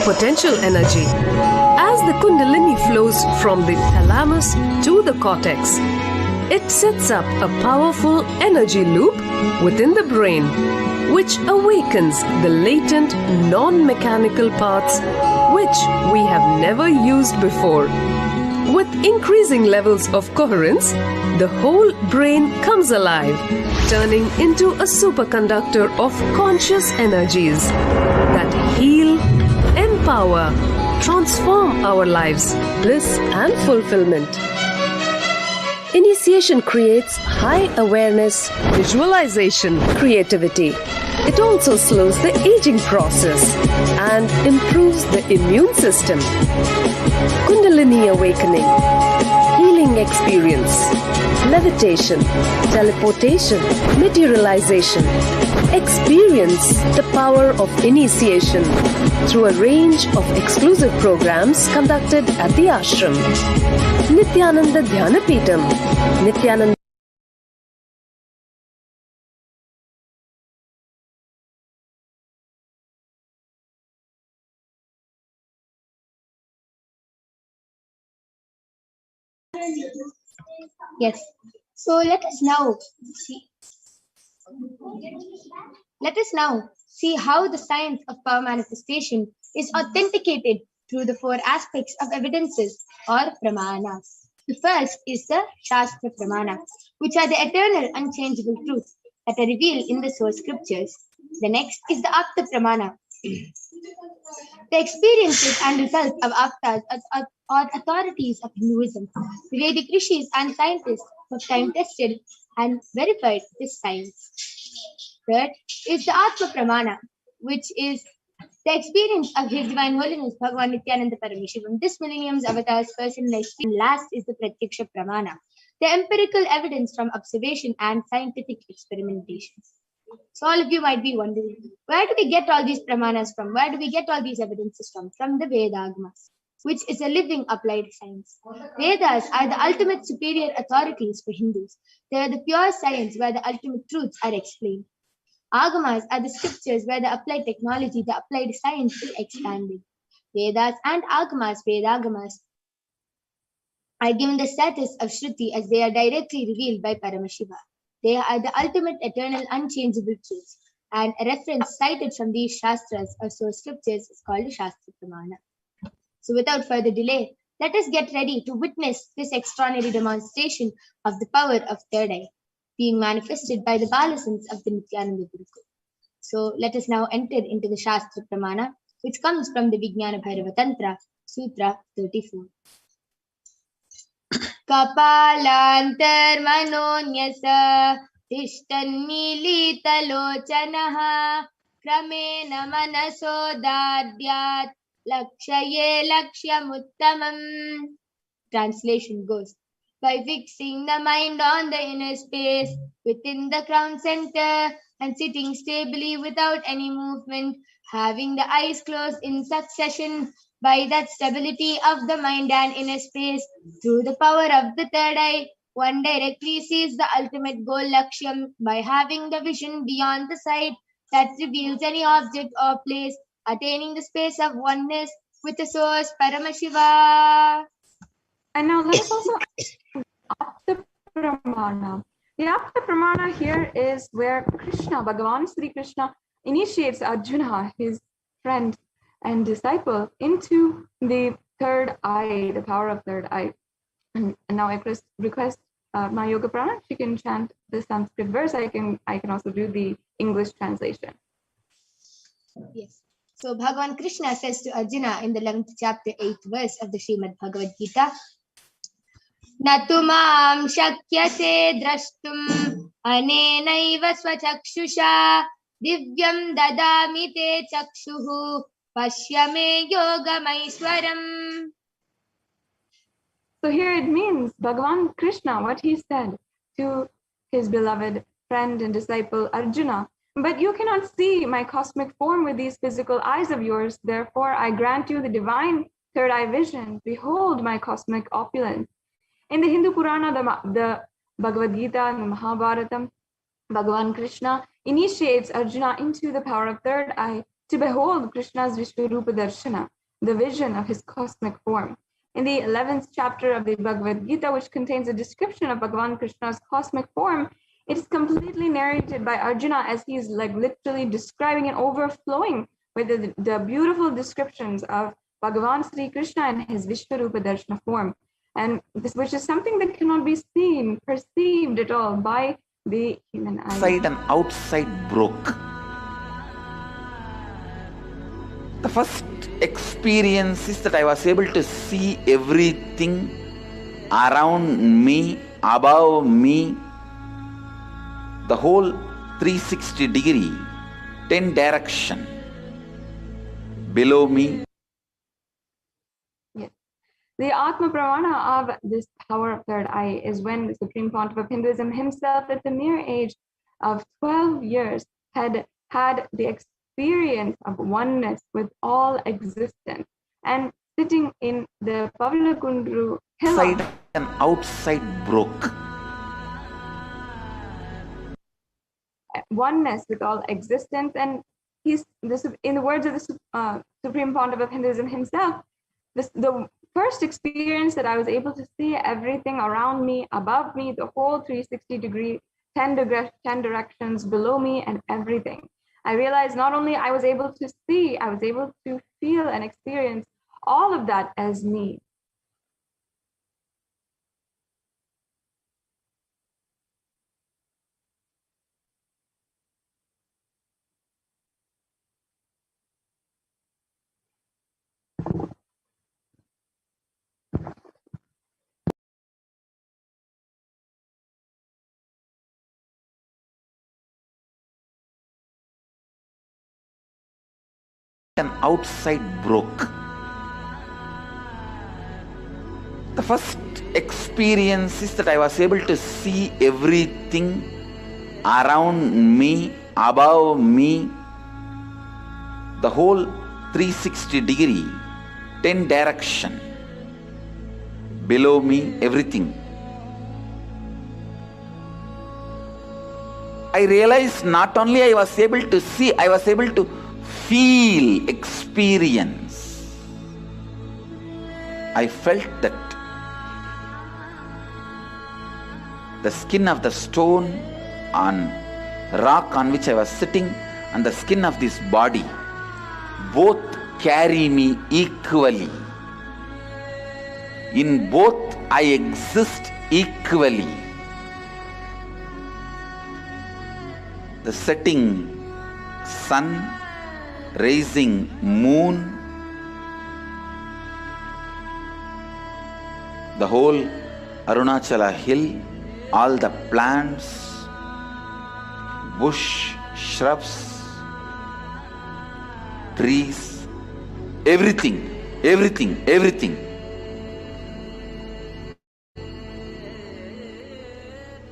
potential energy. As the Kundalini flows from the thalamus to the cortex, it sets up a powerful energy loop within the brain, which awakens the latent non-mechanical parts which we have never used before. With increasing levels of coherence, the whole brain comes alive, turning into a superconductor of conscious energies that heal, empower, transform our lives, bliss and fulfillment. Initiation creates high awareness, visualization, creativity. It also slows the aging process and improves the immune system. Kundalini awakening, healing experience, levitation, teleportation, materialization. Experience the power of initiation through a range of exclusive programs conducted at the ashram. Nithyananda Nithyananda Yes. So let us now see how the science of power manifestation is authenticated through the four aspects of evidences or pramanas. The first is the Shastra Pramana, which are the eternal unchangeable truths that are revealed in the source scriptures. The next is the Apta Pramana, the experiences and results of Aptas or authorities of Hinduism. The Vedic rishis and scientists have time-tested and verified this science. Third is the Atma Pramana, which is the experience of His Divine Holiness Bhagavan Nithyananda Paramashivam, this millennium's avatar's personalized experience. Last is the Pratyaksha Pramana, the empirical evidence from observation and scientific experimentations. So all of you might be wondering, where do we get all these pramanas from? Where do we get all these evidences from? From the Vedagamas, which is a living applied science. Vedas are the ultimate superior authorities for Hindus. They are the pure science where the ultimate truths are explained. Agamas are the scriptures where the applied technology, the applied science is expanded. Vedas and Agamas, Vedagamas, are given the status of Shruti as they are directly revealed by Paramashiva. They are the ultimate, eternal, unchangeable truths. And a reference cited from these Shastras or source scriptures is called a Shastra Pramana. So without further delay, let us get ready to witness this extraordinary demonstration of the power of third eye, being manifested by the Balasans of the Nithyananda Gurukul. So let us now enter into the Shastra Pramana, which comes from the Vijnana Bhairava Tantra, Sutra 34. Kapalantarmanonyasa tishtannilitalochanaha kramena manasodadyat lakshaye lakshyamuttamam. Translation goes, by fixing the mind on the inner space within the crown center and sitting stably without any movement, having the eyes closed in succession, by that stability of the mind and inner space, through the power of the third eye, one directly sees the ultimate goal Lakshyam by having the vision beyond the sight that reveals any object or place, attaining the space of oneness with the source Paramashiva. And now let us also Apta Pramana. The Apta Pramana here is where Krishna, Bhagavan Sri Krishna, initiates Arjuna, his friend and disciple, into the third eye, the power of third eye. And now I request my Yoga Prana, she can chant the Sanskrit verse. I can also do the English translation. Yes. So Bhagavan Krishna says to Arjuna in the 11th chapter, 8th verse of the Srimad Bhagavad Gita, Natumam shakyase drashtum anenaiva swachakshusha divyam dadami te chakshuhu pashyame yogamaiswaram. So here it means Bhagavan Krishna, what he said to his beloved friend and disciple Arjuna, but you cannot see my cosmic form with these physical eyes of yours, therefore I grant you the divine third eye vision. Behold my cosmic opulence. In the Hindu Purana, the Bhagavad Gita and the Mahabharatam, Bhagavan Krishna initiates Arjuna into the power of third eye to behold Krishna's Vishwarupa Darshana, the vision of his cosmic form. In the 11th chapter of the Bhagavad Gita, which contains a description of Bhagavan Krishna's cosmic form, it is completely narrated by Arjuna as he's like literally describing and overflowing with the beautiful descriptions of Bhagavan Sri Krishna and his Vishwarupa Darshana form. And this, which is something that cannot be seen, perceived at all by the human eye. Inside and outside broke. The first experience is that I was able to see everything around me, above me, the whole 360 degree, 10 direction below me. Yes. The Atma Pramana of this power of third eye is when the Supreme Pontiff of Hinduism himself, at the mere age of 12 years, had the experience of oneness with all existence, and sitting in the Pavlakundru hill. Inside and outside broke. Oneness with all existence, and he's in the words of the Supreme Pontiff of Hinduism himself, the first experience that I was able to see everything around me, above me, the whole 360 degree, 10 directions below me, and everything. I realized not only I was able to see, I was able to feel and experience all of that as me. And outside broke. The first experience is that I was able to see everything around me, above me, the whole 360 degree, 10 direction below me, everything. I realized not only I was able to see, I was able to feel, experience. I felt that the skin of the stone on rock on which I was sitting and the skin of this body both carry me equally. In both I exist equally. The setting sun, rising moon, the whole Arunachala hill, all the plants, bush, shrubs, trees, everything,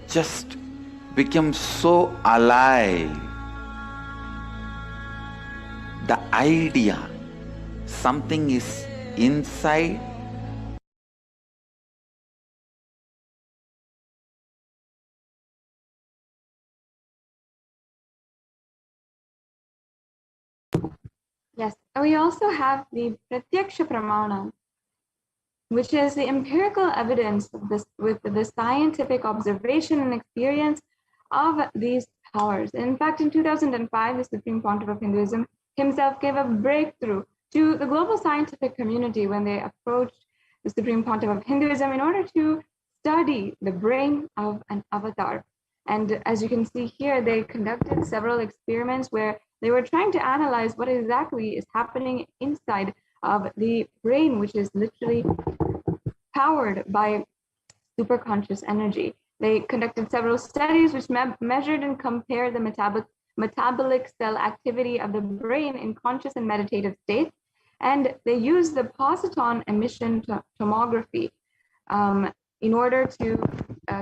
just became so alive. The idea, something is inside, Yes, and we also have the Pratyaksha Pramana, which is the empirical evidence of this, with the scientific observation and experience of these powers. In fact, in 2005, the Supreme Pontiff of Hinduism himself gave a breakthrough to the global scientific community when they approached the Supreme Pontiff of Hinduism in order to study the brain of an avatar. And as you can see here, they conducted several experiments where they were trying to analyze what exactly is happening inside of the brain, which is literally powered by superconscious energy. They conducted several studies which measured and compared the metabolic cell activity of the brain in conscious and meditative states. And they used the positron emission tomography in order to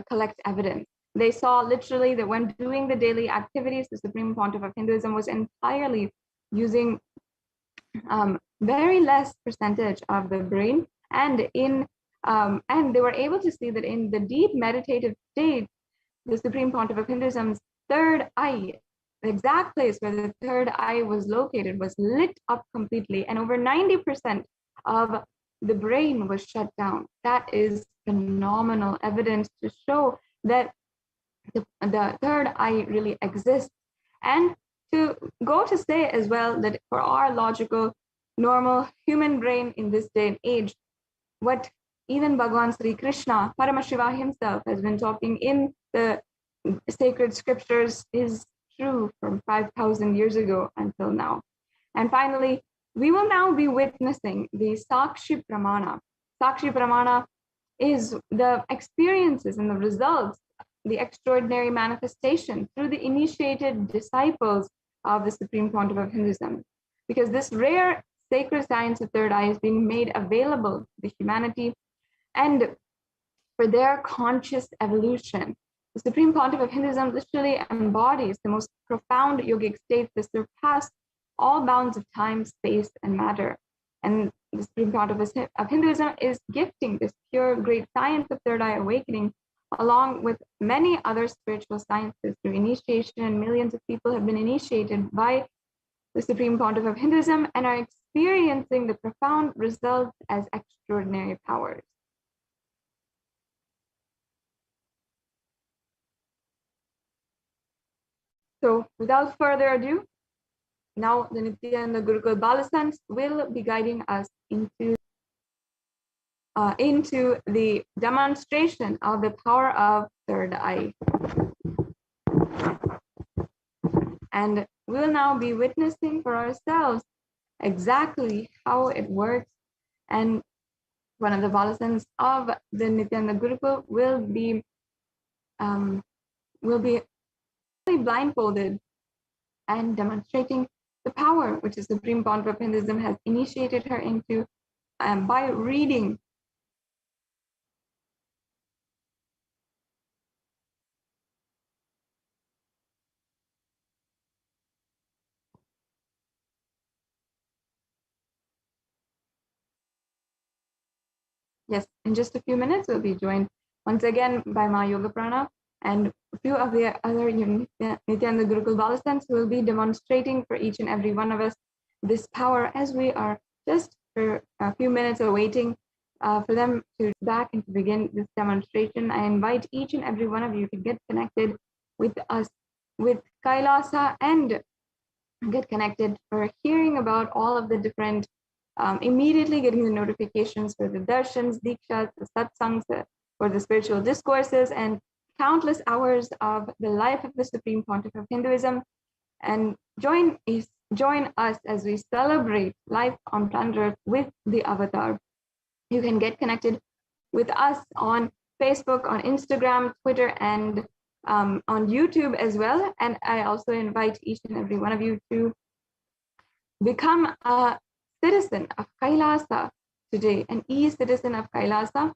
collect evidence. They saw literally that when doing the daily activities, the Supreme Pontiff of Hinduism was entirely using very less percentage of the brain, and they were able to see that in the deep meditative state, the Supreme Pontiff of Hinduism's third eye the exact place where the third eye was located was lit up completely, and over 90% of the brain was shut down. That is phenomenal evidence to show that the third eye really exists. And to go to say as well that for our logical, normal human brain in this day and age, what even Bhagavan Sri Krishna, Paramashiva himself, has been talking in the sacred scriptures is true from 5,000 years ago until now. And finally, we will now be witnessing the Sakshi Pramana. Sakshi Pramana is the experiences and the results, the extraordinary manifestation through the initiated disciples of the Supreme Pontiff of Hinduism. Because this rare sacred science of third eye is being made available to humanity, and for their conscious evolution. The Supreme Pontiff of Hinduism literally embodies the most profound yogic state that surpass all bounds of time, space, and matter. And the Supreme Pontiff of Hinduism is gifting this pure, great science of third eye awakening, along with many other spiritual sciences through initiation, and millions of people have been initiated by the Supreme Pontiff of Hinduism and are experiencing the profound results as extraordinary powers. So without further ado, now the Nithyananda Gurukul Balasants will be guiding us into the demonstration of the power of third eye. And we'll now be witnessing for ourselves exactly how it works. And one of the Balasants of the Nithyananda Gurukul will be blindfolded and demonstrating the power which the Supreme Pontiff of Hinduism has initiated her into by reading. Yes, in just a few minutes, we'll be joined once again by Ma Yoga Prana and a few of the other Nithyananda Gurukul Balasants who will be demonstrating for each and every one of us this power as we are just for a few minutes awaiting for them to back and to begin this demonstration. I invite each and every one of you to get connected with us, with Kailasa, and get connected for hearing about all of the different, immediately getting the notifications for the darshans, dikshas, the satsangs, for the spiritual discourses, and countless hours of the life of the Supreme Pontiff of Hinduism. And join us as we celebrate life on planet Earth with the Avatar. You can get connected with us on Facebook, on Instagram, Twitter, and on YouTube as well. And I also invite each and every one of you to become a citizen of Kailasa today, an e-citizen of Kailasa.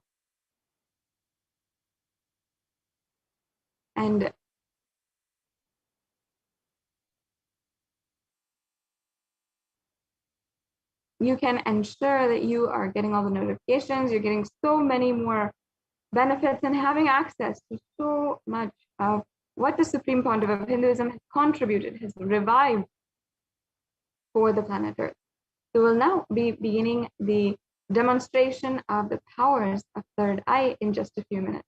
And you can ensure that you are getting all the notifications, you're getting so many more benefits and having access to so much of what the Supreme Pontiff of Hinduism has contributed, has revived for the planet Earth. So we'll now be beginning the demonstration of the powers of third eye in just a few minutes.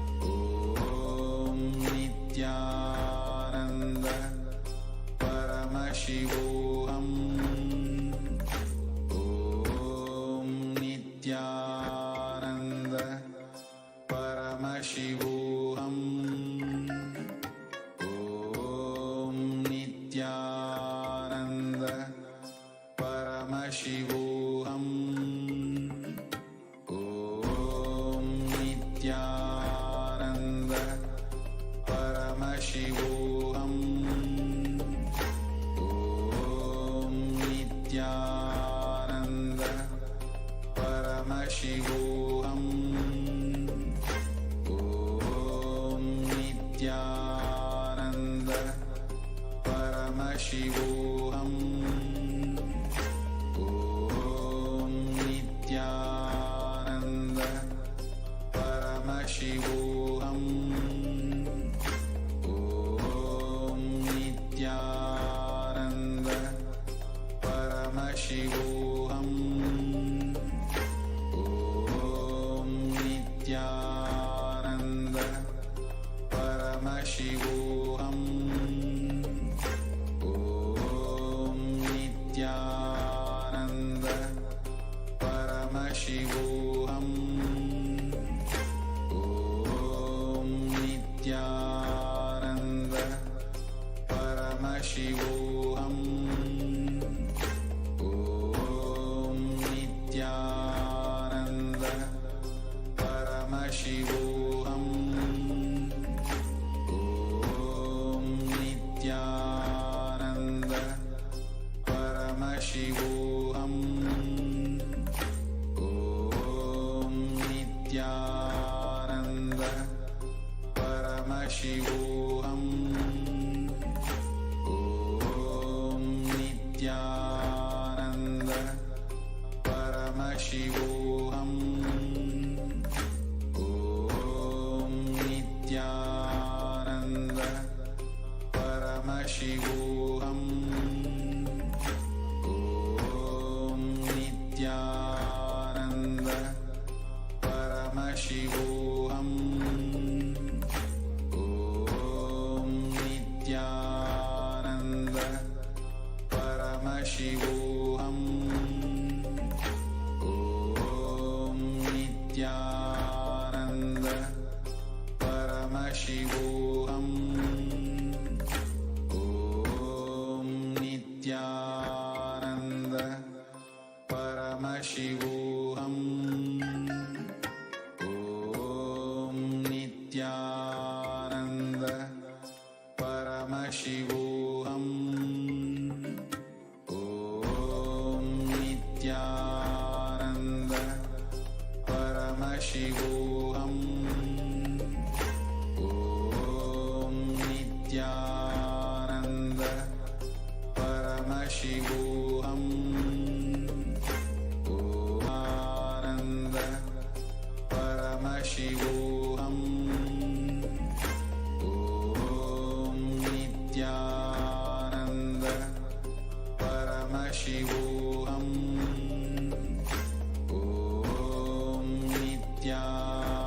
Paramashivoham. Om Nithyananda Paramashivoham. Om Nithyananda Paramashivoham. Om Nithyananda Paramashivoham. Om Nithyananda Paramashivoham. Om Nithyananda Paramashivoham. Om Nithyananda Paramashivoham. Om Nithyananda Paramashivoham. Om Nithyananda Paramashivoham. Om Nithyananda Paramashivoham. Nithyananda Paramashivoham. Om Nithyananda Paramashivoham. Om Nithyananda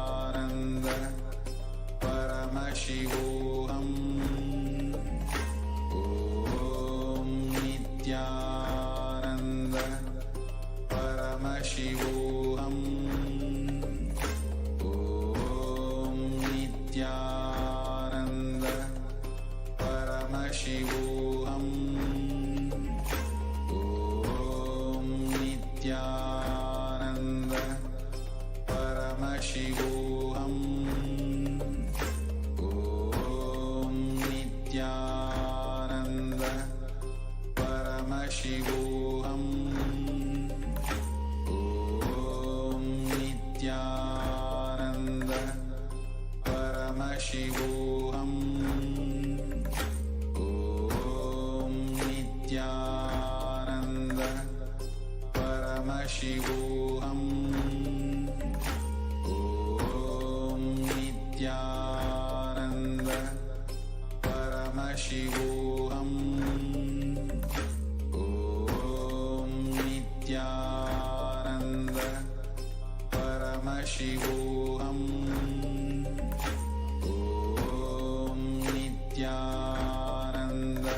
Paramashivoham. Om Nithyananda Paramashivoham. Om Nithyananda Paramashivoham. Om Nithyananda Paramashivoham. Om Nithyananda Paramashivoham. Om Nithyananda Paramashivoham. Om Nithyananda Paramashivoham. Om Nithyananda Paramashivoham. Om Nithyananda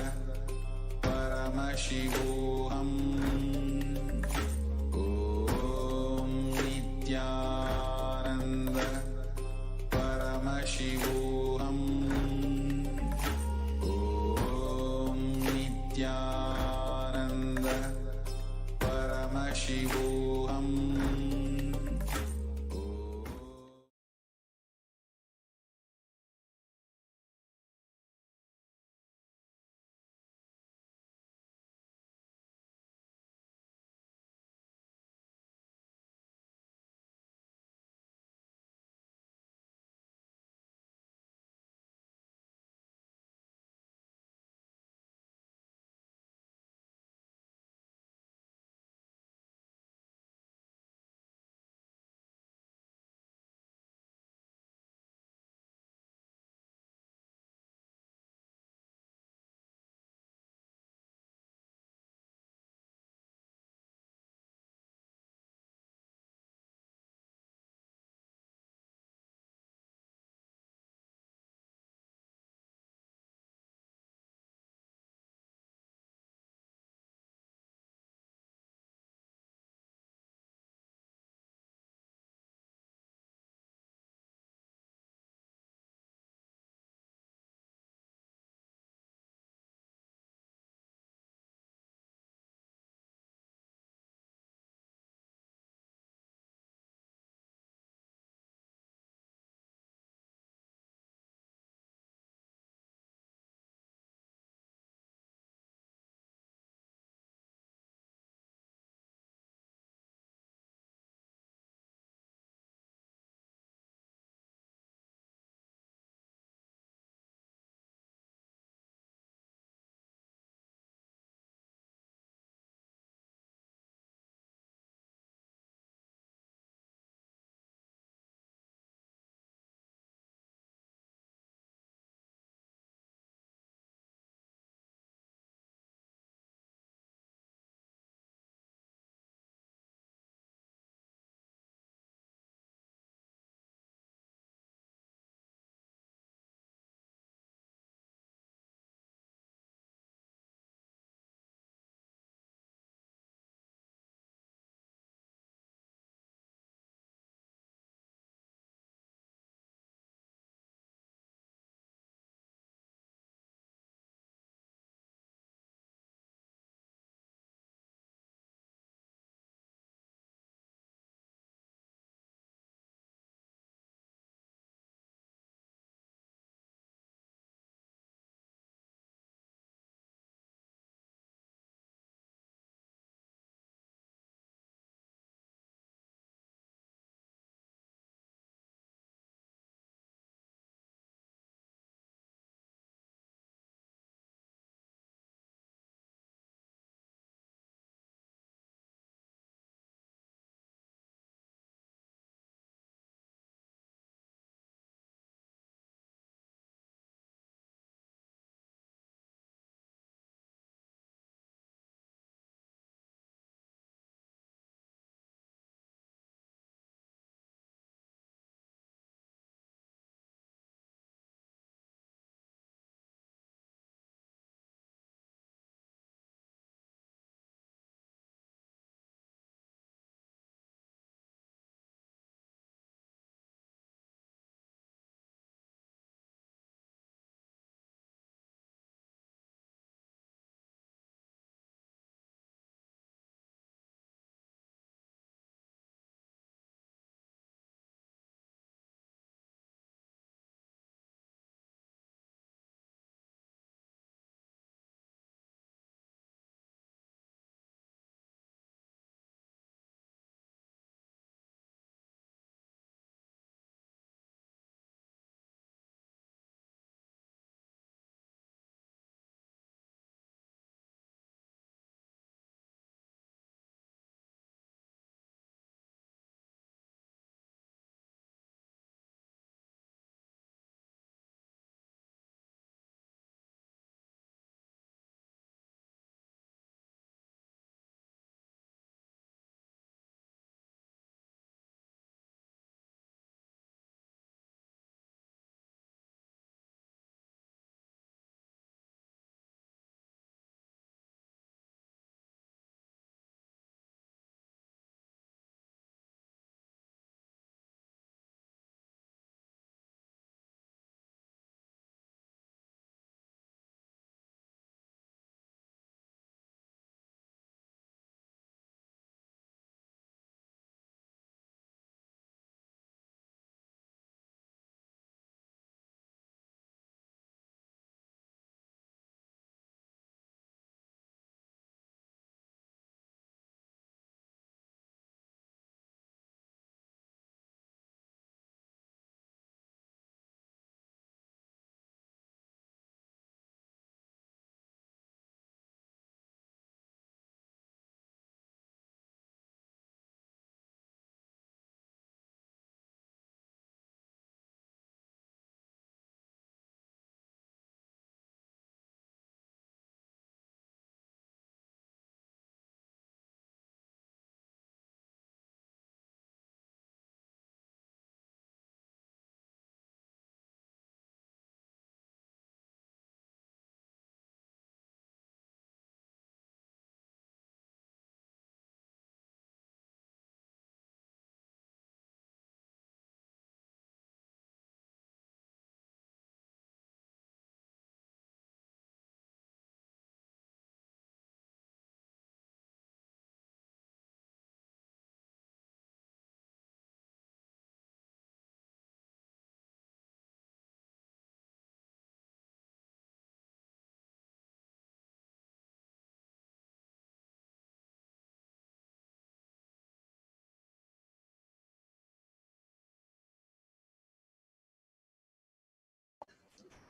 Paramashivoham. Om Nithyananda Paramashivoham. Om Nithyananda Paramashivoham.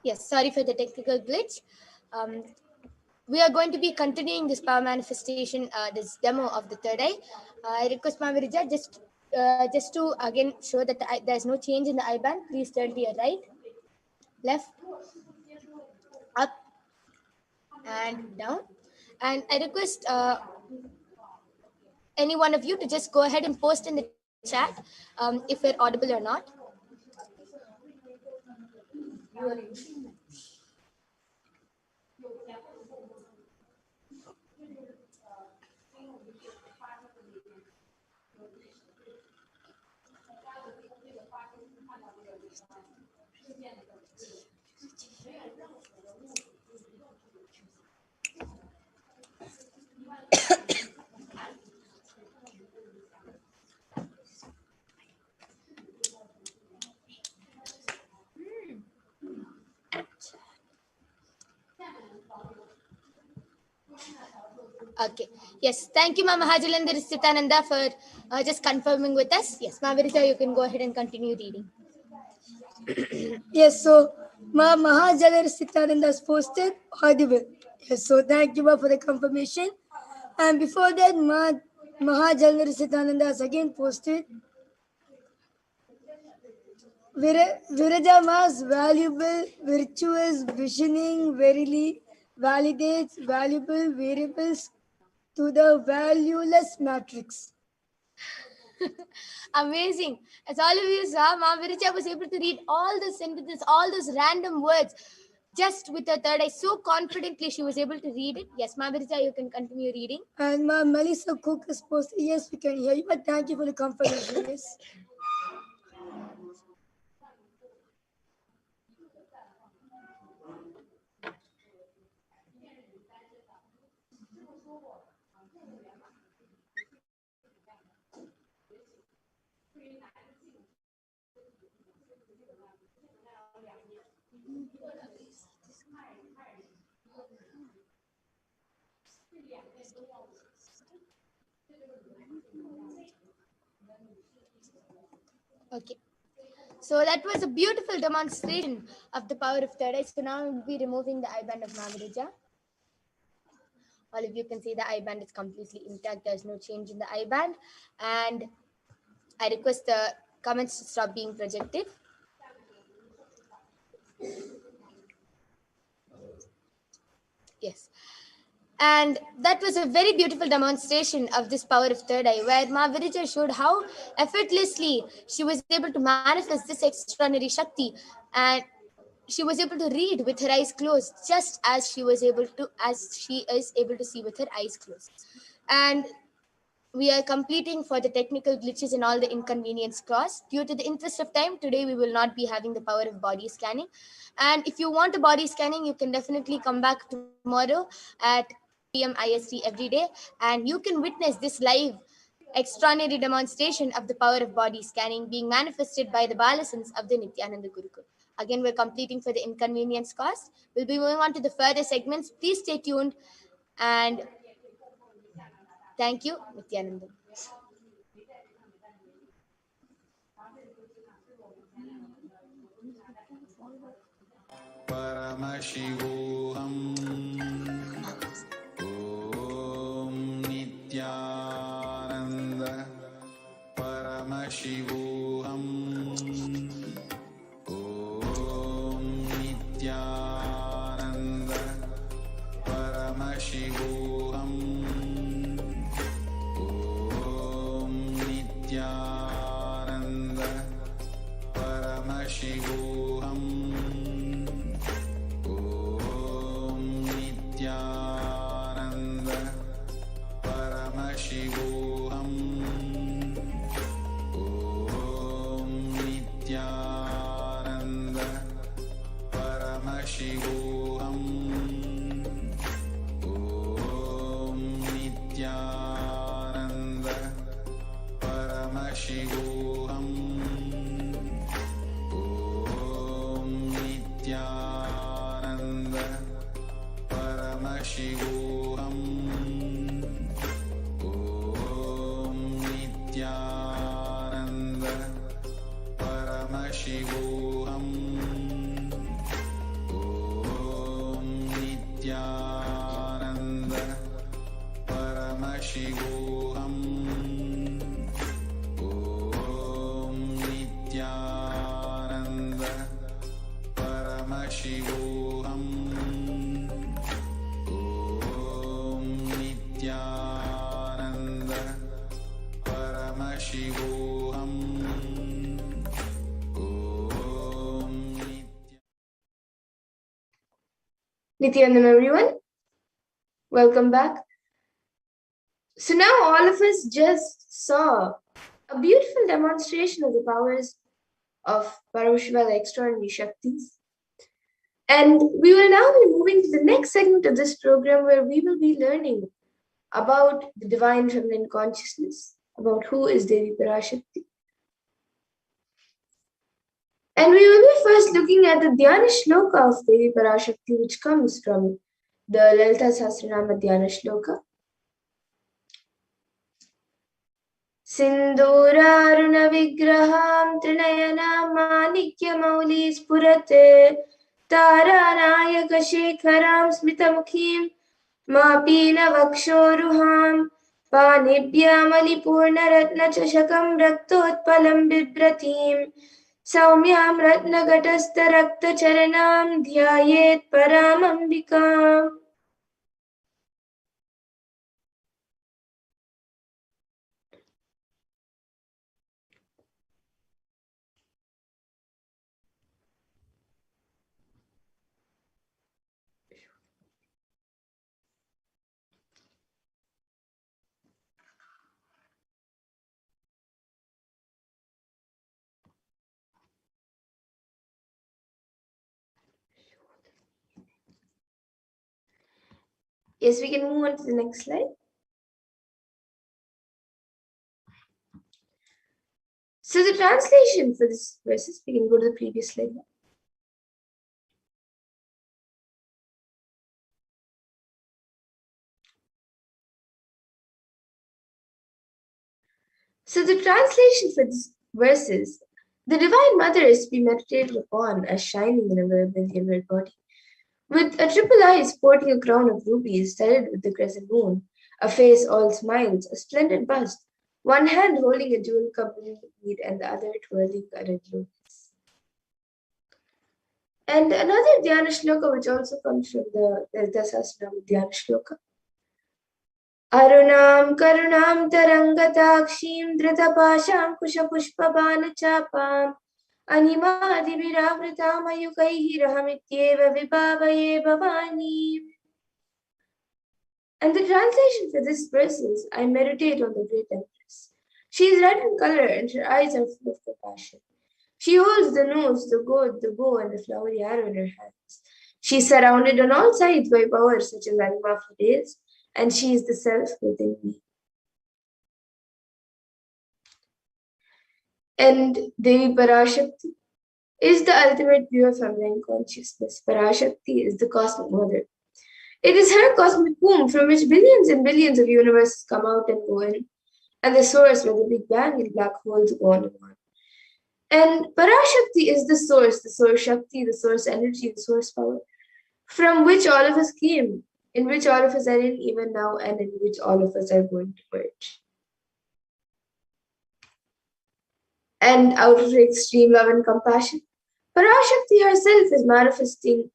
Yes, sorry for the technical glitch. Um, we are going to be continuing this power manifestation, this demo of the third eye. I request Mavirija just to again show that there's no change in the eye band. Please turn to your right, left, up, and down. And I request any one of you to just go ahead and post in the chat if we're audible or not. Okay. Yes. Thank you, Ma Mahajalandar Sitananda, for just confirming with us. Yes, Ma Virita, you can go ahead and continue reading. Yes, so Ma Mahajalandar Sitananda has posted audible. Yes, so thank you Ma for the confirmation. And before that, Ma Mahajalandar Sitananda has again posted Viraja Ma's valuable, virtuous visioning verily validates valuable variables to the valueless matrix. Amazing. As all of you saw, Ma Virija was able to read all the sentences, all those random words, just with her third eye. So confidently she was able to read it. Yes, Ma Virija, you can continue reading. And Ma Melissa Cook is posted, yes, we can hear you, but thank you for the confirmation. Yes. Okay. So that was a beautiful demonstration of the power of third eye. So now we'll be removing the eye band of Ma Virija. All of you can see the eye band is completely intact. There's no change in the eye band. And I request the comments to stop being projected. Yes. And that was a very beautiful demonstration of this power of third eye, where Ma Virija showed how effortlessly she was able to manifest this extraordinary Shakti, and she was able to read with her eyes closed, just as she is able to see with her eyes closed. And we are completing for the technical glitches and all the inconvenience caused. Due to the interest of time, today we will not be having the power of body scanning. And if you want a body scanning, you can definitely come back tomorrow at PM IST every day, and you can witness this live extraordinary demonstration of the power of body scanning being manifested by the Balasans of the Nithyananda Gurukul. Again, we're completing for the inconvenience cost. We'll be moving on to the further segments. Please stay tuned, and thank you, Nithyananda. Paramashivoham. Om Nithyananda Paramashivoham. Om Nithyananda Paramashivoham. Om Nithyananda Paramashivoham. Om Nithyananda Paramashivoham. Om Nithyananda Paramashivoham. Om Nithyananda Paramashivoham. Om Nithyananda Paramashivoham. Om Nithyananda Paramashivoham. Paramashivoham. Om Nithyananda Paramashivoham. Om Nithyanandam, everyone. Welcome back. So now all of us just saw a beautiful demonstration of the powers of Paramashiva, the extraordinary Shaktis. And we will now be moving to the next segment of this program where we will be learning about the divine feminine consciousness, about who is Devi Parashakti. And we will be first looking at the Dhyana Shloka of Devi Parashakti, which comes from the Lalita Sahasranama Dhyana Shloka. Sindhuraruna vigraham trinayana manikya mauli spurate taranayaka shekharam smitamukhim mapina vakshoruham panibhyamali ratna chashakam raktotpalam bibratim saumyam ratna gatastha rakta charanam dhyayet paramambikam. Yes, we can move on to the next slide. So the translation for this verses, we can go to the previous slide now. So the translation for these verses, the Divine Mother is to be meditated upon as shining in a vermilion red body, with a triple eye sporting a crown of rubies studded with the crescent moon, a face all smiles, a splendid bust, one hand holding a jewel cup bead and the other twirling a red lotus. And another Dhyana Shloka which also comes from the Lalita Sahasranama Dhyana Shloka. Arunam karunam tarangatakshim dritapasham kushapushpabanachapam animadibhiravritam ayukaihi rahamityeva vibhavaye bhavani. And the translation for this verse is, I meditate on the great Empress. She is red in color and her eyes are full of compassion. She holds the nose, the gourd, the bow, and the flowery arrow in her hands. She is surrounded on all sides by powers such as anima for days, and she is the self within me. And Devi Parashakti is the ultimate pure feminine consciousness. Parashakti is the cosmic mother. It is her cosmic womb from which billions and billions of universes come out and go in, and the source where the Big Bang and black holes go on and on. And Parashakti is the source Shakti, the source energy, the source power, from which all of us came, in which all of us are in even now, and in which all of us are going to merge. And out of her extreme love and compassion, Parashakti herself is manifesting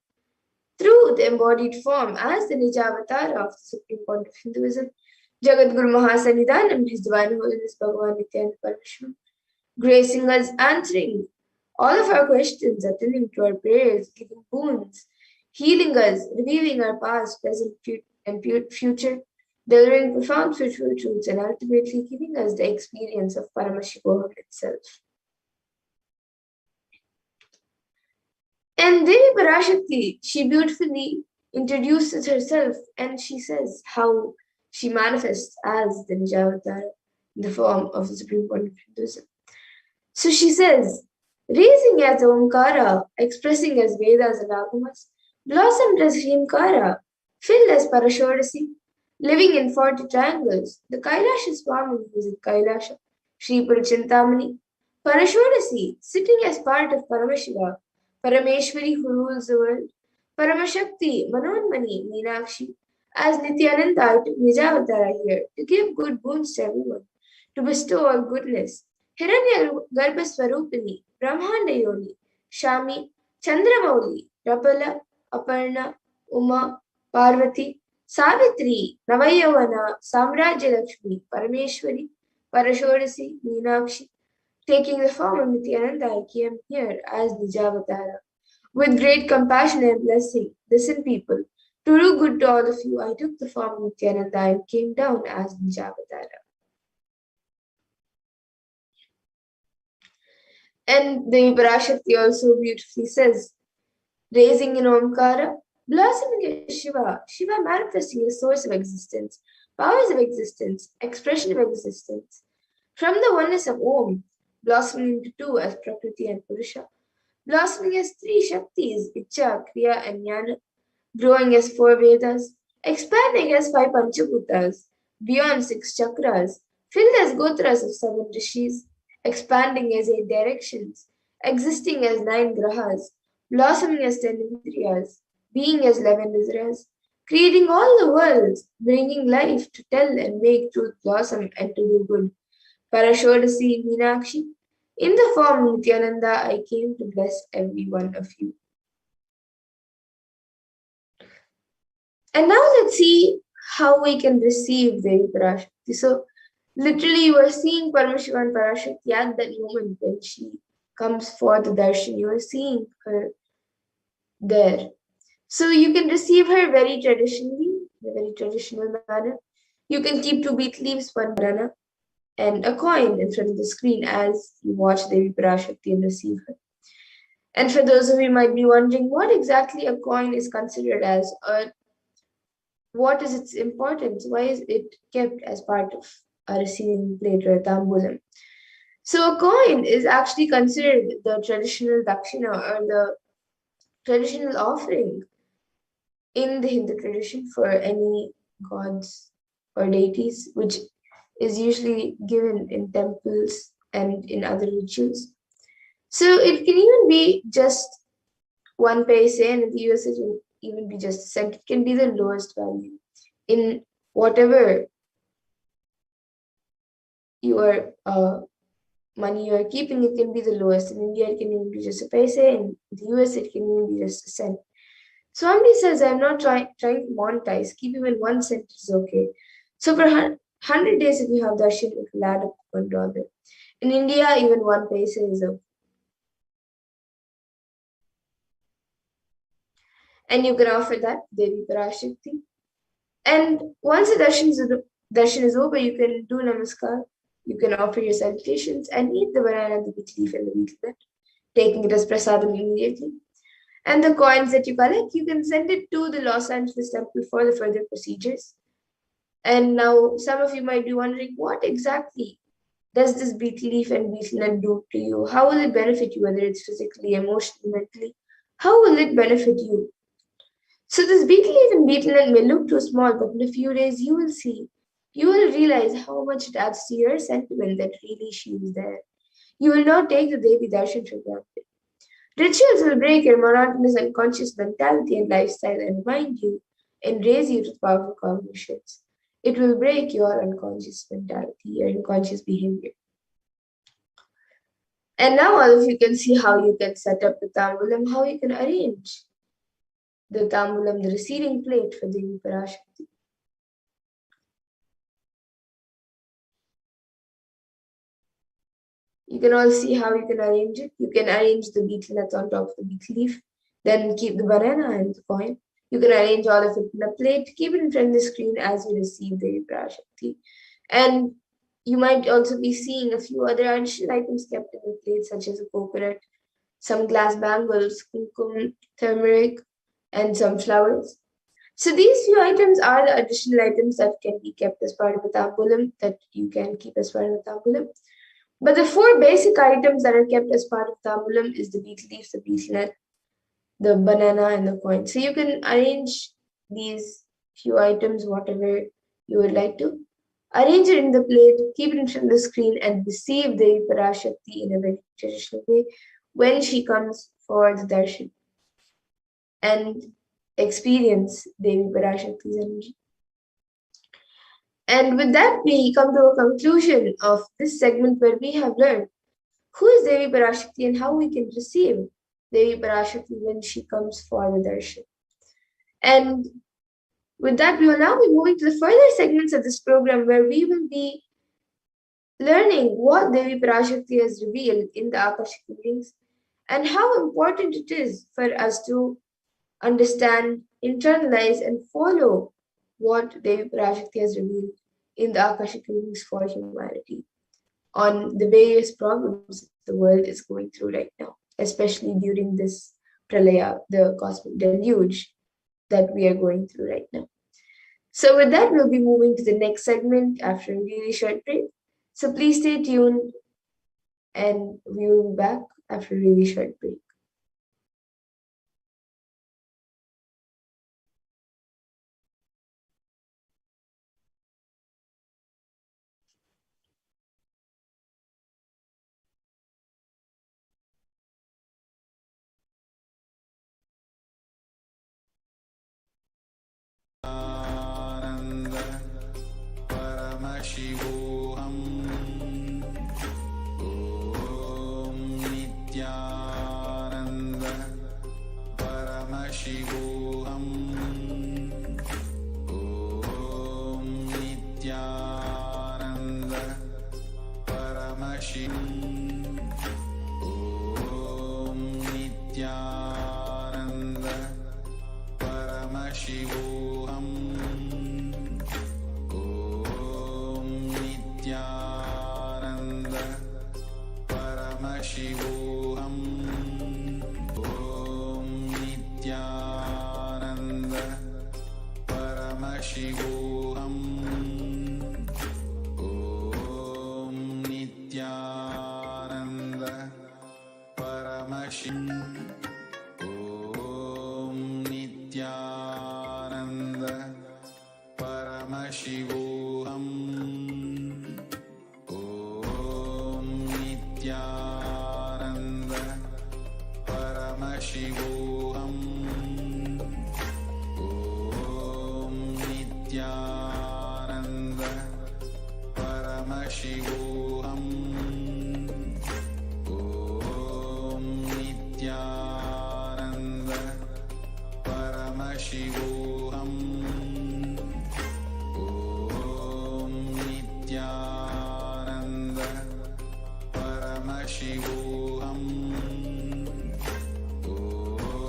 through the embodied form as the Nijavatara of the Supreme Point of Hinduism, Jagadguru Mahasannidhanam, His Divine Holiness Bhagavan Nithyananda Paramashivam, gracing us, answering all of our questions, attending to our prayers, giving boons, healing us, revealing our past, present, and future, delivering profound spiritual truths, and ultimately giving us the experience of Paramashivoham itself. And Devi Parashakti, she beautifully introduces herself and she says how she manifests as the Nijavatara in the form of the Supreme Point of Hinduism. So she says, raising as Omkara, expressing as Vedas and Agamas, blossomed as Hrimkara, filled as Parashodasi, living in 40 triangles, the Kailasha Swami is in Kailasha, Sri Purichintamani, Parashodasi, sitting as part of Paramashiva, Parameshwari who rules the world, Paramashakti, Manonmani, Meenakshi, as Nithyananda took Nijavatara here to give good boons to everyone, to bestow all goodness. Hiranya Garbha Swarupini, Brahmanda Yoni, Shami, Chandramauli, Rapala, Aparna, Uma, Parvati, Savitri, Navayavana, Samrajya Lakshmi, Parameshwari, Parashodasi, Meenakshi. Taking the form of Nithyananda, I came here as Nijavatara. With great compassion and blessing, listen people, to do good to all of you, I took the form of Nithyananda and came down as Nijavatara. And the Parashakti also beautifully says, raising in Omkara, blossoming as Shiva, Shiva manifesting as source of existence, powers of existence, expression of existence. From the oneness of Om, blossoming into two as Prakriti and Purusha, blossoming as three Shaktis, Icha, Kriya and Jnana, growing as four Vedas, expanding as five Panchabutas, beyond six chakras, filled as Gotras of seven Rishis, expanding as eight directions, existing as nine Grahas, blossoming as 10 Indriyas, being as 11 Isras, creating all the worlds, bringing life to tell and make truth blossom and to do good. Parashodasi Meenakshi, in the form of Nithyananda, I came to bless every one of you. And now let's see how we can receive the Parashakti. So, literally, you are seeing Paramashivoham and Parashakti at that moment when she comes for the darshan. You are seeing her there. So, you can receive her very traditionally, in a very traditional manner. You can keep two beet leaves, one banana, and a coin in front of the screen as you watch Devi Parashakti and receive her. And for those of you who might be wondering what exactly a coin is considered as, or what is its importance, why is it kept as part of a receiving plate or a tambulam? So a coin is actually considered the traditional dakshina or the traditional offering in the Hindu tradition for any gods or deities, which is usually given in temples and in other rituals. So it can even be just 1 paise, and in the US it can even be just a cent. It can be the lowest value in whatever your money you are keeping. It can be the lowest. In India, it can even be just a paise. In the US, it can even be just a cent. Swami says, I'm not trying to monetize. Keep even 1 cent is okay. So for 100 days, if you have darshan, it will add up to $1. In India, even 1 paise is okay. And you can offer that Devi Parashakti. And once the darshan is over, you can do namaskar. You can offer your salutations and eat the banana, the beet leaf, and the beet nut, taking it as prasadam immediately. And the coins that you collect, you can send it to the Los Angeles temple for the further procedures. And now some of you might be wondering, what exactly does this beet leaf and beet nut do to you? How will it benefit you, whether it's physically, emotionally, mentally? How will it benefit you? So this beet leaf and beet nut may look too small, but in a few days you will see. You will realize how much it adds to your sentiment that really she is there. You will not take the Devi Darshan for granted. Rituals will break your monotonous unconscious mentality and lifestyle and remind you and raise you to powerful cognitions. It will break your unconscious mentality, your unconscious behavior. And now all of you can see how you can set up the tambulam, how you can arrange the tambulam, the receiving plate for Devi Parashakti. You can all see how you can arrange it. You can arrange the beet nut on top of the beet leaf, then keep the banana and the coin. You can arrange all of it in a plate, keep it in front of the screen as you receive Devi Parashakti. And you might also be seeing a few other additional items kept in the plate, such as a coconut, some glass bangles, kumkum, turmeric, and some flowers. So these few items are the additional items that can be kept as part of a tambulam, that you can keep as part of a tambulam. But the 4 basic items that are kept as part of tambulam is the beet leaf, the beet nut, the banana, and the coin. So you can arrange these few items whatever you would like to. Arrange it in the plate, keep it in front of the screen, and receive Devi Parashakti in a very traditional way when she comes for the darshan. And experience Devi Parashakti's energy. And with that, we come to a conclusion of this segment where we have learned who is Devi Parashakti and how we can receive Devi Parashakti when she comes for the darshan. And with that, we will now be moving to the further segments of this program where we will be learning what Devi Parashakti has revealed in the Akashic readings and how important it is for us to understand, internalize, and follow what Devi Parashakti has revealed in the Akashic readings for humanity on the various problems the world is going through right now, especially during this pralaya, the cosmic deluge that we are going through right now. So with that, we'll be moving to the next segment after a really short break. So please stay tuned and we will be back after a really short break. Paramashivoham. Om Nithyananda Paramashivoham. Om Nithyananda Paramashivoham. Om Nithyananda Paramashivoham. Nithyananda Paramashivoham. Om Nithyananda Paramashivoham. Om Nithyananda Paramashivoham. Om Nithyananda Paramashivoham. Nithyananda Paramashivoham. Om Nithyananda Paramashivoham. Om Nithyananda Paramashivoham. Om Nithyananda Paramashivoham. Om Nithyananda Paramashivoham.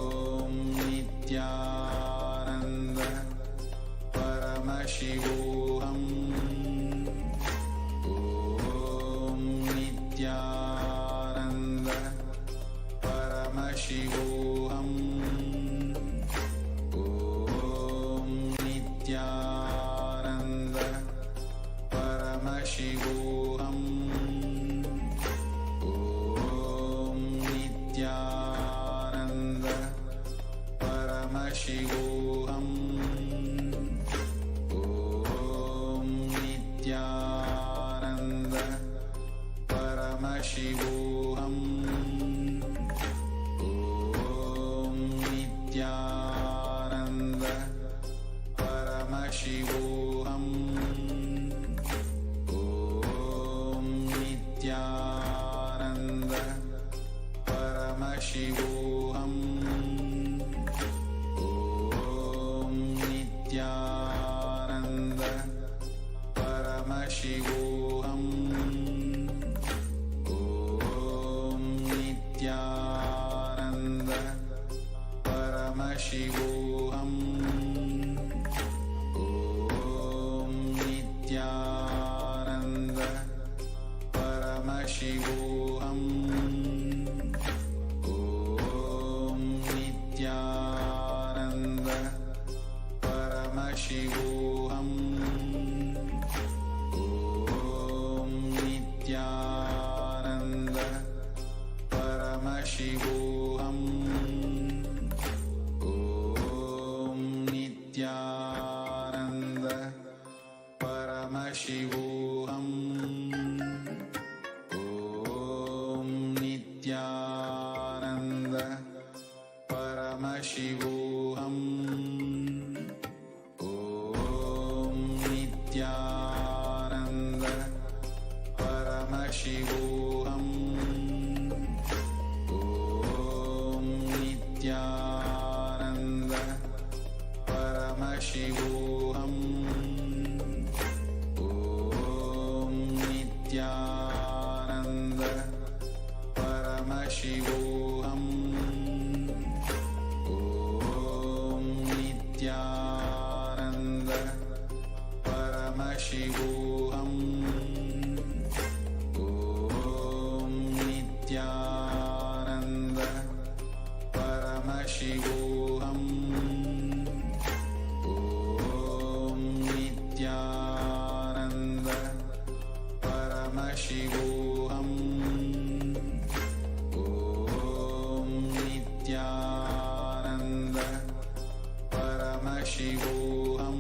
Om Nithyananda Paramashivoham. Om Nithyananda Paramashivoham. Nithyananda Paramashivoham. Om Nithyananda Paramashivoham. Om Nithyananda Paramashivoham. Om Nithyananda Paramashivoham. Om Nithyananda Paramashivoham. Om Nithyananda Paramashivoham. Om Nithyananda Paramashivoham. Om Nithyananda Paramashivoham. Om Nithyananda Paramashivoham. Om Nithyananda Paramashivoham. Om Nithyananda Paramashivoham. Om Nithyananda Paramashivoham. Om Paramashivoham.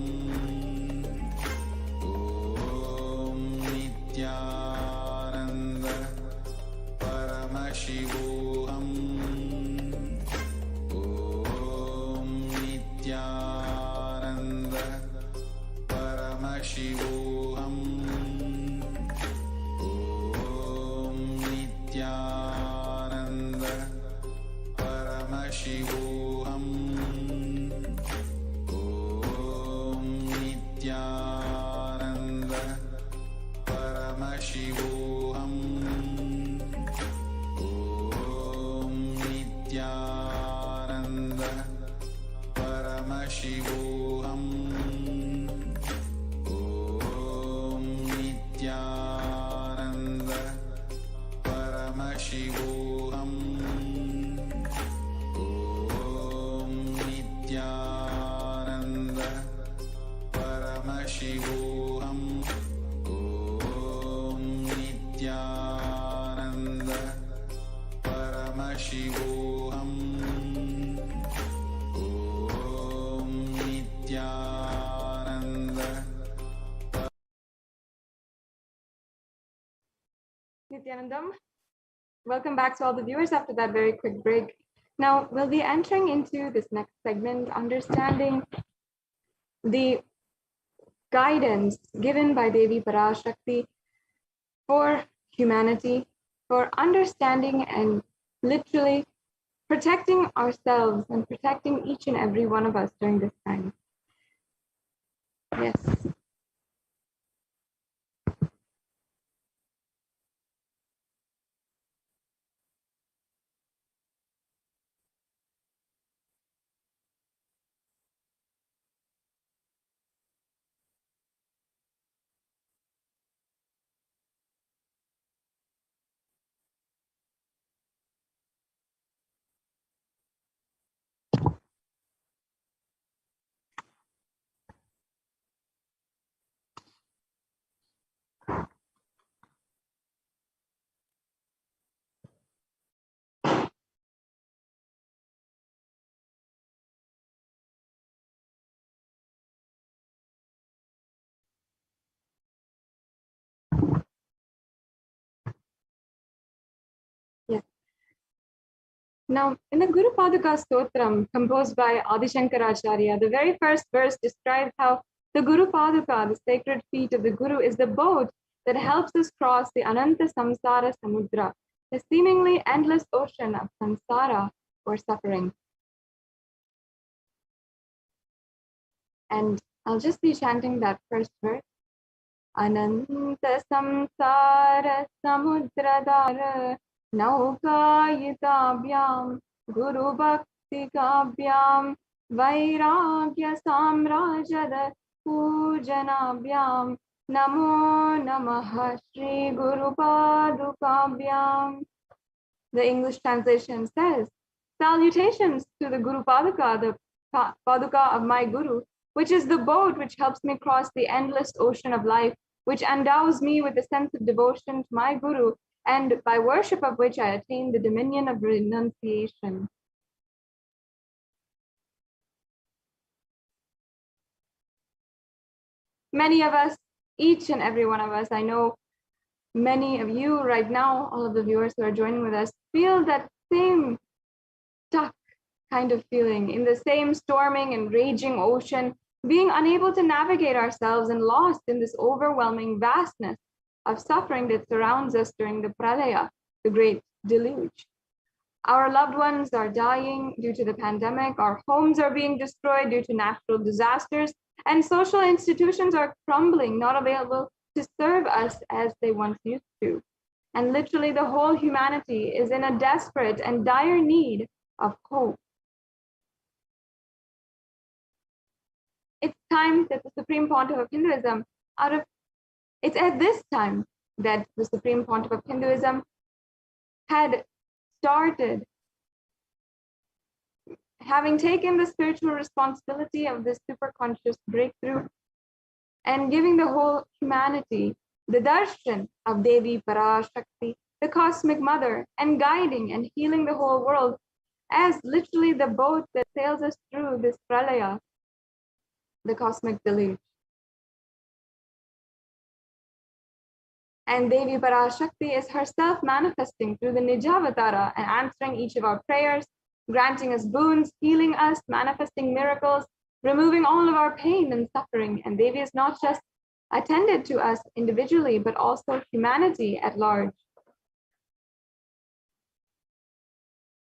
Om Nithyananda Paramashivoham. Om Nithyananda Paramashivoham. Om Nithyananda Paramashivoham. Om Nithyananda Paramashivoham. Om Nithyananda Paramashivoham. Om Nithyananda Paramashivoham. Om Nithyananda Paramashivoham. Om Nithyananda Paramashivoham. Om Nithyananda. Nithyanandam, welcome back to all the viewers after that very quick break. Now, we'll be entering into this next segment, understanding the guidance given by Devi Parashakti for humanity, for understanding and literally protecting ourselves and protecting each and every one of us during this time. Yes. Yes. Now, in the Guru Padaka Stotram, composed by Adi Shankaracharya, the very first verse describes how the Guru Padaka, the sacred feet of the Guru, is the boat that helps us cross the Ananta Samsara Samudra, the seemingly endless ocean of samsara or suffering. And I'll just be chanting that first verse. Ananta Samsara Samudradara Naukayitabhyam Guru Bhakti Kabhyam Vairagya Samrajada Pujanabhyam Namo Namaha Shri Guru Padukabhyam. The English translation says, salutations to the Guru Padaka, the Paduka of my Guru, which is the boat which helps me cross the endless ocean of life, which endows me with a sense of devotion to my Guru, and by worship of which I attain the dominion of renunciation. Many of us, each and every one of us, I know many of you right now, all of the viewers who are joining with us, feel that same stuck kind of feeling in the same storming and raging ocean, being unable to navigate ourselves and lost in this overwhelming vastness of suffering that surrounds us during the pralaya, the great deluge. Our loved ones are dying due to the pandemic, our homes are being destroyed due to natural disasters, and social institutions are crumbling, not available to serve us as they once used to. And literally the whole humanity is in a desperate and dire need of hope. It's time that the Supreme Pontiff of Hinduism, it's at this time that the Supreme Pontiff of Hinduism had started having taken the spiritual responsibility of this superconscious breakthrough and giving the whole humanity the darshan of Devi Parashakti, the cosmic mother, and guiding and healing the whole world as literally the boat that sails us through this pralaya. the cosmic deluge. And Devi Parashakti is herself manifesting through the Nijavatara and answering each of our prayers, granting us boons, healing us, manifesting miracles, removing all of our pain and suffering. And Devi is not just attended to us individually, but also humanity at large.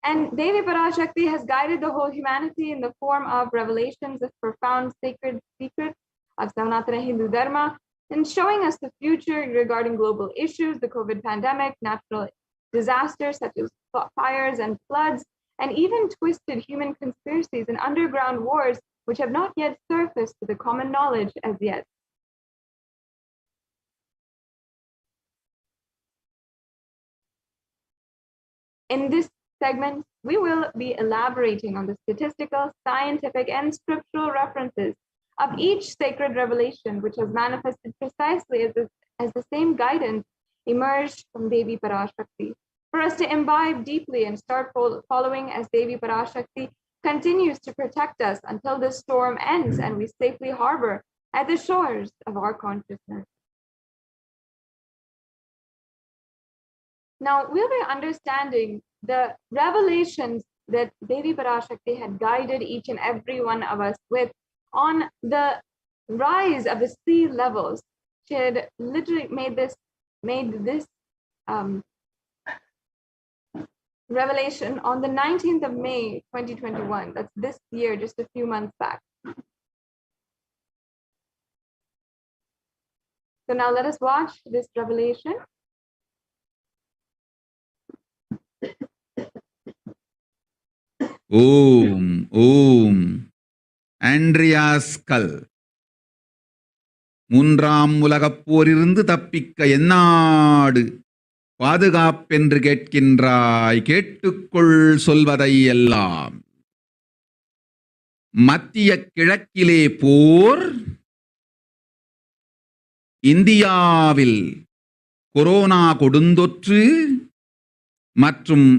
And Devi Parashakti has guided the whole humanity in the form of revelations of profound sacred secrets of Sanatana Hindu Dharma, and showing us the future regarding global issues, the COVID pandemic, natural disasters such as fires and floods, and even twisted human conspiracies and underground wars, which have not yet surfaced to the common knowledge as yet. In this segment, we will be elaborating on the statistical, scientific, and scriptural references of each sacred revelation, which has manifested precisely as the same guidance emerged from Devi Parashakti, for us to imbibe deeply and start following as Devi Parashakti continues to protect us until this storm ends and we safely harbor at the shores of our consciousness. Now, we'll be understanding the revelations that Devi Parashakti had guided each and every one of us with on the rise of the sea levels. She had literally made this revelation on the 19th of May, 2021. That's this year, just a few months back. So now let us watch this revelation. ஓம் Andreas கல். மூன்றாம் உலகப் போரிலிருந்து தப்பிக்க எந்நாடு பாதுகாப்பென்று கேட்கின்றாய், கேட்டுக்கொள் சொல்வதை எல்லாம். மத்திய கிழக்கிலே போர், இந்தியாவில் கொரோனா கொடுந்தொற்று மற்றும்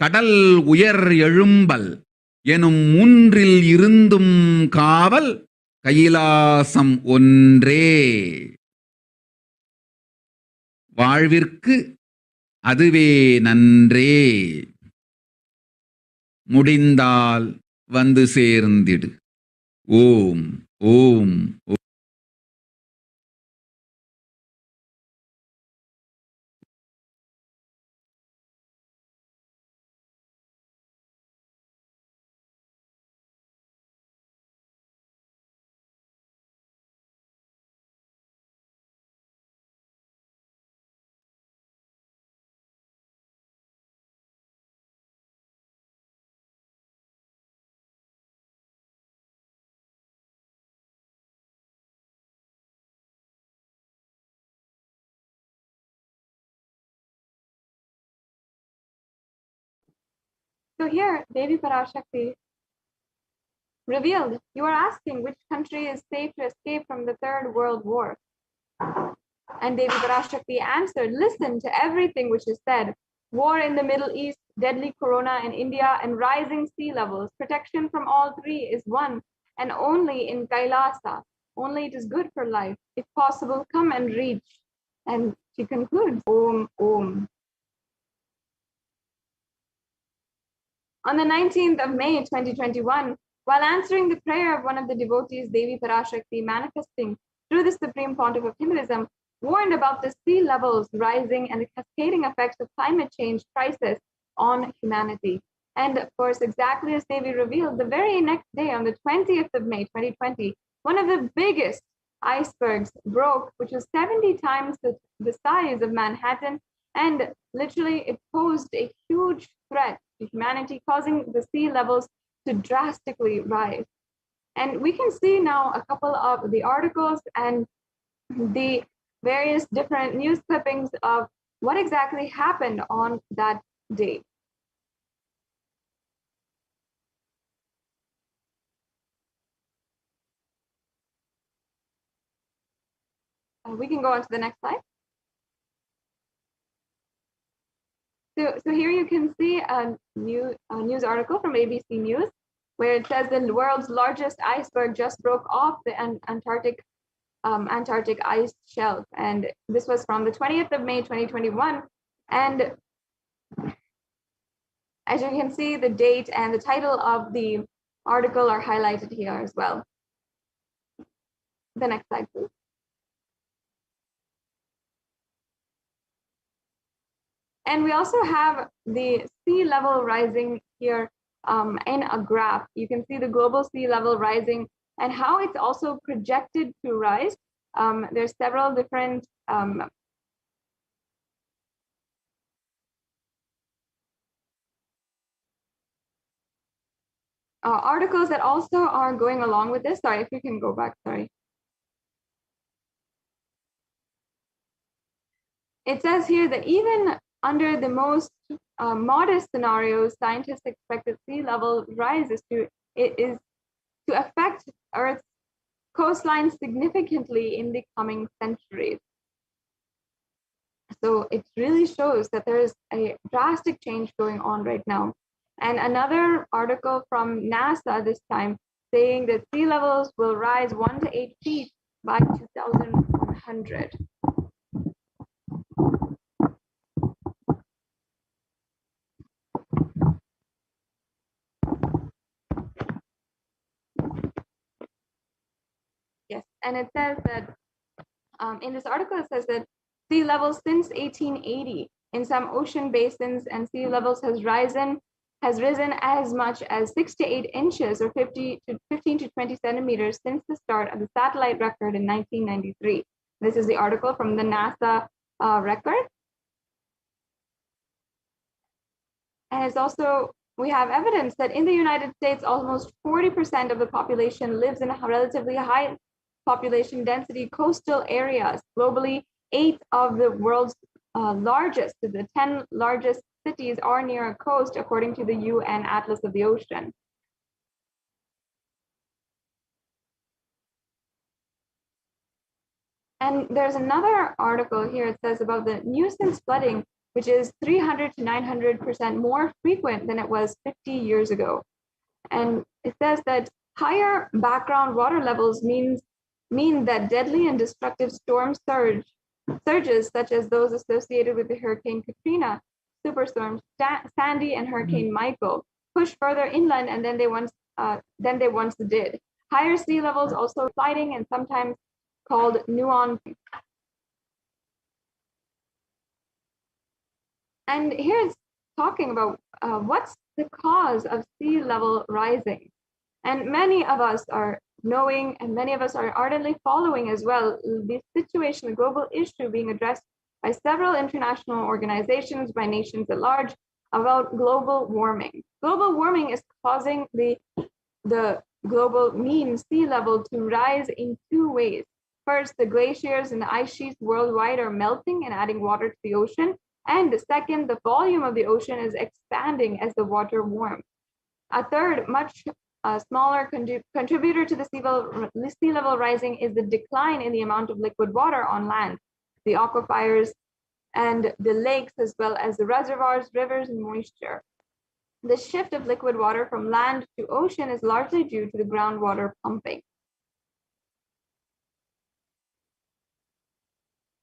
கடல் உயர் எழும்பல் எனும் மூன்றில் இருந்தும் காவல் கைலாசம் ஒன்றே. வாழ்விற்கு அதுவே நன்றே. முடிந்தால் வந்து சேர்ந்திடு. ஓம் ஓம் ஓம். So here, Devi Parashakti revealed, you are asking which country is safe to escape from the Third World War. And Devi Parashakti answered, listen to everything which is said. War in the Middle East, deadly corona in India, and rising sea levels. Protection from all three is one and only in Kailasa. Only it is good for life. If possible, come and reach. And she concludes, Om Om. On the 19th of May, 2021, while answering the prayer of one of the devotees, Devi Parashakti, manifesting through the Supreme Pontiff of Hinduism, warned about the sea levels rising and the cascading effects of climate change crisis on humanity. And of course, exactly as Devi revealed, the very next day, on the 20th of May, 2020, one of the biggest icebergs broke, which was 70 times the size of Manhattan, and literally it posed a huge threat to humanity, causing the sea levels to drastically rise. And we can see now a couple of the articles and the various different news clippings of what exactly happened on that day. We can go on to the next slide. So here you can see a news article from ABC News. where it says the world's largest iceberg just broke off the Antarctic ice shelf. And this was from the 20th of May, 2021. And as you can see, the date and the title of the article are highlighted here as well. The next slide, please. And we also have the sea level rising here in a graph. You can see the global sea level rising and how it's also projected to rise. There's several different articles that also are going along with this. Sorry, if you can go back, sorry. It says here that even under the most modest scenarios, scientists expect that sea level rise is to affect Earth's coastline significantly in the coming centuries. So it really shows that there is a drastic change going on right now. And another article from NASA this time saying that sea levels will rise 1 to 8 feet by 2100. Yes, and it says that in this article, it says that sea levels since 1880 in some ocean basins and sea levels has risen as much as 6 to 8 inches or 15 to 20 centimeters since the start of the satellite record in 1993. This is the article from the NASA record. And it's also, we have evidence that in the United States, almost 40% of the population lives in a relatively high population density coastal areas. Globally, 8 of the world's largest, the 10 largest cities are near a coast, according to the UN Atlas of the Ocean. And there's another article here. It says about the nuisance flooding, which is 300 to 900% more frequent than it was 50 years ago. And it says that higher background water levels mean that deadly and destructive storm surges, such as those associated with the Hurricane Katrina, Superstorm Sandy, and Hurricane Michael, push further inland and than they once did. Higher sea levels also sliding and sometimes called nuon. And here it's talking about what's the cause of sea level rising. And many of us are knowing, and many of us are ardently following as well, the situation, the global issue being addressed by several international organizations, by nations at large, about global warming. Global warming is causing the global mean sea level to rise in 2 ways. First, the glaciers and the ice sheets worldwide are melting and adding water to the ocean. And the second, the volume of the ocean is expanding as the water warms. A third, much smaller contributor to the sea level rising is the decline in the amount of liquid water on land, the aquifers and the lakes, as well as the reservoirs, rivers, and moisture. The shift of liquid water from land to ocean is largely due to the groundwater pumping.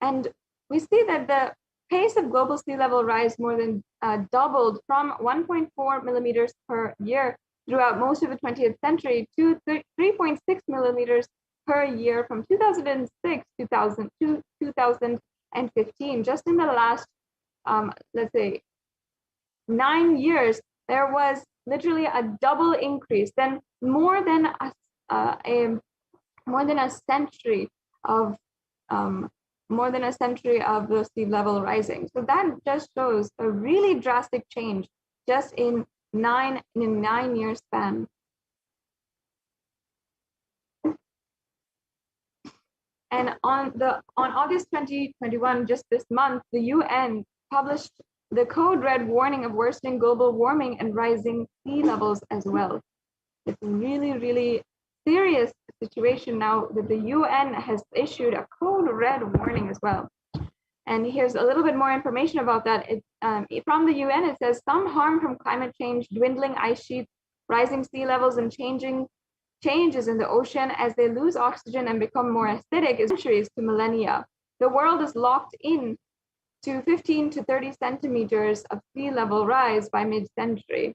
And we see that the pace of global sea level rise more than doubled from 1.4 millimeters per year throughout most of the 20th century to 3.6 millimeters per year from 2006 to 2015. Just in the last, let's say, 9 years, there was literally a double increase, then more than a century of the sea level rising. So that just shows a really drastic change just in a 9-year span. And on August 2021, just this month, the UN published the code red warning of worsening global warming and rising sea levels as well. It's a really, really serious situation now that the UN has issued a code red warning as well. And here's a little bit more information about that. From the UN, it says some harm from climate change, dwindling ice sheets, rising sea levels and changes in the ocean as they lose oxygen and become more acidic is centuries to millennia. The world is locked in to 15 to 30 centimeters of sea level rise by mid-century.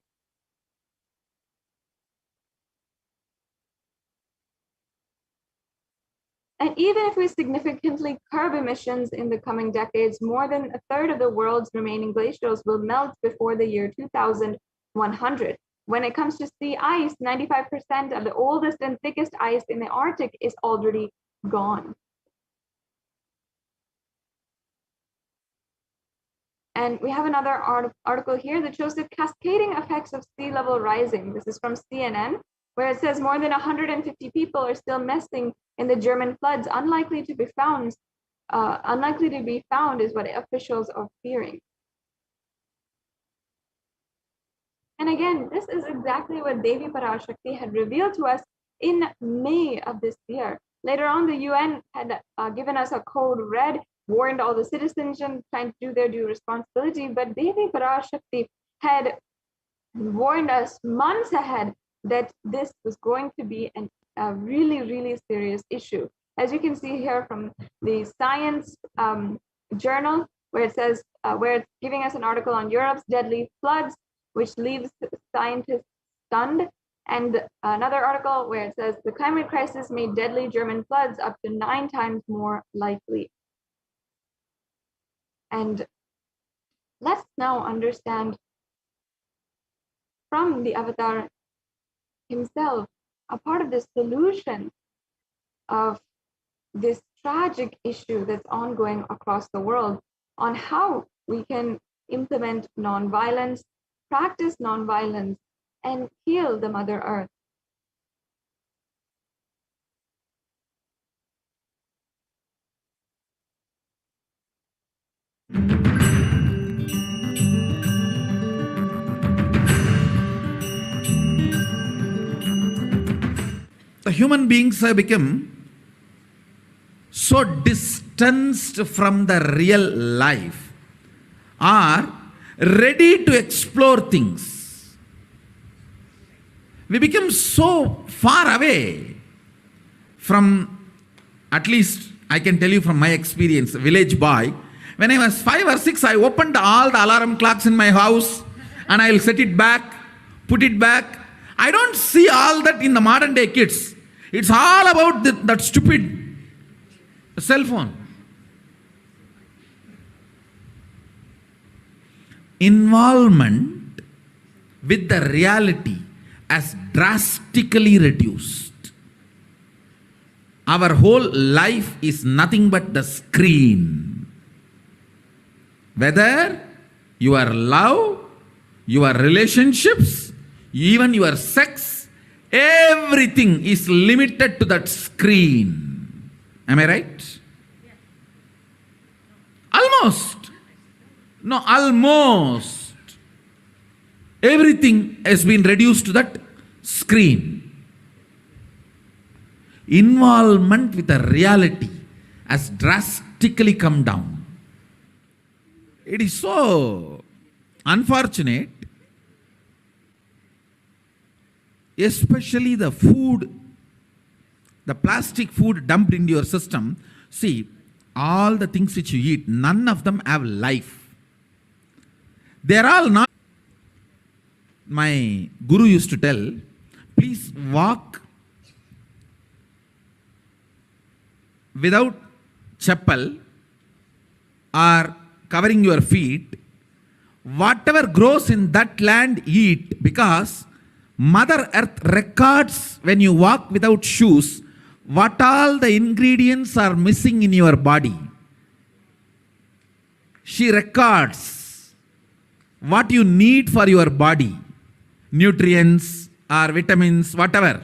And even if we significantly curb emissions in the coming decades, more than a third of the world's remaining glaciers will melt before the year 2100. When it comes to sea ice, 95% of the oldest and thickest ice in the Arctic is already gone. And we have another article here that shows the cascading effects of sea level rising. This is from CNN, where it says more than 150 people are still missing in the German floods, unlikely to be found is what officials are fearing. And again, this is exactly what Devi Parashakti had revealed to us in May of this year. Later on, the UN had given us a code red, warned all the citizens and trying to do their due responsibility, but Devi Parashakti had warned us months ahead that this was going to be a really, really serious issue. As you can see here from the Science journal, where it says, where it's giving us an article on Europe's deadly floods, which leaves scientists stunned, and another article where it says the climate crisis made deadly German floods up to 9 times more likely. And let's now understand from the avatar himself a part of the solution of this tragic issue that's ongoing across the world on how we can implement nonviolence, practice nonviolence, and heal the Mother Earth. The human beings have become so distanced from the real life, are ready to explore things. We become so far away from, at least I can tell you from my experience, village boy. When I was 5 or 6, I opened all the alarm clocks in my house and I'll set it back, put it back. I don't see all that in the modern day kids. It's all about that stupid cell phone. Involvement with the reality has drastically reduced. Our whole life is nothing but the screen. Whether your love, your relationships, even your sex, everything is limited to that screen. Am I right? Almost. No, almost. Everything has been reduced to that screen. Involvement with the reality has drastically come down. It is so unfortunate, especially the food, the plastic food dumped into your system. See, all the things which you eat, none of them have life. They are all not. My guru used to tell, please walk without chappal or covering your feet. Whatever grows in that land, eat, because Mother Earth records when you walk without shoes what all the ingredients are missing in your body. She records what you need for your body, nutrients or vitamins, whatever.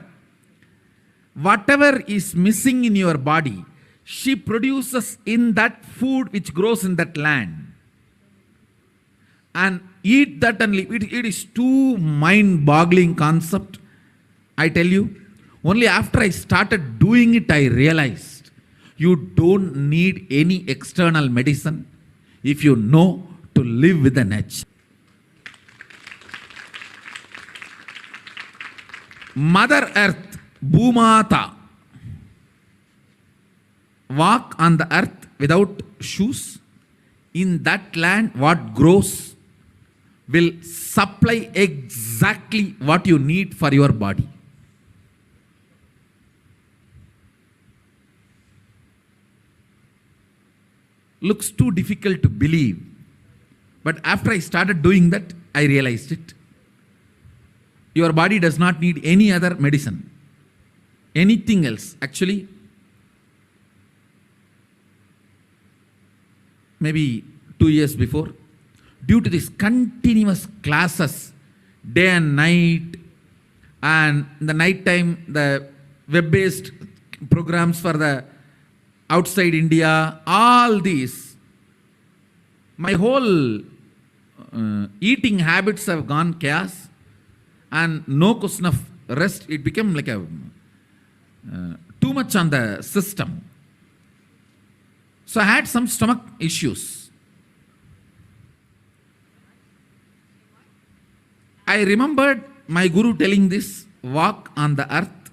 Whatever is missing in your body, she produces in that food which grows in that land. And eat that and live. It is too mind-boggling concept. I tell you, only after I started doing it, I realized you don't need any external medicine if you know to live with the nature. Mother Earth, Bhumata, walk on the earth without shoes. In that land, what grows will supply exactly what you need for your body. Looks too difficult to believe. But after I started doing that, I realized it. Your body does not need any other medicine, anything else. Actually, maybe 2 years before, due to these continuous classes, day and night, and in the night time, the web-based programs for the outside India, all these, my whole eating habits have gone chaos, and no question of rest. It became like a too much on the system. So I had some stomach issues. I remembered my guru telling this, walk on the earth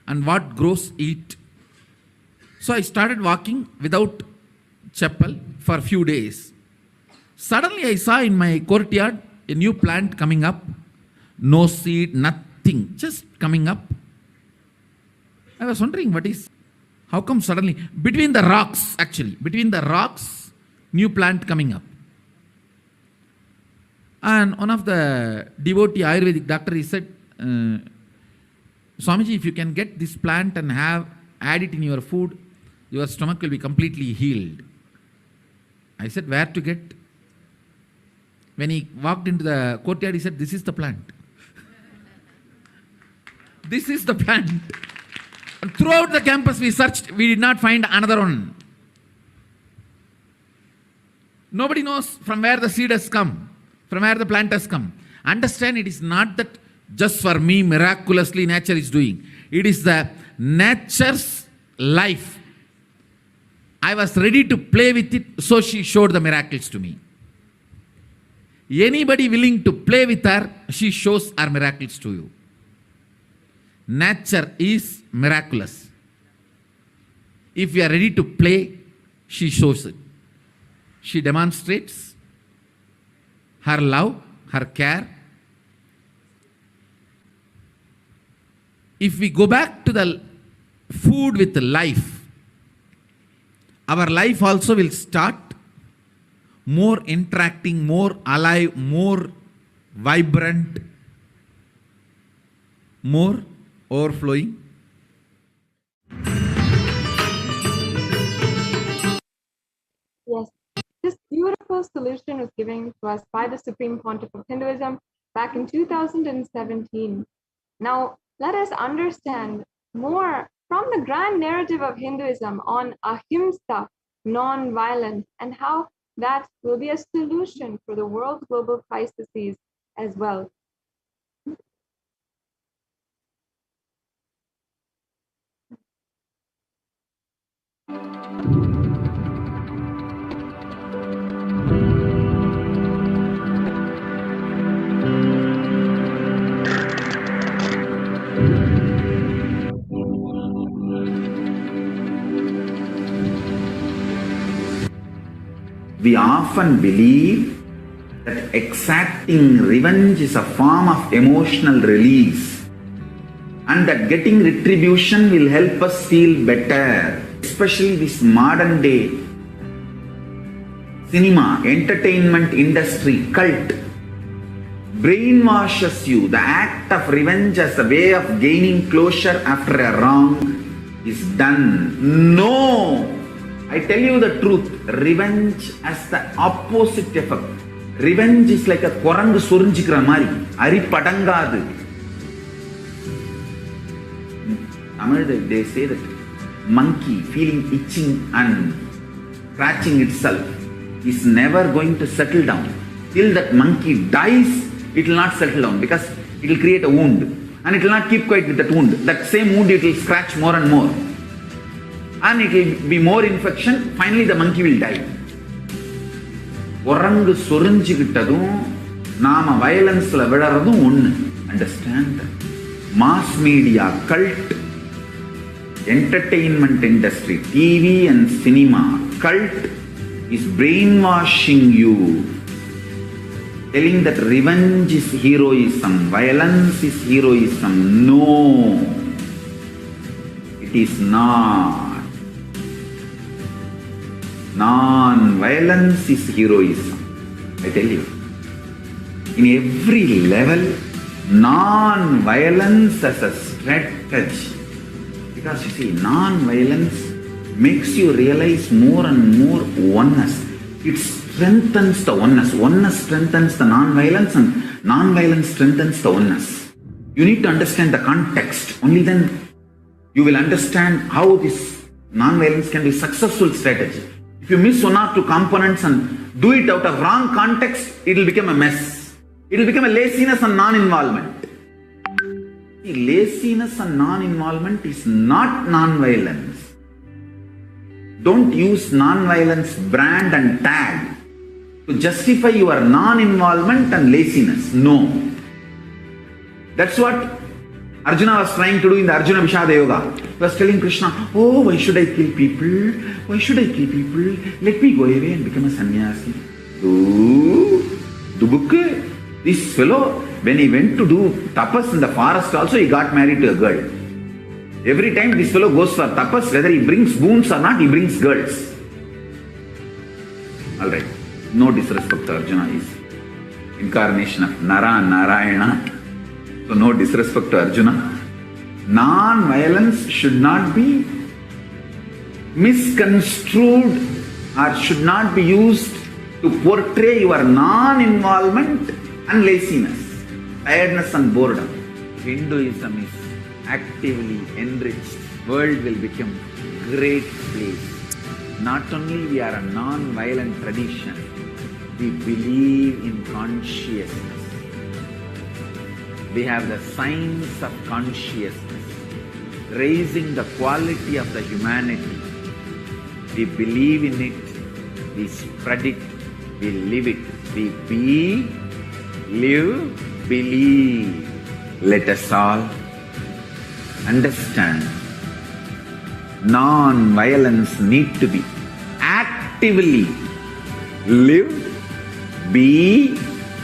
and what grows eat. So I started walking without chappal for a few days. Suddenly I saw in my courtyard a new plant coming up. No seed, nothing, just coming up. I was wondering how come suddenly, between the rocks, new plant coming up. And one of the devotee Ayurvedic doctor, he said, Swamiji, if you can get this plant and add it in your food, your stomach will be completely healed. I said, where to get? When he walked into the courtyard, he said, this is the plant. This is the plant. And throughout the campus we searched, we did not find another one. Nobody knows from where the seed has come, from where the plant has come. Understand, it is not that just for me miraculously nature is doing. It is the nature's life. I was ready to play with it, so she showed the miracles to me. Anybody willing to play with her, she shows her miracles to you. Nature is miraculous. If we are ready to play, she shows it. She demonstrates her love, her care. If we go back to the food with life, our life also will start more interacting, more alive, more vibrant, more overflowing. Yes, this beautiful solution was given to us by the Supreme Pontiff of Hinduism back in 2017. Now, let us understand more from the grand narrative of Hinduism on ahimsa, non-violence, and how that will be a solution for the world's global crises as well. We often believe that exacting revenge is a form of emotional release and that getting retribution will help us feel better. Especially this modern day cinema, entertainment industry, cult brainwashes you. The act of revenge as a way of gaining closure after a wrong is done. No! I tell you the truth, revenge has the opposite effect. Revenge is like a korangu sorinjikra mari, ari padangadu. They say that monkey feeling itching and scratching itself is never going to settle down. Till that monkey dies, it will not settle down because it will create a wound and it will not keep quiet with that wound. That same wound it will scratch more and more. And it will be more infection, finally the monkey will die. Orangu sorinjikittadum, nama violence la vidaradum onnu. Understand? mass media, cult, entertainment industry, TV and cinema, cult is brainwashing you, telling that revenge is heroism, violence is heroism. No, it is not. Non-violence is heroism. I tell you, in every level, non-violence as a strategy. Because you see, non-violence makes you realize more and more oneness. It strengthens the oneness. Oneness strengthens the non-violence and non-violence strengthens the oneness. You need to understand the context. Only then you will understand how this non-violence can be a successful strategy. If you miss one or two components and do it out of wrong context, it will become a mess. It will become a laziness and non-involvement. Laziness and non-involvement is not non-violence. Don't use non-violence brand and tag to justify your non-involvement and laziness. No. That's what Arjuna was trying to do in the Arjuna Vishada Yoga. He was telling Krishna, oh, why should I kill people? Why should I kill people? Let me go away and become a sannyasi. This fellow, when he went to do tapas in the forest also, he got married to a girl. Every time this fellow goes for tapas, whether he brings boons or not, he brings girls. Alright, no disrespect to Arjuna, is incarnation of Nara Narayana. So no disrespect to Arjuna. Non-violence should not be misconstrued or should not be used to portray your non-involvement and laziness, tiredness and boredom. Hinduism is actively enriched. World will become great place. Not only we are a non-violent tradition, we believe in consciousness. We have the science of consciousness, raising the quality of the humanity. We believe in it, we spread it, we live it. We be, live, believe. Let us all understand non-violence need to be actively lived, be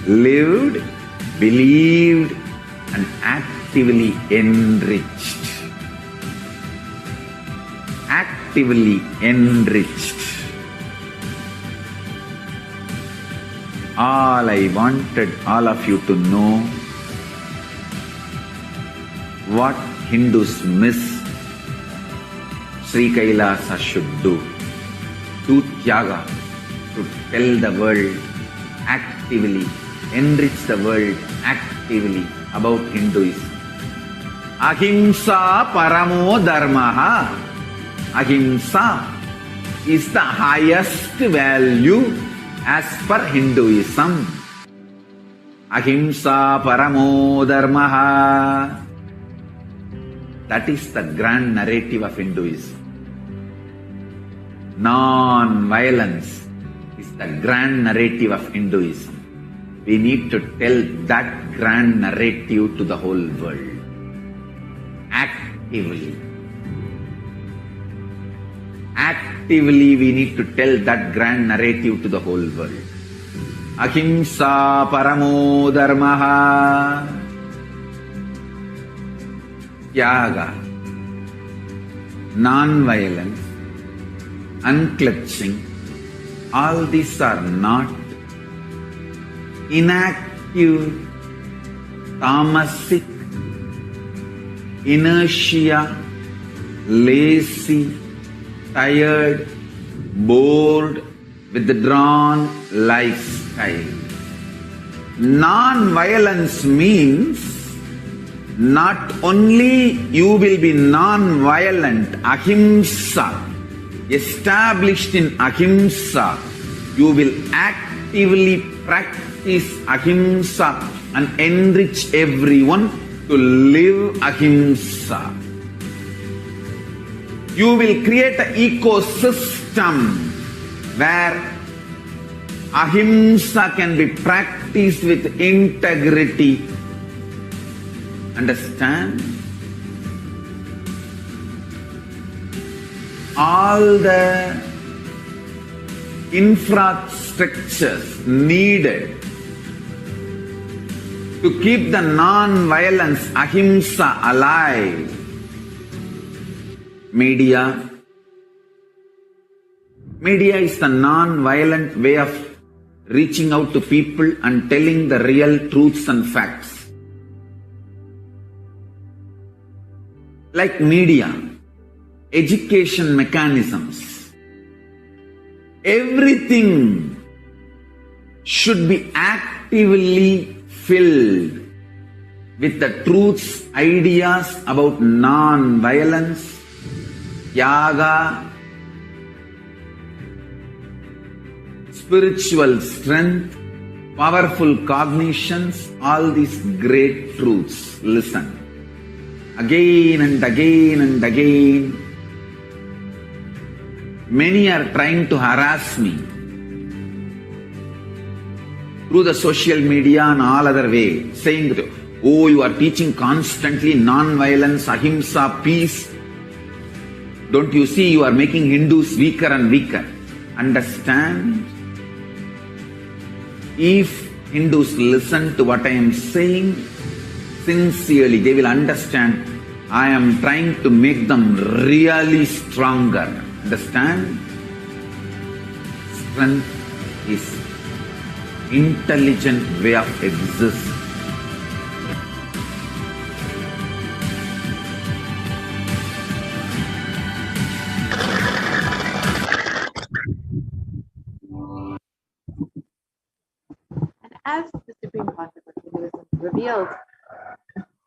lived, believed and actively enriched. Actively enriched. All I wanted all of you to know what Hindus miss, Sri Kailasa should do tyaga, to tell the world actively, enrich the world actively about Hinduism. Ahimsa paramo dharmaha. Ahimsa is the highest value as per Hinduism. Ahimsa paramo dharmaha. That is the grand narrative of Hinduism. Non-violence is the grand narrative of Hinduism. We need to tell that grand narrative to the whole world. Actively. Actively we need to tell that grand narrative to the whole world. Ahimsa paramo dharmaha. Tyaga. Non-violence. Unclutching. All these are not inactive, tamasic, inertia, lazy, tired, bored, withdrawn lifestyle. Non-violence means not only you will be non-violent, ahimsa, established in ahimsa, you will actively practice ahimsa and enrich everyone to live ahimsa. You will create an ecosystem where ahimsa can be practiced with integrity, Understand? All the infrastructures needed to keep the non-violence, ahimsa, alive. Media. Media is the non-violent way of reaching out to people and telling the real truths and facts. Like media, education mechanisms, everything should be actively filled with the truths, ideas about non-violence, yaga, spiritual strength, powerful cognitions, all these great truths. Listen. Again and again and again. Many are trying to harass me through the social media and all other way, saying that, oh, you are teaching constantly non-violence, ahimsa, peace. Don't you see you are making Hindus weaker and weaker? Understand? If Hindus listen to what I am saying sincerely, they will understand I am trying to make them really stronger. Understand? Strength is intelligent way of existing. And as the Supreme Concept of Hinduism reveals,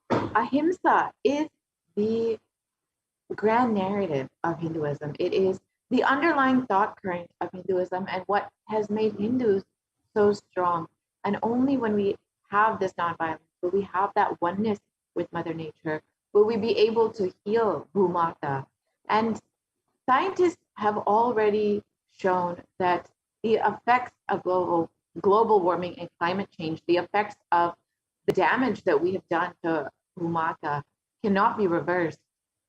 ahimsa is the grand narrative of Hinduism. It is the underlying thought current of Hinduism and what has made Hindus so strong. And only when we have this nonviolence, will we have that oneness with Mother Nature, will we be able to heal Bhumata. And scientists have already shown that the effects of global warming and climate change, the effects of the damage that we have done to Bhumata cannot be reversed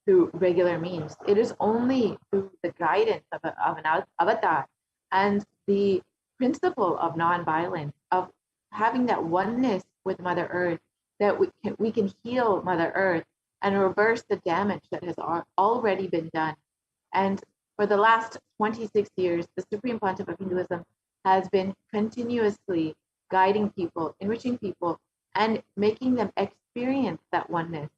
through regular means. It is only through the guidance of an avatar and the principle of nonviolence, of having that oneness with Mother Earth, that we can heal Mother Earth and reverse the damage that has already been done. And for the last 26 years, the Supreme Pontiff of Hinduism has been continuously guiding people, enriching people, and making them experience that oneness,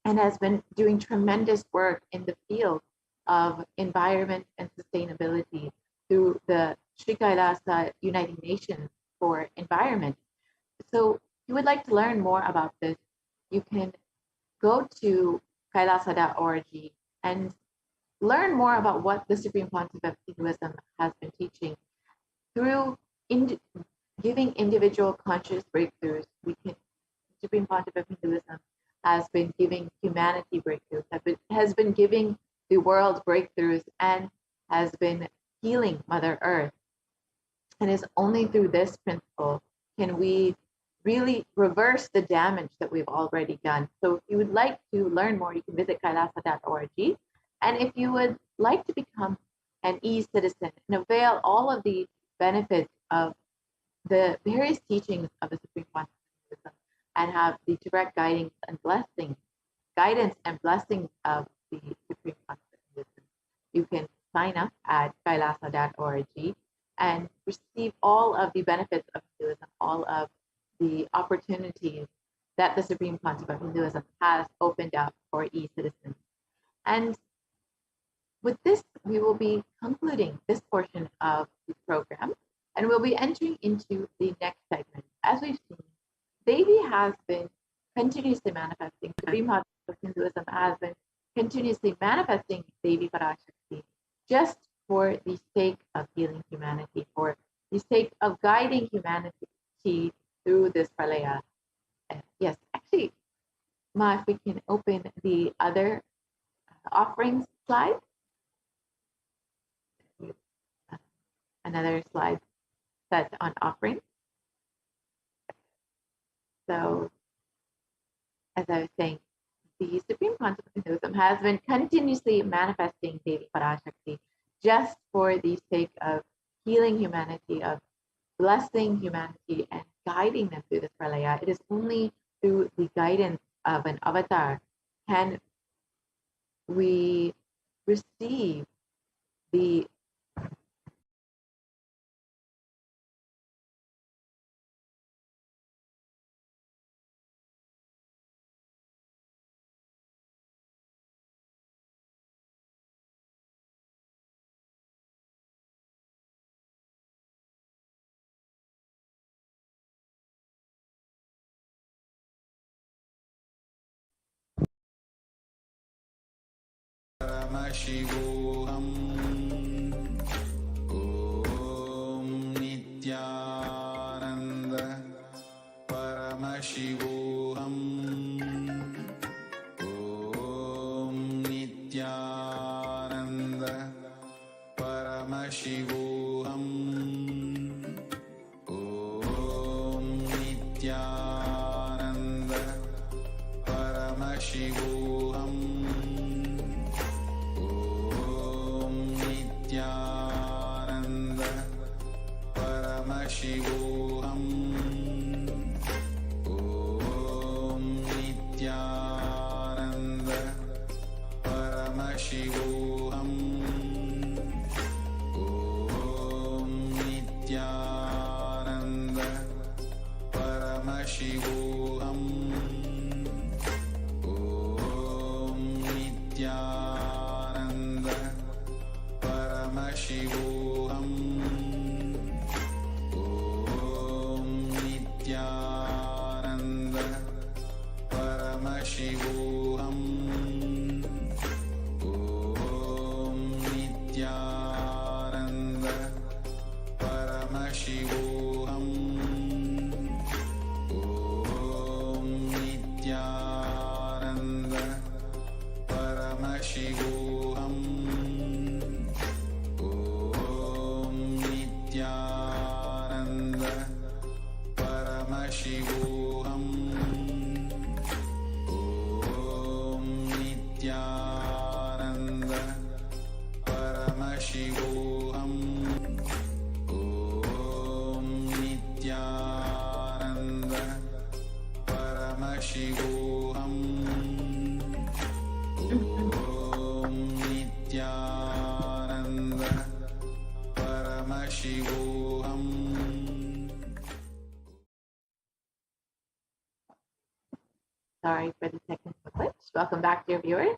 and has been doing tremendous work in the field of environment and sustainability through the Sri Kailasa Uniting Nations for Environment. So if you would like to learn more about this, you can go to kailasa.org and learn more about what the Supreme Pontiff of Hinduism has been teaching. Through giving individual conscious breakthroughs, Supreme Pontiff of Hinduism has been giving humanity breakthroughs, has been giving the world breakthroughs, and has been healing Mother Earth. And it's only through this principle can we really reverse the damage that we've already done. So if you would like to learn more, you can visit kailasa.org. And if you would like to become an e-citizen and avail all of the benefits of the various teachings of the Supreme Pontiff of Hinduism and have the direct guidance and blessings of the Supreme Pontiff of Hinduism, you can sign up at kailasa.org and receive all of the benefits of Hinduism, all of the opportunities that the Supreme Pontiff of Hinduism has opened up for e-citizens. And with this, we will be concluding this portion of the program, and we'll be entering into the next segment. As we've seen, Devi has been continuously manifesting. The Supreme Pontiff of Hinduism has been continuously manifesting Devi Parashakti just for the sake of healing humanity, for the sake of guiding humanity through this pralaya. Yes, actually, Ma, if we can open the other offerings slide. Another slide set on offering. So as I was saying, the Supreme Concept of Hinduism has been continuously manifesting Devi Parashakti just for the sake of healing humanity, of blessing humanity and guiding them through this pralaya. It is only through the guidance of an avatar can we receive the Paramashivoham. Om Nithyananda Paramashivoham. Om Nithyananda Paramashivoham. Om Nithyananda Paramashivoham. Nithyananda Paramashivoham. Om Nithyananda Paramashivoham. Om Nithyananda Paramashivoham. Om Nithyananda Paramashivoham. Om Nithyananda Paramashivoham. Om Nithyananda Paramashivoham. Om Nithyananda Paramashivoham. Om Nithyananda Paramashivoham. Om Nithyananda Paramashivoham. Om Nithyananda Paramashivoham. Om Nithyananda Paramashivoham. Sorry for the technical glitch. Welcome back, dear viewers.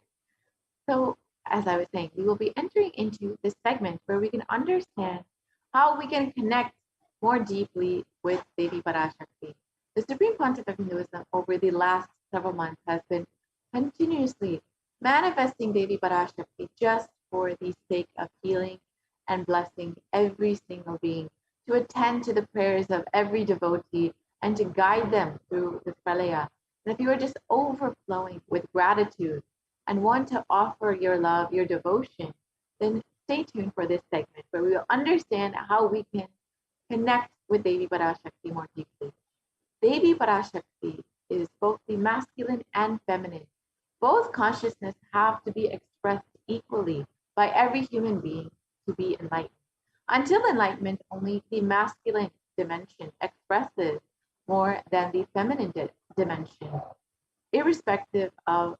So, as I was saying, we will be entering into this segment where we can understand how we can connect more deeply with Devi Parashakti. The Supreme Concept of Hinduism over the last several months has been continuously manifesting Devi Parashakti just for the sake of healing and blessing every single being, to attend to the prayers of every devotee and to guide them through this pralaya. And if you are just overflowing with gratitude and want to offer your love, your devotion, then stay tuned for this segment where we will understand how we can connect with Devi Parashakti more deeply. Devi Parashakti is both the masculine and feminine. Both consciousness have to be expressed equally by every human being to be enlightened. Until enlightenment, only the masculine dimension expresses more than the feminine dimension, irrespective of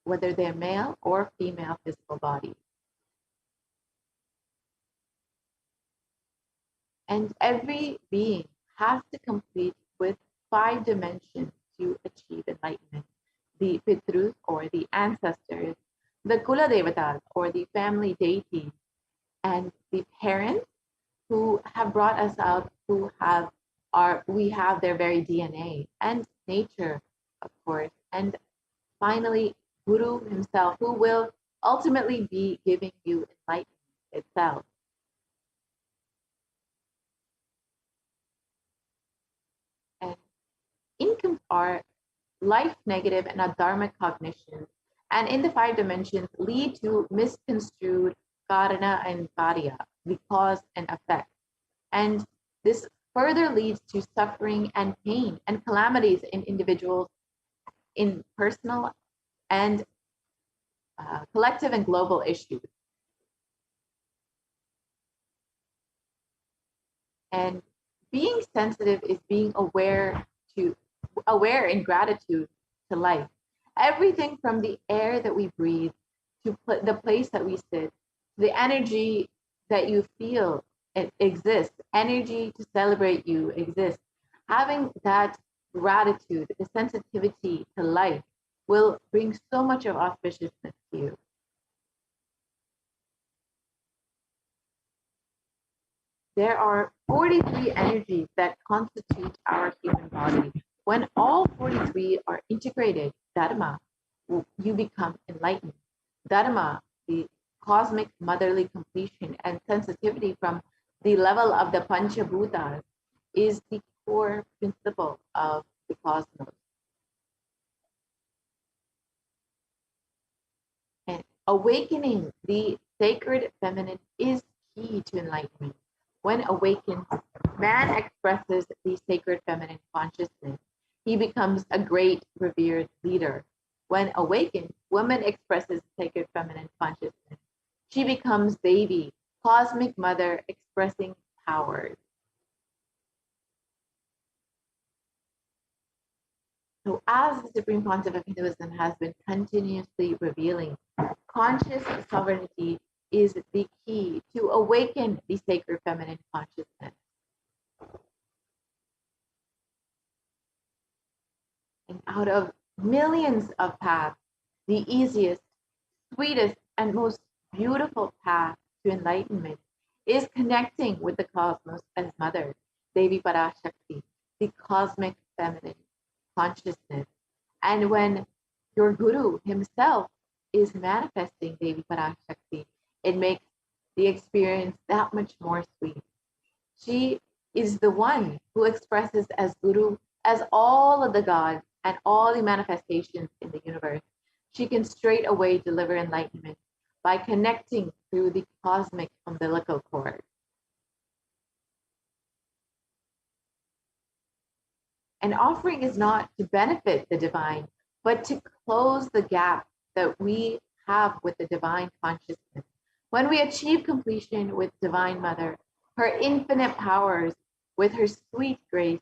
whether they're male or female physical bodies. And every being has to complete with 5 dimensions to achieve enlightenment. The Pitrus, or the ancestors, the Kula Devatas, or the family deities, and the parents who have brought us out, we have their very DNA, and nature, of course, and finally Guru himself, who will ultimately be giving you enlightenment itself. And incomes are life negative and adharmic cognitions, and in the 5 dimensions lead to misconstrued karana and karya, the cause and effect. And this further leads to suffering and pain and calamities in individuals in personal and collective and global issues. And being sensitive is being aware in gratitude to life. Everything from the air that we breathe to the place that we sit, the energy that you feel, it exists. Energy to celebrate you exists. Having that gratitude, the sensitivity to life will bring so much of auspiciousness to you. There are 43 energies that constitute our human body. When all 43 are integrated, Dharma, you become enlightened. Dharma, the cosmic motherly completion and sensitivity from the level of the Panchabhutas, is the core principle of the cosmos. And awakening the sacred feminine is key to enlightenment. When awakened, man expresses the sacred feminine consciousness. He becomes a great, revered leader. When awakened, woman expresses sacred feminine consciousness. She becomes Devi, cosmic mother expressing powers. So as the Supreme Pontiff of Hinduism has been continuously revealing, conscious sovereignty is the key to awaken the sacred feminine consciousness. And out of millions of paths, the easiest, sweetest, and most beautiful path to enlightenment is connecting with the cosmos as mother, Devi Parashakti, the cosmic feminine consciousness. And when your guru himself is manifesting Devi Parashakti, it makes the experience that much more sweet. She is the one who expresses as guru as all of the gods and all the manifestations in the universe. She can straight away deliver enlightenment by connecting through the cosmic umbilical cord. An offering is not to benefit the divine, but to close the gap that we have with the divine consciousness. When we achieve completion with Divine Mother, her infinite powers, with her sweet grace,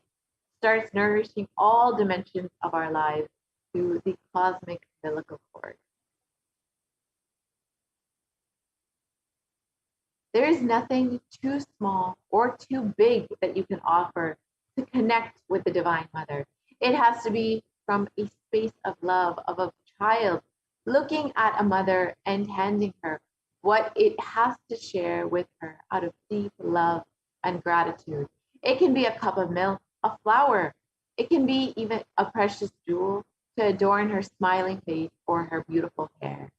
starts nourishing all dimensions of our lives through the cosmic umbilical cord. There is nothing too small or too big that you can offer to connect with the Divine Mother. It has to be from a space of love, of a child looking at a mother and handing her what it has to share with her out of deep love and gratitude. It can be a cup of milk, a flower. It can be even a precious jewel to adorn her smiling face or her beautiful hair.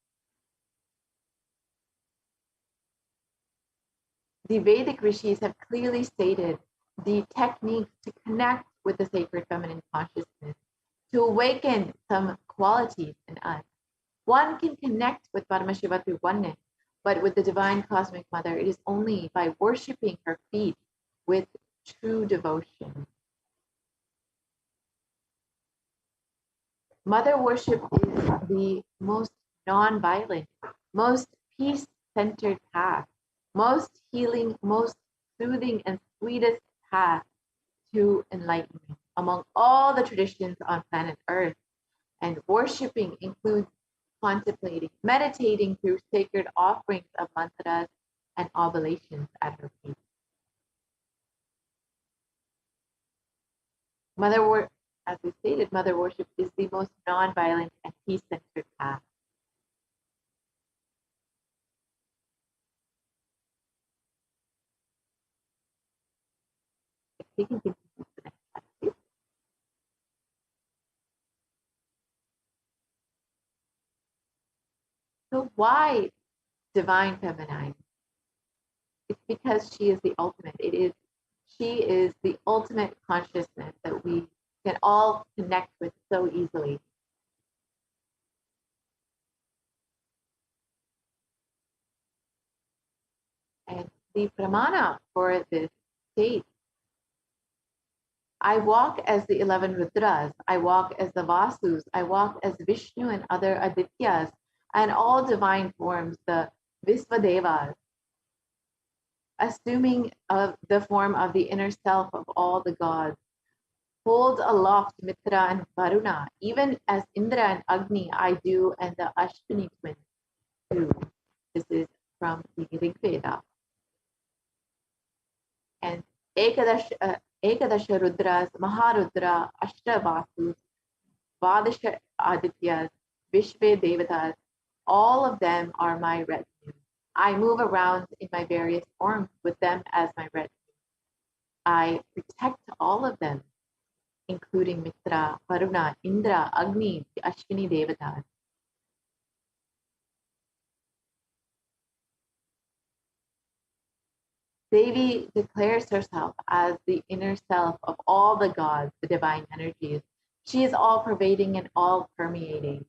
The Vedic rishis have clearly stated the techniques to connect with the sacred feminine consciousness, to awaken some qualities in us. One can connect with Paramashiva through oneness, but with the divine cosmic mother, it is only by worshiping her feet with true devotion. Mother worship is the most non-violent, most peace-centered path, most healing, most soothing and sweetest path to enlightenment among all the traditions on planet Earth. And worshiping includes contemplating, meditating through sacred offerings of mantras and oblations at her feet. As we stated, mother worship is the most non-violent and peace-centered path. If we can continue to the next slide, please. So why divine feminine? It's because she is the ultimate. She is the ultimate consciousness that we can all connect with so easily. And the pramana for this state, I walk as the 11 Rudras. I walk as the Vasus. I walk as Vishnu and other Adityas and all divine forms, the Visvadevas, assuming the form of the inner self of all the gods. Hold aloft Mitra and Varuna, even as Indra and Agni I do, and the Ashwini twins do. This is from the Rig Veda. And Ekadasha Rudras, Maharudra, Ashtavasus, Vadasha Adityas, Vishve Devatas, all of them are my retinue. I move around in my various forms with them as my retinue. I protect all of them, including Mitra, Varuna, Indra, Agni, the Ashwini Devatas. Devi declares herself as the inner self of all the gods, the divine energies. She is all pervading and all permeating.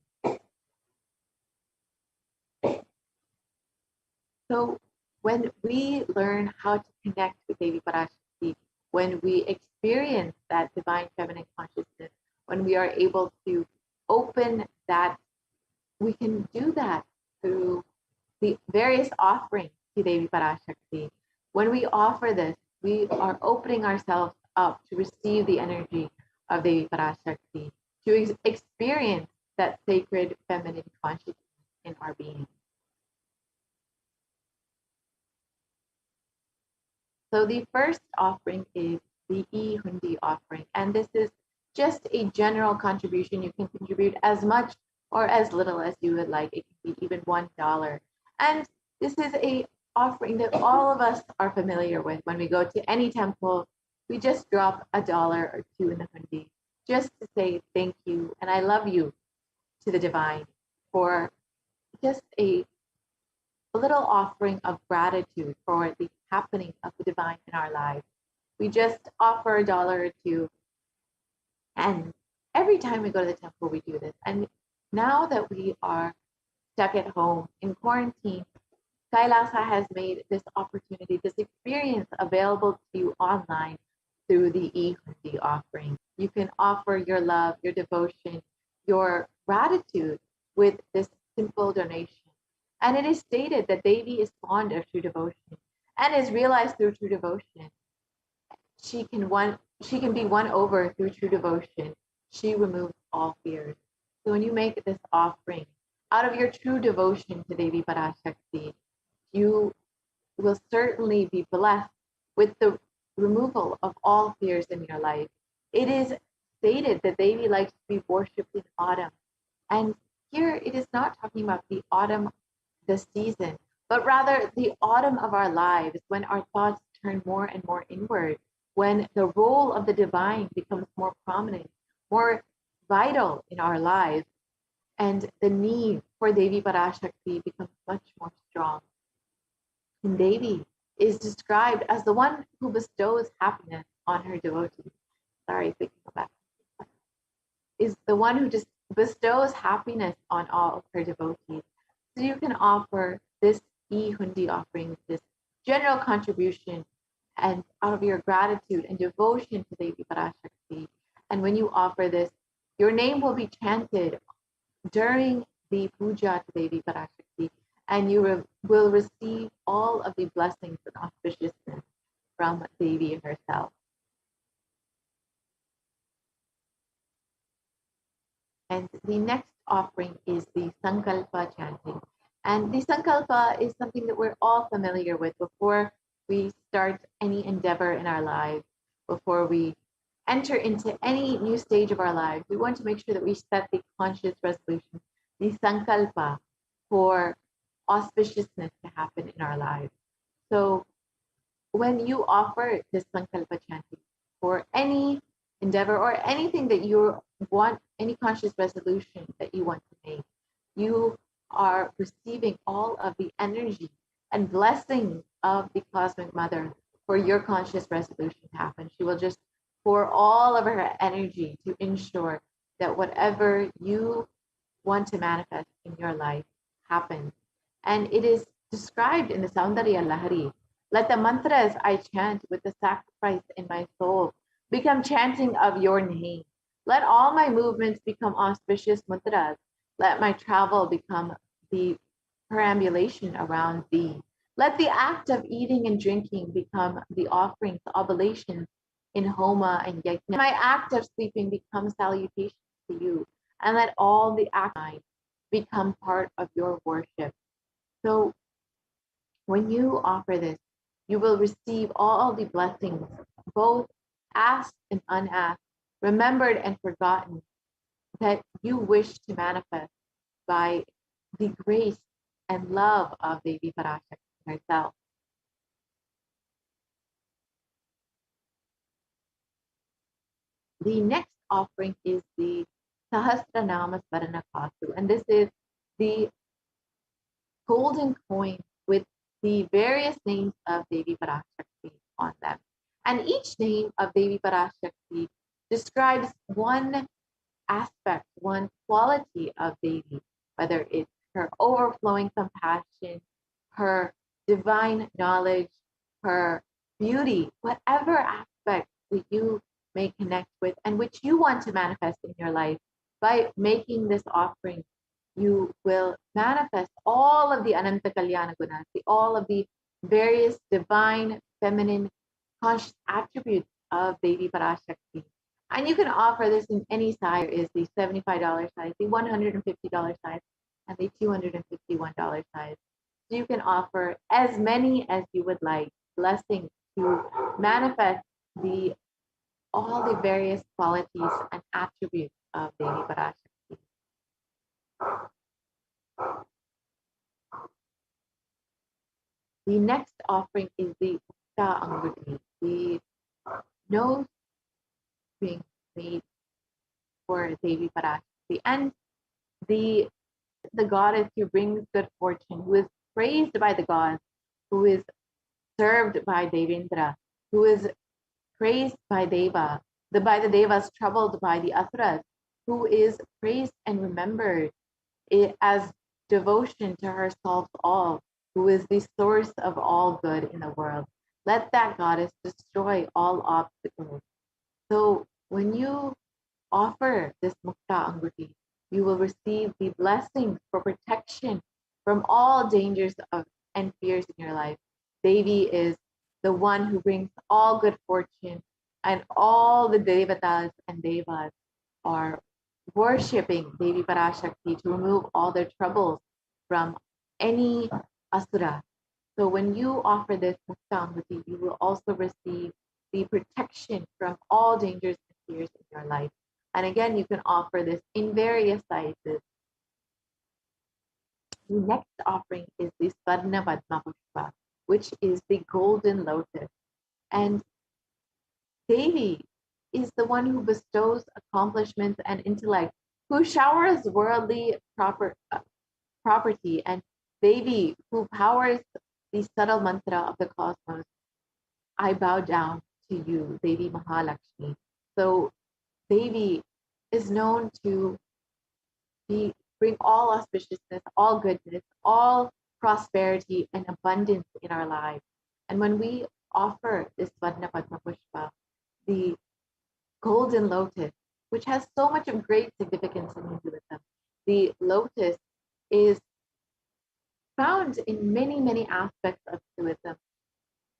So when we learn how to connect with Devi Parashakti, when we experience that divine feminine consciousness, when we are able to open that, we can do that through the various offerings to Devi Parashakti. When we offer this, we are opening ourselves up to receive the energy of Devi Parashakti, to experience that sacred feminine consciousness in our being. So the first offering is the E-Hundi offering, and this is just a general contribution. You can contribute as much or as little as you would like. It can be even $1. And this is a offering that all of us are familiar with. When we go to any temple, we just drop $1 or $2 in the hundi, just to say thank you and I love you to the divine for just a little offering of gratitude for the happening of the divine in our lives. We just offer $1 or $2. And every time we go to the temple, we do this. And now that we are stuck at home in quarantine, Kailasa has made this opportunity, this experience available to you online through the E-Hundi offering. You can offer your love, your devotion, your gratitude with this simple donation. And it is stated that Devi is fond of true devotion and is realized through true devotion. She can be won over through true devotion. She removes all fears. So when you make this offering out of your true devotion to Devi Parashakti, you will certainly be blessed with the removal of all fears in your life. It is stated that Devi likes to be worshipped in autumn. And here it is not talking about the autumn, the season, but rather the autumn of our lives, when our thoughts turn more and more inward, when the role of the divine becomes more prominent, more vital in our lives, and the need for Devi Parashakti becomes much more strong. And Devi is described as the one who bestows happiness on her devotees. Sorry, if we can go back. Is the one who just bestows happiness on all of her devotees. So you can offer this E-Hundi offering, this general contribution, and out of your gratitude and devotion to Devi Parashakti. And when you offer this, your name will be chanted during the puja to Devi Parashakti, and you will receive all of the blessings and auspiciousness from Devi herself. And the next offering is the Sankalpa chanting. And the Sankalpa is something that we're all familiar with before we start any endeavor in our lives, before we enter into any new stage of our lives. We want to make sure that we set the conscious resolution, the Sankalpa, for auspiciousness to happen in our lives. So when you offer this Sankalpa chanting for any endeavor or anything that you want, any conscious resolution that you want to make, you are receiving all of the energy and blessings of the Cosmic Mother for your conscious resolution to happen. She will just pour all of her energy to ensure that whatever you want to manifest in your life happens. And it is described in the Saundarya Lahari. Let the mantras I chant with the sacrifice in my soul become chanting of your name. Let all my movements become auspicious mudras. Let my travel become the perambulation around thee. Let the act of eating and drinking become the offerings, oblations in Homa and Yajna. My act of sleeping become salutations to you. And let all the acts become part of your worship. So when you offer this, you will receive all the blessings, both asked and unasked, remembered and forgotten, that you wish to manifest by the grace and love of Devi Parashakti herself. The next offering is the Sahasranama Svarana Kasu, and this is the golden coin with the various names of Devi Parashakti on them. And each name of Devi Parashakti describes one aspect, one quality of Devi, whether it's her overflowing compassion, her divine knowledge, her beauty, whatever aspect that you may connect with and which you want to manifest in your life. By making this offering, you will manifest all of the Ananta Kalyana Gunas, all of the various divine, feminine, conscious attributes of Devi Parashakti. And you can offer this in any size. Is the $75 size, the $150 size, and the $251 size. So you can offer as many as you would like, blessings to manifest all the various qualities and attributes of Devi Parashakti. The next offering is the Mukta Anguti, the nose ring made for Devi Parashakti, and the goddess who brings good fortune, who is praised by the gods, who is served by Devendra, who is praised by Deva, by the Devas, troubled by the Asuras, who is praised and remembered as devotion to her solves all, who is the source of all good in the world. Let that goddess destroy all obstacles. So when you offer this Mukta Anguti, you will receive the blessings for protection from all dangers and fears in your life. Devi is the one who brings all good fortune, and all the Devatas and Devas are worshipping Devi Parashakti to remove all their troubles from any Asura. So when you offer this Mukta Anguti, you will also receive the protection from all dangers and fears in your life. And again, you can offer this in various sizes. The next offering is the Svarna Padma Pushpa, which is the golden lotus. And Devi is the one who bestows accomplishments and intellect, who showers worldly property, and Devi, who powers the subtle mantra of the cosmos. I bow down to you, Devi Mahalakshmi. So Devi is known to bring all auspiciousness, all goodness, all prosperity and abundance in our lives. And when we offer this Svarna Padma Pushpa, the golden lotus, which has so much of great significance in Hinduism, the lotus is found in many, many aspects of Hinduism.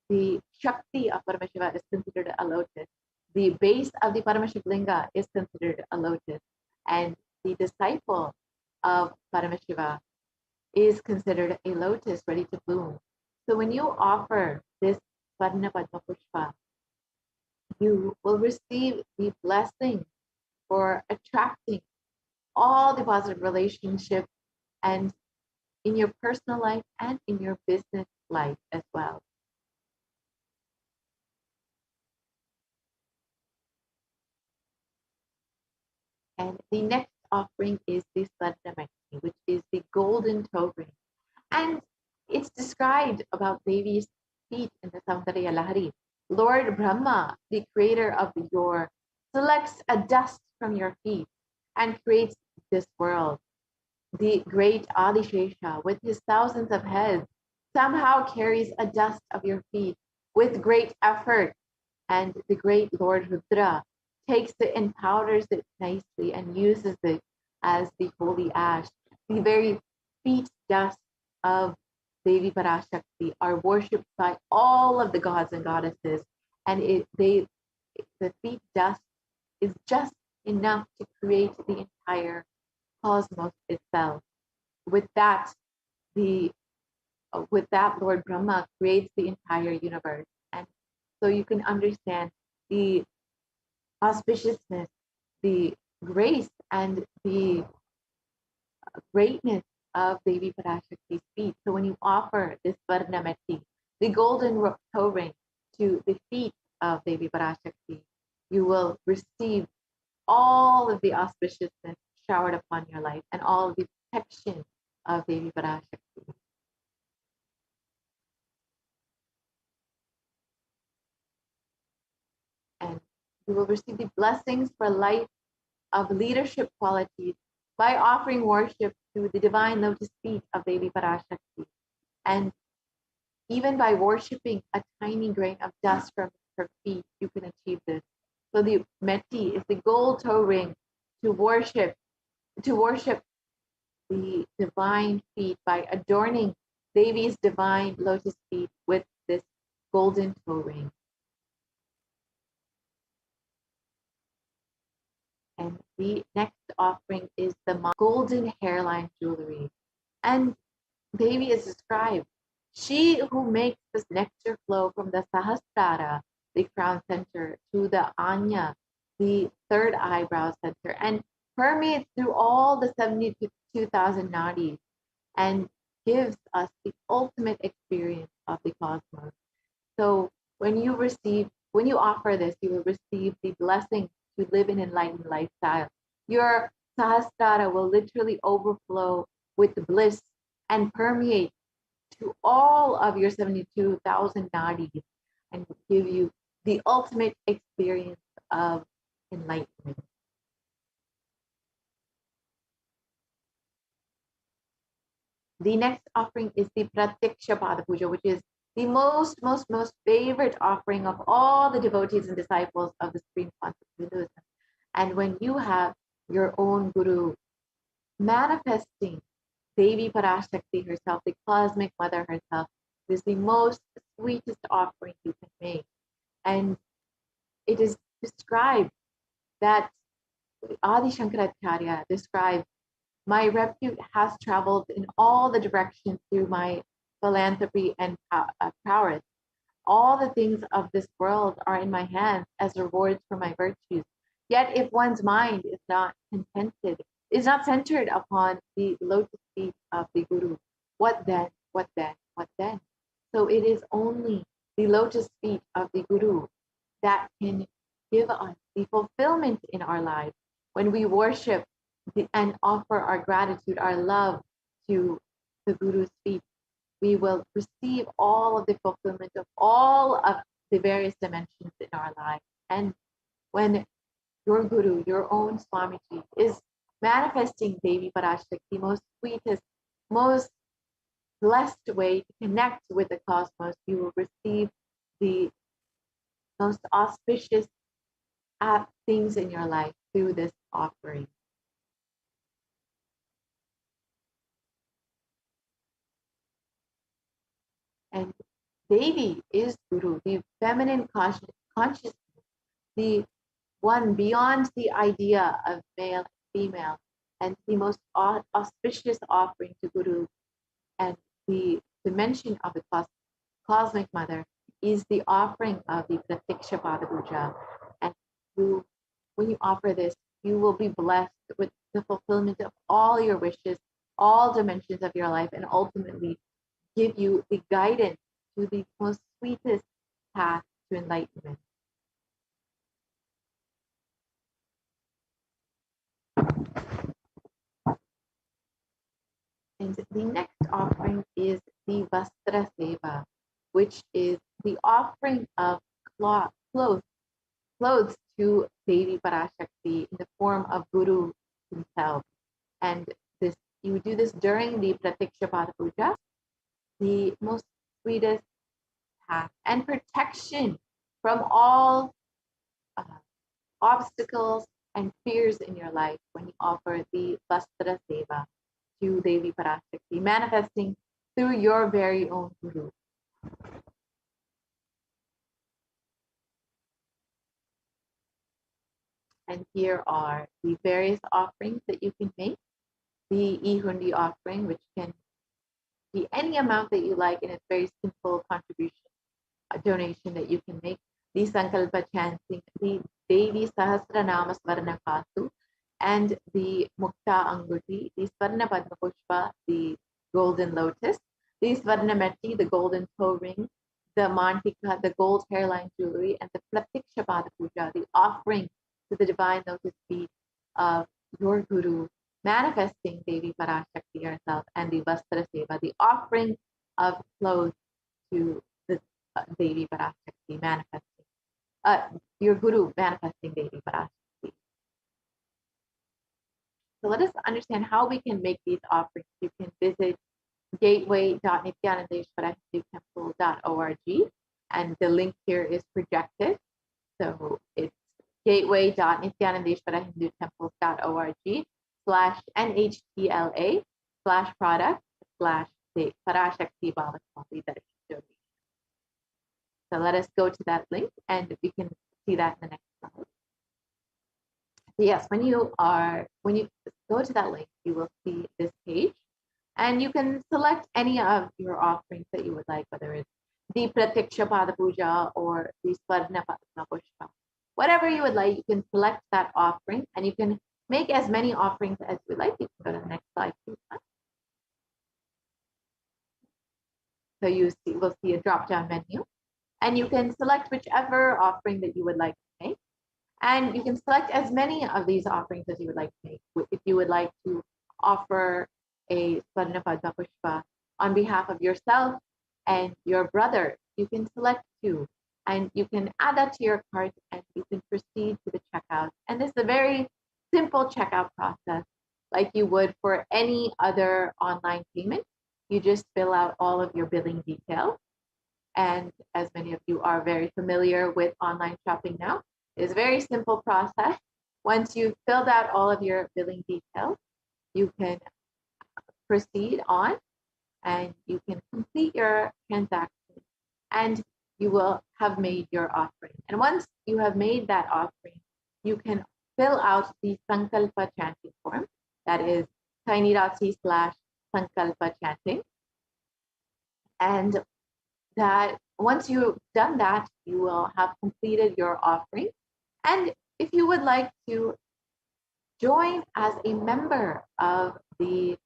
The Shakti of Paramashiva is considered a lotus. The base of the Paramashiv is considered a lotus. And the disciple of Paramashiva is considered a lotus ready to bloom. So when you offer this Svarna Padma Pushpa, you will receive the blessing for attracting all the positive relationships and in your personal life and in your business life as well. And the next offering is the Swarnamaki, which is the golden toe ring. And it's described about Devi's feet in the Saundarya Lahari. Lord Brahma, the creator of the Yor, selects a dust from your feet and creates this world. The great Adishesha, with his thousands of heads, somehow carries a dust of your feet with great effort And the great Lord Rudra takes it and powders it nicely and uses it as the holy ash. The very feet dust of Devi Parashakti are worshipped by all of the gods and goddesses, and the feet dust is just enough to create the entire cosmos itself. With that, Lord Brahma creates the entire universe. And so you can understand the auspiciousness, the grace, and the greatness of Devi Parashakti's feet. So when you offer this Varnameti, the golden toe ring, to the feet of Devi Parashakti, you will receive all of the auspiciousness showered upon your life and all of the protection of Devi Parashakti. And you will receive the blessings for life of leadership qualities by offering worship to the divine lotus feet of Devi Parashakti. And even by worshipping a tiny grain of dust from her feet, you can achieve this. So the meti is the gold toe ring to worship the divine feet by adorning Devi's divine lotus feet with this golden toe ring. And the next offering is the golden hairline jewelry. And Devi is described. She who makes this nectar flow from the Sahasrara, the crown center, to the Anya, the third eyebrow center, and permeates through all the 72,000 nadis and gives us the ultimate experience of the cosmos. So when you offer this, you will receive the blessing to live an enlightened lifestyle. Your Sahasrara will literally overflow with bliss and permeate to all of your 72,000 nadis and give you the ultimate experience of enlightenment. The next offering is the Pratyaksha Pada Puja, which is the most favorite offering of all the devotees and disciples of the Supreme Concept of Hinduism. And when you have your own Guru manifesting Devi Parashakti herself, the cosmic mother herself, is the most sweetest offering you can make. And it is described that Adi Shankaracharya describes, my repute has traveled in all the directions through my philanthropy and prowess. All the things of this world are in my hands as rewards for my virtues. Yet if one's mind is not contented, is not centered upon the lotus feet of the Guru, what then? What then? What then? So it is only the lotus feet of the Guru that can give us the fulfillment in our lives. When we worship and offer our gratitude, our love to the Guru's feet, we will receive all of the fulfillment of all of the various dimensions in our lives. And when your Guru, your own Swamiji, is manifesting Devi Parashakti, the most sweetest, most blessed way to connect with the cosmos, you will receive the most auspicious things in your life through this offering. And Devi is Guru, the feminine consciousness, the one beyond the idea of male and female, and the most auspicious offering to Guru and the dimension of the cosmic mother is the offering of the Pratyaksha Pada Puja. And when you offer this, you will be blessed with the fulfillment of all your wishes, all dimensions of your life, and ultimately give you the guidance to the most sweetest path to enlightenment. And the next offering is the Vastra Seva, which is the offering of clothes to Devi Parashakti in the form of Guru himself. And you do this during the Pratyaksha Pada Puja, the most sweetest path and protection from all obstacles and fears in your life when you offer the Vastra Seva to Devi Parashakti, manifesting through your very own Guru. And here are the various offerings that you can make. The Ihundi offering, which can be any amount that you like, and it's very simple contribution, a donation that you can make. The Sankalpa chanting, the Devi Sahasranama Svarna Kasu, and the Mukta Anguti, the Svarna Padma Pushpa, the golden lotus, the Svarna Metti, the golden toe ring, the Mantika, the gold hairline jewelry, and the Pratiksha Pada Puja, the offering to the divine lotus feet of your Guru, manifesting Devi Parashakti herself, and the Vastra Seva, the offering of clothes to the Devi Parashakti, manifesting your Guru, manifesting Devi Parashakti. So let us understand how we can make these offerings. You can visit gateway.nithyanandeshwarahindutemple.org, and the link here is projected. So it's gateway.nithyanandeshwarahindutemple.org/NHTLA/product/Parashakti Bhavaswami Darshan donation. So let us go to that link, and we can see that in the next slide. So yes, when you go to that link, you will see this page, and you can select any of your offerings that you would like, whether it's the Pratiksha Pada Puja or the Svarna Padma Pushpa. Whatever you would like, you can select that offering, and you can make as many offerings as you like. You can go to the next slide, please. So we'll see a drop-down menu, and you can select whichever offering that you would like to make. And you can select as many of these offerings as you would like to make. If you would like to offer a Svarna Padma Pushpa on behalf of yourself and your brother, you can select two, and you can add that to your cart, and you can proceed to the checkout. And this is a very simple checkout process, like you would for any other online payment. You just fill out all of your billing details. And as many of you are very familiar with online shopping now, it's a very simple process. Once you've filled out all of your billing details, you can proceed on, and you can complete your transaction, and you will have made your offering. And once you have made that offering, you can fill out the Sankalpa chanting form. That is tiny.c/Sankalpa chanting. And that once you've done that, you will have completed your offering. And if you would like to join as a member of the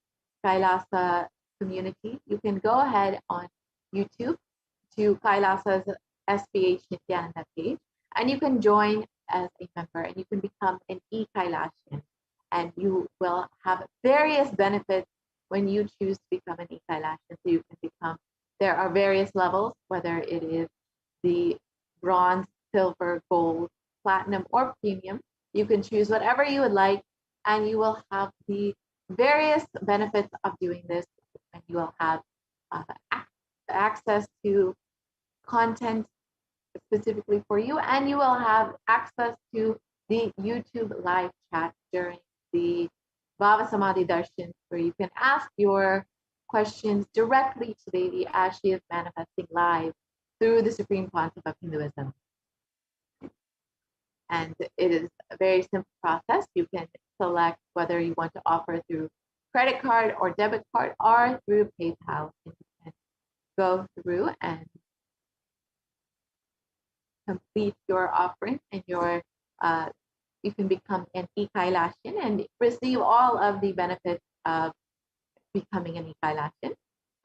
Kailasa community, you can go ahead on YouTube to Kailasa's HDH Nithyananda page, and you can join as a member, and you can become an e-Kailashian, and you will have various benefits when you choose to become an e-Kailashian. So you can become, there are various levels, whether it is the bronze, silver, gold, platinum, or premium. You can choose whatever you would like, and you will have the various benefits of doing this, and you will have access to content specifically for you, and you will have access to the YouTube live chat during the Bhava Samadhi Darshan, where you can ask your questions directly to Devi as she is manifesting live through the Supreme Concept of Hinduism. And it is a very simple process. You can select whether you want to offer through credit card or debit card or through PayPal. And you can go through and complete your offering, and you can become an e-Kailashian and receive all of the benefits of becoming an e-Kailashian.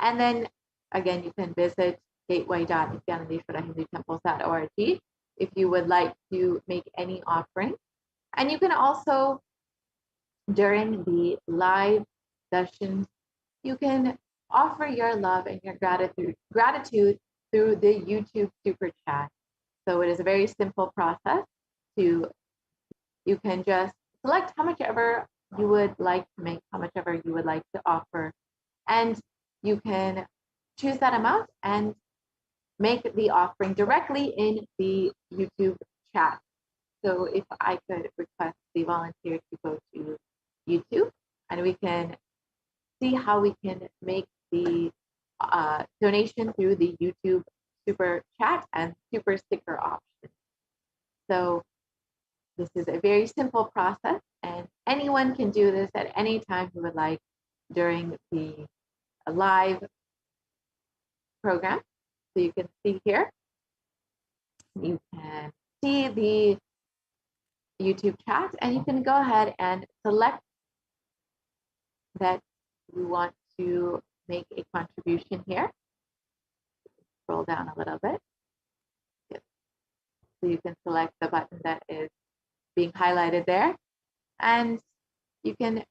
And then again, you can visit gateway.nithyanandeshwarahindutemple.org if you would like to make any offering. And you can also, during the live sessions, you can offer your love and your gratitude through the YouTube super chat. So it is a very simple process. You can just select how much ever you would like to make, how much ever you would like to offer, and you can choose that amount, and make the offering directly in the YouTube chat. So if I could request the volunteer to go to YouTube, and we can see how we can make the donation through the YouTube super chat and super sticker option. So this is a very simple process, and anyone can do this at any time who would like during the live program. So you can see here, you can see the YouTube chat, and you can go ahead and select that you want to make a contribution here. Scroll down a little bit. Yep. So you can select the button that is being highlighted there, and you can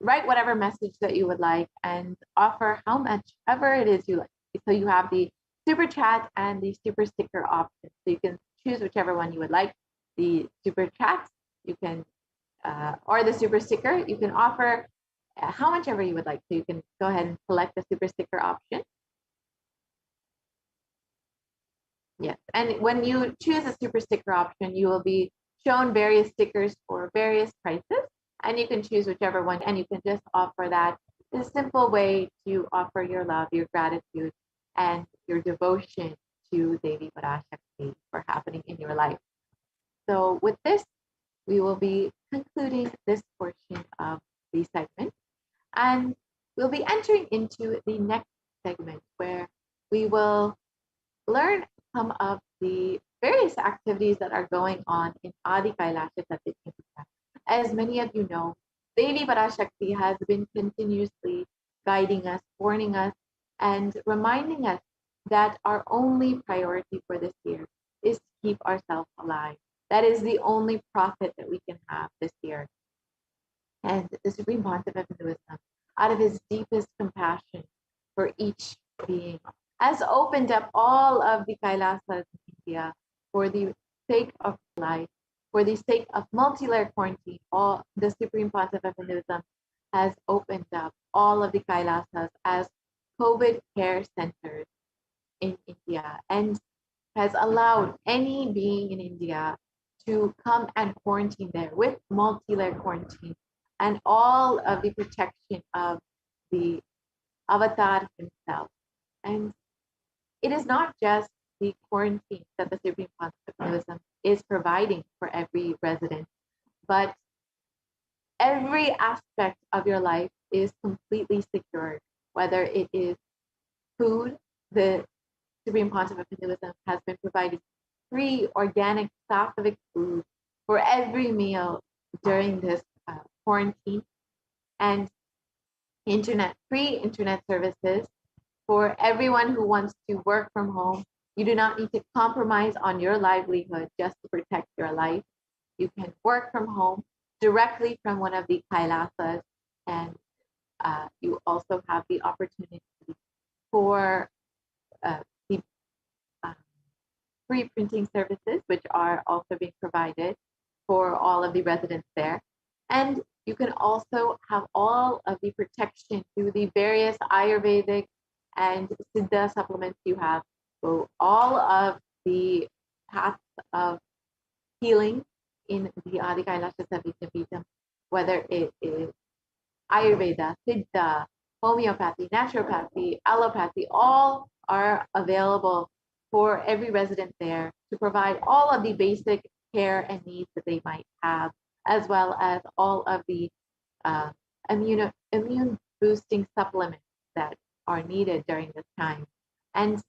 write whatever message that you would like and offer how much ever it is you like. So you have the super chat and the super sticker option. So you can choose whichever one you would like. The super chat, you can, or the super sticker, you can offer how much ever you would like. So you can go ahead and select the super sticker option. Yes, and when you choose a super sticker option, you will be shown various stickers for various prices, and you can choose whichever one, and you can just offer that. It's a simple way to offer your love, your gratitude, and your devotion to Devi Parashakti for happening in your life. So with this, we will be concluding this portion of the segment, and we'll be entering into the next segment where we will learn some of the various activities that are going on in Adi Kailasha Satyajnana. As many of you know, Devi Parashakti has been continuously guiding us, warning us, and reminding us that our only priority for this year is to keep ourselves alive. That is the only profit that we can have this year. And the Supreme Pontiff of Hinduism, out of his deepest compassion for each being, has opened up all of the Kailasas in India for the sake of life, for the sake of multi-layer quarantine. All the Supreme Pontiff of Hinduism has opened up all of the Kailasas as COVID care centers in India, and has allowed any being in India to come and quarantine there with multi-layer quarantine and all of the protection of the avatar himself. And it is not just the quarantine that the Supreme Pontiff of Hinduism is providing for every resident, but every aspect of your life is completely secured, whether it is food. The Supreme Pontiff of Hinduism has been providing free organic sattvic food for every meal during this quarantine, and free internet services for everyone who wants to work from home. You do not need to compromise on your livelihood just to protect your life. You can work from home directly from one of the Kailasas, and you also have the opportunity for the free printing services, which are also being provided for all of the residents there. And you can also have all of the protection through the various Ayurvedic and Siddha supplements you have. So all of the paths of healing in the Adi Kailasha Satyajnana, whether it is Ayurveda, Siddha, homeopathy, naturopathy, allopathy, all are available for every resident there to provide all of the basic care and needs that they might have, as well as all of the immune boosting supplements that are needed during this time. And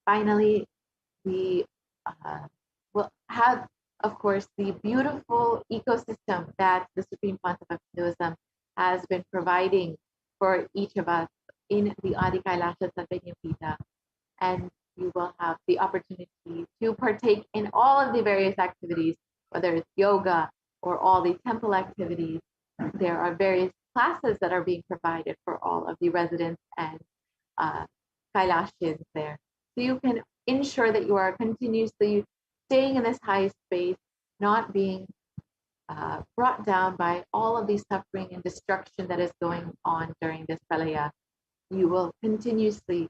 finally, we will have, of course, the beautiful ecosystem that the Supreme Pontiff of Hinduism has been providing for each of us in the Adi Kailasha Satyajnana. And you will have the opportunity to partake in all of the various activities, whether it's yoga or all the temple activities. There are various classes that are being provided for all of the residents and Kailashins there. So you can ensure that you are continuously staying in this high space, not being brought down by all of the suffering and destruction that is going on during this pralaya. You will continuously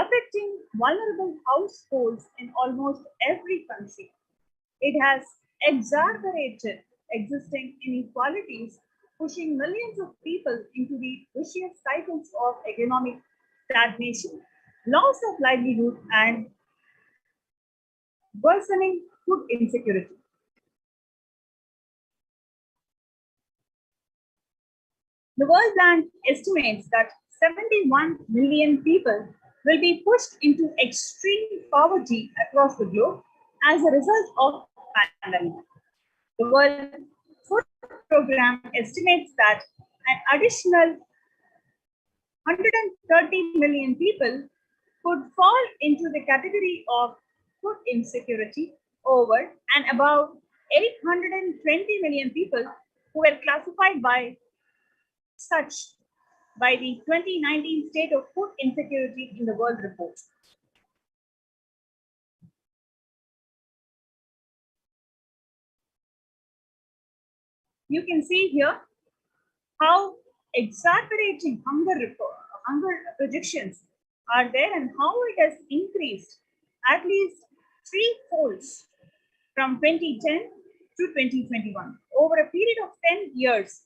affecting vulnerable households in almost every country. It has exacerbated existing inequalities, pushing millions of people into the vicious cycles of economic stagnation, loss of livelihood, and worsening food insecurity. The World Bank estimates that 71 million people will be pushed into extreme poverty across the globe as a result of pandemic. The World Food Program estimates that an additional 130 million people could fall into the category of food insecurity over and about 820 million people who were classified by such by the 2019 State of Food Insecurity in the World Report. You can see here how exaggerating hunger projections are there and how it has increased at least threefolds from 2010 to 2021 over a period of 10 years,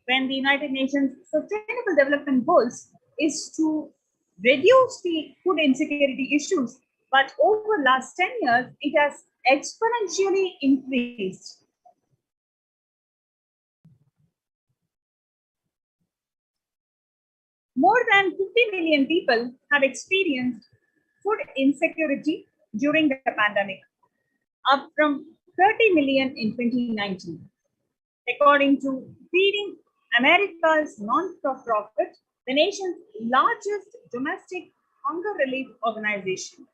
when the United Nations Sustainable Development Goals is to reduce the food insecurity issues, but over last 10 years, it has exponentially increased. More than 50 million people have experienced food insecurity during the pandemic, up from 30 million in 2019. According to Feeding America's non-profit, the nation's largest domestic hunger relief organization.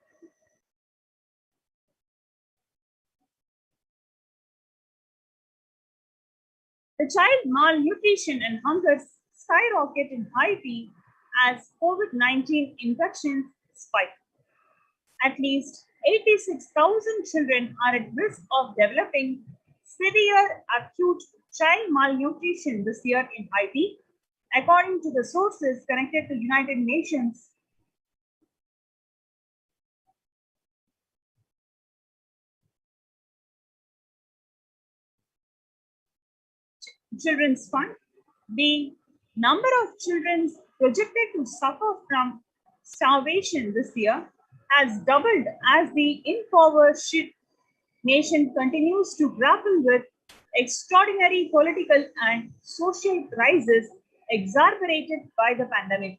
The child malnutrition and hunger skyrocket in Haiti as COVID-19 infections spike. At least 86,000 children are at risk of developing severe acute child malnutrition this year in Haiti, according to the sources connected to United Nations. Children's Fund. The number of children projected to suffer from starvation this year has doubled as the impoverished nation continues to grapple with extraordinary political and social crises exacerbated by the pandemic.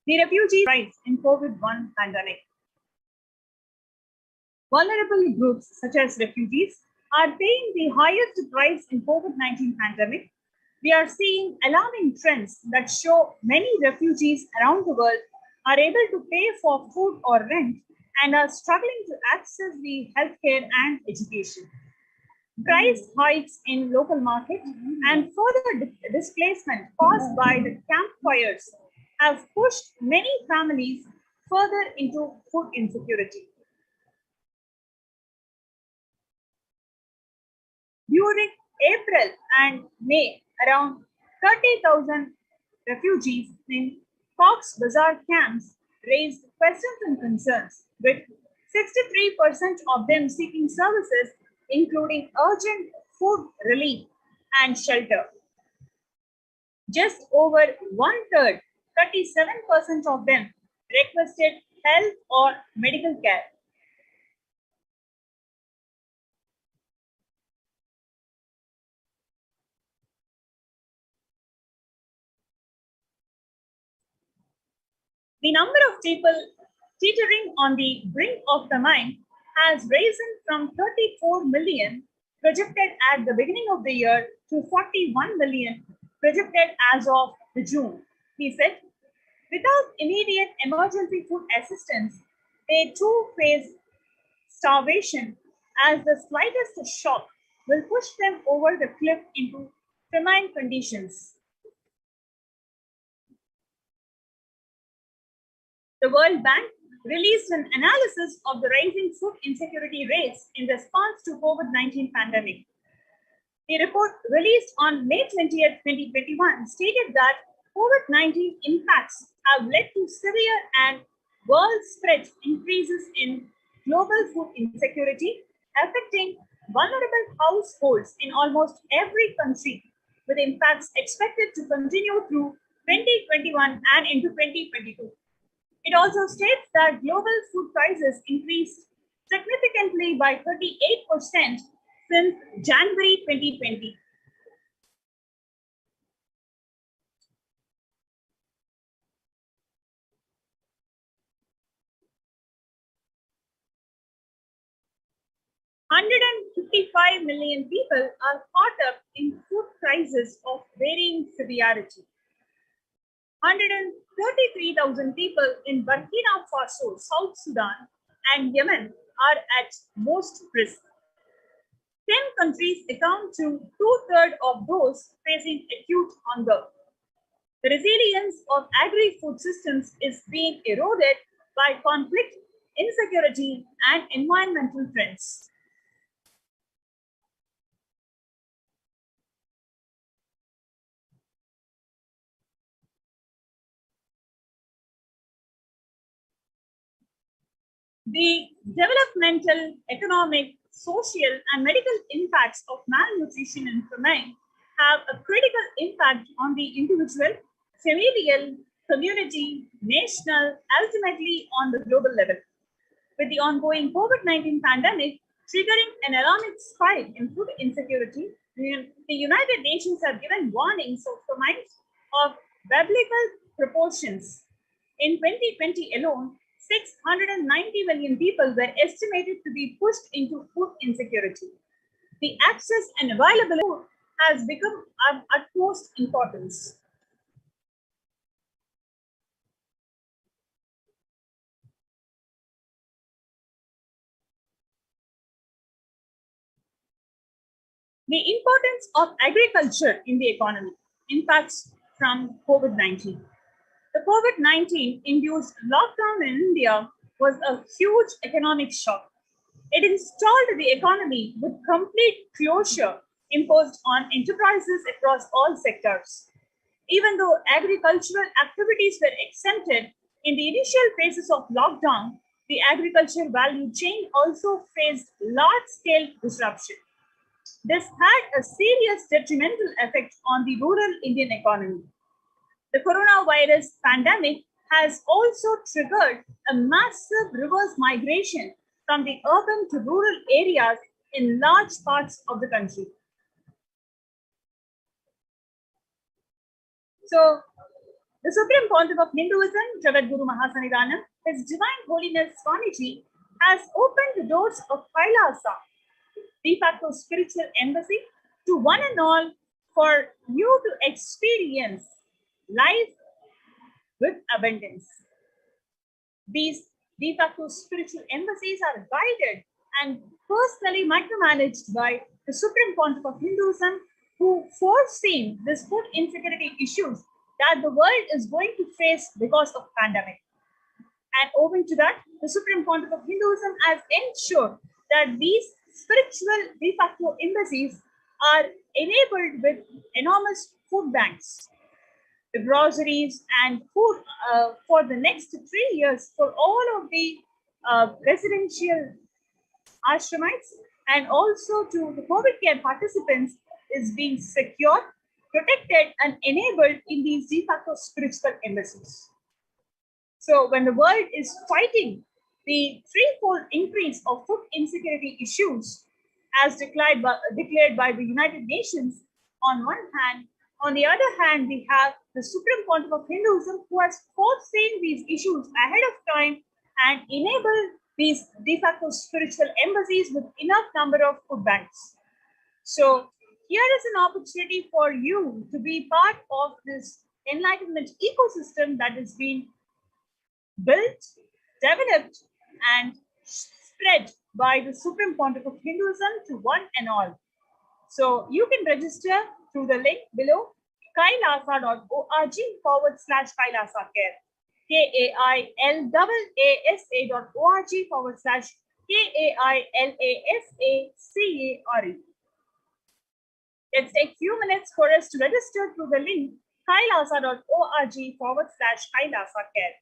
The refugee rise in COVID-1 pandemic. Vulnerable groups such as refugees are paying the highest price in COVID-19 pandemic. We are seeing alarming trends that show many refugees around the world are able to pay for food or rent and are struggling to access the healthcare and education. Price hikes in local markets and further displacement caused by the campfires have pushed many families further into food insecurity. During April and May, around 30,000 refugees in Cox's Bazar camps raised questions and concerns, with 63% of them seeking services, including urgent food relief and shelter. Just over one-third, 37% of them requested health or medical care. The number of people teetering on the brink of famine has risen from 34 million projected at the beginning of the year to 41 million projected as of June. He said, without immediate emergency food assistance, they too face starvation, as the slightest shock will push them over the cliff into famine conditions. The World Bank released an analysis of the rising food insecurity rates in response to COVID-19 pandemic. A report released on May 20th, 2021 stated that COVID-19 impacts have led to severe and world-spread increases in global food insecurity, affecting vulnerable households in almost every country, with impacts expected to continue through 2021 and into 2022. It also states that global food prices increased significantly by 38% since January 2020. $155 million people are caught up in food crises of varying severity. 133,000 people in Burkina Faso, South Sudan, and Yemen are at most risk. 10 countries account to two-thirds of those facing acute hunger. The resilience of agri-food systems is being eroded by conflict, insecurity, and environmental trends. The developmental, economic, social, and medical impacts of malnutrition and famine have a critical impact on the individual, familial, community, national, ultimately on the global level. With the ongoing COVID-19 pandemic triggering an alarming spike in food insecurity, the United Nations have given warnings of famine of biblical proportions. In 2020 alone, 690 million people were estimated to be pushed into food insecurity. The access and availability of food has become of utmost importance. The importance of agriculture in the economy, impacts from COVID-19. The COVID-19 induced lockdown in India was a huge economic shock. It installed the economy with complete closure imposed on enterprises across all sectors. Even though agricultural activities were exempted in the initial phases of lockdown, the agriculture value chain also faced large-scale disruption. This had a serious detrimental effect on the rural Indian economy. The coronavirus pandemic has also triggered a massive reverse migration from the urban to rural areas in large parts of the country. So, the Supreme Pontiff of Hinduism, Jagadguru Mahasannidhanam, His Divine Holiness Swamiji, has opened the doors of Kailasa, de facto spiritual embassy, to one and all for you to experience life with abundance. These de facto spiritual embassies are guided and personally micromanaged by the Supreme Pontiff of Hinduism, who foreseen this food insecurity issues that the world is going to face because of pandemic. And owing to that, the Supreme Pontiff of Hinduism has ensured that these spiritual de facto embassies are enabled with enormous food banks, the groceries and food for the next 3 years for all of the residential ashramites, and also to the COVID care participants is being secured, protected, and enabled in these de facto spiritual embassies. So when the world is fighting the threefold increase of food insecurity issues as declared by the United Nations on one hand, on the other hand, we have the Supreme Pontiff of Hinduism, who has foreseen these issues ahead of time and enabled these de facto spiritual embassies with enough number of food banks. So here is an opportunity for you to be part of this enlightenment ecosystem that has been built, developed, and spread by the Supreme Pontiff of Hinduism to one and all. So you can register through the link below, kailasa.org/kailasacare, kailasa.org/KAILASACARE. Let's take a few minutes for us to register through the link kailasa.org/Kailasa Care.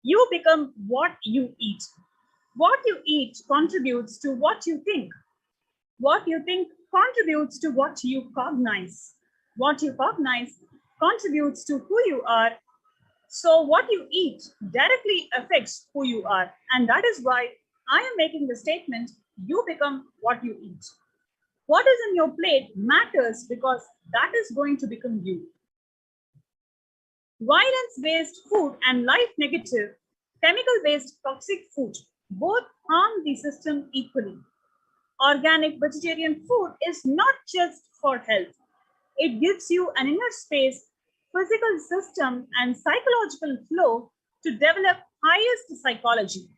You become what you eat. What you eat contributes to what you think. What you think contributes to what you cognize. What you cognize contributes to who you are. So, what you eat directly affects who you are. And that is why I am making the statement you become what you eat. What is in your plate matters because that is going to become you. Violence-based food and life-negative, chemical-based toxic food both harm the system equally. Organic vegetarian food is not just for health. It gives you an inner space, physical system, and psychological flow to develop highest psychology.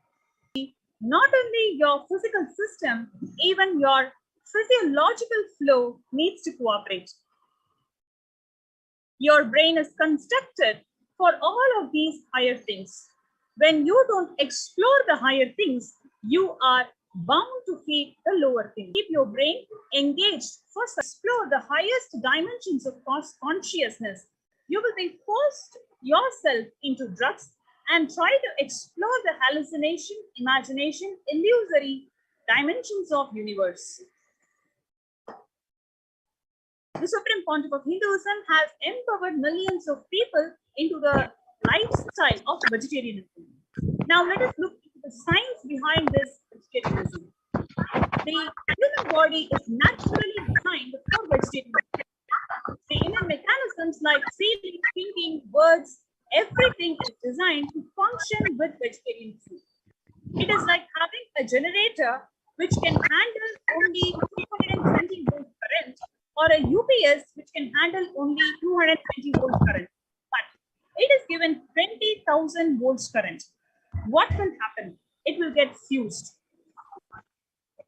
Not only your physical system, even your physiological flow needs to cooperate. Your brain is constructed for all of these higher things. When you don't explore the higher things, you are bound to feed the lower things. Keep your brain engaged. First, explore the highest dimensions of consciousness. You will be forced yourself into drugs and try to explore the hallucination, imagination, illusory dimensions of universe. The Supreme Pontiff of Hinduism has empowered millions of people into the lifestyle of vegetarianism. Now let us look into the science behind this vegetarianism. The human body is naturally designed for vegetarianism. The inner mechanisms like feeling, thinking, words, everything is designed to function with vegetarian food. It is like having a generator which can handle only 220 volts current, or a UPS which can handle only 220 volts current. But it is given 20,000 volts current. What will happen? It will get fused.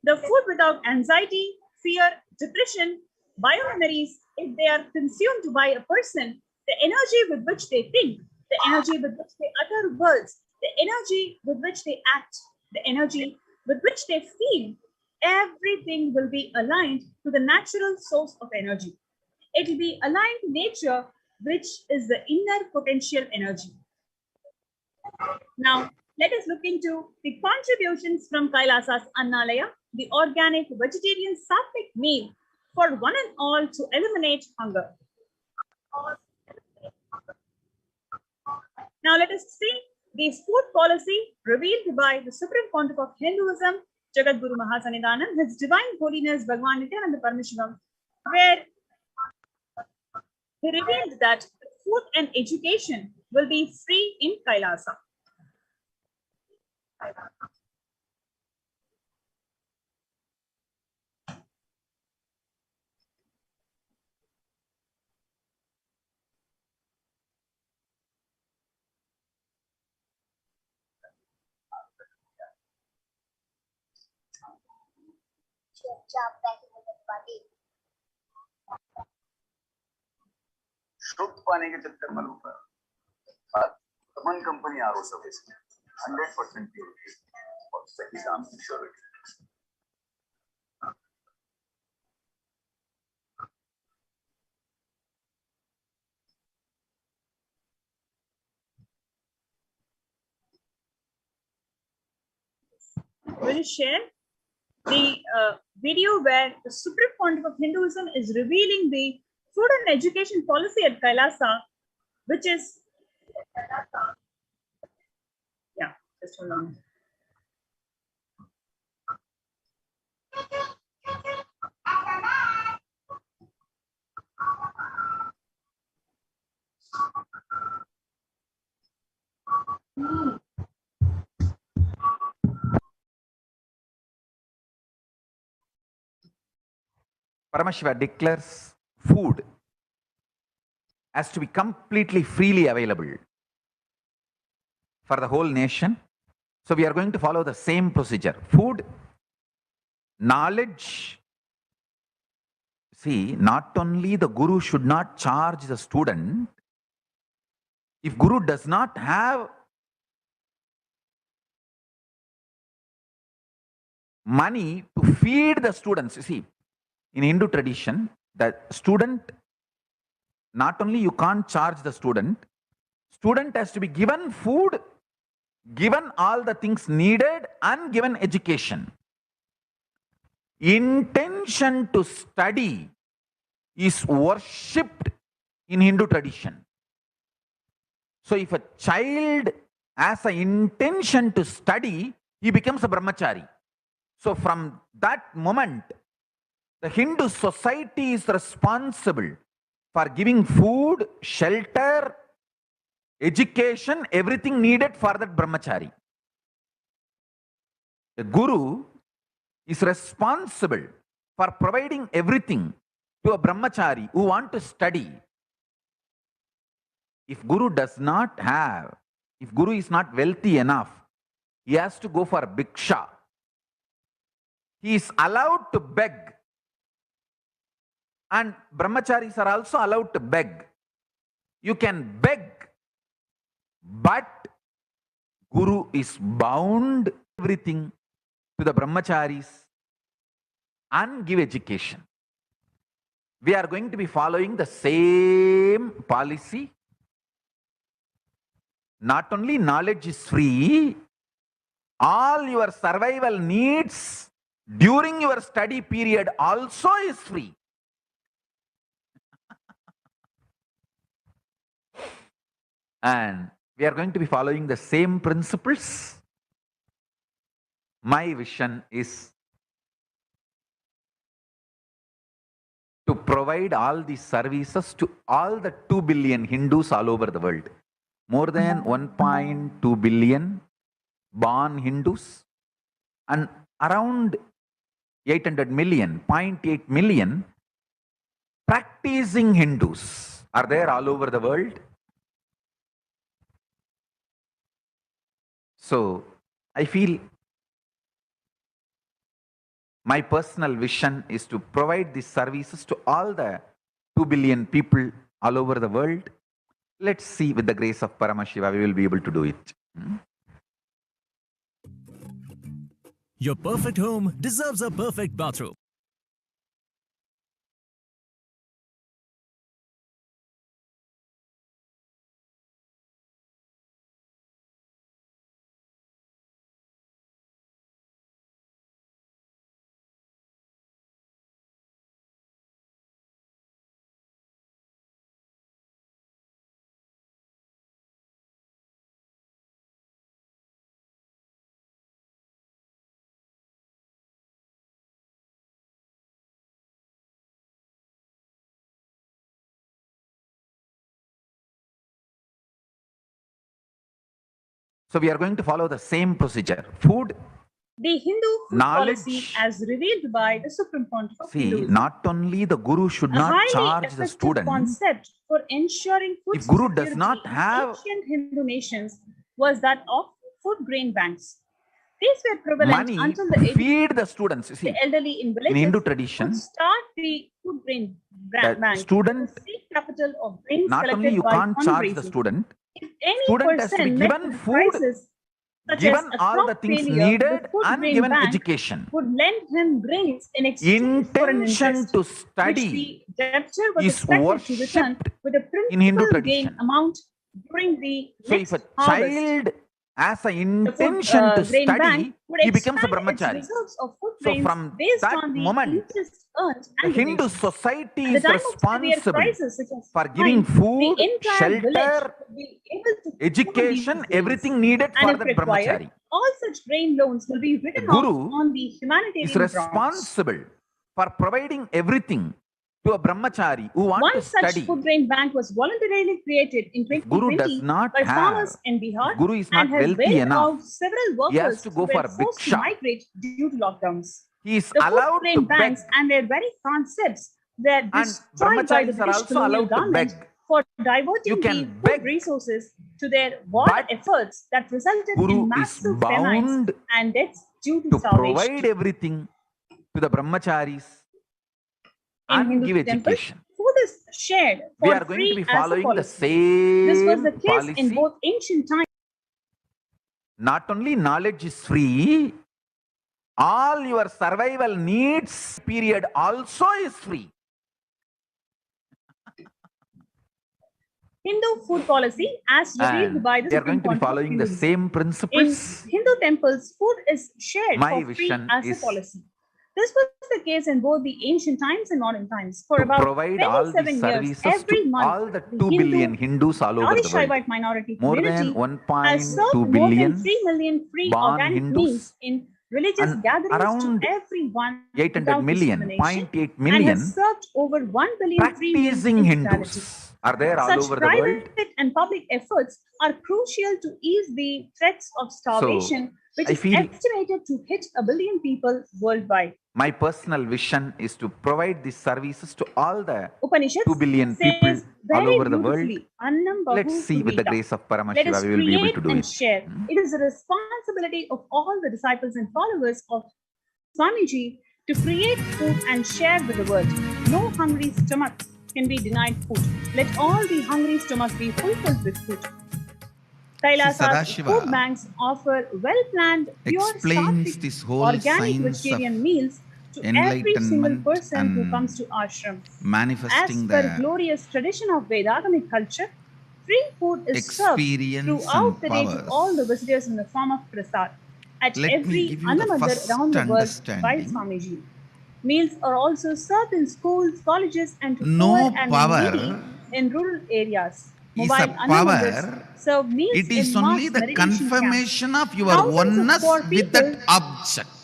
The food without anxiety, fear, depression, biomemories, if they are consumed by a person, the energy with which they think, the energy with which they utter words, the energy with which they act, the energy with which they feel, everything will be aligned to the natural source of energy. It will be aligned to nature, which is the inner potential energy. Now, let us look into the contributions from Kailasa's Annalaya, the organic vegetarian sattvic meal for one and all to eliminate hunger. Now, let us see the food policy revealed by the Supreme Pontiff of Hinduism, Jagadguru Mahasanidanand, His Divine Holiness Bhagwan Nithyananda Paramashivam, where he revealed that food and education will be free in Kailasa. शुद्ध पानी के चक्कर में लोग तमन company R O service 100% purity और सही दाम की surety. Will share the video where the Supreme Pontiff of Hinduism is revealing the food and education policy at Kailasa, which is, yeah, just hold on. Paramashiva declares food has to be completely freely available for the whole nation. So we are going to follow the same procedure. Food, knowledge. See, not only the guru should not charge the student. If guru does not have money to feed the students, you see, in Hindu tradition, the student, not only you can't charge the student has to be given food, given all the things needed, and given education. Intention to study is worshipped in Hindu tradition. So if a child has an intention to study, he becomes a brahmachari. So from that moment, the Hindu society is responsible for giving food, shelter, education, everything needed for that brahmachari. The guru is responsible for providing everything to a brahmachari who want to study. If guru does not have, if guru is not wealthy enough, he has to go for bhiksha. He is allowed to beg. And brahmacharis are also allowed to beg. You can beg, but Guru is bound everything to the brahmacharis and give education. We are going to be following the same policy. Not only knowledge is free, all your survival needs during your study period also is free. And we are going to be following the same principles. My vision is to provide all these services to all the 2 billion Hindus all over the world. More than 1.2 billion born Hindus and around 800 million, 0.8 million practicing Hindus are there all over the world. So I feel my personal vision is to provide these services to all the 2 billion people all over the world. Let's see, with the grace of Paramashiva, we will be able to do it. Your perfect home deserves a perfect bathroom. So we are going to follow the same procedure. Food, The Hindu food knowledge. policy as revealed by the Supreme Pontiff of See, Hinduism. not only the Guru should A not highly charge the effective student. concept for ensuring food If Guru does security not in have- ancient Hindu nations was that of food grain banks. These were prevalent Money until to the feed the students. You see, the elderly in in villages Hindu would tradition, start the food grain the bank student, to seek capital of grains not only collected you by can't charge the fundraising. student, If any student has to be person met given with food, crisis, such given as a all the crop things failure, needed the food and grain given bank education. would lend him grains in exchange for an Intention interest, to which study the debtor was is expected to return worshipped with a in Hindu principal gain tradition. amount during the So next if a harvest. child has an The food intention to grain study, bank would he becomes a expand its brahmachari. reserves of food So grains from based that on the moment, interest earned the and Hindu donations. society At the is time of severe responsible crisis such as for giving famine, food, the entire village shelter, would be able to afford education, these grains. everything needed And for if that required, brahmachari. all such grain loans will be written The off Guru on the humanitarian is grounds. responsible for providing everything to a brahmachari who wants One to such study. food grain bank was voluntarily created in If Guru 2020 does not by have, farmers in Bihar if Guru is not and has wealthy bailed enough, out several he has workers to who go for were forced to bhiksha. migrate due to lockdowns. He is The food allowed to grain beg, banks and their very concepts were and destroyed by the brahmacharis are British also colonial allowed to government beg. for You diverting can the beg, food resources to their war but efforts that resulted Guru in is massive famines bound and deaths due to to starvation. provide everything to the brahmacharis In and Hindu give temples, education. food is shared We for are going to be free as a following the policy. This was the same case in policy. both ancient times. Not only knowledge is free, all your survival needs period also is free. Hindu food policy as revealed And by the we are going Supreme to be Pontiff of following the Hinduism. same In principles. Hindu temples, food is shared My for free vision as a is policy. This was the case in both the ancient times and modern times. For to about provide all 27 these years, services every to month, all the the 2 billion Hindu Hindus all over the world. Shaivite minority More than community has 1.2 served more than billion 3 million free born organic Hindus meals in religious and gatherings around to everyone 800 without million, discrimination 0.8 and million has served over 1 billion free meals practicing in totality. Hindus are there all Such over the world. private and public efforts are crucial to ease the threats of starvation, which I is feel estimated to hit 1 billion people worldwide. my personal vision is to provide these services to all the Upanishads 2 billion people says all very over the world. beautifully, Annam Bahu Let's see, with the Suvita. grace of Let Paramashiva, us we will be able create to do and it. share. It is the responsibility of all the disciples and followers of Swamiji to create food and share with the world. No hungry stomachs can be denied food. Let all the hungry stomachs be fulfilled with food. Kailasa's Sadashiva food banks offer well-planned, pure, explains sattvic, this whole organic science of vegetarian meals to every single enlightenment person who comes and to ashram. As manifesting per the glorious tradition of Vedagamic culture, free food is served experience throughout and the day to all the powers. visitors in the form of prasad at Let me every give you the Annamadar around first the world by understanding. Swamiji. Meals are also served in schools, colleges, and to poor No and needy power in rural areas. is a Mobile Annamandars power. serve meals It is in only mass the meditation camps. confirmation of your Thousands of oneness poor with people, that object.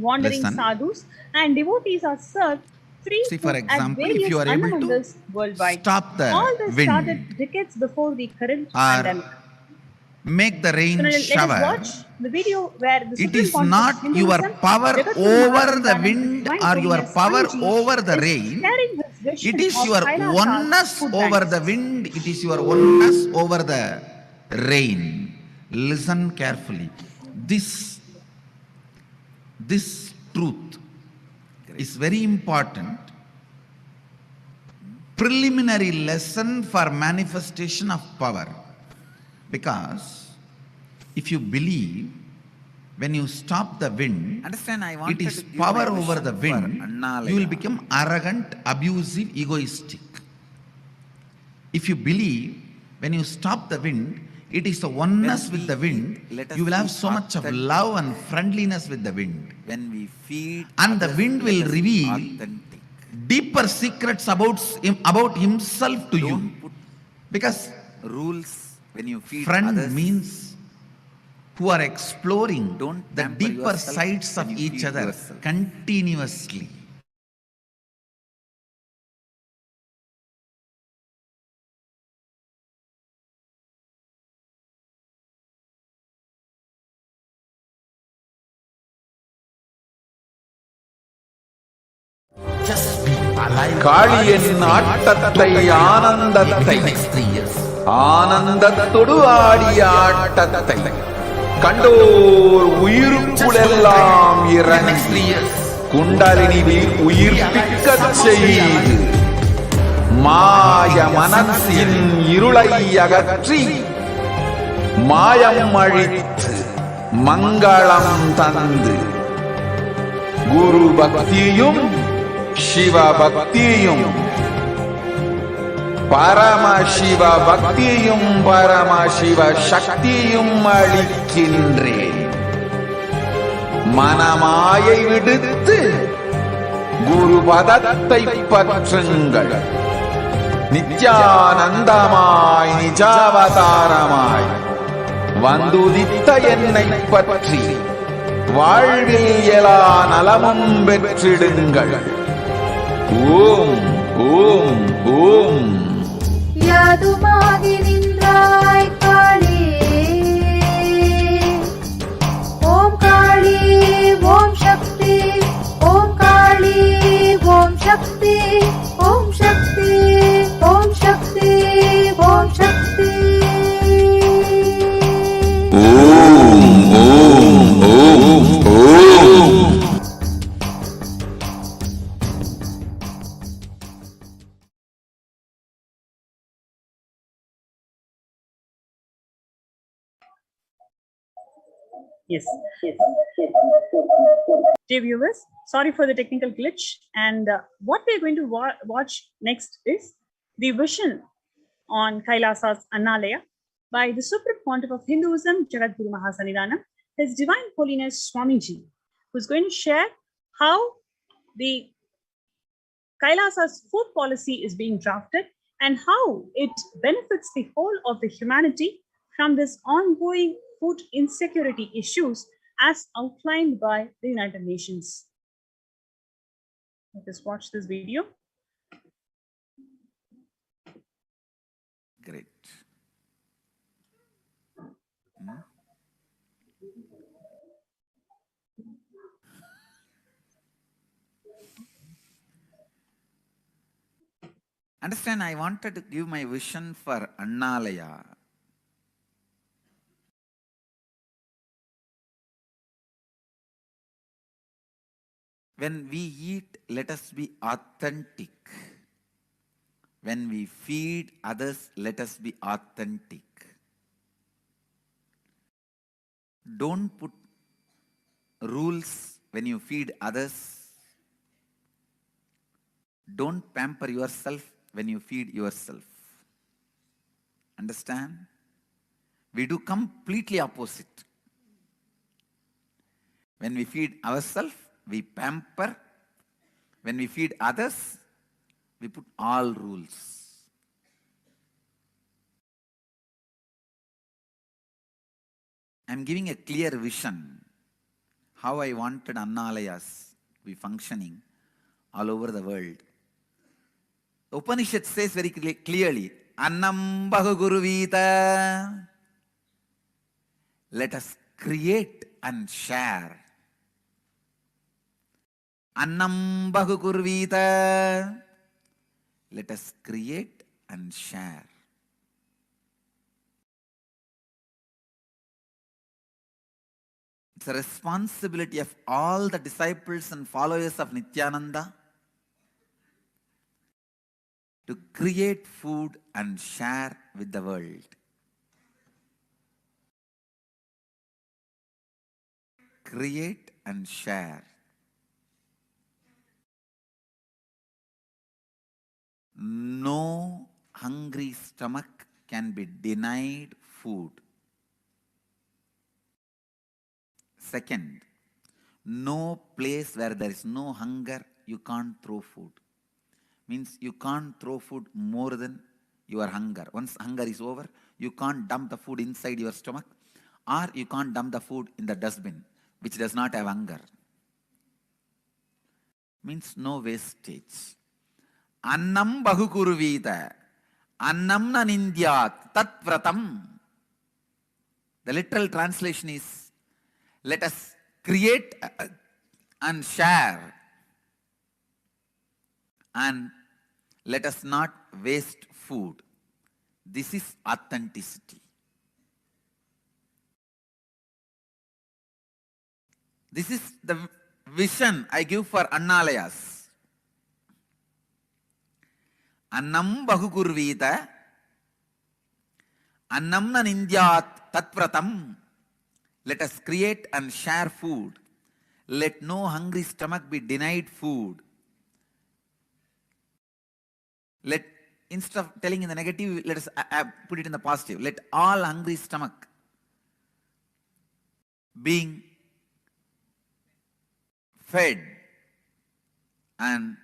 wandering Listen. sadhus, and devotees are served free See, for food at example, if various you are able to Annamandas worldwide. stop the All this started wind decades before the current or pandemic. make the So rain now let us shower, watch the video where the it Supreme is Pontiff of not your Hinduism, power Jagadguru over the Mahasanidanand, His wind Divine or your Holiness power Swamiji, over the is rain. sharing his vision It is of your Kailasa's oneness food over banks. the wind. It is your oneness over the rain. Listen carefully. This truth is very important. Preliminary lesson for manifestation of power. Because if you believe, when you stop the wind, Understand, I it wanted is to give power my over vision the for wind, Annalaya. you will become arrogant, abusive, egoistic. If you believe, when you stop the wind, it is the oneness with the wind, you will have so much of love and friendliness with the wind. When we feed And the others, wind let will us be reveal authentic. deeper secrets about himself to you. Don't put Because rules when you feed friend others. means who are exploring Don't the pamper deeper yourself sides when of you each feed other yourself. continuously. காளியின் ஆட்டத்தை ஆனந்தத்தை ஆனந்தத்தொடு ஆடிய ஆட்டத்தை கண்டோர் உயிருக்குளெல்லாம் இறங்கி குண்டலினி உயிர்ப்பிக்கச் செய்து மாய மனத்தின் இருளை அகற்றி மாயம் அழித்து மங்களம் தந்து குரு பக்தியும் சிவ பக்தியும் பரமசிவ பக்தியும் பரமசிவ சக்தியும் அளிக்கின்றேன். மனமாயை விடுத்து குரு பதத்தை பற்றுங்கள். நித்யானந்தமாய் நிஜாவதாரமாய் வந்துதித்த என்னை பற்றி வாழ்வில் எலா நலமும் பெற்றிடுங்கள். ஓம் ஓம் ஓம். யாதுமாகி நின்றாய் காளி, ஓம் காளி ஓம் சக்தி, ஓம் காளி ஓம் சக்தி, ஓம் சக்தி ஓம் சக்தி ஓம் சக்தி. ஓம் ஓம் ஓம் ஓம். Yes. Dear viewers, sorry for the technical glitch. And what we're going to watch next is the vision on Kailasa's Annalaya by the Supreme Pontiff of Hinduism, Jagadguru Mahasanidanand, His Divine Holiness Swamiji, who's going to share how the Kailasa's food policy is being drafted and how it benefits the whole of the humanity from this ongoing food insecurity issues as outlined by the United Nations. Let us watch this video. Great. Understand, I wanted to give my vision for Annalaya. When we eat, let us be authentic. When we feed others, let us be authentic. Don't put rules when you feed others. Don't pamper yourself when you feed yourself. Understand? We do completely opposite. When we feed ourselves, we pamper. When we feed others, we put all rules. I'm giving a clear vision how I wanted Annalayas to be functioning all over the world. The Upanishad says very clearly, Annam Bahuguruvita. Let us create and share. Annam Bahuguruvita. Let us create and share. It's a responsibility of all the disciples and followers of Nithyananda to create food and share with the world. Create and share. No hungry stomach can be denied food. Second, no place where there is no hunger, you can't throw food. Means you can't throw food more than your hunger. Once hunger is over, you can't dump the food inside your stomach, or you can't dump the food in the dustbin, which does not have hunger. Means no wastage. Annam bahukurvita. Annam na nindyat. Tat vratam. The literal translation is, let us create and share, and let us not waste food. This is authenticity. This is the vision I give for Annalayas. Annam bahukurvita, annam na nindyat tatpratam. Let us create and share food. Let no hungry stomach be denied food. Let, instead of telling in the negative, let us put it in the positive. Let all hungry stomach being fed, and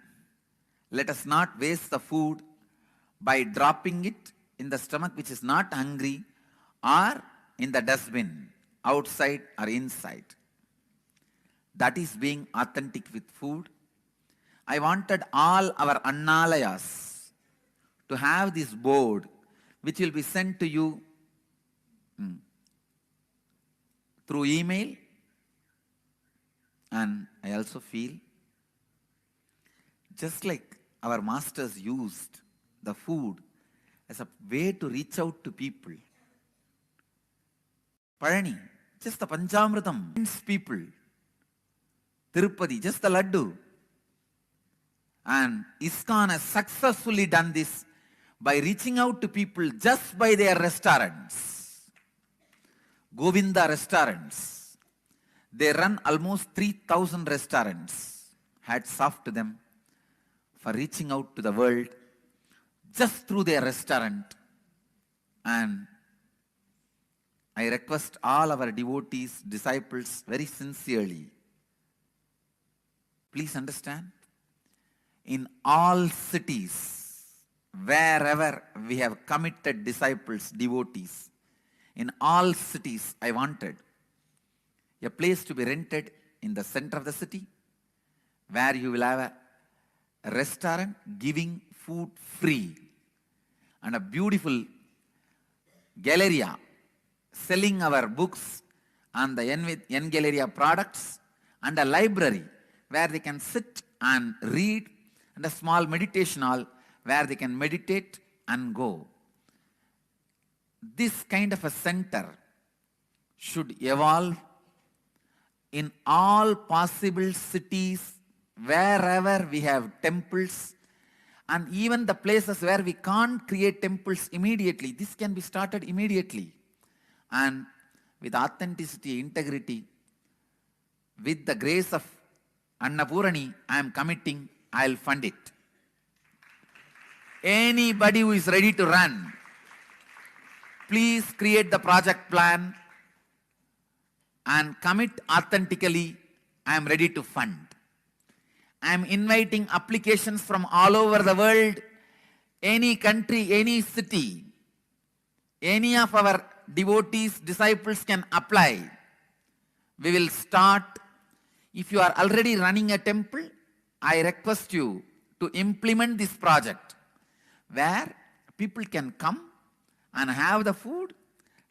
let us not waste the food by dropping it in the stomach which is not hungry, or in the dustbin, outside or inside. That is being authentic with food. I wanted all our Annalayas to have this board which will be sent to you through email. And I also feel, just like our masters used the food as a way to reach out to people. Parani, just the Panchamritam, people. Tirupati, just the Laddu. And ISKCON has successfully done this by reaching out to people just by their restaurants. Govinda restaurants. They run almost 3,000 restaurants. Hats off to them for reaching out to the world just through their restaurant. And I request all our devotees, disciples very sincerely, please understand, in all cities, wherever we have committed disciples, devotees, in all cities I wanted a place to be rented in the center of the city where you will have a restaurant giving food free and a beautiful galleria selling our books and the N Galleria products, and a library where they can sit and read, and a small meditation hall where they can meditate and go. This kind of a center should evolve in all possible cities wherever we have temples And even the places where we can't create temples immediately, this can be started immediately. And with authenticity, integrity, with the grace of Annapurani, I am committing, I'll fund it. Anybody who is ready to run, please create the project plan and commit authentically. I am ready to fund. I am inviting applications from all over the world, any country, any city. Any of our devotees, disciples can apply. We will start. If you are already running a temple, I request you to implement this project where people can come and have the food,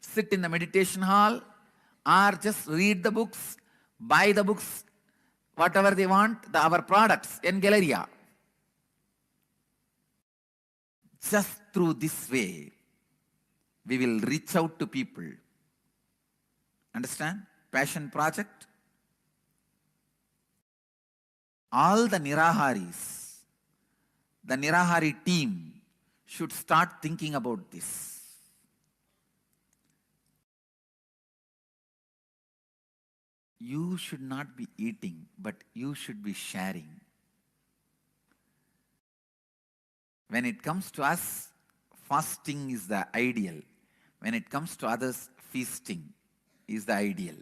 sit in the meditation hall, or just read the books, buy the books, whatever they want, our products in Galleria. Just through this way, we will reach out to people. Understand? Passion project. All the Niraharis, the Nirahari team should start thinking about this. You should not be eating, but you should be sharing. When it comes to us, fasting is the ideal. When it comes to others, feasting is the ideal.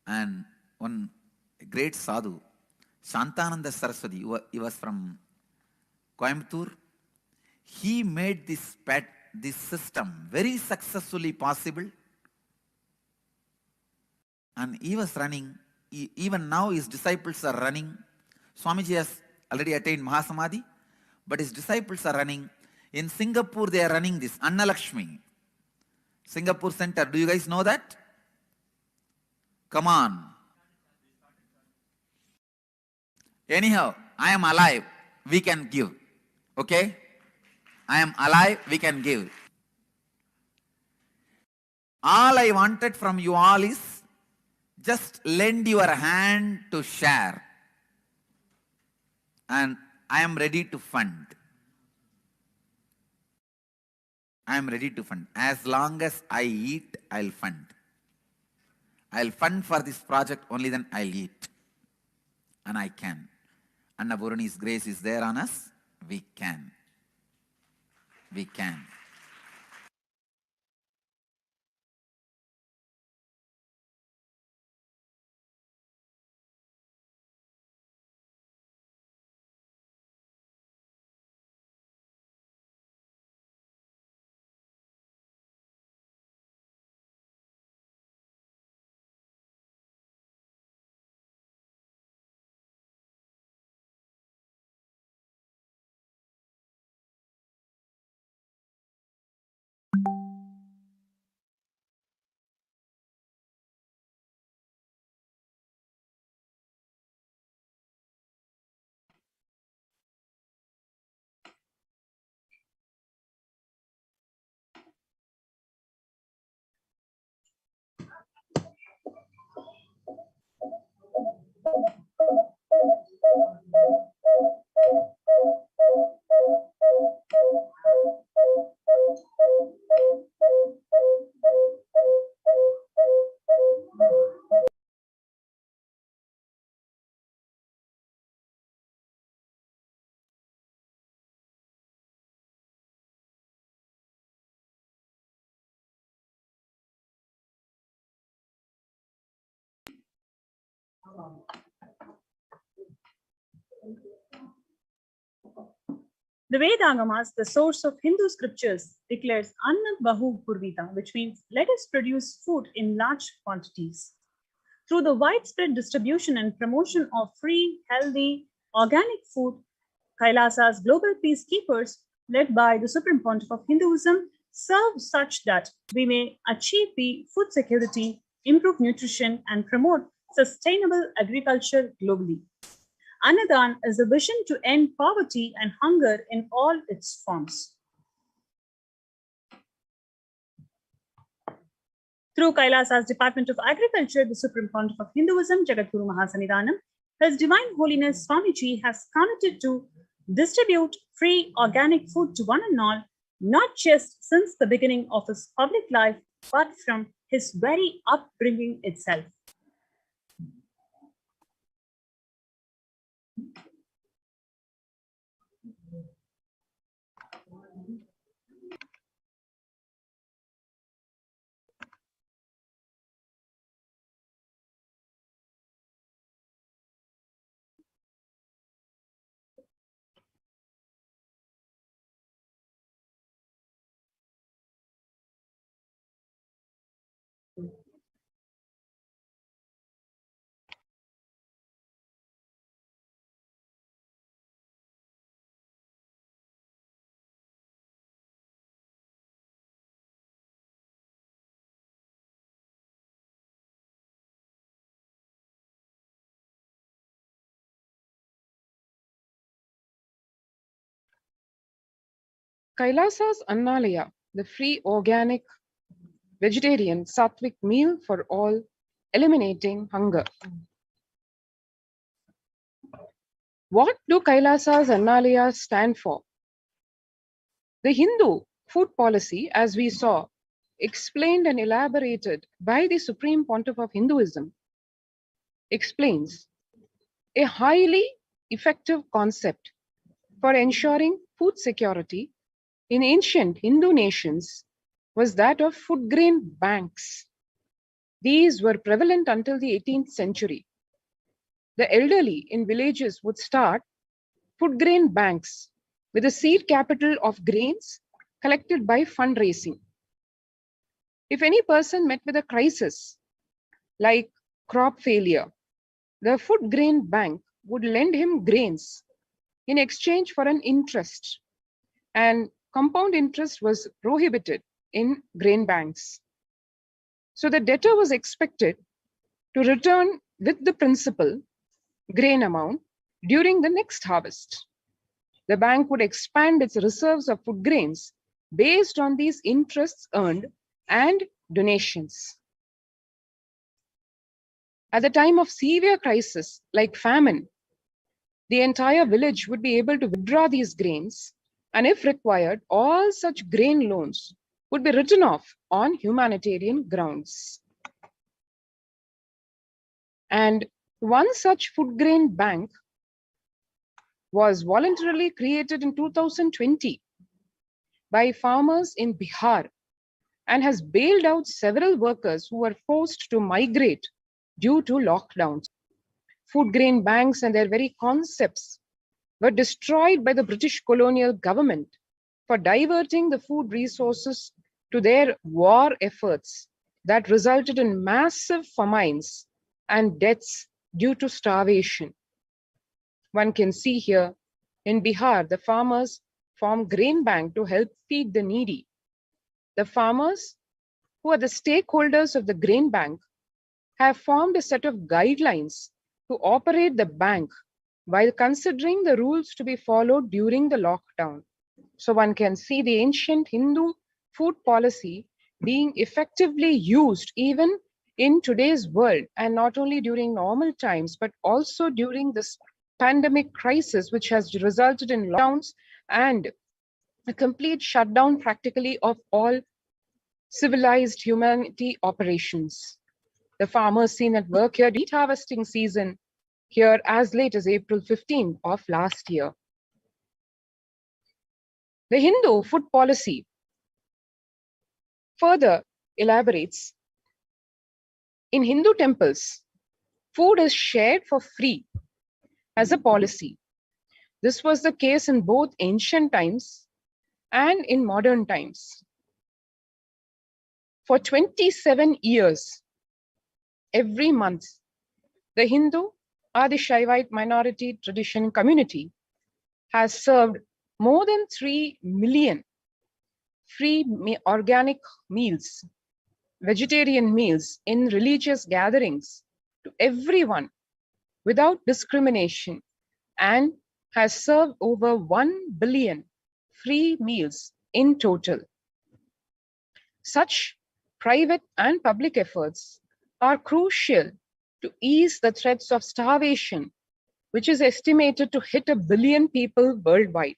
And one great sadhu, Shantananda Saraswati, he was from Coimbatore. He made this system very successfully possible. And he was running, even now his disciples are running. Swamiji has already attained Mahasamadhi, but his disciples are running. In Singapore, they are running this, Anna Lakshmi. Singapore Center, do you guys know that? Come on. Anyhow, I am alive, we can give. Okay? I am alive, we can give. All I wanted from you all is just lend your hand to share. And I am ready to fund. I am ready to fund. As long as I eat, I'll fund. I'll fund for this project, only then I'll eat. And I can. Annapurani's grace is there on us. We can. We can. The Vedagamas, the source of Hindu scriptures, declares Anna Bahu Purvita, which means let us produce food in large quantities. Through the widespread distribution and promotion of free, healthy, organic food, Kailasa's global peacekeepers, led by the Supreme Pontiff of Hinduism, serve such that we may achieve the food security, improve nutrition, and promote sustainable agriculture globally. Annadan is a vision to end poverty and hunger in all its forms. Through Kailasa's Department of Agriculture, the Supreme Pontiff of Hinduism, Jagadguru Mahasannidhanam, His Divine Holiness Swamiji has committed to distribute free organic food to one and all, not just since the beginning of his public life, but from his very upbringing itself. Kailasa's Annalaya, the free organic vegetarian sattvic meal for all, eliminating hunger. What do Kailasa's Annalaya stand for? The Hindu food policy, as we saw, explained and elaborated by the Supreme Pontiff of Hinduism, explains a highly effective concept for ensuring food security in ancient Hindu nations was that of food grain banks. These were prevalent until the 18th century. The elderly in villages would start food grain banks with a seed capital of grains collected by fundraising. If any person met with a crisis like crop failure, the food grain bank would lend him grains in exchange for an interest, and compound interest was prohibited in grain banks. So the debtor was expected to return with the principal grain amount during the next harvest. The bank would expand its reserves of food grains based on these interests earned and donations. At the time of severe crisis like famine, the entire village would be able to withdraw these grains, and if required, all such grain loans would be written off on humanitarian grounds. And one such food grain bank was voluntarily created in 2020 by farmers in Bihar and has bailed out several workers who were forced to migrate due to lockdowns. Food grain banks and their very concepts were destroyed by the British colonial government for diverting the food resources to their war efforts that resulted in massive famines and deaths due to starvation. One can see here in Bihar, the farmers formed grain bank to help feed the needy. The farmers, who are the stakeholders of the grain bank, have formed a set of guidelines to operate the bank while considering the rules to be followed during the lockdown. So one can see the ancient Hindu food policy being effectively used even in today's world, and not only during normal times, but also during this pandemic crisis, which has resulted in lockdowns and a complete shutdown practically of all civilized humanity operations. The farmers seen at work here, wheat harvesting season here as late as April 15 of last year. The Hindu food policy further elaborates, in Hindu temples, food is shared for free as a policy. This was the case in both ancient times and in modern times. For 27 years, every month, the Hindu Adi-Shaivite minority tradition community has served more than 3 million free organic meals, vegetarian meals in religious gatherings to everyone without discrimination, and has served over 1 billion free meals in total. Such private and public efforts are crucial to ease the threats of starvation, which is estimated to hit 1 billion people worldwide.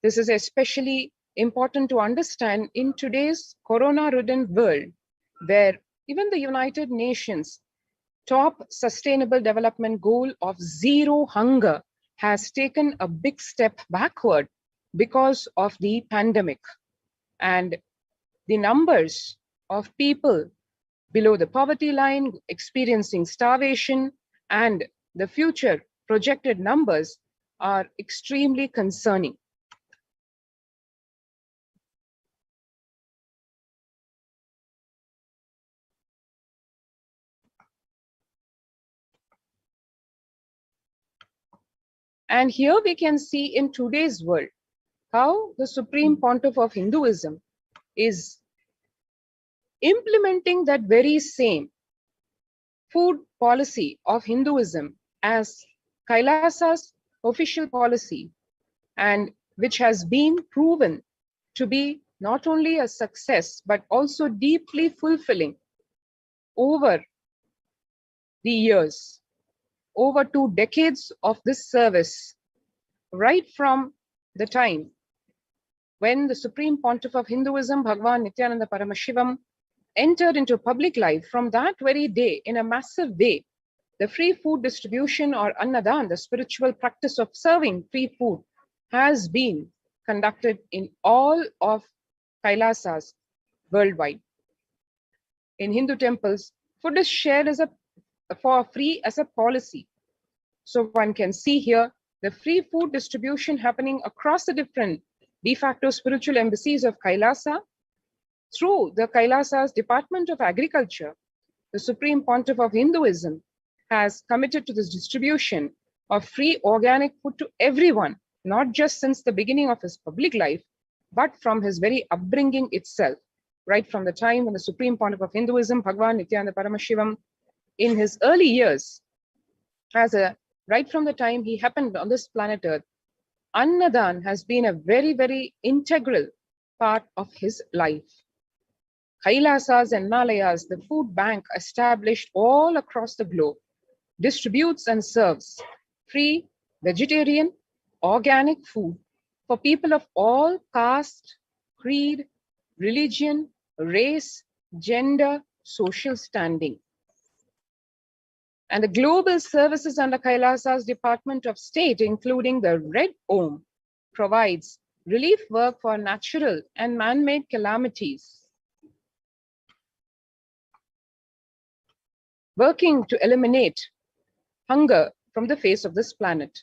This is especially important to understand in today's corona-ridden world, where even the United Nations top sustainable development goal of zero hunger has taken a big step backward because of the pandemic. And the numbers of people below the poverty line experiencing starvation and the future projected numbers are extremely concerning. And here we can see in today's world how the Supreme Pontiff of Hinduism is implementing that very same food policy of Hinduism as Kailasa's official policy, and which has been proven to be not only a success, but also deeply fulfilling over the years, over 2 decades of this service, right from the time when the Supreme Pontiff of Hinduism, Bhagavan Nithyananda Paramashivam, entered into public life. From that very day, in a massive way, the free food distribution, or Annadan, the spiritual practice of serving free food, has been conducted in all of Kailasas worldwide. In Hindu temples, food is shared as for free as a policy. So one can see here the free food distribution happening across the different de facto spiritual embassies of Kailasa. Through the Kailasa's Department of Agriculture, the Supreme Pontiff of Hinduism has committed to this distribution of free organic food to everyone, not just since the beginning of his public life, but from his very upbringing itself, right from the time when the Supreme Pontiff of Hinduism, Bhagavan Nithyananda Paramashivam, in his early years, right from the time he happened on this planet Earth, Annadan has been a very, very integral part of his life. Kailasas and Nalayas, the food bank established all across the globe, distributes and serves free, vegetarian, organic food for people of all caste, creed, religion, race, gender, social standing. And the global services under Kailasa's Department of State, including the Red Om, provides relief work for natural and man-made calamities, working to eliminate hunger from the face of this planet.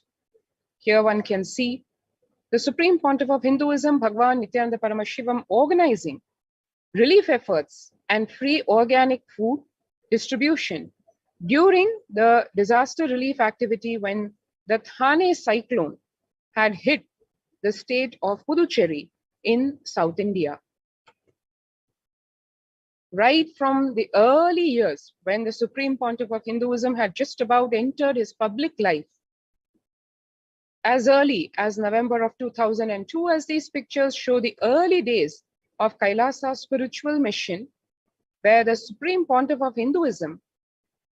Here one can see the Supreme Pontiff of Hinduism, Bhagavan Nithyananda Paramashivam, organizing relief efforts and free organic food distribution during the disaster relief activity when the Thane cyclone had hit the state of Puducherry in South India. Right from the early years when the Supreme Pontiff of Hinduism had just about entered his public life, as early as November of 2002, as these pictures show the early days of Kailasa's spiritual mission, where the Supreme Pontiff of Hinduism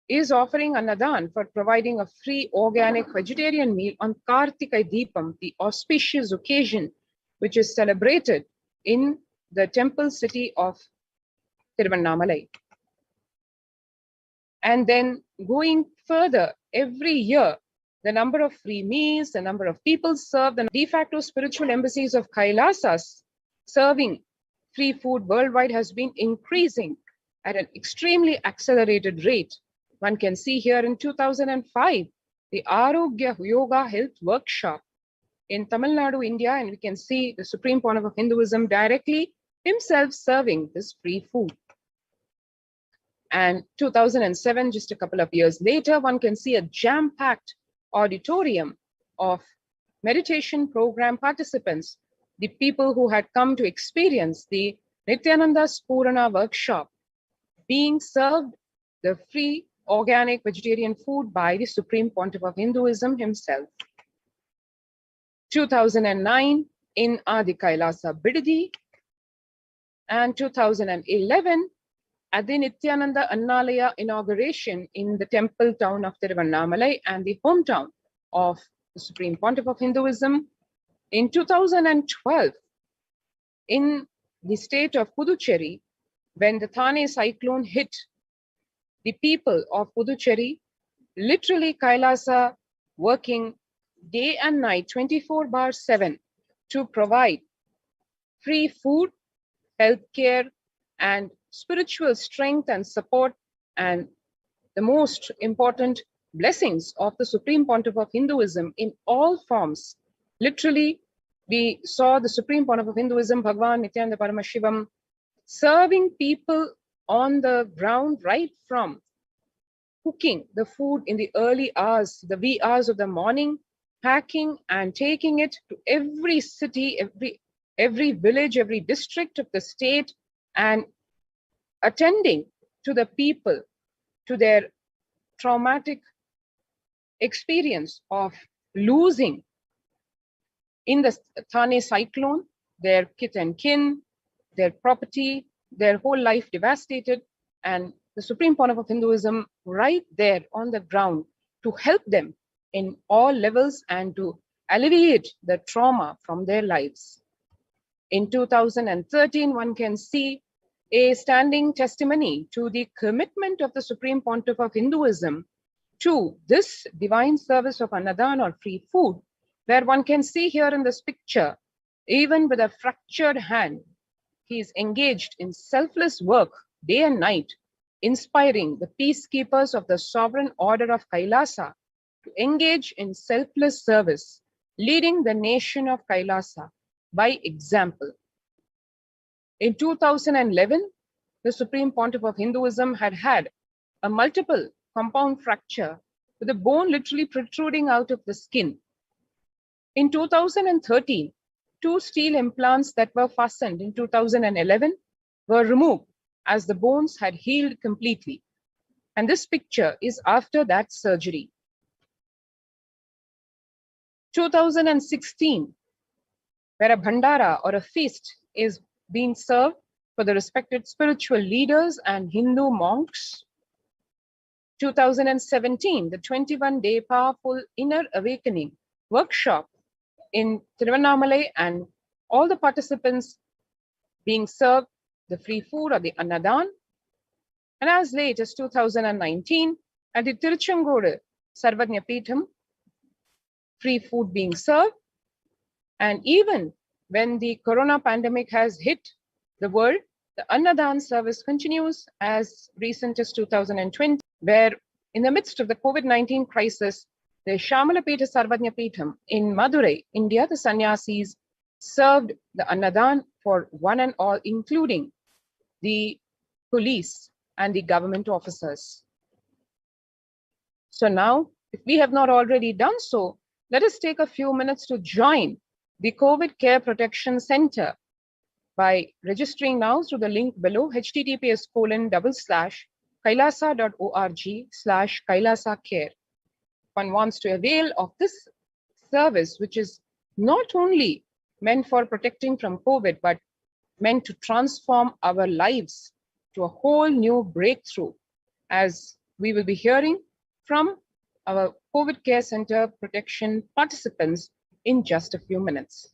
is offering Annadan for providing a free organic vegetarian meal on Kartika Deepam, the auspicious occasion which is celebrated in the temple city of Tiruvannamalai. And then going further, every year, the number of free meals, the number of people served, the de facto spiritual embassies of Kailasas serving free food worldwide has been increasing at an extremely accelerated rate. One can see here in 2005, the Arogya Yoga Health Workshop in Tamil Nadu, India, and we can see the Supreme Pontiff of Hinduism directly himself serving this free food. And 2007, just a couple of years later, one can see a jam-packed auditorium of meditation program participants, the people who had come to experience the Nithyananda Spurana workshop, being served the free organic vegetarian food by the Supreme Pontiff of Hinduism himself. 2009 in Adi Kailasa Bidadi, and 2011 at the Nithyananda Annalaya inauguration in the temple town of Tiruvannamalai and the hometown of the Supreme Pontiff of Hinduism. In 2012, in the state of Puducherry, when the Thane cyclone hit, the people of Puducherry, literally Kailasa, working day and night 24/7 to provide free food, healthcare, and spiritual strength and support, and the most important blessings of the Supreme Pontiff of Hinduism in all forms. Literally, we saw the Supreme Pontiff of Hinduism, Bhagavan Nithyananda Paramashivam, serving people on the ground right from cooking the food in the early hours, the wee hours of the morning, packing and taking it to every city, every village, every district of the state, and attending to the people, to their traumatic experience of losing in the Thane cyclone their kith and kin, their property, their whole life devastated, and the Supreme Pontiff of Hinduism right there on the ground to help them in all levels and to alleviate the trauma from their lives. In 2013, one can see a standing testimony to the commitment of the Supreme Pontiff of Hinduism to this divine service of Annadan or free food, where one can see here in this picture, even with a fractured hand, he is engaged in selfless work day and night, inspiring the peacekeepers of the sovereign order of Kailasa to engage in selfless service, leading the nation of Kailasa by example. In 2011, the Supreme Pontiff of Hinduism had a multiple compound fracture with the bone literally protruding out of the skin. In 2013, 2 steel implants that were fastened in 2011 were removed as the bones had healed completely. And this picture is after that surgery. 2016, where a bhandara or a feast is being served for the respected spiritual leaders and Hindu monks. 2017, the 21-day powerful inner awakening workshop in Tiruvannamalai, and all the participants being served the free food or the Annadan. And as late as 2019, at the Tiruchengodu Sarvajna Peetham, free food being served. And even when the corona pandemic has hit the world, the Annadan service continues as recent as 2020, where in the midst of the COVID-19 crisis, the Shamalapeta Sarvajna Peetham in Madurai, India, the sannyasis served the Annadan for one and all, including the police and the government officers. So now, if we have not already done so, let us take a few minutes to join the COVID Care Protection Center by registering now through the link below, https://kailasa.org/kailasacare. One wants to avail of this service, which is not only meant for protecting from COVID, but meant to transform our lives to a whole new breakthrough, as we will be hearing from our COVID Care Center protection participants in just a few minutes.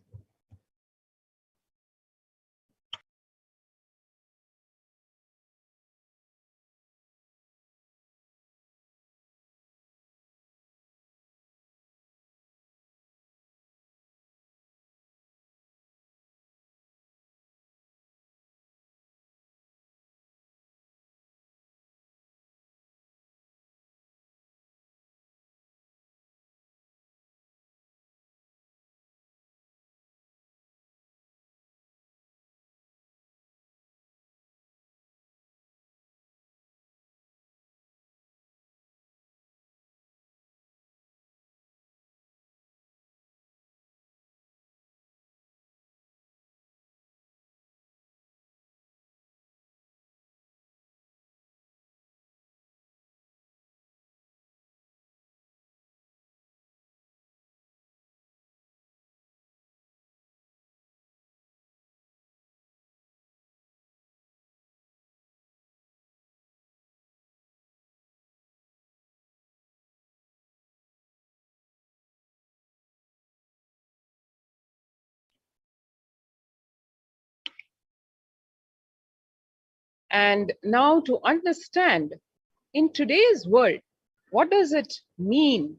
And now to understand in today's world, what does it mean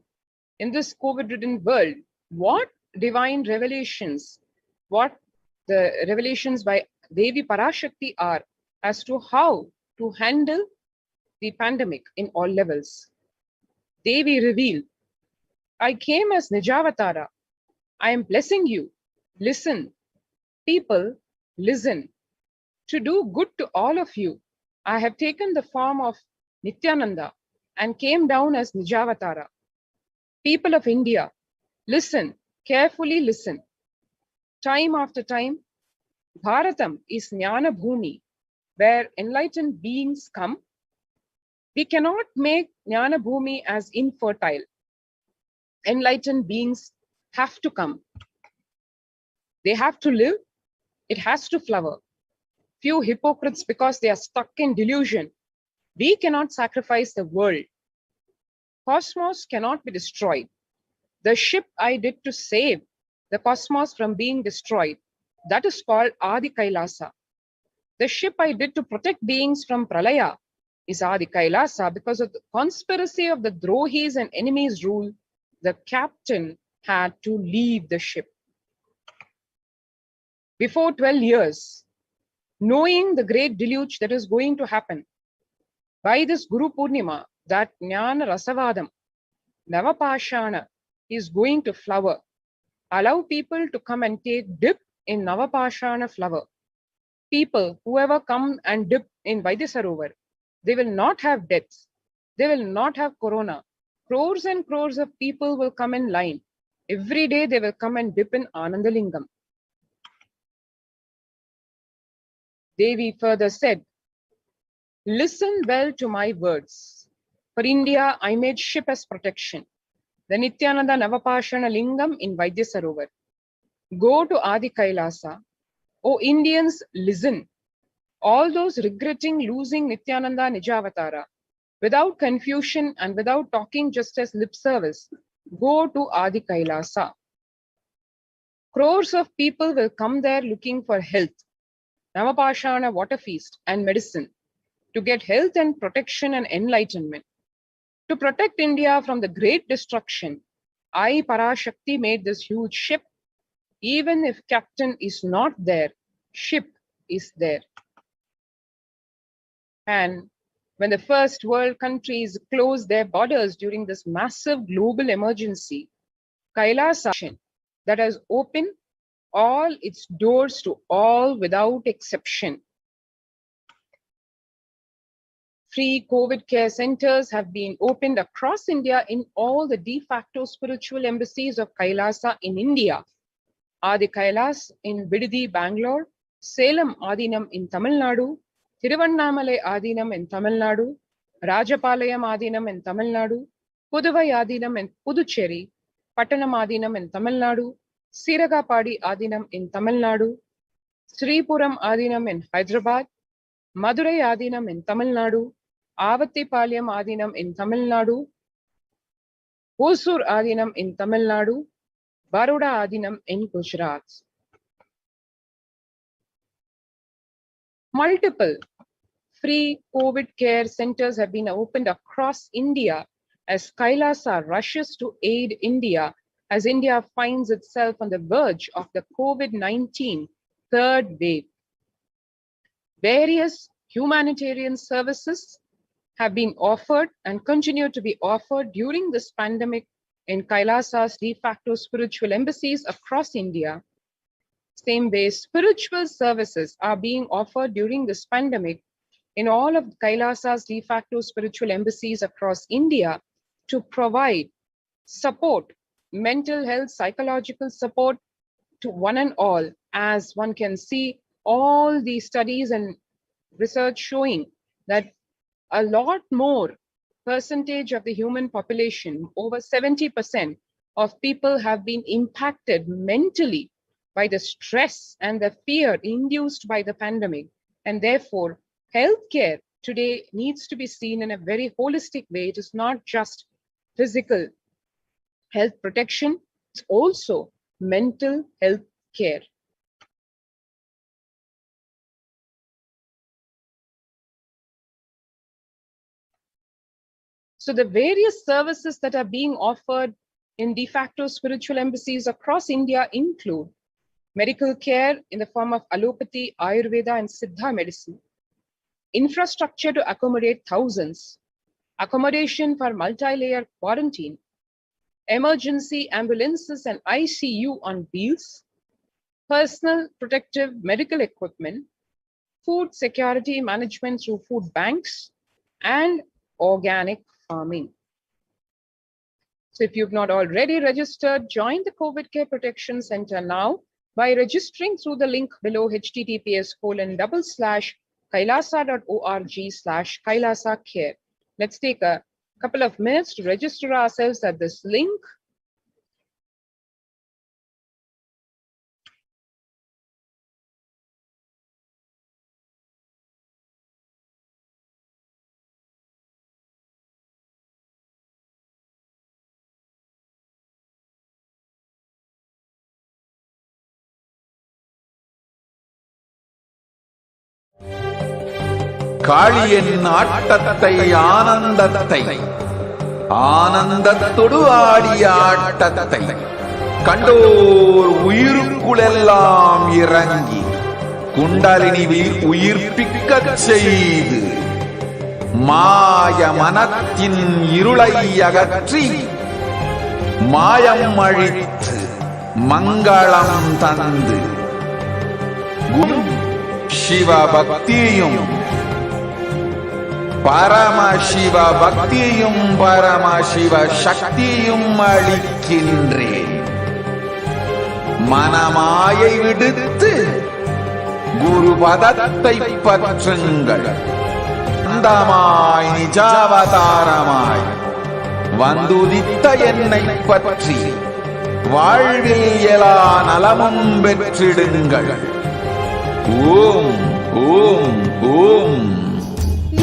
in this COVID-ridden world? What divine revelations, what the revelations by Devi Parashakti are as to how to handle the pandemic in all levels. Devi revealed, I came as Nijavatara. I am blessing you. Listen. People, listen. To do good to all of you, I have taken the form of Nithyananda and came down as Nijavatara. People of India, listen, carefully listen. Time after time, Bharatam is Jnana Bhumi, where enlightened beings come. We cannot make Jnana Bhumi as infertile. Enlightened beings have to come. They have to live. It has to flower. Few hypocrites, because they are stuck in delusion. We cannot sacrifice the world. Cosmos cannot be destroyed. The ship I did to save the cosmos from being destroyed, that is called Adi Kailasa. The ship I did to protect beings from Pralaya is Adi Kailasa. Because of the conspiracy of the Drohis and enemies' rule, the captain had to leave the ship. Before 12 years, knowing the great deluge that is going to happen, by this Guru Purnima, that Jnana Rasavadam, Navapashana is going to flower. Allow people to come and take dip in Navapashana flower. People, whoever come and dip in Vaidyasarovar, they will not have deaths. They will not have corona. Crores and crores of people will come in line. Every day they will come and dip in Anandalingam. Devi further said, listen well to my words. For India, I made ship as protection. The Nithyananda Navapashana Lingam in Vaidyasarovar. Go to Adi Kailasa. O Indians, listen. All those regretting losing Nithyananda Nijavatara, without confusion and without talking just as lip service, go to Adi Kailasa. Crores of people will come there looking for health, Navapashana water feast and medicine, to get health and protection and enlightenment. To protect India from the great destruction, I, Parashakti, made this huge ship. Even if captain is not there, ship is there. And when the first world countries closed their borders during this massive global emergency, Kailasa that has opened all its doors to all without exception. Free COVID care centers have been opened across India in all the de facto spiritual embassies of Kailasa in India. Adi Kailas in Bididi, Bangalore, Salem Adinam in Tamil Nadu, Thiruvannamalai Adinam in Tamil Nadu, Rajapalayam Adinam in Tamil Nadu, Puduvai Adinam in Puducherry, Pattanam Adinam in Tamil Nadu, Siragapadi Adinam in Tamil Nadu, Sripuram Adinam in Hyderabad, Madurai Adinam in Tamil Nadu, Avattipalayam Adinam in Tamil Nadu, Hosur Adinam in Tamil Nadu, Baroda Adinam in Gujarat. Multiple free COVID care centers have been opened across India as Kailasa rushes to aid India as India finds itself on the verge of the COVID-19 third wave. Various humanitarian services have been offered and continue to be offered during this pandemic in Kailasa's de facto spiritual embassies across India. Same way, spiritual services are being offered during this pandemic in all of Kailasa's de facto spiritual embassies across India to provide support, mental health, psychological support to one and all, as one can see all the studies and research showing that a lot more percentage of the human population, over 70% of people have been impacted mentally by the stress and the fear induced by the pandemic. And therefore, healthcare today needs to be seen in a very holistic way. It is not just physical health protection, it's also mental health care. So the various services that are being offered in de facto spiritual embassies across India include medical care in the form of allopathy, Ayurveda, and Siddha medicine, infrastructure to accommodate thousands, accommodation for multi-layer quarantine, emergency ambulances and ICU on wheels, personal protective medical equipment, food security management through food banks, and organic farming. So if you've not already registered, join the COVID Care Protection Center now by registering through the link below https://kailasa.org/kailasacare. Let's take a couple of minutes to register ourselves at this link. காளியின் ஆட்டத்தை ஆனந்தத்தை ஆனந்தத்தொடு ஆடிய ஆட்டத்தை கண்டோர் உயிருக்குளெல்லாம் இறங்கி குண்டலினிவில் உயிர்ப்பிக்கச் செய்து மாய மனத்தின் இருளை அகற்றி மாயம் அழித்து மங்களம் தந்து சிவ பக்தியும் பரமசிவ பக்தியும் பரமசிவ சக்தியும் அளிக்கின்றேன். மனமாயை விடுத்து குருபதத்தை பற்றுங்கள். அந்தமாய் நிஜாவதாரமாய் வந்துதித்த என்னை பற்றி வாழ்வில் எல்லா நலமும் பெற்றிடுங்கள். ஓம் ஓம் ஓம்.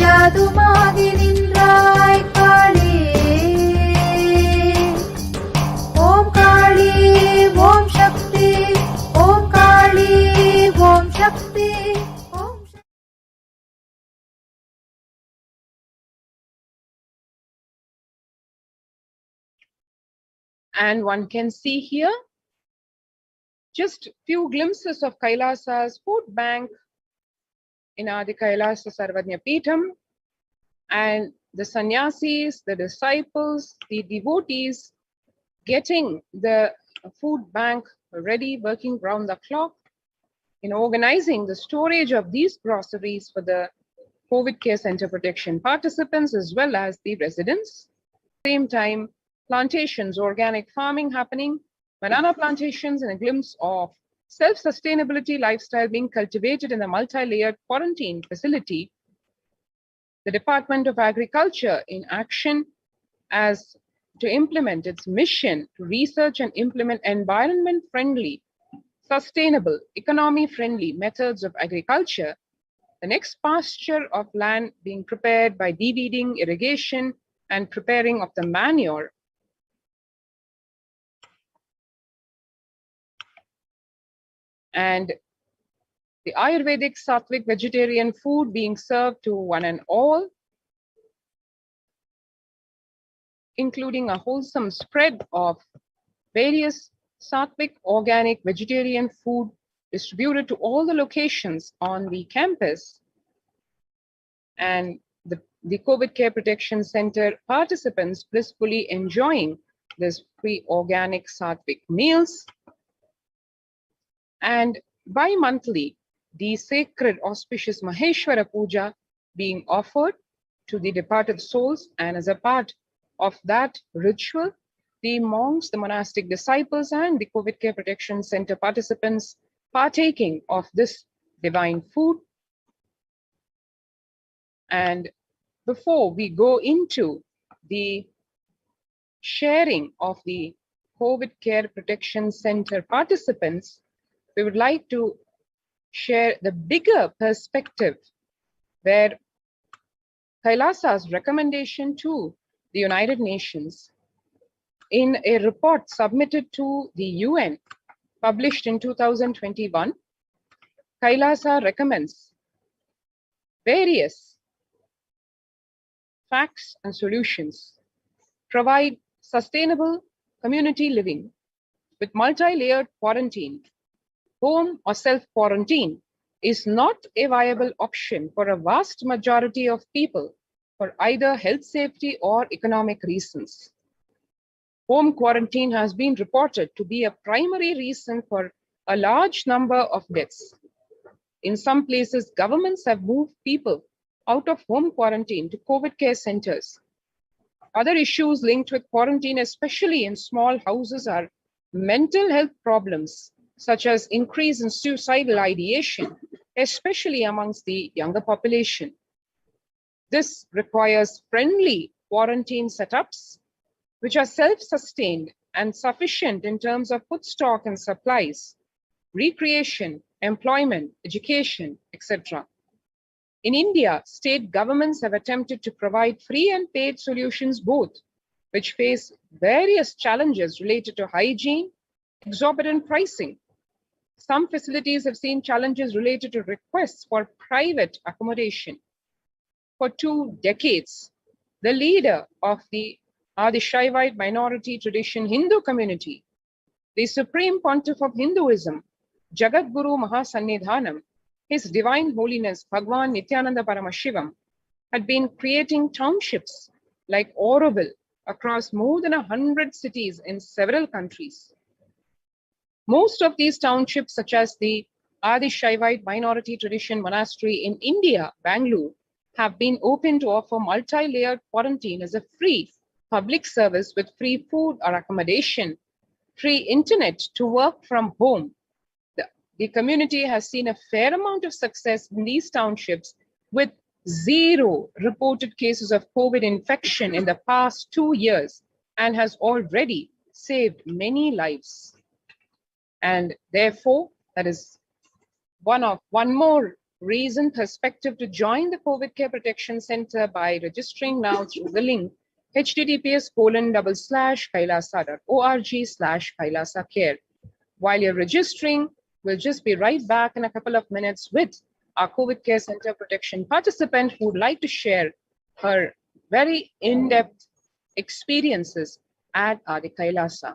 யாதுமாகி நின்றாய் காளி, ஓம் காளி ஓம் சக்தி, ஓம் காளி ஓம் சக்தி, ஓம் சக்தி. And one can see here just few glimpses of Kailasa's food bank in Adi Kailasa Sarvajna Peetham, and the sannyasis, the disciples, the devotees getting the food bank ready, working round the clock in organizing the storage of these groceries for the COVID Care Center Protection participants as well as the residents. At the same time, plantations, organic farming happening, banana plantations, and a glimpse of self-sustainability lifestyle being cultivated in the multi-layered quarantine facility. The Department of Agriculture in action as to implement its mission to research and implement environment-friendly, sustainable, economy-friendly methods of agriculture. The next pasture of land being prepared by de-weeding, irrigation, and preparing of the manure. And the Ayurvedic Sattvic vegetarian food being served to one and all, including a wholesome spread of various Sattvic organic vegetarian food distributed to all the locations on the campus. And the COVID Care Protection Center participants blissfully enjoying this free organic Sattvic meals. And bi-monthly, the sacred auspicious Maheshwara Puja being offered to the departed souls, and as a part of that ritual, the monks, the monastic disciples, and the COVID Care Protection Center participants partaking of this divine food. And before we go into the sharing of the COVID Care Protection Center participants, we would like to share the bigger perspective where Kailasa's recommendation to the United Nations in a report submitted to the UN, published in 2021, Kailasa recommends various facts and solutions, provide sustainable community living with multi-layered quarantine. Home or self-quarantine is not a viable option for a vast majority of people for either health safety or economic reasons. Home quarantine has been reported to be a primary reason for a large number of deaths. In some places, governments have moved people out of home quarantine to COVID care centers. Other issues linked with quarantine, especially in small houses, are mental health problems, such as increase in suicidal ideation, especially amongst the younger population. This requires friendly quarantine setups, which are self-sustained and sufficient in terms of food stock and supplies, recreation, employment, education, etc. In India, state governments have attempted to provide free and paid solutions both, which face various challenges related to hygiene, exorbitant pricing. Some facilities have seen challenges related to requests for private accommodation. For 2 decades, the leader of the Adishaivite minority tradition Hindu community, the Supreme Pontiff of Hinduism, Jagat Guru Mahasannidhanam, His Divine Holiness Bhagwan Nithyananda Paramashivam, had been creating townships like Auroville across more than 100 cities in several countries. Most of these townships, such as the Adishaivite minority tradition monastery in India, Bangalore, have been open to offer multi-layered quarantine as a free public service with free food or accommodation, free internet to work from home. The community has seen a fair amount of success in these townships with 0 reported cases of COVID infection in the past 2 years and has already saved many lives. And therefore, that is one more reason, perspective to join the COVID Care Protection Center by registering now through the link https://kailasa.org/kailasacare. While you're registering, we'll just be right back in a couple of minutes with our COVID Care Center Protection participant who would like to share her very in-depth experiences at Adi Kailasa.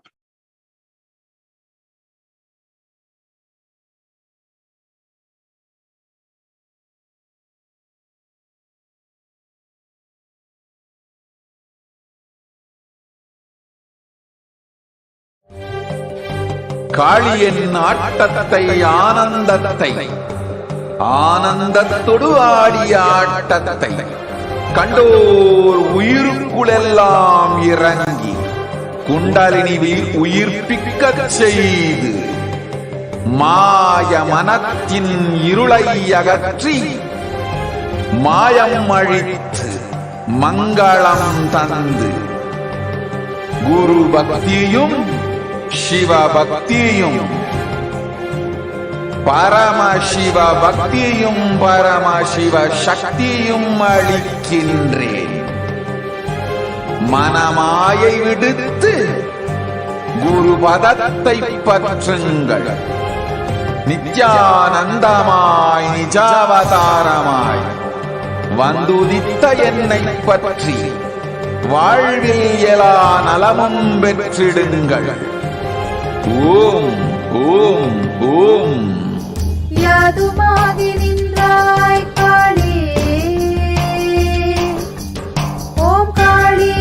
காளியின் ஆட்டத்தை ஆனந்தத்தை ஆனந்தத்தொடு ஆடிய ஆட்டத்தை கண்டோர் உயிருக்குளெல்லாம் இறங்கி குண்டலினிவில் உயிர்ப்பிக்கச் செய்து மாய மனத்தின் இருளை அகற்றி மாயம் அழித்து மங்களம் தந்து குரு பக்தியும் சிவ பக்தியும் பரமசிவ பக்தியும் பரமசிவ சக்தியும் அளிக்கின்றேன். மனமாயை விடுத்து குரு பதத்தை பற்றுங்கள். நித்யானந்தமாய் நிஜாவதாரமாய் வந்துதித்த என்னை பற்றி வாழ்வில் எல்லா நலமும் பெற்றிடுங்கள். ஓம் ஓம் ஓம். யாதுமாகி நின்றாய் காளி, ஓம் காளி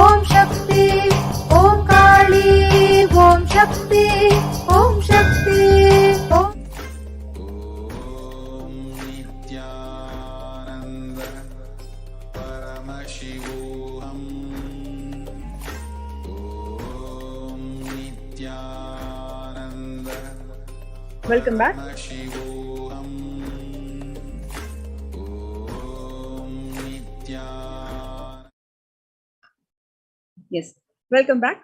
ஓம் சக்தி, ஓம் காளி ஓம் சக்தி, ஓம் சக்தி ஓம். ஓம் Nityananda பரமசிவோஹம். Welcome back. Yes, welcome back.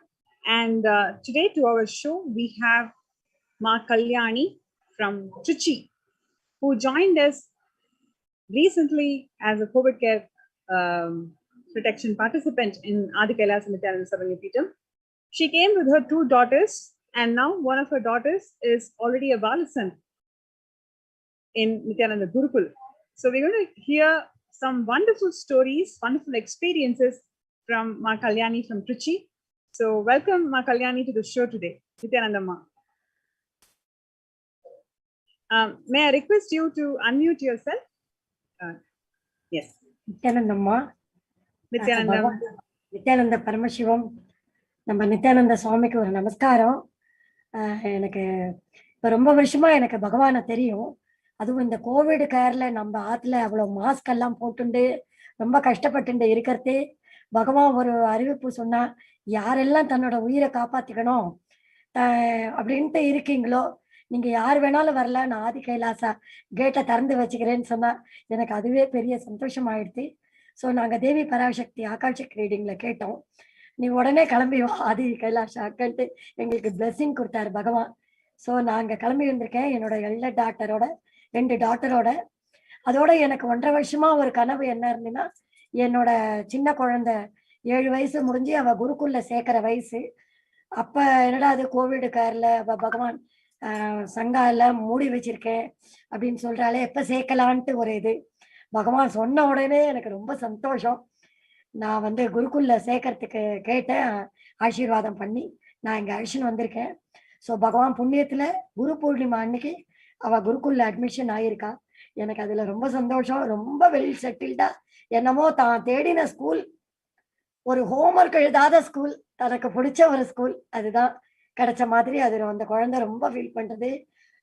And today to our show, we have Ma Kalyani from Trichy, who joined us recently as a COVID care protection participant in Adi Kailasa Nithyananda Paramashivam. She came with her 2 daughters, and now one of her daughters is already a adolescent in Nithyananda Gurukul. So we're going to hear some wonderful stories, wonderful experiences from Ma Kalyani from Trichy. So welcome Ma Kalyani to the show today. Nithyananda Ma. May I request you to unmute yourself? Yes. Nithyananda Ma. Nithyananda Paramashivam. நம்ம நித்யானந்த சுவாமிக்கு ஒரு நமஸ்காரம். எனக்கு இப்போ ரொம்ப வருஷமா எனக்கு பகவானை தெரியும். அதுவும் இந்த கோவிட் கேர்ல நம்ம ஆத்துல அவ்வளோ மாஸ்க் எல்லாம் போட்டுண்டு ரொம்ப கஷ்டப்பட்டு இருக்கிறதே பகவான் ஒரு அறிவிப்பு சொன்னா, யாரெல்லாம் தன்னோட உயிரை காப்பாத்திக்கணும் அப்படின்ட்டு இருக்கீங்களோ நீங்க யார் வேணாலும் வரல, நான் ஆதி கைலாசா கேட்டை திறந்து வச்சுக்கிறேன்னு சொன்னா எனக்கு அதுவே பெரிய சந்தோஷம் ஆயிடுச்சு. ஸோ நாங்கள் தேவி பராசக்தி ஆகாஷிக் ரீடிங்ல கேட்டோம், நீ உடனே கிளம்பி வா ஆதி கைலாஷ் அக்கன்ட்டு எங்களுக்கு பிளெஸிங் கொடுத்தாரு பகவான். ஸோ நாங்கள் கிளம்பி வந்திருக்கேன் என்னோட எல்டர் டாட்டரோட 2 டாட்டரோட. அதோட எனக்கு 1.5 வருஷமா ஒரு கனவு என்ன இருந்துன்னா, என்னோட சின்ன குழந்தை 7 வயசு முடிஞ்சு அவ குருக்குள்ள சேர்க்கிற வயசு. அப்ப என்னடா அது கோவிட் கேர்ல பகவான் சங்கா எல்லாம் மூடி வச்சிருக்கேன் அப்படின்னு சொல்றாலே, எப்ப சேர்க்கலான்ட்டு ஒரு இது. பகவான் சொன்ன உடனே எனக்கு ரொம்ப சந்தோஷம். நான் குருக்குள்ள சேர்க்கறதுக்கு கேட்டேன், ஆசீர்வாதம் பண்ணி நான் இங்க அழிச்சுன்னு வந்திருக்கேன். ஸோ பகவான் புண்ணியத்துல குரு பூர்ணிமா அன்னைக்கு அவ குருக்குள்ள அட்மிஷன் ஆயிருக்கா. எனக்கு அதுல ரொம்ப சந்தோஷம். ரொம்ப வெல் செட்டில்டா, என்னமோ தான் தேடின ஸ்கூல், ஒரு ஹோம்ஒர்க் எழுதாத ஸ்கூல், தனக்கு பிடிச்ச ஒரு ஸ்கூல் அதுதான் கிடைச்ச மாதிரி அது அந்த குழந்தை ரொம்ப ஃபீல் பண்றது.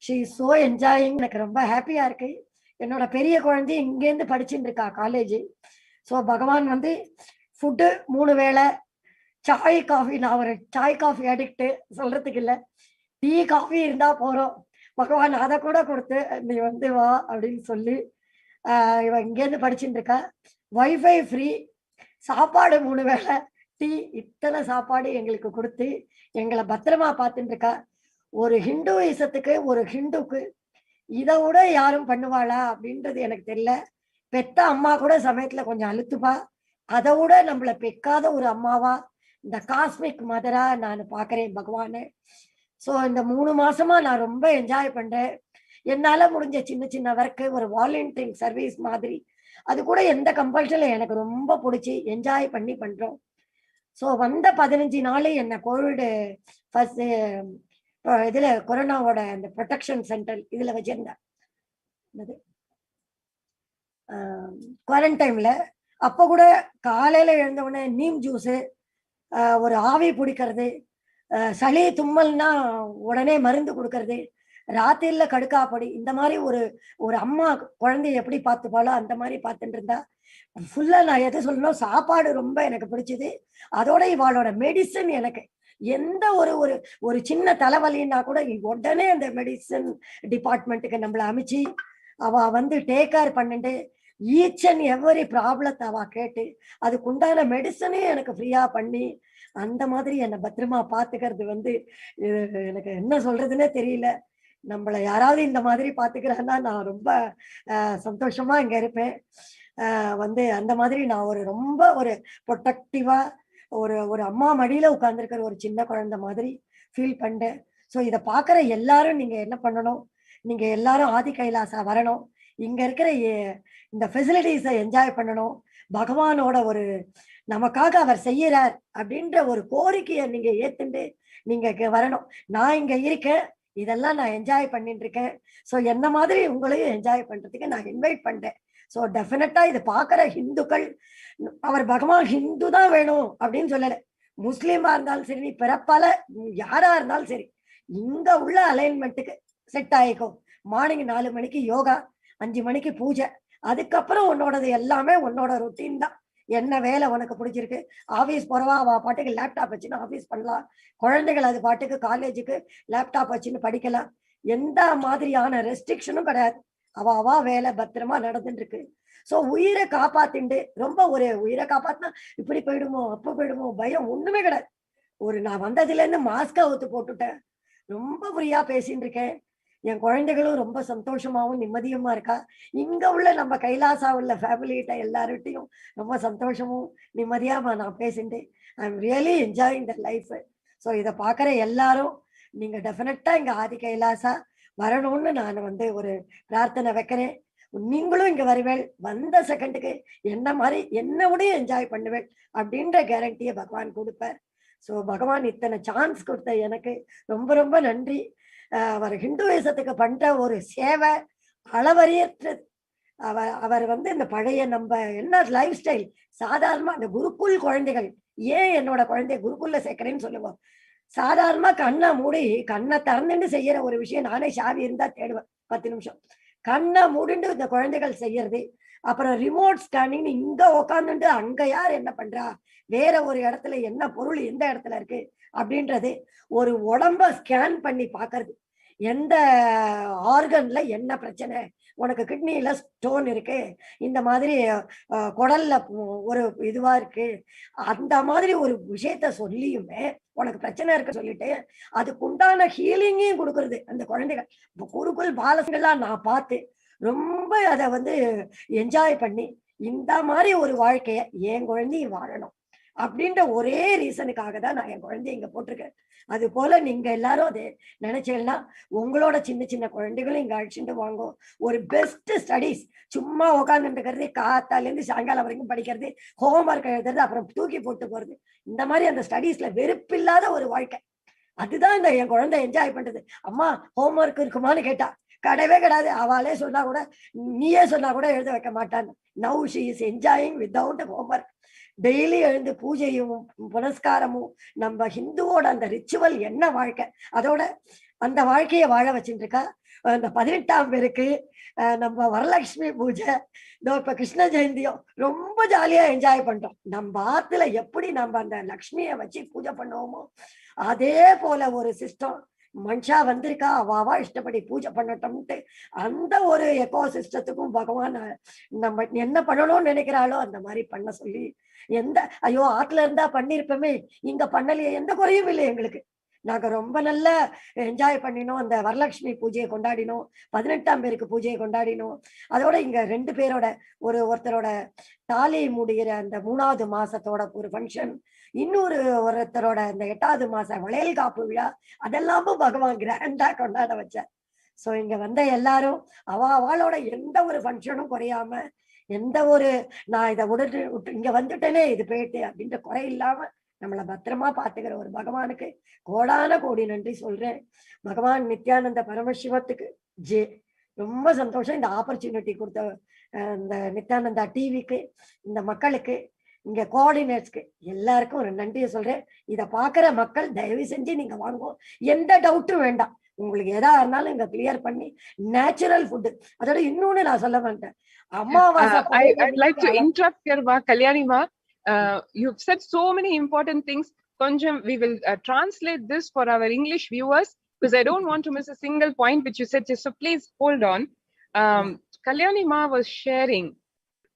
She is so enjoying. எனக்கு ரொம்ப ஹாப்பியா இருக்கு. என்னோட பெரிய குழந்தை இங்கேருந்து படிச்சுட்டு இருக்கா காலேஜ். ஸோ பகவான் ஃபுட்டு 3 வேளை, சாய் காஃபி, நான் ஒரு சாய் காஃபி அடிக்ட் சொல்றதுக்கு இல்லை, டீ காஃபி இருந்தா போறோம், பகவான் அதை கூட கொடுத்து நீ வா அப்படின்னு சொல்லி இவ இங்கேருந்து படிச்சுட்டு இருக்கா. வைஃபை ஃப்ரீ, சாப்பாடு 3 வேளை, டீ, இத்தனை சாப்பாடு எங்களுக்கு கொடுத்து எங்களை பத்திரமா பார்த்துட்டு இருக்கா. ஒரு ஹிந்துயிசத்துக்கு, ஒரு ஹிந்துக்கு இதை விட யாரும் பண்ணுவாளா அப்படின்றது எனக்கு தெரியல. பெத்த அம்மா கூட சமயத்துல கொஞ்சம் அழுத்துப்பா, அதை விட நம்மளை பெக்காத ஒரு அம்மாவா, இந்த காஸ்மிக் மதரா நான் பாக்குறேன் பகவானு. ஸோ இந்த 3 மாசமா நான் ரொம்ப என்ஜாய் பண்றேன். என்னால முடிஞ்ச சின்ன சின்ன ஒர்க்கு, ஒரு வாலண்டியரிங் சர்வீஸ் மாதிரி, அது கூட எந்த கம்பல்ஷன்ல எனக்கு ரொம்ப பிடிச்சி என்ஜாய் பண்ணி பண்றோம். ஸோ 15 நாள் என்ன கோவிட் ஃபர்ஸ்ட் இதுல கொரோனாவோட அந்த ப்ரொடெக்ஷன் சென்டர் இதுல வச்சிருந்தேன் குவாரண்டைன்ல. அப்போ கூட காலையில எழுந்த உடனே நீம் ஜூஸு, ஒரு ஆவி பிடிக்கிறது, சளி தும்மல்னா உடனே மருந்து கொடுக்கறது, ராத்திரில கடுக்காப்பொடி, இந்த மாதிரி ஒரு அம்மா குழந்தைய எப்படி பார்த்துப்பாளோ அந்த மாதிரி பார்த்துட்டு இருந்தா. ஃபுல்லா நான் எதை சொல்லணும், சாப்பாடு ரொம்ப எனக்கு பிடிச்சது. அதோட இவாளோட மெடிசன், எனக்கு எந்த ஒரு சின்ன தலைவலின்னா கூட உடனே அந்த மெடிசன் டிபார்ட்மெண்ட்டுக்கு நம்மளை அமைச்சு அவ டேக் கேர் பண்ணிட்டு ஈச் அண்ட் எவரி ப்ராப்ளத்தை அவ கேட்டு அதுக்கு உண்டான மெடிசனே எனக்கு ஃப்ரீயா பண்ணி அந்த மாதிரி என்னை பத்திரமா பார்த்துக்கிறது எனக்கு என்ன சொல்றதுன்னே தெரியல. நம்மளை யாராவது இந்த மாதிரி பார்த்துக்கிறான்னா நான் ரொம்ப சந்தோஷமா இங்க இருப்பேன். அந்த மாதிரி நான் ரொம்ப ப்ரொடெக்டிவா ஒரு அம்மா மடியில உட்கார்ந்துருக்கிற ஒரு சின்ன குழந்தை மாதிரி ஃபீல் பண்ணேன். ஸோ இதை பார்க்குற எல்லாரும் நீங்க என்ன பண்ணணும், நீங்க எல்லாரும் ஆதி கைலாசா வரணும், இங்க இருக்கிற இந்த ஃபெசிலிட்டிஸை என்ஜாய் பண்ணணும், பகவானோட நமக்காக அவர் செய்யறார் அப்படின்ற ஒரு கோரிக்கையை நீங்க ஏத்துண்டு நீங்க வரணும். நான் இங்க இருக்கேன், இதெல்லாம் நான் என்ஜாய் பண்ணிட்டு இருக்கேன். ஸோ என்ன மாதிரி உங்களையும் என்ஜாய் பண்றதுக்கு நான் இன்வைட் பண்றேன். ஸோ டெஃபினட்டா இது பார்க்குற ஹிந்துக்கள், அவர் பகவான் ஹிந்து தான் வேணும் அப்படின்னு சொல்லலை, முஸ்லீமா இருந்தாலும் சரி, நீ பிறப்பால யாரா இருந்தாலும் சரி, இங்க உள்ள அலைன்மெண்ட்டுக்கு செட் ஆயிக்கும். மார்னிங் 4 மணிக்கு யோகா, 5 மணிக்கு பூஜை, அதுக்கப்புறம் உன்னோடது எல்லாமே உன்னோட ரொட்டீன் தான். என்ன வேலை உனக்கு பிடிச்சிருக்கு, ஆஃபீஸ் போறவா அவ பாட்டுக்கு லேப்டாப் வச்சுன்னு ஆஃபீஸ் பண்ணலாம், குழந்தைகள் அது பாட்டுக்கு காலேஜுக்கு லேப்டாப் வச்சுன்னு படிக்கலாம், எந்த மாதிரியான ரெஸ்ட்ரிக்ஷனும் கிடையாது. அவ வேலை பத்திரமா நடந்துட்டு இருக்கு. ஸோ உயிரை காப்பாத்திண்டு ரொம்ப உயிரை காப்பாத்தினா இப்படி போயிடுமோ அப்ப போயிடுமோ பயம் ஒண்ணுமே கிடையாது. நான் வந்ததுல இருந்து மாஸ்கா ஊத்து போட்டுட்டேன், ரொம்ப ஃப்ரீயா பேசிட்டு இருக்கேன். என் குழந்தைகளும் ரொம்ப சந்தோஷமாவும் நிம்மதியுமா இருக்கா. இங்க உள்ள நம்ம கைலாசா உள்ள ஃபேமிலிகிட்ட எல்லார்கிட்டையும் ரொம்ப சந்தோஷமும் நிம்மதியா நான் பேசிட்டு I am really enjoying the life. So இதை பார்க்குற எல்லாரும் நீங்க டெஃபினட்டா இங்க ஆதி கைலாசா வரணும்னு நான் ஒரு பிரார்த்தனை வைக்கிறேன். நீங்களும் இங்க வருவேள், வந்த செகண்டுக்கு என்ன மாதிரி என்னோடய என்ஜாய் பண்ணுவேள் அப்படின்ற கேரண்டியை பகவான் கொடுப்பார். ஸோ பகவான் இத்தனை சான்ஸ் கொடுத்த எனக்கு ரொம்ப ரொம்ப நன்றி. அவர் ஹிந்துவிசத்துக்கு பண்ற ஒரு சேவை அளவறியற்றது. அவர் இந்த பழைய நம்ம என்ன லைஃப் ஸ்டைல், சாதாரணமா அந்த குருகுல் குழந்தைகள், ஏன் என்னோட குழந்தைய குருகுல்ல சேர்க்கிறேன்னு சொல்லுவோம். சாதாரணமா கண்ணை மூடி கண்ணை திறந்துட்டு செய்யற ஒரு விஷயம் நானே சாவி இருந்தா தேடுவேன் 10 நிமிஷம். கண்ணை மூடிண்டு இந்த குழந்தைகள் செய்யறது, அப்புறம் ரிமோட் ஸ்கேனிங், இங்க உக்காந்துட்டு அங்க யார் என்ன பண்றா, வேற ஒரு இடத்துல என்ன பொருள் எந்த இடத்துல இருக்கு அப்படின்றது, ஒரு உடம்ப ஸ்கேன் பண்ணி பாக்குறது, எந்த ஆர்கன்ல என்ன பிரச்சனை, உனக்கு கிட்னில ஸ்டோன் இருக்கு, இந்த மாதிரி குடல்ல ஒரு இதுவா இருக்கு, அந்த மாதிரி ஒரு விஷயத்த சொல்லியுமே உனக்கு பிரச்சனை இருக்கு சொல்லிட்டு அதுக்கு உண்டான ஹீலிங்கையும் கொடுக்கறது அந்த குழந்தைகள். குருகுல் பாலசங்கள்லாம் நான் பார்த்து ரொம்ப அதை என்ஜாய் பண்ணி இந்த மாதிரி ஒரு வாழ்க்கைய என் குழந்தையும் வாழணும் அப்படின்ற ஒரே ரீசனுக்காக தான் நான் என் குழந்தைய இங்க போட்டிருக்கேன். அது போல நீங்க எல்லாரும் அது நினைச்சீங்கன்னா உங்களோட சின்ன சின்ன குழந்தைகளும் இங்க அழைச்சிட்டு வாங்க. ஒரு பெஸ்ட் ஸ்டடீஸ், சும்மா உட்காந்துட்டு இருக்கிறது, காத்தால இருந்து சாயங்காலம் வரைக்கும் படிக்கிறது, ஹோம்ஒர்க் எழுதுறது, அப்புறம் தூக்கி போட்டு போறது, இந்த மாதிரி அந்த ஸ்டடீஸ்ல வெறுப்பில்லாத ஒரு வாழ்க்கை, அதுதான் இந்த என் குழந்தை என்ஜாய் பண்றது. அம்மா ஹோம்ஒர்க் இருக்குமான்னு கேட்டா கிடையவே கிடையாது, அவளே சொன்னா கூட, நீயே சொன்னா கூட எழுத வைக்க மாட்டான்னு. Now she is enjoying without homework. Daily எழுந்து பூஜையும் புனஸ்காரமும், நம்ம ஹிந்துவோட அந்த ரிச்சுவல் என்ன வாழ்க்கை, அதோட அந்த வாழ்க்கையை வாழ வச்சுட்டு இருக்கா. அந்த 18ஆம் பேருக்கு நம்ம வரலட்சுமி பூஜை, இப்ப கிருஷ்ண ஜெயந்தியும் ரொம்ப ஜாலியா என்ஜாய் பண்றோம். நம்ம ஆத்துல எப்படி நம்ம அந்த லக்ஷ்மியை வச்சு பூஜை பண்ணுவோமோ அதே போல ஒரு சிஸ்டம். மனுஷா வந்திருக்கா, அவாவா இஷ்டப்படி பூஜை பண்ணட்டோம்ட்டு அந்த ஒரு எக்கோ சிஸ்டத்துக்கும் பகவான் நம்ம என்ன பண்ணணும்னு நினைக்கிறாளோ அந்த மாதிரி பண்ண சொல்லி, ஐயோ ஆத்துல இருந்தா பண்ணிருப்போமே, இங்க பண்ணலையே, எந்த குறையும் இல்லை எங்களுக்கு. நாங்க ரொம்ப நல்லா என்ஜாய் பண்ணினோம். அந்த வரலட்சுமி பூஜையை கொண்டாடினோம், 18ஆம் பேருக்கு பூஜையை கொண்டாடினோம். அதோட இங்க 2 பேரோட ஒருத்தரோட தாலி முடிகிற அந்த 3வது மாசத்தோட ஒரு ஃபங்க்ஷன், இன்னொரு ஒருத்தரோட இந்த 8வது மாசம் வளையல் காப்பு விழா, அதெல்லாமும் பகவான் கிராண்டா கொண்டாட வச்சார். சோ இங்க வந்த எல்லாரும் அவளோட எந்த ஒரு ஃபங்க்ஷனும் குறையாம, எந்த ஒரு நான் இதை விட்டு இங்க வந்துட்டேனே இது போயிட்டு அப்படின்ற குறை இல்லாம நம்மளை பத்திரமா பாத்துக்கிற ஒரு பகவானுக்கு கோடான கோடி நன்றி சொல்றேன். பகவான் நித்யானந்த பரமசிவத்துக்கு ரொம்ப சந்தோஷம். இந்த ஆப்பர்ச்சுனிட்டி கொடுத்த இந்த நித்யானந்தா டிவிக்கு, இந்த மக்களுக்கு, இங்க கோஆர்டினேட்ஸ்க்கு எல்லாருக்கும் ஒரு நன்றியை சொல்றேன். இதை பாக்குற மக்கள் தயவு செஞ்சு நீங்க வாங்குவோம், எந்த டவுட்டும் வேண்டாம். உங்களுக்கு எதா இருந்தாலும் இங்க கிளியர் பண்ணி நேச்சுரல் ஃபுட். அதோட இன்னொன்னு நான் சொல்ல மாட்டேன், அம்மாவாசை I'd like to interrupt here, Kalyani ma. You've said so many important things. Konjam, we will translate this for our English viewers because I don't want to miss a single point which you said. So please hold on. Kalyani ma was sharing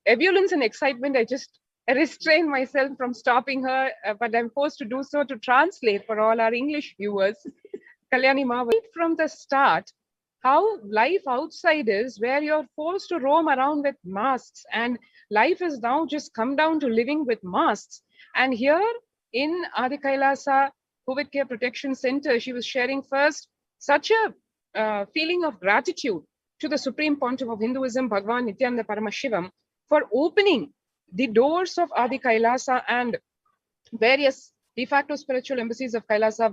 ebullience and excitement. I just restrain myself from stopping her, but I'm forced to do so to translate for all our English viewers. Kalyani ma, right from the start, how life outside is, where you're forced to roam around with masks, and life is now just come down to living with masks. And here in Adi Kailasa COVID Care Protection Center, she was sharing first such a feeling of gratitude to the Supreme Pontiff of Hinduism, Bhagavan Nithyananda Paramashivam, for opening the doors of Adi Kailasa and various de facto spiritual embassies of Kailasa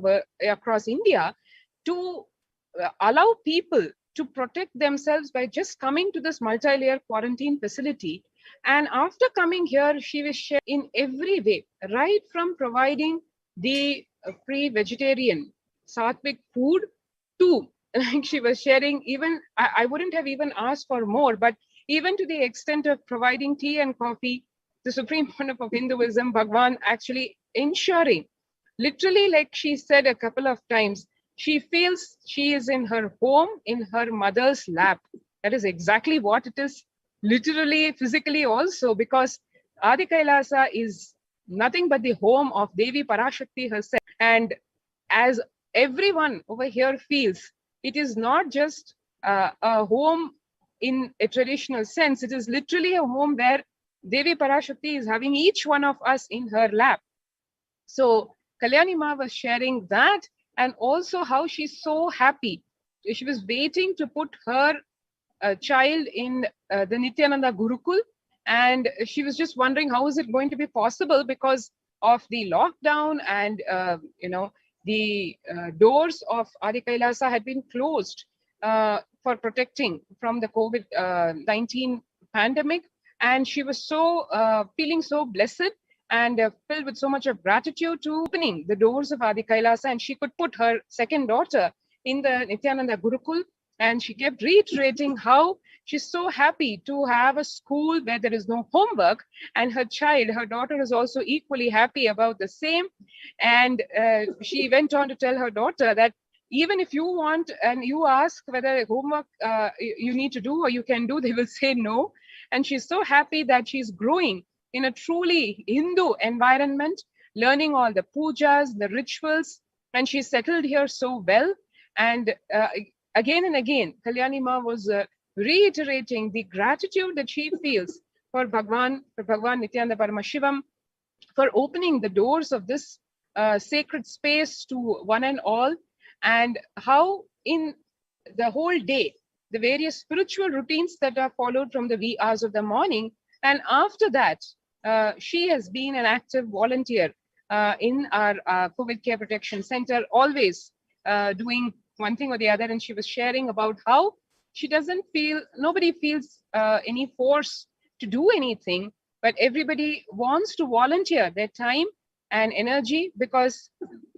across India to allow people to protect themselves by just coming to this multi-layer quarantine facility. And after coming here, she was sharing in every way, right from providing the free vegetarian sattvic food to, like she was sharing, even I wouldn't have even asked for more, but even to the extent of providing tea and coffee, the Supreme Pontiff of Hinduism, Bhagwan, actually ensuring, literally, like she said a couple of times, she feels she is in her home, in her mother's lap. That is exactly what it is, literally, physically also, because Adi Kailasa is nothing but the home of Devi Parashakti herself. And as everyone over here feels, it is not just a home in a traditional sense. It is literally a home where Devi Parashakti is having each one of us in her lap. So Kalyani ma was sharing that, and also how she's so happy. She was waiting to put her child in the Nithyananda Gurukul, and she was just wondering how is it going to be possible because of the lockdown and the doors of Adi Kailasa had been closed for protecting from the COVID-19 pandemic, and she was so feeling so blessed and filled with so much of gratitude to opening the doors of Adi Kailasa, and she could put her second daughter in the Nithyananda Gurukul, and she kept reiterating how she's so happy to have a school where there is no homework, and her daughter is also equally happy about the same. And she went on to tell her daughter that even if you want and you ask whether homework you need to do or you can do, they will say no. And she's so happy that she's growing in a truly Hindu environment, learning all the pujas, the rituals, and she settled here so well. And again and again, Kalyani Ma was reiterating the gratitude that she feels for Bhagwan Nithyananda Paramashivam, for opening the doors of this sacred space to one and all, and how in the whole day, the various spiritual routines that are followed from the wee hours of the morning, and after that, she has been an active volunteer in our COVID Care Protection Center, always doing one thing or the other. And she was sharing about how she doesn't feel, nobody feels any force to do anything, but everybody wants to volunteer their time and energy because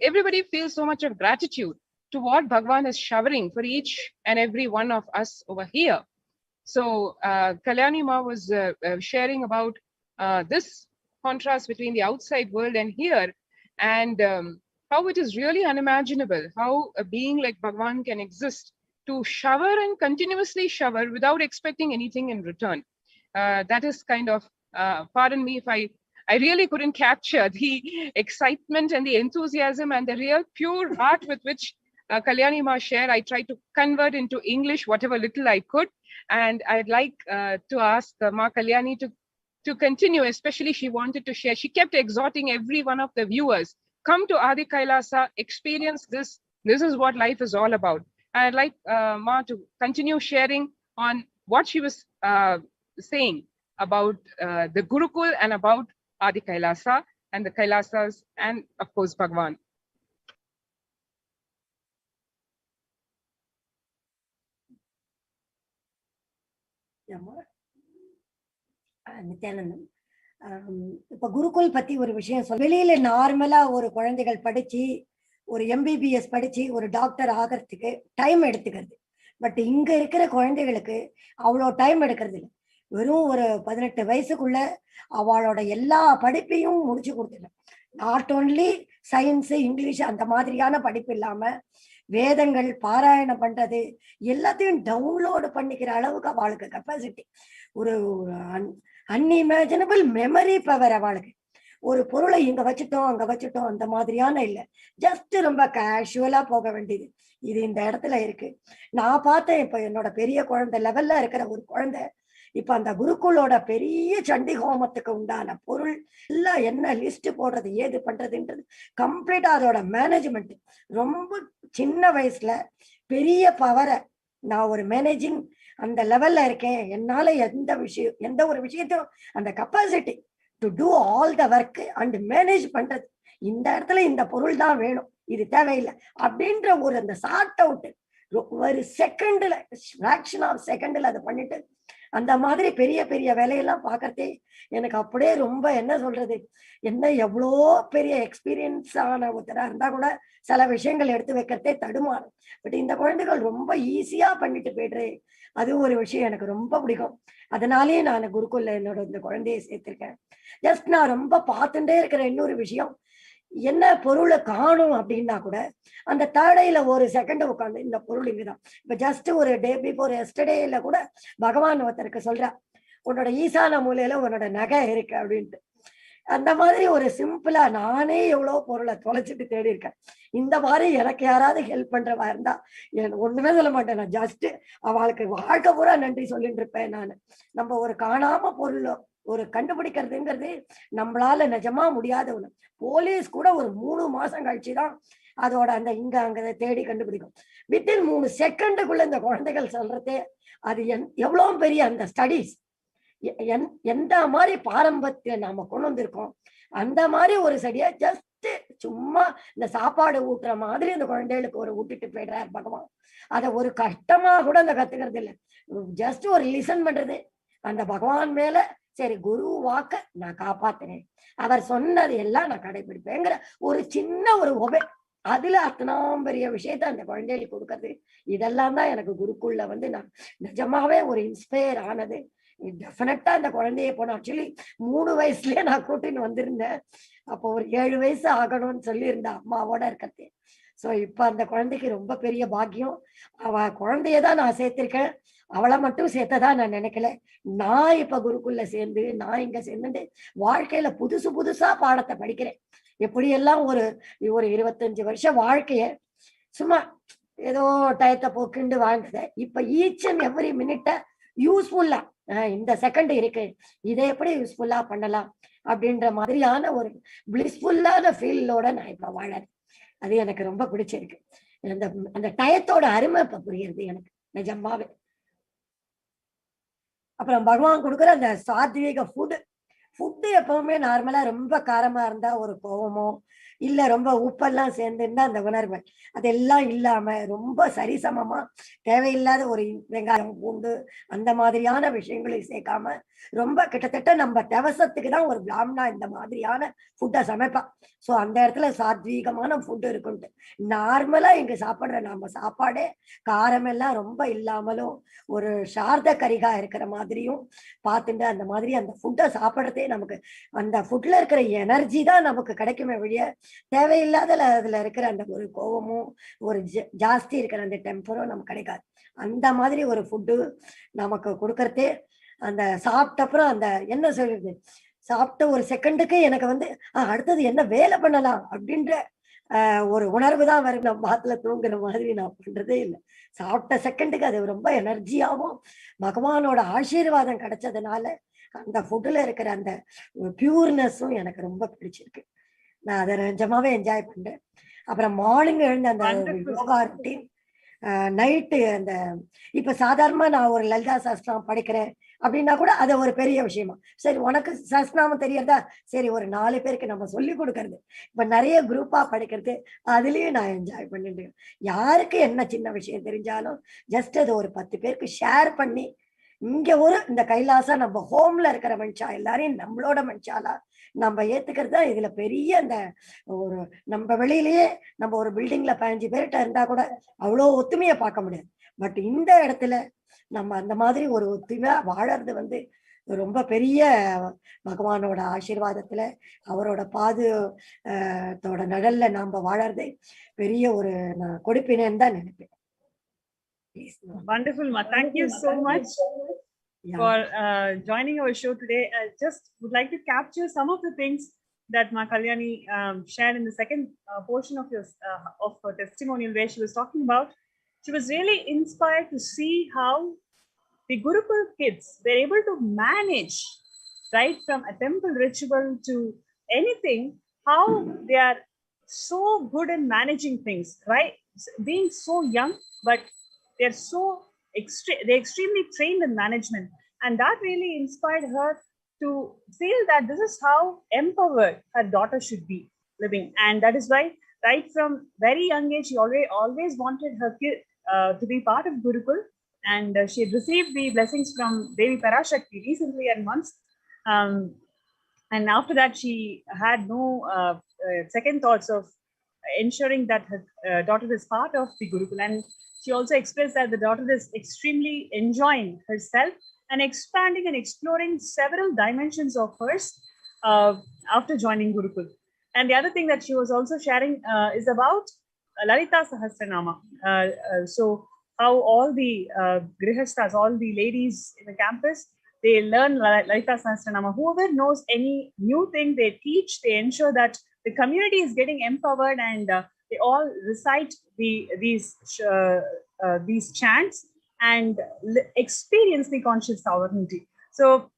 everybody feels so much of gratitude to what Bhagwan is showering for each and every one of us over here. So Kalyani Ma was sharing about this contrast between the outside world and here, and how it is really unimaginable how a being like Bhagwan can exist to shower and continuously shower without expecting anything in return. That is kind of, pardon me if I really couldn't capture the excitement and the enthusiasm and the real pure heart with which Kalyani Ma shared. I tried to convert into English whatever little I could, and I'd like to ask Ma Kalyani to continue. Especially she wanted to share. She kept exhorting every one of the viewers, come to Adi Kailasa, experience this. This is what life is all about. And I'd like Ma to continue sharing on what she was saying about the Gurukul and about Adi Kailasa and the Kailasas and of course Bhagwan. Nithyanandam, இப்ப குருகுல் பத்தி ஒரு விஷயம் வெளியில நார்மலா ஒரு குழந்தைகள் படிச்சு ஒரு MBBS படிச்சு ஒரு டாக்டர் ஆகிறதுக்கு டைம் எடுத்துக்கிறது. பட் இங்க இருக்கிற குழந்தைகளுக்கு அவ்வளோ டைம் எடுக்கிறது இல்லை. வெறும் ஒரு 18 வயசுக்குள்ள அவளோட எல்லா படிப்பையும் முடிச்சு கொடுத்துடும். நாட் ஓன்லி சயின்ஸ், இங்கிலீஷ் அந்த மாதிரியான படிப்பு இல்லாம வேதங்கள் பாராயணம் பண்றது எல்லாத்தையும் டவுன்லோடு பண்ணிக்கிற அளவுக்கு அவளுக்கு கெப்பாசிட்டி, ஒரு அன்இமேஜினபிள் மெமரி பவர் அவளுக்கு. ஒரு பொருளை இங்க வச்சுட்டோம் அங்க வச்சுட்டோம் அந்த மாதிரியான இல்லை, ஜஸ்ட் ரொம்ப கேஷுவலா போக வேண்டியது. இது இந்த இடத்துல இருக்கு. நான் பார்த்தேன், இப்ப என்னோட பெரிய குழந்தை லெவல்ல இருக்கிற ஒரு குழந்தை இப்ப அந்த குருக்குளோட பெரிய சண்டி ஹோமத்துக்கு உண்டான பொருள் எல்லாம் என்ன லிஸ்ட் போடுறது ஏது பண்றதுன்றது கம்ப்ளீட்டா அதோட மேனேஜ்மெண்ட். ரொம்ப சின்ன வயசுல பெரிய பவரை நான் ஒரு மேனேஜிங் அந்த லெவல்ல இருக்கேன். என்னால எந்த ஒரு விஷயத்தையும் அந்த capacity to do all the work and manage பண்றது. இந்த இடத்துல இந்த பொருள் தான் வேணும், இது தேவையில்லை அப்படின்ற ஒரு அந்த சார்ட் அவுட் ஒரு செகண்ட்ல, ஃபிராக்ஷன் ஆஃப் செகண்ட்ல அதை பண்ணிட்டு அந்த மாதிரி பெரிய பெரிய வேலையெல்லாம் பார்க்கறதே எனக்கு அப்படியே ரொம்ப என்ன சொல்றது, என்ன எவ்வளோ பெரிய எக்ஸ்பீரியன்ஸ் ஆன ஒருத்தரா இருந்தா கூட சில விஷயங்கள் எடுத்து வைக்கிறதே தடுமாறும். பட் இந்த குழந்தைகள் ரொம்ப ஈஸியா பண்ணிட்டு போயிடுறே, அது ஒரு விஷயம் எனக்கு ரொம்ப பிடிக்கும். அதனாலேயே நான் குருக்குல்ல என்னோட இந்த குழந்தையை சேர்த்திருக்கேன். ஜஸ்ட் நான் ரொம்ப பார்த்துட்டே இருக்கிற இன்னொரு விஷயம், என்ன பொருளை காணும் அப்படின்னா கூட அந்த தேர்டைல ஒரு செகண்ட் உட்காந்து இந்த பொருள் இங்கதான். இப்ப ஜஸ்ட் ஒரு டே பிஃபோர் எஸ்டர்டேல கூட பகவான் ஒருத்தருக்கு சொல்றா, உன்னோட ஈசான மூலையில உன்னோட நகை இருக்கு அப்படின்ட்டு. அந்த மாதிரி ஒரு சிம்பிளா நானே எவ்வளவு பொருளை தொலைச்சிட்டு தேடி இருக்கேன். இந்த மாதிரி எனக்கு யாராவது ஹெல்ப் பண்றவா இருந்தா ஒண்ணுமே சொல்ல மாட்டேன், நான் ஜஸ்ட் அவளுக்கு வாழ்க்கை பூரா நன்றி சொல்லிட்டு இருப்பேன். நான் நம்ம ஒரு காணாம பொருள் ஒரு கண்டுபிடிக்கிறதுங்கிறது நம்மளால நிஜமா முடியாத ஒண்ணு. போலீஸ் கூட ஒரு 3 மாசம் கழிச்சுதான் அதோட அந்த இங்க அங்க தேடி கண்டுபிடிக்கும். வித்தின் 3 செகண்டுக்குள்ள இந்த குழந்தைகள் சொல்றதே அது எவ்வளவு பெரிய அந்த ஸ்டடிஸ் எந்த மாதிரி பாரம்பரியத்தை நாம கொண்டு வந்திருக்கோம். அந்த மாதிரி ஒரு செடியா ஜஸ்ட் சும்மா இந்த சாப்பாடு ஊட்டுற மாதிரி அந்த குழந்தைகளுக்கு ஒரு ஊட்டிட்டு போயிடுறாரு பகவான். அத ஒரு கஷ்டமா கூட அந்த கத்துக்கிறது இல்லை. ஜஸ்ட் ஒரு லிசன் பண்றது அந்த பகவான் மேல. சரி, குரு வாக்க நான் காப்பாத்தினேன், அவர் சொன்னது எல்லாம் நான் கடைபிடிப்பேங்கிற ஒரு சின்ன ஒரு ஒபே, அதுல அத்தனாம் பெரிய விஷயத்த அந்த குழந்தைகளுக்கு கொடுக்கறது. இதெல்லாம் தான் எனக்கு குருக்குள்ள நான் நிஜமாவே ஒரு இன்ஸ்பயர் ஆனது. டெஃபினட்டா அந்த குழந்தைய போன ஆக்சுவலி 3 வயசுலயே நான் கூட்டின்னு வந்திருந்தேன். அப்போ ஒரு 7 வயசு ஆகணும்னு சொல்லியிருந்தேன் அம்மாவோட இருக்கிறது. சோ இப்ப அந்த குழந்தைக்கு ரொம்ப பெரிய பாக்கியம். அவ குழந்தையதான் நான் சேர்த்திருக்கேன், அவளை மட்டும் சேர்த்ததா நான் நினைக்கல. நான் இப்ப குருக்குள்ள சேர்ந்து நான் இங்க சேர்ந்து வாழ்க்கையில புதுசா பாடத்தை படிக்கிறேன். எப்படியெல்லாம் ஒரு 25 வருஷம் வாழ்க்கைய சும்மா ஏதோ டயத்தை போக்குண்டு வாழ்ந்தத இப்ப ஈச் அண்ட் எவ்ரி மினிட்ட யூஸ்ஃபுல்லா இந்த செகண்ட் இருக்கு, இதை எப்படி யூஸ்ஃபுல்லா பண்ணலாம் அப்படின்ற மாதிரியான ஒரு பிளிஸ்ஃபுல்லான ஃபீலோட நான் இப்ப வாழறேன். அது எனக்கு ரொம்ப பிடிச்சிருக்கு. அந்த டயத்தோட அருமை இப்ப புரியுது எனக்கு நிஜமாவே. அப்புறம் பகவான் கொடுக்குற அந்த சாத்வீக ஃபுட்டு எப்பவுமே நார்மலா ரொம்ப காரமா இருந்தா ஒரு கோவமோ இல்ல ரொம்ப உப்பெல்லாம் சேர்ந்துன்னா அந்த உணர்வு அதெல்லாம் இல்லாம ரொம்ப சரிசமமா தேவையில்லாத ஒரு வெங்காயம் பூண்டு அந்த மாதிரியான விஷயங்களை சேர்க்காம ரொம்ப கிட்டத்தட்ட நம்ம தவசத்துக்கு தான் ஒரு பிராமணா இந்த மாதிரியான ஃபுட்டை சமைப்பா. சோ அந்த இடத்துல சாத்வீகமான ஃபுட்டு இருக்குன்ட்டு நார்மலா இங்க சாப்பிடுற நம்ம சாப்பாடே காரம் எல்லாம் ரொம்ப இல்லாமலும் ஒரு சார்த கரிகா இருக்கிற மாதிரியும் பார்த்துட்டு அந்த மாதிரி அந்த ஃபுட்டை சாப்பிட்றதே நமக்கு அந்த ஃபுட்ல இருக்கிற எனர்ஜி தான் நமக்கு கிடைக்குமே வழிய தேவையில்லாத அதுல இருக்கிற அந்த ஒரு கோவமும் ஒரு ஜாஸ்தி இருக்கிற அந்த டெம்பரும் நமக்கு கிடைக்காது. அந்த மாதிரி ஒரு ஃபுட்டு நமக்கு கொடுக்கறதே அந்த சாப்பிட்ட அப்புறம் அந்த என்ன சொல்றது சாப்பிட்ட ஒரு செகண்டுக்கு எனக்கு அடுத்தது என்ன வேலை பண்ணலாம் அப்படின்ற ஒரு உணர்வு தான் வரும். நம்ம பாத்துல தூங்குற மாதிரி நான் பண்றதே இல்லை. சாப்பிட்ட செகண்டுக்கு அது ரொம்ப எனர்ஜியாவும் பகவானோட ஆசீர்வாதம் கிடைச்சதுனால அந்த ஃபுட்டுல இருக்கிற அந்த பியூர்னஸும் எனக்கு ரொம்ப பிடிச்சிருக்கு. நான் அதை நிஜமாவே என்ஜாய் பண்றேன். அப்புறம் மார்னிங் எழுந்த அந்த யோகா ரொட்டீன், நைட்டு அந்த இப்ப சாதாரணமா நான் ஒரு லலிதா சாஸ்திரம் படிக்கிறேன் அப்படின்னா கூட அது ஒரு பெரிய விஷயமா. சரி, உனக்கு சாஸ்திரநாமம் தெரியறதா, சரி ஒரு 4 பேருக்கு நம்ம சொல்லி கொடுக்கறது, இப்ப நிறைய குரூப்பா படிக்கிறது, அதுலயும் நான் என்ஜாய் பண்ணிட்டு யாருக்கு என்ன சின்ன விஷயம் தெரிஞ்சாலும் ஜஸ்ட் அது ஒரு 10 பேருக்கு ஷேர் பண்ணி இங்க இந்த கைலாசா நம்ம ஹோம்ல இருக்கிற மனுஷா எல்லாரையும் நம்மளோட மனுஷாலா நம்ம ஏத்துக்கிறது தான் இதுல பெரிய அந்த ஒரு நம்ம வெளியிலேயே நம்ம ஒரு பில்டிங்ல 15 பேர்கிட்ட இருந்தா கூட அவ்வளவு ஒத்துமையை பார்க்க முடியாது. பட் இந்த இடத்துல நம்ம அந்த மாதிரி ஒரு ஒத்துமையா வாழறது ரொம்ப பெரிய பகவானோட ஆசீர்வாதத்துல அவரோட பாதத்தோட நிழல்ல நாம வாழறது பெரிய ஒரு நான் கொடுப்பினேன்னு தான் நினைப்பேன். Wonderful, Ma. Thank you so much for joining our show today. I just would like to capture some of the things that Ma Kalyani shared in the second portion of her testimonial, where she was talking about. She was really inspired to see how the Gurukul kids were able to manage right from a temple ritual to anything, how they are so good in managing things, right? Being so young, but they're extremely trained in management, and that really inspired her to feel that this is how empowered her daughter should be living. And that is why right from very young age she always wanted her kid to be part of Gurukul, and she had received the blessings from Devi Parashakti recently and once, and after that she had no second thoughts of ensuring that her daughter is part of the Gurukul. And she also expressed that the daughter is extremely enjoying herself and expanding and exploring several dimensions of hers after joining Gurukul. And the other thing that she was also sharing is about Lalita Sahasranama. So how all the grihasthas, all the ladies in the campus, they learn Lalita Sahasranama. Whoever knows any new thing, they teach, they ensure that the community is getting empowered, and they all recite these chants and experience the conscious sovereignty. So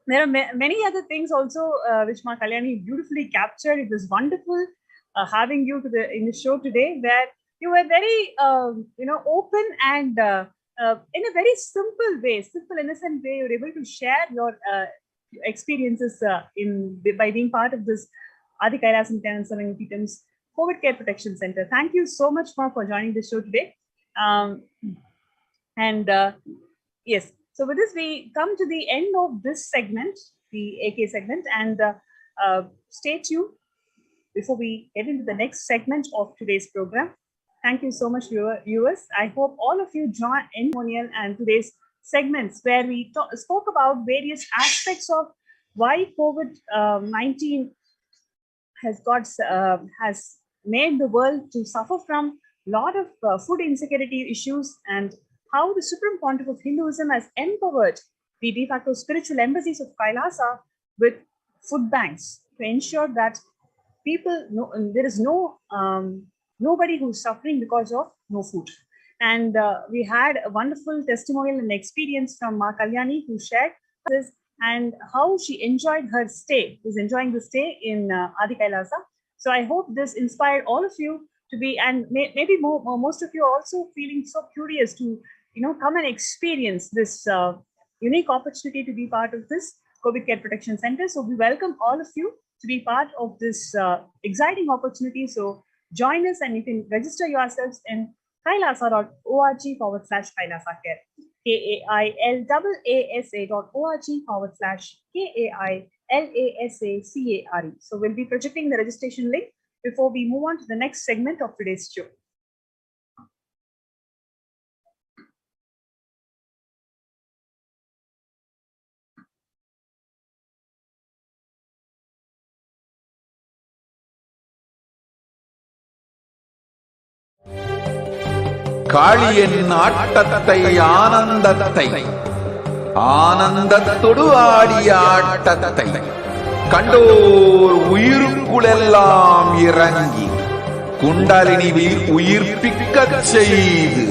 there are many other things also which Ma Kalyani beautifully captured. It was wonderful having you in the show today, where you were very, open and in a very simple way, simple, innocent way, you're able to share your experiences by being part of this Adi Kailas Nithyananda Paramashivam COVID Care Protection Center. Thank you so much for joining the show today. Yes, so with this, we come to the end of this segment, the AK segment, and stay tuned before we get into the next segment of today's program. Thank you so much, viewers. I hope all of you join in and today's segments where we spoke about various aspects of why COVID-19 has made the world to suffer from a lot of food insecurity issues, and how the Supreme Pontiff of Hinduism has empowered the de facto spiritual embassies of Kailasa with food banks to ensure that there is nobody who's suffering because of no food. And we had a wonderful testimonial and experience from Ma Kalyani, who shared this and how she enjoyed her stay, is enjoying the stay in Adi Kailasa. So I hope this inspired all of you to be, and maybe most of you are also feeling so curious to, come and experience this unique opportunity to be part of this COVID Care Protection Center. So we welcome all of you to be part of this exciting opportunity. So join us, and you can register yourselves in kailasa.org/Kailasa-Care. KAILASA.org/KAILASACARE. So we'll be projecting the registration link before we move on to the next segment of today's show. காளியின் ஆட்டத்தை ஆனந்தத்தை ஆனந்தத்தொடு ஆடிய ஆட்டத்தை கண்டோர் உயிருக்குளெல்லாம் இறங்கி குண்டலினிவில் உயிர்ப்பிக்கச் செய்து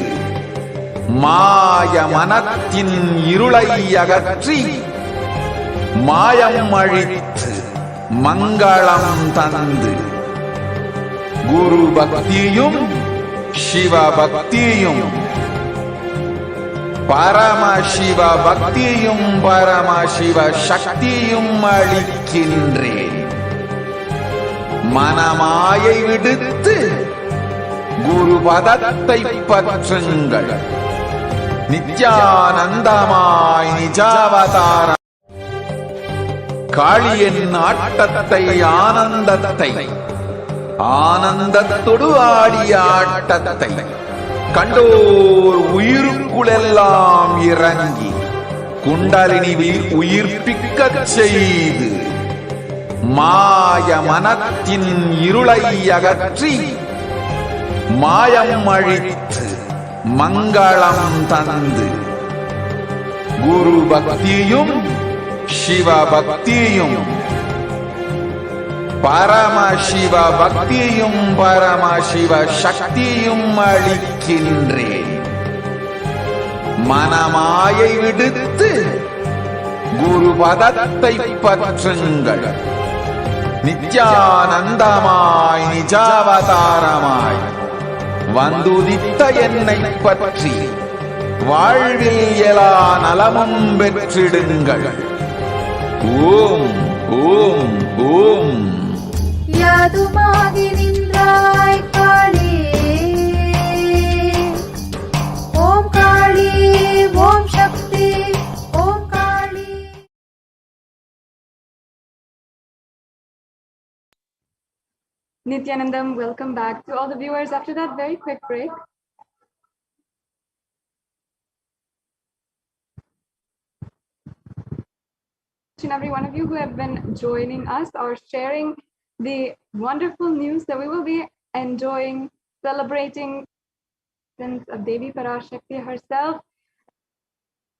மாய மனத்தின் இருளை அகற்றி மாயம் அழித்து மங்களம் தந்து குரு பக்தியும் சிவ பக்தியும் பரமசிவ பக்தியும் பரமசிவ சக்தியும் அளிக்கின்றேன். மனமாயை விடுத்து குரு பதத்தை பற்றுங்கள். நித்யானந்தமாய் நிஜாவதார காளியின் ஆட்டத்தை ஆனந்தத்தை ஆனந்தத்தொடு ஆடிய ஆட்டத்தை கண்டோர் உயிருக்குளெல்லாம் இறங்கி குண்டலினிவில் உயிர்ப்பிக்கச் செய்து மாய மனத்தின் இருளை அகற்றி மாயம் அழித்து மங்களம் தந்து குரு பக்தியும் சிவ பக்தியும் பரமசிவ பக்தியும் பரமசிவ சக்தியும் அளிக்கின்றேன். மனமாயை விடுத்து குரு பதத்தை பற்றுங்கள். நித்யானந்தமாய் நிஜாவதாரமாய் வந்துதித்த என்னை பற்றி வாழ்வில் எல்லா நலமும் பெற்றிடுங்கள். ஓம் ஓம் ஓம். யாதுமாகி நின்றாய் காளி, ஓம் காளி, ஓம் சக்தி, ஓம் காளி. Nithyanandam, welcome back to all the viewers after that very quick break. And every one of you who have been joining us or sharing the wonderful news that we will be enjoying, celebrating of Devi Parashakti herself,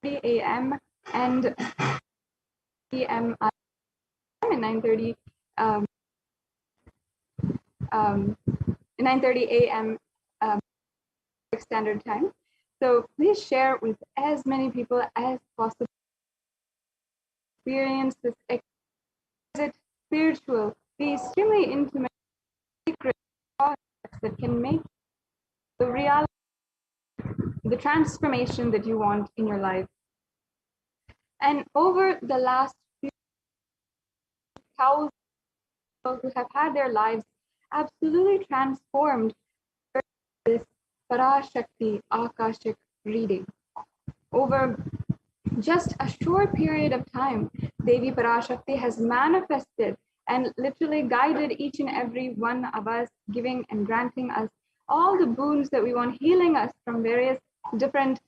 3 a.m. and p.m. and 9:30 a.m. Standard Time. So please share with as many people as possible. Experience this exquisite, spiritual, the extremely intimate, sacred that can make the reality, the transformation that you want in your life. And over the last few thousands of people who have had their lives absolutely transformed this Parashakti Akashic reading. Over just a short period of time, Devi Parashakti has manifested and literally guided each and every one of us, giving and granting us all the boons that we want, healing us from various different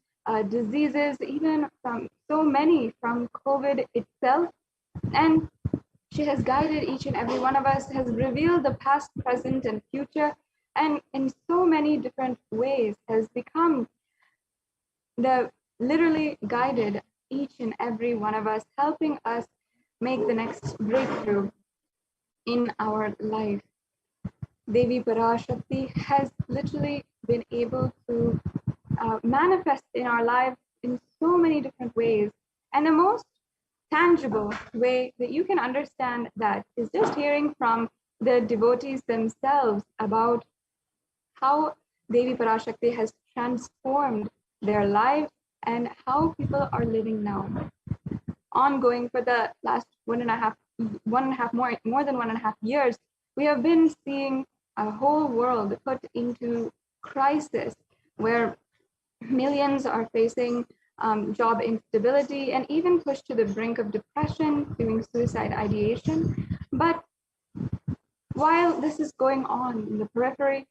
diseases, even from so many, from COVID itself. And she has guided each and every one of us, has revealed the past, present, and future, and in so many different ways has become the literally guided each and every one of us, helping us make the next breakthrough in our life. Devi Parashakti has literally been able to manifest in our lives in so many different ways. And the most tangible way that you can understand that is just hearing from the devotees themselves about how Devi Parashakti has transformed their lives and how people are living now. Ongoing for the last more than 1.5 years, we have been seeing a whole world put into crisis where millions are facing job instability and even pushed to the brink of depression, doing suicide ideation. But while this is going on in the periphery,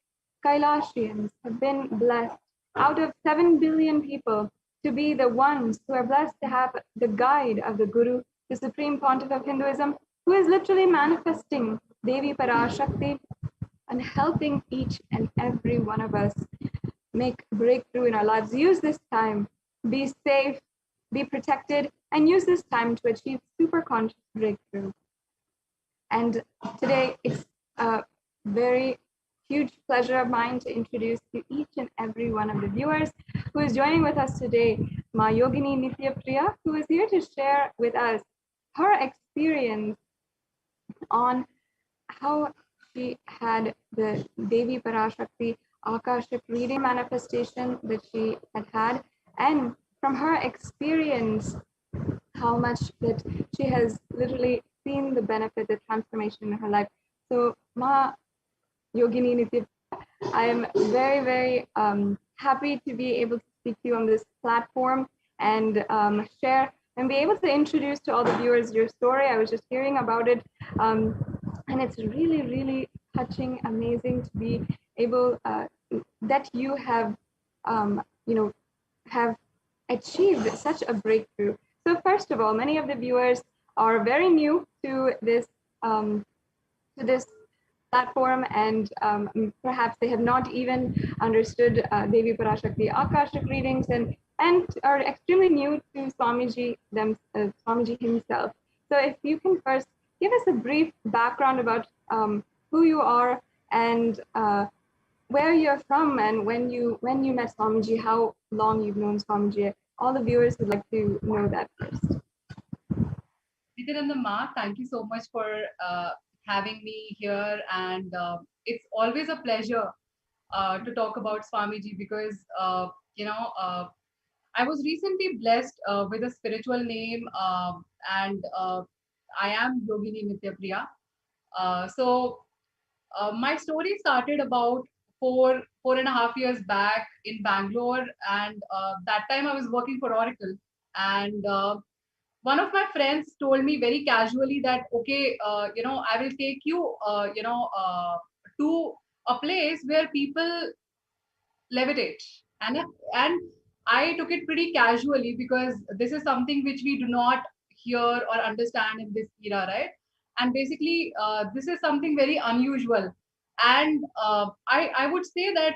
Kailashians have been blessed out of 7 billion people to be the ones who are blessed to have the guide of the Guru, the Supreme Pontiff of Hinduism, who is literally manifesting Devi Parashakti and helping each and every one of us make breakthrough in our lives. Use this time, be safe, be protected, and use this time to achieve super conscious breakthrough. And today it's a very huge pleasure of mine to introduce to each and every one of the viewers who is joining with us today, Ma Yogini Nithyapriya, who is here to share with us her experience on how she had the Devi Parashakti Akashic reading manifestation that she had, and from her experience, how much that she has literally seen the benefit, the transformation in her life. So, Ma Yogini Nithya, I am very, very happy to be able to speak to you on this platform and share and be able to introduce to all the viewers your story. I was just hearing about it, and it's really, really touching, amazing to be able that you have, have achieved such a breakthrough. So first of all, many of the viewers are very new to this platform, and perhaps they have not even understood Devi Parashakti Akashic readings and are extremely new to Swamiji himself. So if you can first give us a brief background about who you are and where you're from, and when you met Swamiji, how long you've known Swamiji. All the viewers would like to know that first. Nithyananda Ma, thank you so much for having me here, and it's always a pleasure to talk about Swamiji because I was recently blessed with a spiritual name, and I am Yogini Nithyapriya. My story started about 4.5 years back in Bangalore, and that time I was working for Oracle, and one of my friends told me very casually that, okay, I will take you, to a place where people levitate, and I took it pretty casually because this is something which we do not hear or understand in this era, right? And basically, this is something very unusual. And I would say that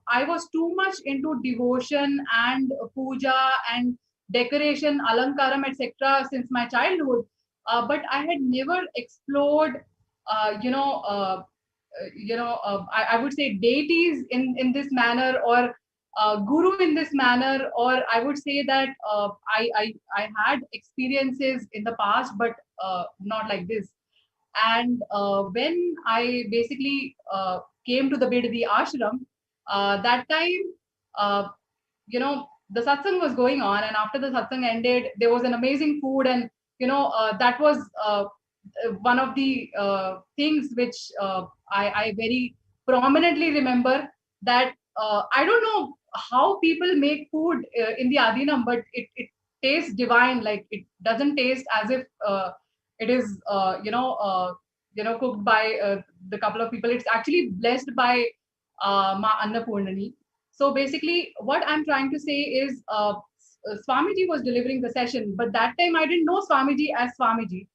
I was too much into devotion and puja and decoration, alankaram, etc. since my childhood, but I had never explored, I would say deities in this manner, or guru in this manner, or I would say that I had experiences in the past, but not like this. And when I basically came to the Bidadi ashram, that time, the satsang was going on, and after the satsang ended, there was an amazing food, and that was one of the things which I very prominently remember, that I don't know how people make food in the Adinam, but it tastes divine. Like, it doesn't taste as if it is cooked by the couple of people. It's actually blessed by Ma Annapurnani. So basically, what I'm trying to say is, Swamiji was delivering the session, but that time I didn't know Swamiji as Swamiji,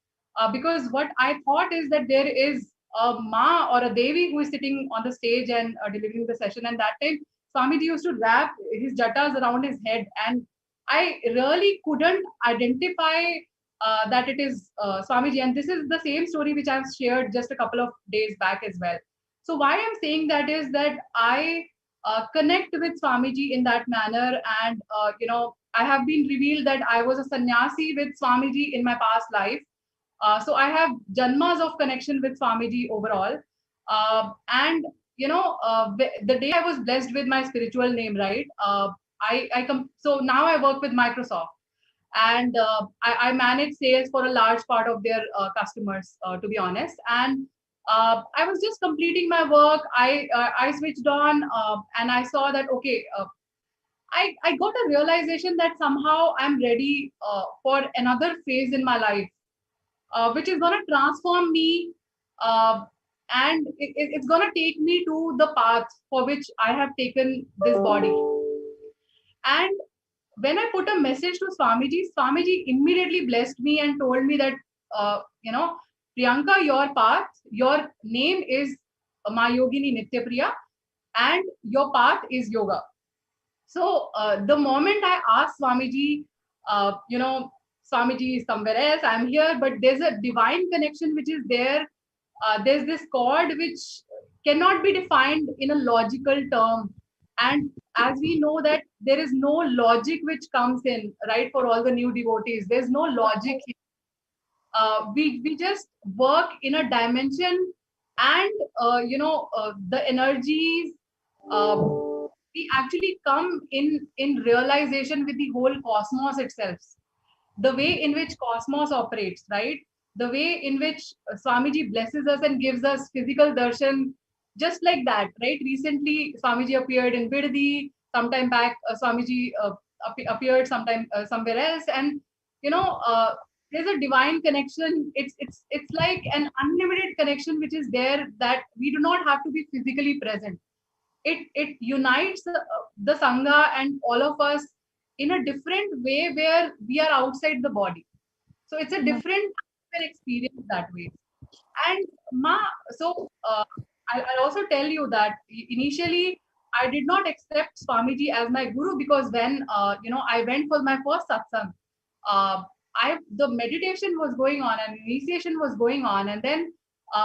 because what I thought is that there is a Ma or a Devi who is sitting on the stage and delivering the session. And that time, Swamiji used to wrap his jatas around his head, and I really couldn't identify that it is Swamiji. And this is the same story which I've shared just a couple of days back as well. So why I'm saying that is that I connect with Swamiji in that manner, and I have been revealed that I was a sannyasi with Swamiji in my past life. So I have janmas of connection with Swamiji overall. And the day I was blessed with my spiritual name, right? So now I work with Microsoft, and I manage sales for a large part of their customers, to be honest. And I was just completing my work. I switched on, and I saw that, okay, I got a realization that somehow I'm ready for another phase in my life, which is going to transform me, and it's going to take me to the path for which I have taken this body. And when I put a message to Swamiji, Swamiji immediately blessed me and told me that, Priyanka, your path, your name is Mayogini Nityapriya, and your path is yoga. So the moment I asked Swamiji, Swamiji is somewhere else, I'm here, but there's a divine connection which is there. There's this chord which cannot be defined in a logical term. And as we know that there is no logic which comes in, right, for all the new devotees, there's no logic. We just work in a dimension, and the energies, we actually come in realization with the whole cosmos itself, the way in which cosmos operates, right? The way in which Swamiji blesses us and gives us physical darshan, just like that, right? Recently, Swamiji appeared in Bidadi. Sometime back, Swamiji appeared sometime somewhere else, and there's a divine connection. It's like an unlimited connection which is there, that we do not have to be physically present. It unites the sangha and all of us in a different way, where we are outside the body. So it's a different experience that way. And I'll also tell you that initially I did not accept Swamiji as my guru, because when I went for my first satsang, the meditation was going on and initiation was going on, and then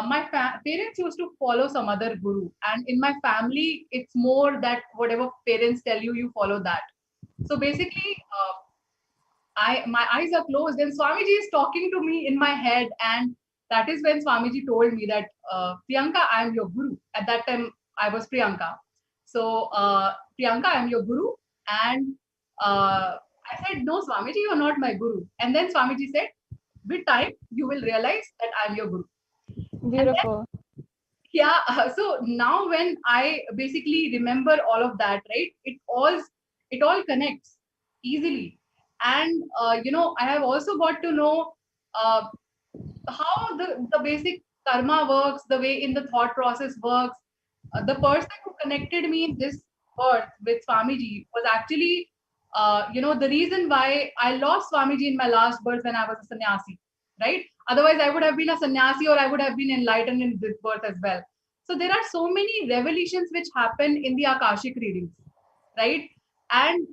my parents used to follow some other guru, and in my family it's more that whatever parents tell you, you follow that. So basically, my eyes are closed and Swamiji is talking to me in my head, and that is when Swamiji told me that, Priyanka, I am your guru. At that time I was Priyanka. So Priyanka, I am your guru. And I said, no, Swamiji, you're not my guru. And then Swamiji said, with time you will realize that I'm your guru. Beautiful. So now when I basically remember all of that, right, it all connects easily. And I have also got to know how the basic karma works, the way in the thought process works. The person who connected me in this birth with Swamiji was actually the reason why I lost Swamiji in my last birth when I was a sannyasi, right? Otherwise I would have been a sannyasi, or I would have been enlightened in this birth as well. So there are so many revelations which happen in the Akashic readings, right? And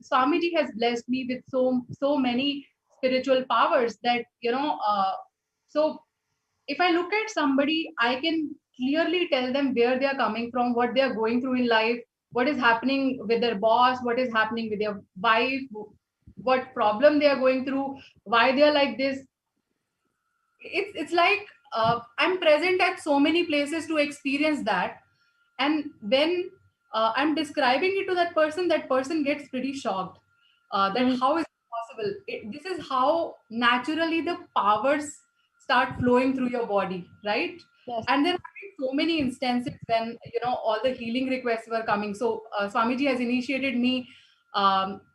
Swamiji has blessed me with so many spiritual powers that so if I look at somebody, I can clearly tell them where they are coming from, what they are going through in life, what is happening with their boss, what is happening with their wife, what problem they are going through, why they are like this. It's like I'm present at so many places to experience that. And when I'm describing it to that person gets pretty shocked. That how is it possible? This is how naturally the powers start flowing through your body, right? Yes. And there have been so many instances when all the healing requests were coming. So Swamiji has initiated me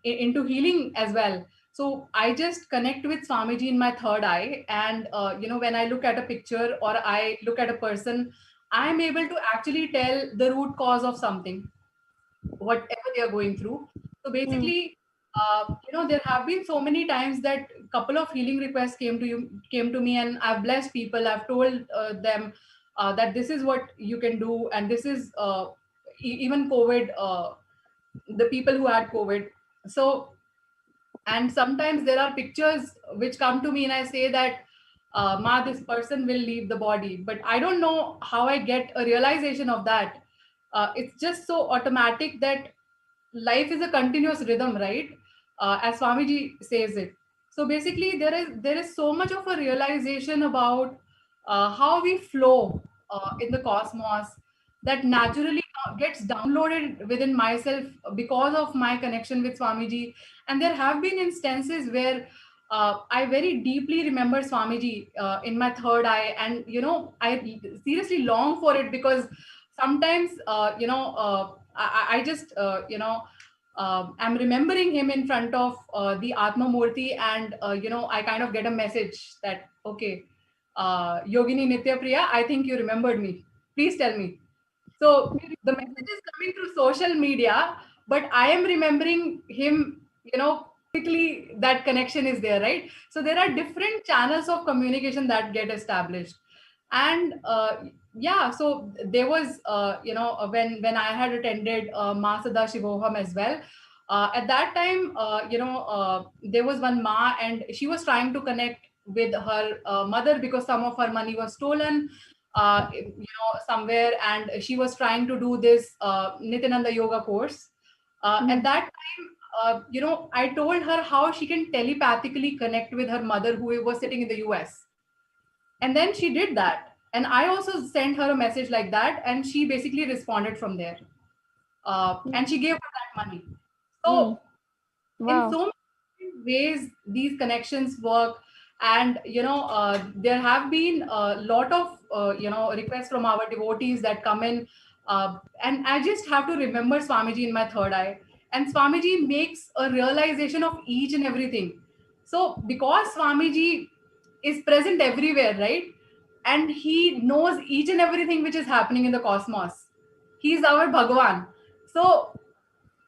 into healing as well. So I just connect with Swamiji in my third eye, and when I look at a picture or I look at a person, I'm able to actually tell the root cause of something, whatever they are going through. So basically, there have been so many times that a couple of healing requests came to me, and I've blessed people. I've told them that this is what you can do, and this is even COVID, the people who had COVID. So, and sometimes there are pictures which come to me, and I say that Ma, this person will leave the body, but I don't know how I get a realization of that. It's just so automatic that life is a continuous rhythm, right? As Swamiji says it. So basically, there is so much of a realization about how we flow in the cosmos that naturally gets downloaded within myself because of my connection with Swamiji. And there have been instances where I very deeply remember Swamiji in my third eye, and I seriously long for it, because sometimes I just I'm remembering him in front of the Atma Murti, and I kind of get a message that, okay, Yogini Nitya Priya, I think you remembered me. Please tell me. So the message is coming through social media, but I am remembering him, quickly that connection is there, right? So there are different channels of communication that get established. And yeah, so there was, when I had attended Ma Sadashivoham as well. At that time, there was one Ma, and she was trying to connect with her mother because some of her money was stolen somewhere, and she was trying to do this Nityananda yoga course. At that time, I told her how she can telepathically connect with her mother who was sitting in the US. And then she did that. And I also sent her a message like that, and she basically responded from there. And she gave her that money. So in so many ways, these connections work. And there have been a lot of requests from our devotees that come in, and I just have to remember Swamiji in my third eye, and Swamiji makes a realization of each and everything. So because Swamiji is present everywhere, right, and he knows each and everything which is happening in the cosmos, he's our Bhagavan. So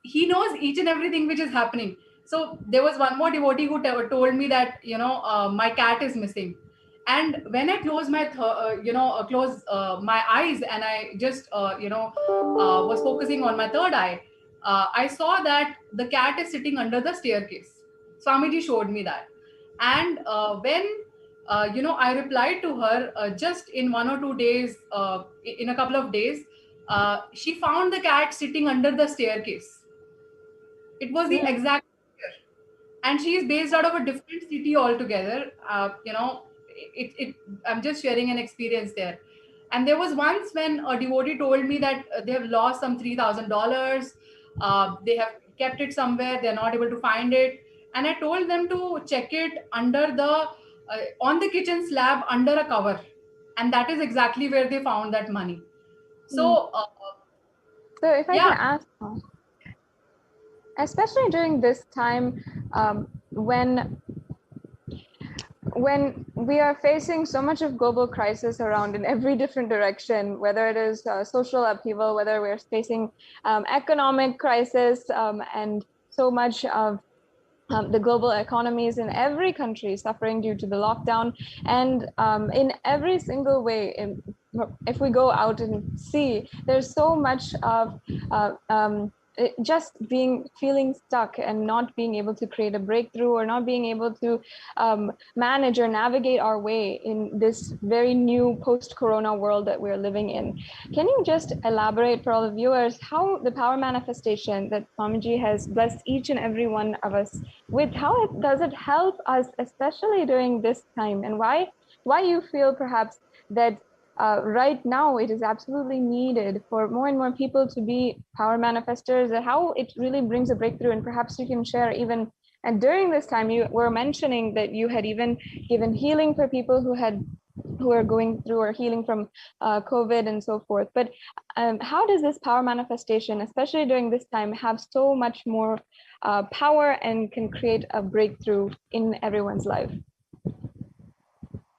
he knows each and everything which is happening. So there was one more devotee who told me that my cat is missing, and when I close my close my eyes, and I just was focusing on my third eye, I saw that the cat is sitting under the staircase. Swamiji showed me that. And when I replied to her just in 1 or 2 days, in a couple of days, she found the cat sitting under the staircase. It was the exact picture. And she is based out of a different city altogether. I'm just sharing an experience there. And there was once when a devotee told me that they have lost some $3,000. They have kept it somewhere. They're not able to find it. And I told them to check it under on the kitchen slab under a cover. And that is exactly where they found that money. So, so if I can ask, especially during this time, when we are facing so much of global crisis around in every different direction, whether it is social upheaval, whether we're facing economic crisis, and so much of the global economies in every country suffering due to the lockdown, and in every single way, if we go out and see, there's so much of just feeling stuck and not being able to create a breakthrough, or not being able to manage or navigate our way in this very new post-corona world that we're living in. Can you just elaborate for all the viewers how the power manifestation that Swamiji has blessed each and every one of us with, how does it help us, especially during this time, and why you feel perhaps that right now it is absolutely needed for more and more people to be power manifestors, and how it really brings a breakthrough? And perhaps you can share even, and during this time you were mentioning that you had even given healing for people who are going through or healing from COVID and so forth. But how does this power manifestation, especially during this time, have so much more power and can create a breakthrough in everyone's life?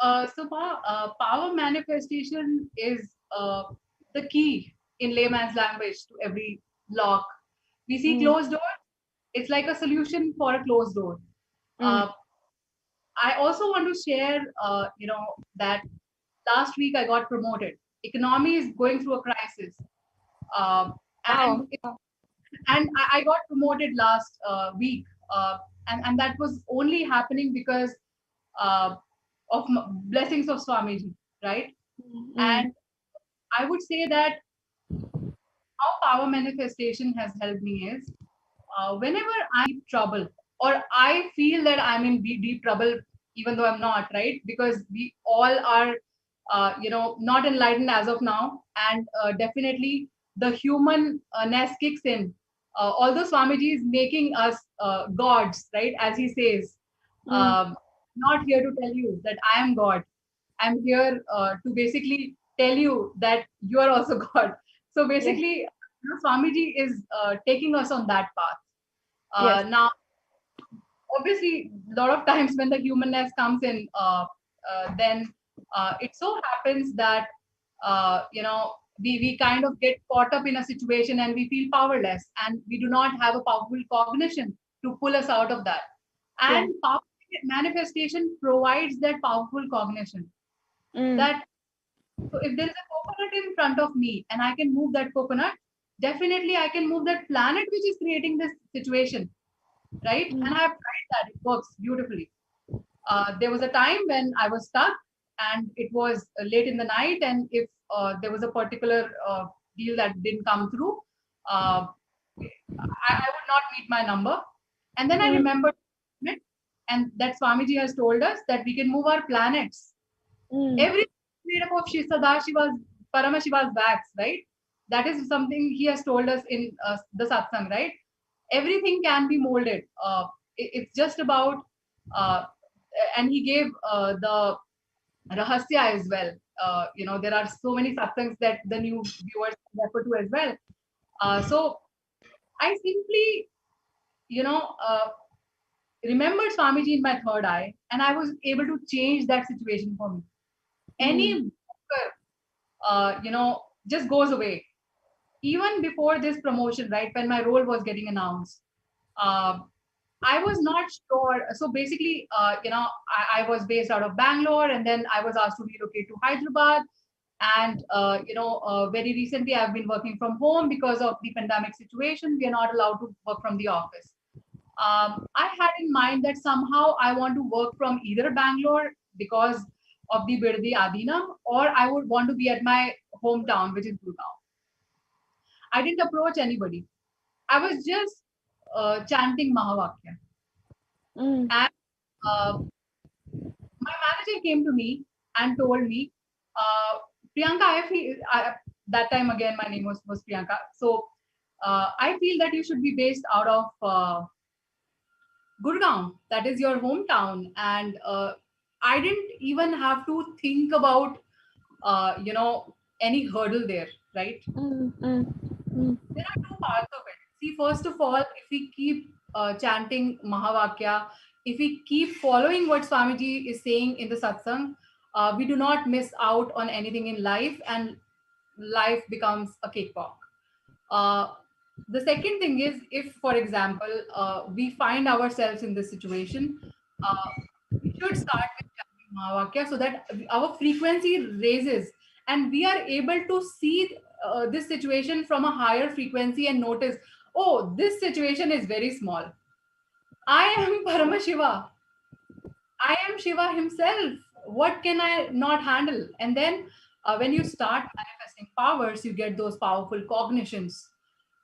Power manifestation is the key in layman's language to every lock. We see closed doors. It's like a solution for a closed door. I also want to share, that last week I got promoted. Economy is going through a crisis, and I got promoted last week, and that was only happening because of blessings of Swamiji, right? And I would say that how power manifestation has helped me is whenever I'm in deep trouble, or I feel that I'm in deep trouble, even though I'm not, right? Because we all are, not enlightened as of now, and definitely the humanness kicks in. Although Swamiji is making us gods, right? As he says, not here to tell you that I am God. I'm here to basically tell you that you are also God. So basically, Swamiji is taking us on that path. Now, obviously, a lot of times when the humanness comes in, then it so happens that we kind of get caught up in a situation and we feel powerless, and we do not have a powerful cognition to pull us out of that. And power manifestation provides that powerful cognition. That so if there is a coconut in front of me and I can move that coconut, definitely I can move that planet which is creating this situation, right? And I have tried that; it works beautifully. There was a time when I was stuck, and it was late in the night, and if there was a particular deal that didn't come through, I would not meet my number. And then I remembered, and that Swamiji has told us that we can move our planets. Everything made up of Sadashiva's, Paramashiva's backs, right? That is something he has told us in the satsang, right? Everything can be molded. It's just about, and he gave the rahasya as well. There are so many satsangs that the new viewers refer to as well. So I simply, remembered Swamiji in my third eye, and I was able to change that situation for me. Any just goes away. Even before this promotion, right, when my role was getting announced, I was not sure. So basically, I was based out of Bangalore, and then I was asked to relocate to Hyderabad. And very recently, I've been working from home because of the pandemic situation. We are not allowed to work from the office. I had in mind that somehow I want to work from either Bangalore because of the Birdi Adinam, or I would want to be at my hometown, which is Gurgaon. I didn't approach anybody. I was just chanting Mahavakya. And my manager came to me and told me, Priyanka, that time again, my name was Priyanka. So I feel that you should be based out of Gurgaon. That is your hometown. And I didn't even have to think about, any hurdle there, right? There are two parts of it. See, first of all, if we keep chanting Mahavakya, if we keep following what Swamiji is saying in the satsang, we do not miss out on anything in life, and life becomes a cakewalk. The second thing is, if, for example, we find ourselves in this situation, we should start with chanting Mahavakya so that our frequency raises and we are able to see this situation from a higher frequency and notice, oh, this situation is very small. I am Paramashiva. I am Shiva himself. What can I not handle? And then when you start manifesting powers, you get those powerful cognitions.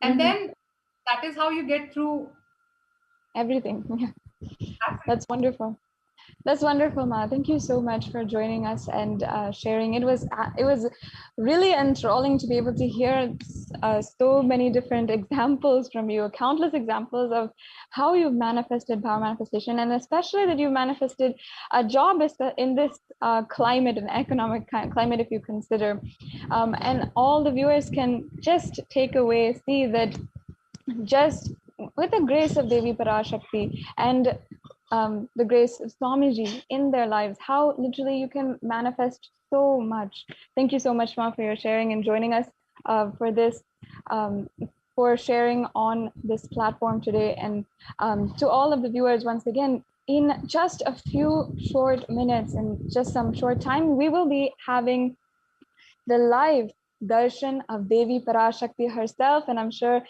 And then that is how you get through everything. That's wonderful. That's wonderful, Ma. Thank you so much for joining us and sharing. It was really enthralling to be able to hear so many different examples from you, countless examples of how you've manifested power manifestation, and especially that you've manifested a job in this climate, an economic climate, if you consider. And all the viewers can just take away, see that just with the grace of Devi Parashakti and the grace of Swamiji in their lives, how literally you can manifest so much. Thank you so much, Ma, for your sharing and joining us for this, for sharing on this platform today. And to all of the viewers, once again, in just a few short minutes and just some short time, we will be having the live darshan of Devi Parashakti herself, and I'm sure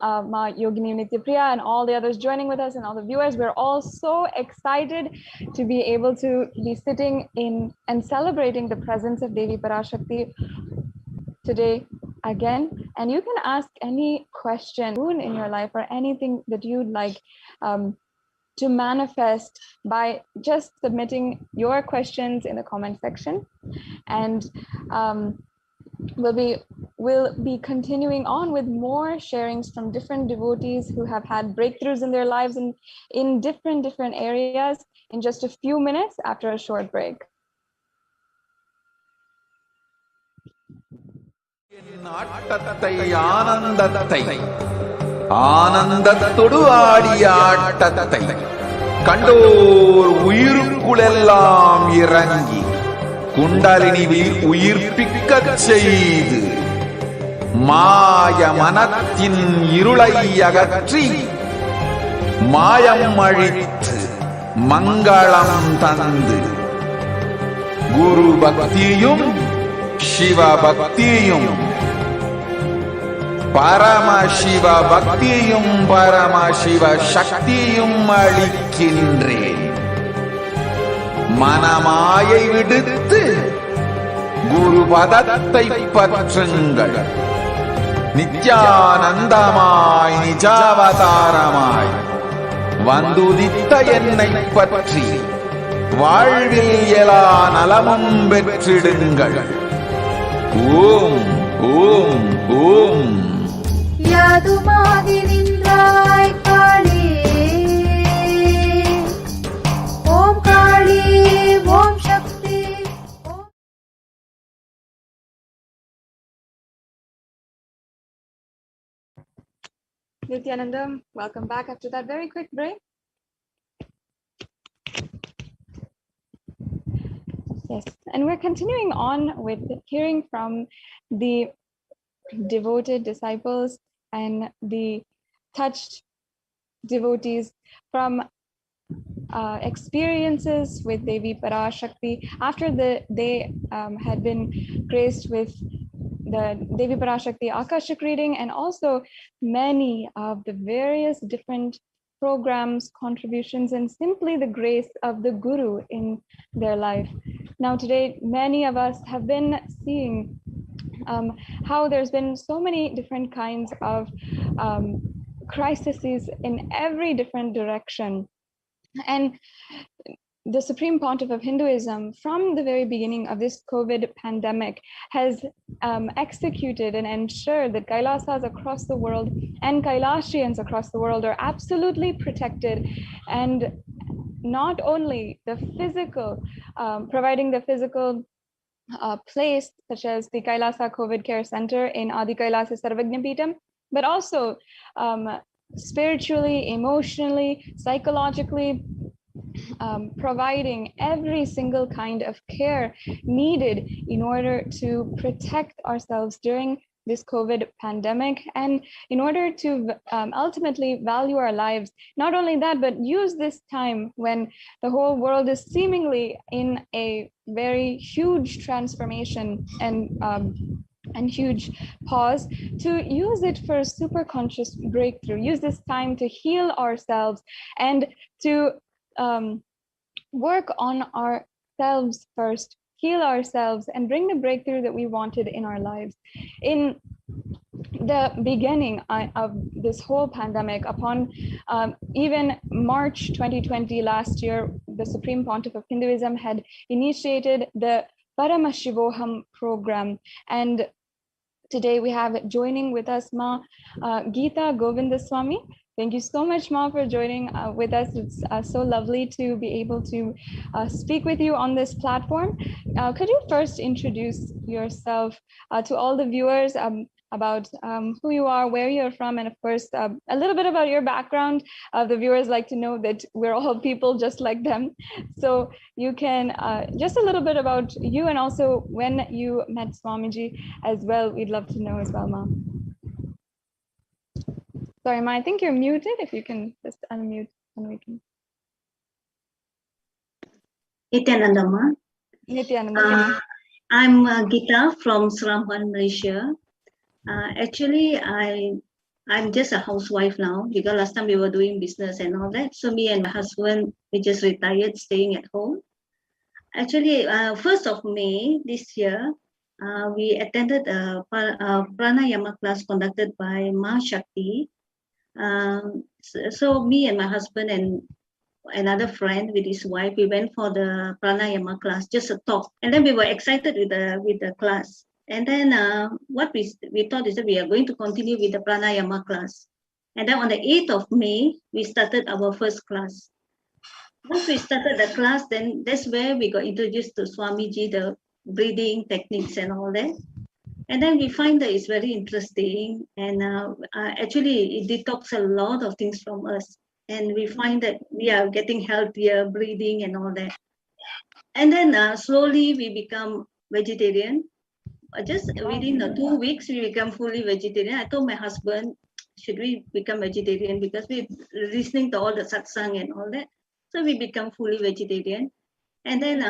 Ma Yogini Nityapriya and all the others joining with us and all the viewers, we're all so excited to be able to be sitting in and celebrating the presence of Devi Parashakti today again. And you can ask any question in your life or anything that you'd like to manifest by just submitting your questions in the comment section. And we'll be continuing on with more sharings from different devotees who have had breakthroughs in their lives and in different areas in just a few minutes after a short break. ஆனந்தத்தொடு ஆடிய ஆட்டத்தை கண்டோர் உயிருக்குளெல்லாம் இறங்கி குண்டலினி உயிர்ப்பிக்கச் செய்து மாய மனத்தின் இருளை அகற்றி மாயம் அழித்து மங்களம் தந்து குரு பக்தியும் சிவ பக்தியும் பரமசிவ பக்தியும் பரமசிவ சக்தியும் அளிக்கின்றேன். மனமாயை விடுத்து குரு பதத்தை பற்றுங்கள். நித்யானந்தமாய் நிஜாவதாரமாய் வந்துதித்த என்னை பற்றி வாழ்வில் எல்லா நலமும் பெற்றிடுங்கள். ஓம் ஓம் ஓம். யாதுமாகி நின்றாய் காளி, ஓம் காளி, ஓம் சக்தி. Nithyananda, welcome back after that very quick break. Yes, and we're continuing on with hearing from the devoted disciples and the touched devotees from experiences with Devi Parashakti after they had been graced with the Devi Parashakti Akashic reading, and also many of the various different programs, contributions, and simply the grace of the Guru in their life. Now today, many of us have been seeing how there's been so many different kinds of crises in every different direction. And the Supreme Pontiff of Hinduism, from the very beginning of this COVID pandemic, has executed and ensured that Kailasas across the world and Kailashians across the world are absolutely protected, and not only the physical, providing the physical place, such as the Kailasa COVID Care Center in Adi Kailasa Sarvagnapitam, but also spiritually, emotionally, psychologically, providing every single kind of care needed in order to protect ourselves during this COVID pandemic, and in order to ultimately value our lives. Not only that, but use this time when the whole world is seemingly in a very huge transformation and and huge pause to use it for super conscious breakthrough, use this time to heal ourselves and to work on ourselves first, heal ourselves and bring the breakthrough that we wanted in our lives. In the beginning of this whole pandemic, upon even March 2020 last year, the Supreme Pontiff of Hinduism had initiated the Paramashivoham program, and today we have joining with us Ma Geeta Govindaswamy. Thank you so much, Ma, for joining with us. It's so lovely to be able to speak with you on this platform. Could you first introduce yourself to all the viewers about who you are, where you're from, and of course, a little bit about your background. The viewers like to know that we're all people just like them. So you can, just a little bit about you and also when you met Swamiji as well. We'd love to know as well, Ma. Sorry, Ma, I think you're muted. If you can just unmute and we can. Nithyananda Ma. Nithyananda. I'm Geeta from Seramban, Malaysia. Actually, I'm just a housewife now because last time we were doing business and all that. So me and my husband, we just retired, staying at home. Actually, 1st of May this year, we attended a pranayama class conducted by Parashakti. So me and my husband and another friend with his wife, we went for the pranayama class, just a talk, and then we were excited with the class. And then what we thought is that we are going to continue with the pranayama class. And then on the 8th of May, we started our first class. Once we started the class, then that's where we got introduced to Swamiji, the breathing techniques and all that. And then we find that it's very interesting, and actually it detox a lot of things from us. And we find that we are getting healthier, breathing and all that. And then slowly we become vegetarian. Just within 2 weeks, we become fully vegetarian. I told my husband, should we become vegetarian? Because we're listening to all the satsang and all that. So we become fully vegetarian. And then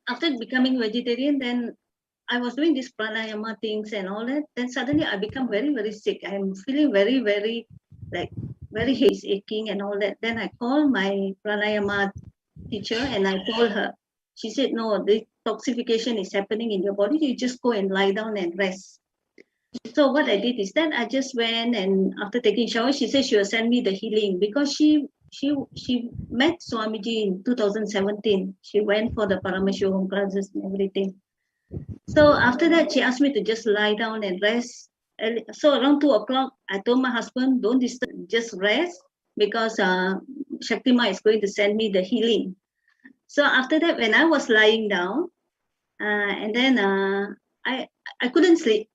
after becoming vegetarian, then I was doing these pranayama things and all that. Then suddenly I become very, very sick. I'm feeling very, very, like, very head aching and all that. Then I called my pranayama teacher and I told her. She said, no, the detoxification is happening in your body. You just go and lie down and rest. So what I did is that I just went, and after taking shower, she said she will send me the healing because she met Swamiji in 2017. She went for the Paramashivoham classes and everything. So after that, she asked me to just lie down and rest. So around 2 o'clock, I told my husband, don't disturb, just rest because Shakti Ma is going to send me the healing. So after that, when I was lying down, and then I couldn't sleep.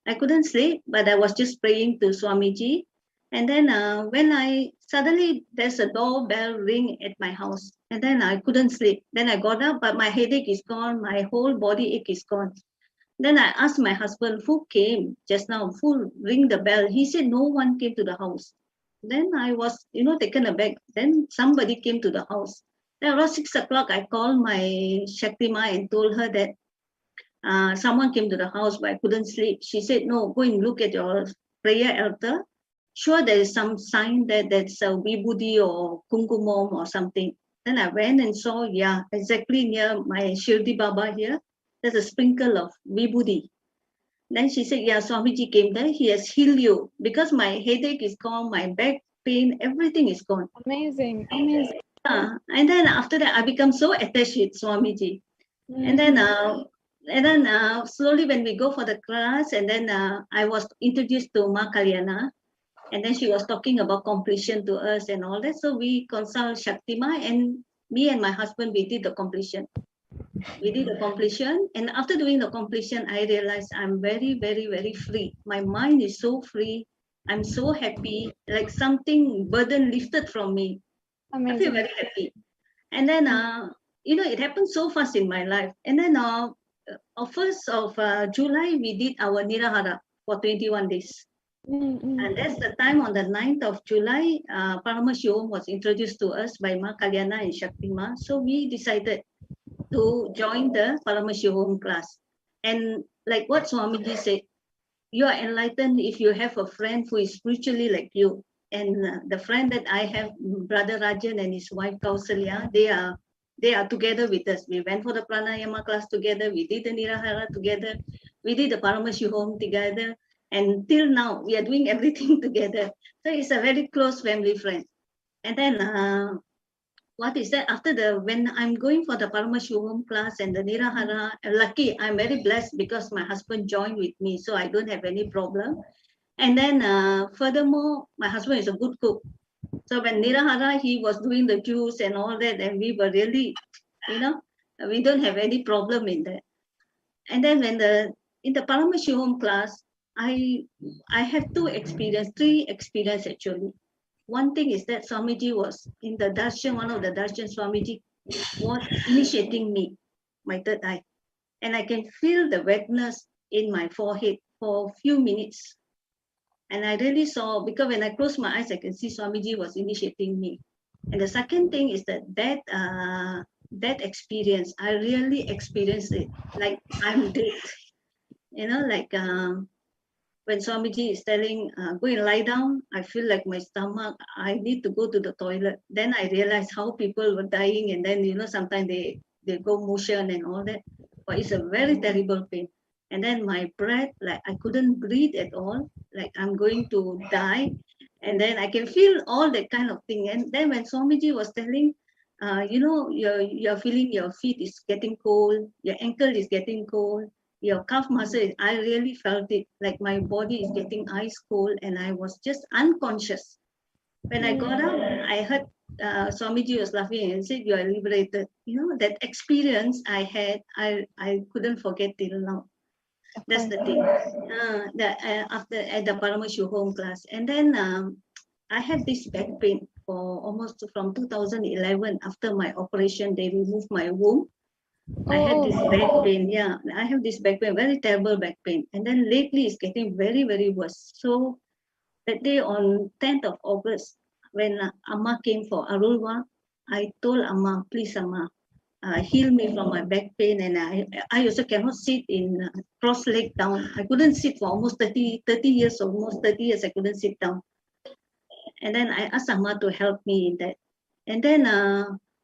I couldn't sleep, but I was just praying to Swamiji. And then when suddenly there's a doorbell ring at my house, and then I couldn't sleep. Then I got up, but my headache is gone. My whole body ache is gone. Then I asked my husband, who came just now? Who ring the bell? He said, no one came to the house. Then I was, taken aback. Then somebody came to the house. Then around 6 o'clock, I called my Shakti Ma and told her that someone came to the house, but I couldn't sleep. She said, no, go and look at your prayer altar. Sure, there is some sign that that's a vibhuti or kumkumam or something. Then I went and saw, yeah, exactly near my Shirdi Baba here, there's a sprinkle of vibhuti. Then she said, yeah, Swamiji came there. He has healed you because my headache is gone, my back pain, everything is gone. Amazing, amazing. And then after that, I become so attached with Swamiji. And then slowly when we go for the class, and then I was introduced to Ma Kalyana, and then she was talking about completion to us and all that. So we consult Shakti Ma, and me and my husband, we did the completion. We did the completion, and after doing the completion, I realized I'm very, very, very free. My mind is so free. I'm so happy, like something burden lifted from me. Amazing. I feel very happy. And then, it happened so fast in my life. And then, 1st of July, we did our Nirahara for 21 days. And that's the time on the 9th of July, Paramashivoham was introduced to us by Ma Kalyana and Shakti Ma. So we decided to join the Paramashivoham class. And like what Swamiji said, you are enlightened if you have a friend who is spiritually like you. And the friend that I have, Brother Rajan and his wife Kausalya, they are together with us. We went for the pranayama class together. We did the Nirahara together. We did the Paramashivoham together. And till now, we are doing everything together. So it's a very close family friend. And then what is that? When I'm going for the Paramashivoham class and the Nirahara, lucky, I'm very blessed because my husband joined with me, so I don't have any problem. And then furthermore, my husband is a good cook. So when Nirahara, he was doing the juice and all that, and we were really, we don't have any problem in that. And then in the Paramashivoham class, I have three experience actually. One thing is that Swamiji was in the darshan, one of the darshan, Swamiji was initiating me, my third eye. And I can feel the wetness in my forehead for a few minutes. And I really saw, because when I close my eyes, I can see Swamiji was initiating me. And the second thing is that experience, I really experienced it, like I'm dead. Like when Swamiji is telling, go and lie down, I feel like my stomach, I need to go to the toilet. Then I realized how people were dying, and then, sometimes they go motion and all that. But it's a very terrible pain. And then my breath, like I couldn't breathe at all, like I'm going to die. And then I can feel all that kind of thing. And then when Swamiji was telling, you're feeling your feet is getting cold, your ankle is getting cold, your calf muscle, I really felt it, like my body is getting ice cold, and I was just unconscious. When I got up, I heard Swamiji was laughing and said, you are liberated. That experience I had, I couldn't forget till now. That's the thing. After at the Paramashivoham class. And then I had this back pain for almost from 2011. After my operation, they removed my womb. I had this back pain. Yeah, I have this back pain, very terrible back pain. And then lately it's getting very, very worse. So that day on 10th of August, when Amma came for Arulwa, I told Amma, please Amma, heal me from my back pain. And I also cannot sit in cross leg down. I couldn't sit for almost 30 years, almost 30 years, I couldn't sit down. And then I asked Amma to help me in that. And then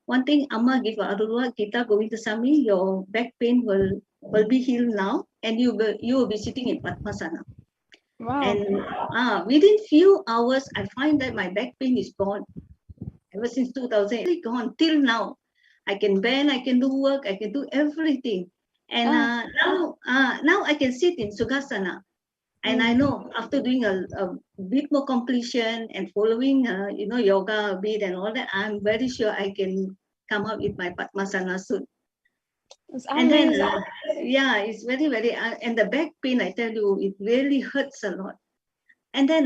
one thing, Amma gave Arulwa, Gita Govindasamy, your back pain will be healed now, and you will be sitting in Padmasana. Wow. And within few hours, I find that my back pain is gone. Ever since 2000, it's gone till now. I can bend, I can do work, I can do everything. And now I can sit in Sukhasana. And I know after doing a bit more completion and following, yoga a bit and all that, I'm very sure I can come up with my Padmasana soon. And then, it's very, very, and the back pain, I tell you, it really hurts a lot. And then,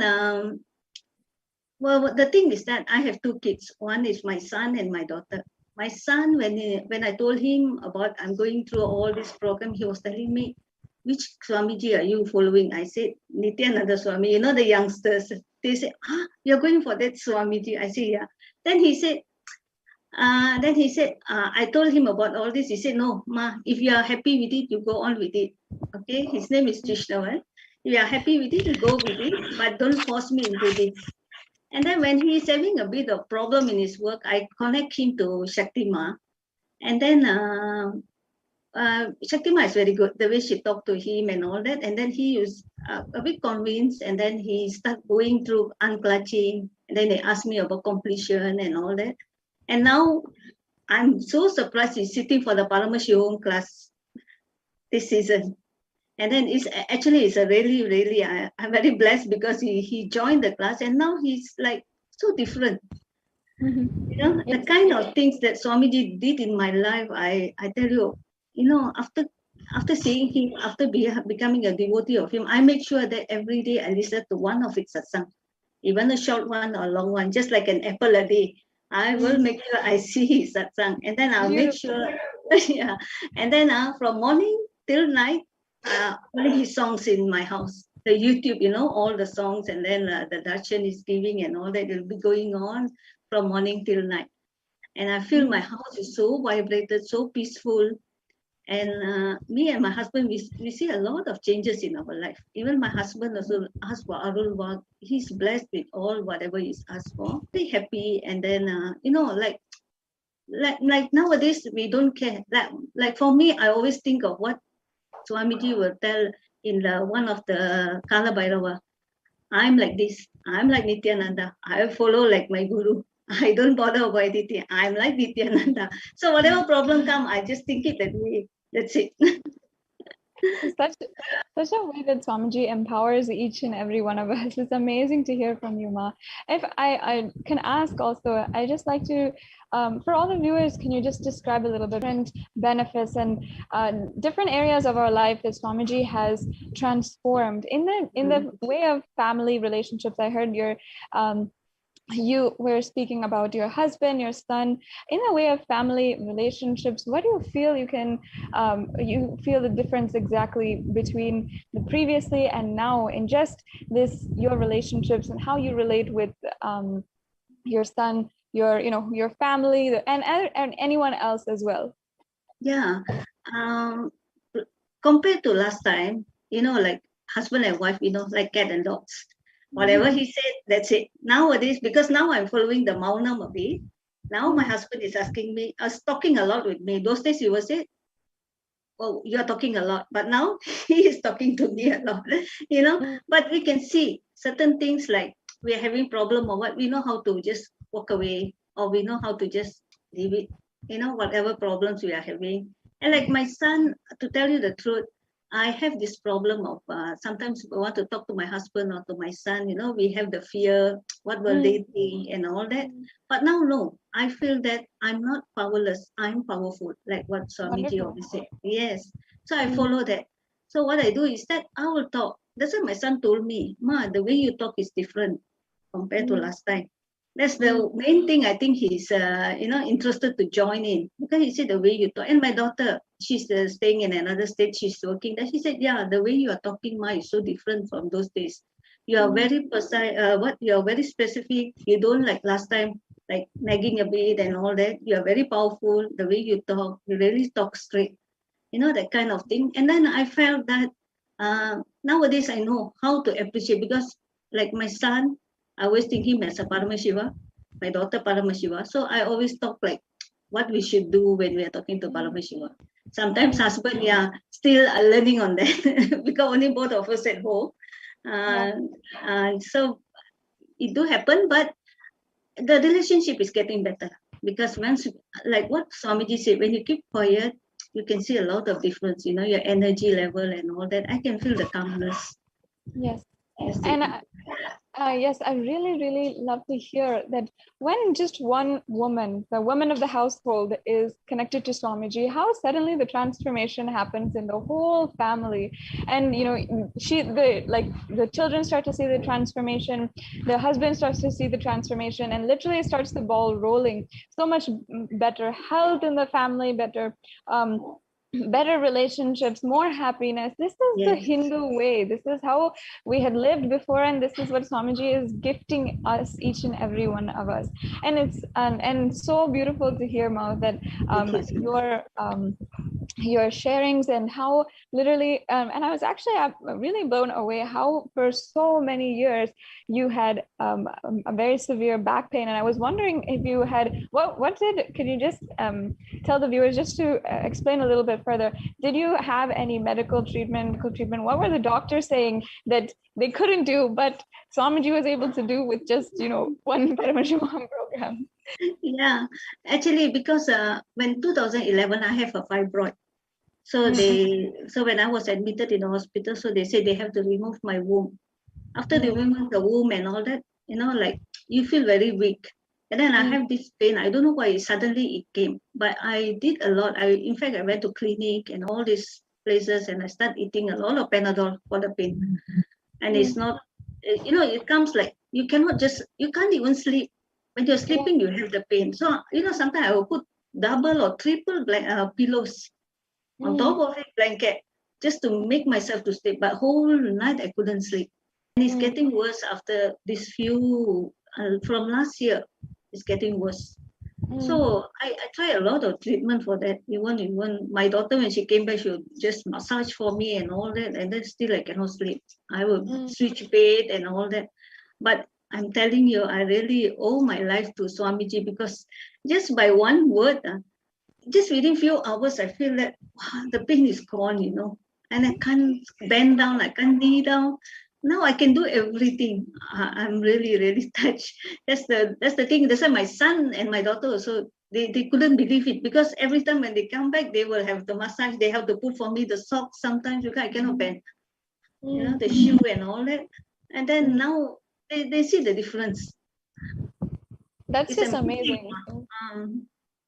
well, the thing is that I have two kids. One is my son and my daughter. My son, when I told him about I'm going through all this program, he was telling me, which Swamiji are you following? I said, Nithyananda Swami, the youngsters. They said, you're going for that Swamiji. I said, yeah. Then he said, I told him about all this. He said, no, Ma, if you are happy with it, you go on with it. Okay, his name is Trishnavan. If you are happy with it, you go with it, but don't force me into this. And then when he is having a bit of problem in his work, I connect him to Shakti Ma. And then Shakti Ma is very good, the way she talked to him and all that. And then he was a bit convinced, and then he started going through unclutching. And then they asked me about completion and all that. And now I'm so surprised he's sitting for the Paramashivoham class this season. And then it's a really, really, I'm very blessed because he joined the class, and now he's like so different. The kind of things that Swamiji did in my life, I tell you, after seeing him, after becoming a devotee of him, I make sure that every day I listen to one of his satsang, even a short one or a long one, just like an apple a day. I will make sure I see his satsang, and then I'll make sure, yeah. And then from morning till night, only his songs in my house. The YouTube, all the songs, and then the darshan is giving and all that will be going on from morning till night. And I feel my house is so vibrated, so peaceful. And me and my husband, we see a lot of changes in our life. Even my husband also asked for Arul. He's blessed with all whatever he's asked for. Very happy. And then like nowadays we don't care. Like for me, I always think of what Swamiji will tell in one of the Kala Bhairava. I'm like this. I'm like Nithyananda. I follow like my guru. I don't bother about anything. I'm like Nithyananda. So whatever problem come, I just think it that way. That's it. Such a way that Swamiji empowers each and every one of us. It's amazing to hear from you, Ma. If I can ask also, I just like to, for all the viewers, can you just describe a little bit different benefits and different areas of our life that Swamiji has transformed in the way of family relationships? I heard you were speaking about your husband, your son, in the way of family relationships. What do you feel you feel the difference exactly between the previously and now in just your relationships and how you relate with your son, your family, and anyone else as well? Yeah. Compared to last time, like husband and wife, like cat and dogs. Whatever he said, that's it. Nowadays, because now I'm following the Maunam a bit, now my husband is asking me, talking a lot with me. Those days he was say, oh, you're talking a lot. But now he is talking to me a lot, But we can see certain things like we're having problem or what, we know how to just walk away, or we know how to just leave it, whatever problems we are having. And like my son, to tell you the truth, I have this problem of sometimes I want to talk to my husband or to my son, we have the fear, what will they think and all that. But now, no, I feel that I'm not powerless, I'm powerful, like what Swamiji always said. Yes. So I follow that. So what I do is that I will talk. That's what my son told me, Ma, the way you talk is different compared to last time. That's the main thing. I think he's, interested to join in, because he said the way you talk. And my daughter, she's staying in another state. She's working there. She said, yeah, the way you are talking, Ma, is so different from those days. You are very you are very specific. You don't like last time, like nagging a bit and all that. You are very powerful. The way you talk, you really talk straight. That kind of thing. And then I felt that nowadays I know how to appreciate, because like my son, I always think him as a Paramashiva, my daughter Paramashiva. So I always talk like what we should do when we are talking to Paramashiva. Sometimes husband, still learning on that because only both of us at home. So it do happen, but the relationship is getting better, because once, like what Swamiji said, when you keep quiet, you can see a lot of difference, your energy level and all that. I can feel the calmness. Yes. And yes, I really, really love to hear that when just one woman, the woman of the household, is connected to Swamiji, how suddenly the transformation happens in the whole family. And the children start to see the transformation, the husband starts to see the transformation, and literally starts the ball rolling. So much better health in the family, better relationships, more happiness. This is the Hindu way. This is how we had lived before, and this is what Swamiji is gifting us, each and every one of us. And it's and so beautiful to hear, Ma, that your sharings and how literally and I was actually really blown away how for so many years you had a very severe back pain, and I was wondering if you had could you just tell the viewers, just to explain a little bit further, did you have any medical treatment? What were the doctors saying that they couldn't do, but Swamiji was able to do with just one Paramashivoham program? Yeah, actually, because when 2011 I have a fibroid. So when I was admitted in the hospital, so they said they have to remove my womb. After removing the womb and all that, like you feel very weak. And then I have this pain. I don't know why suddenly it came, but I did a lot. In fact, I went to clinic and all these places, and I started eating a lot of Panadol for the pain. And it's not, it comes like you can't even sleep. When you're sleeping, you have the pain. So, sometimes I will put double or triple pillows on top of a blanket just to make myself to sleep. But whole night I couldn't sleep. And it's getting worse after this few, from last year, it's getting worse. So I try a lot of treatment for that. Even my daughter, when she came back, she would just massage for me and all that, and then still I cannot sleep. I would switch bed and all that. But I'm telling you, I really owe my life to Swamiji, because just by one word, just within few hours, I feel that the pain is gone, and I can't bend down, I can't knee down. Now I can do everything. I'm really, really touched. That's the thing. That's why my son and my daughter also, they couldn't believe it, because every time when they come back, they will have the massage. They have to put for me the socks sometimes because I cannot bend, the shoe and all that. And then now they see the difference. That's It's just amazing.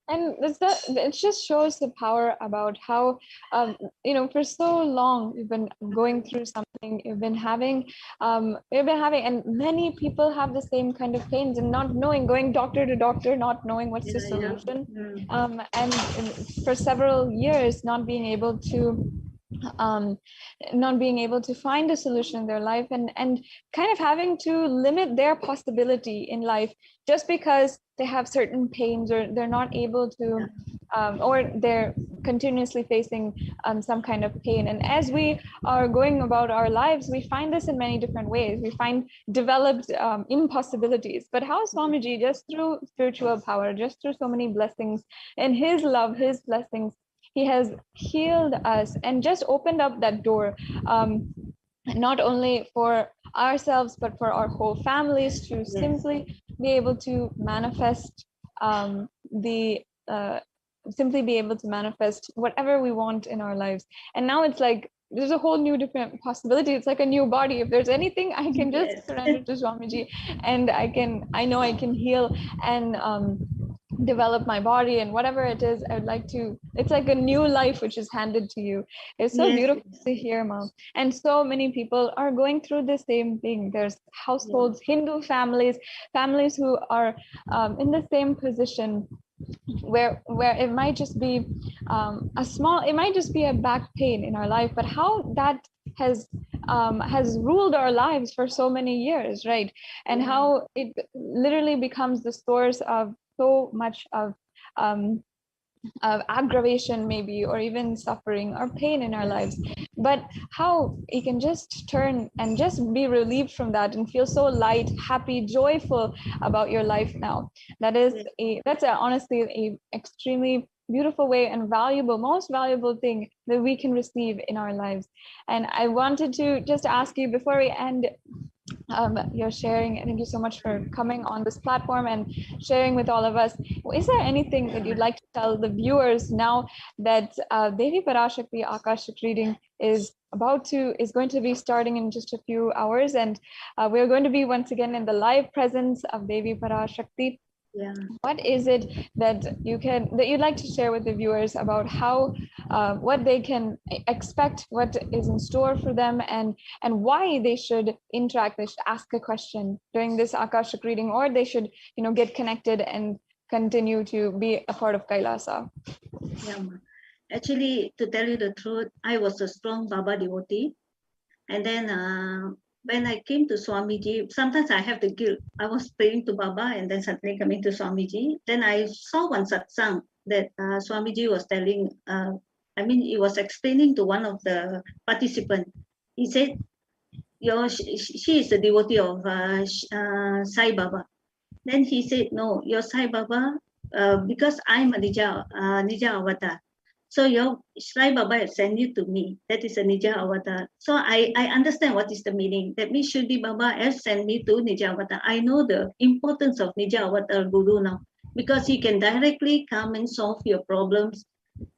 And it just shows the power about how, for so long you've been going through something, you've been having, and many people have the same kind of pains and not knowing, going doctor to doctor, not knowing what's the solution. And for several years, not being able to find a solution in their life, and kind of having to limit their possibility in life just because they have certain pains, or they're not able to, or they're continuously facing some kind of pain. And as we are going about our lives, we find this in many different ways. We find developed impossibilities, but how Swamiji, just through spiritual power, just through so many blessings and his love, his blessings, he has healed us and just opened up that door, not only for ourselves, but for our whole families, to simply be able to manifest simply be able to manifest whatever we want in our lives. And now it's like there's a whole new different possibility. It's like a new body. If there's anything, I can just surrender to Swamiji, and I know I can heal and develop my body, and whatever it is, I would like to, it's like a new life which is handed to you. It's so beautiful to hear, Mom. And so many people are going through the same thing. There's households, Hindu families who are in the same position, where it might just be it might just be a back pain in our life, but how that has ruled our lives for so many years, right? And how it literally becomes the source of so much of aggravation, maybe, or even suffering or pain in our lives. But how you can just turn and just be relieved from that and feel so light, happy, joyful about your life now. That's honestly a extremely beautiful way and most valuable thing that we can receive in our lives. And I wanted to just ask you before we end your sharing, thank you so much for coming on this platform and sharing with all of us. Is there anything that you'd like to tell the viewers now that Devi Parashakti Akashic reading is going to be starting in just a few hours, and we're going to be once again in the live presence of Devi Parashakti? What is it that you'd like to share with the viewers about how what they can expect, what is in store for them, and why they should interact, they should ask a question during this Akashic reading, or they should get connected and continue to be a part of Kailasa? Actually, to tell you the truth, I was a strong Baba devotee, and then when I came to Swamiji, sometimes I have the guilt. I was praying to Baba and then suddenly coming to Swamiji. Then I saw one satsang that Swamiji was telling, he was explaining to one of the participants. He said, she is a devotee of Sai Baba. Then he said, no, your Sai Baba, because I'm a Nija avatar. So your Sai Baba has sent you to me. That is a Nija avatar. So I understand what is the meaning. That means Shuddhi Baba has sent me to Nija avatar. I know the importance of Nija avatar Guru now, because he can directly come and solve your problems,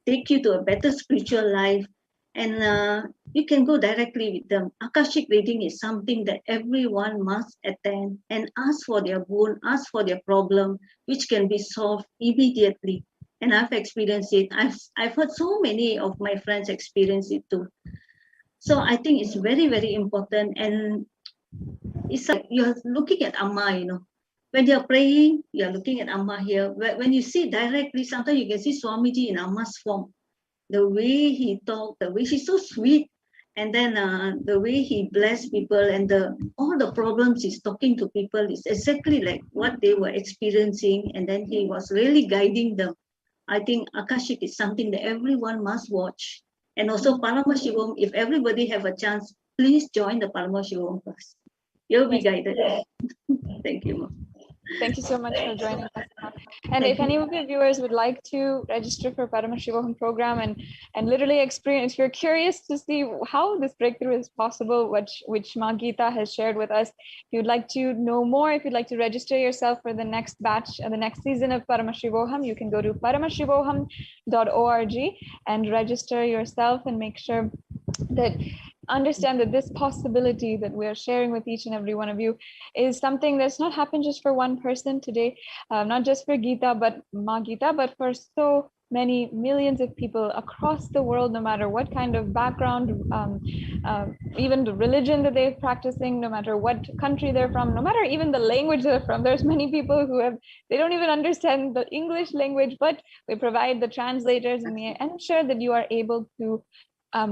take you to a better spiritual life, and you can go directly with them. Akashic reading is something that everyone must attend and ask for their boon, ask for their problem, which can be solved immediately. And I've experienced it. I've heard so many of my friends experience it too. So I think it's very, very important. And it's like you're looking at Amma, When you're praying, you're looking at Amma here. When you see directly, sometimes you can see Swamiji in Amma's form. The way he talked, the way she's so sweet. And then the way he blessed people and all the problems he's talking to people is exactly like what they were experiencing. And then he was really guiding them. I think Akashic is something that everyone must watch. And also Paramashivoham, if everybody have a chance, please join the Paramashivoham class. You'll be guided. Thank you, Ma'am. Thank you so much for joining us. And if any of your viewers would like to register for Paramashivoham program and literally experience, if you're curious to see how this breakthrough is possible, which Ma Geeta has shared with us, if you'd like to know more, if you'd like to register yourself for the next batch and the next season of Paramashivoham, you can go to paramashivoham.org and register yourself and make sure that understand that this possibility that we are sharing with each and every one of you is something that's not happened just for one person today, not just for Geeta, but Ma Geeta, but for so many millions of people across the world, no matter what kind of background, even the religion that they're practicing, no matter what country they're from, no matter even the language they're from. There's many people who they don't even understand the English language, but we provide the translators and we ensure that you are able to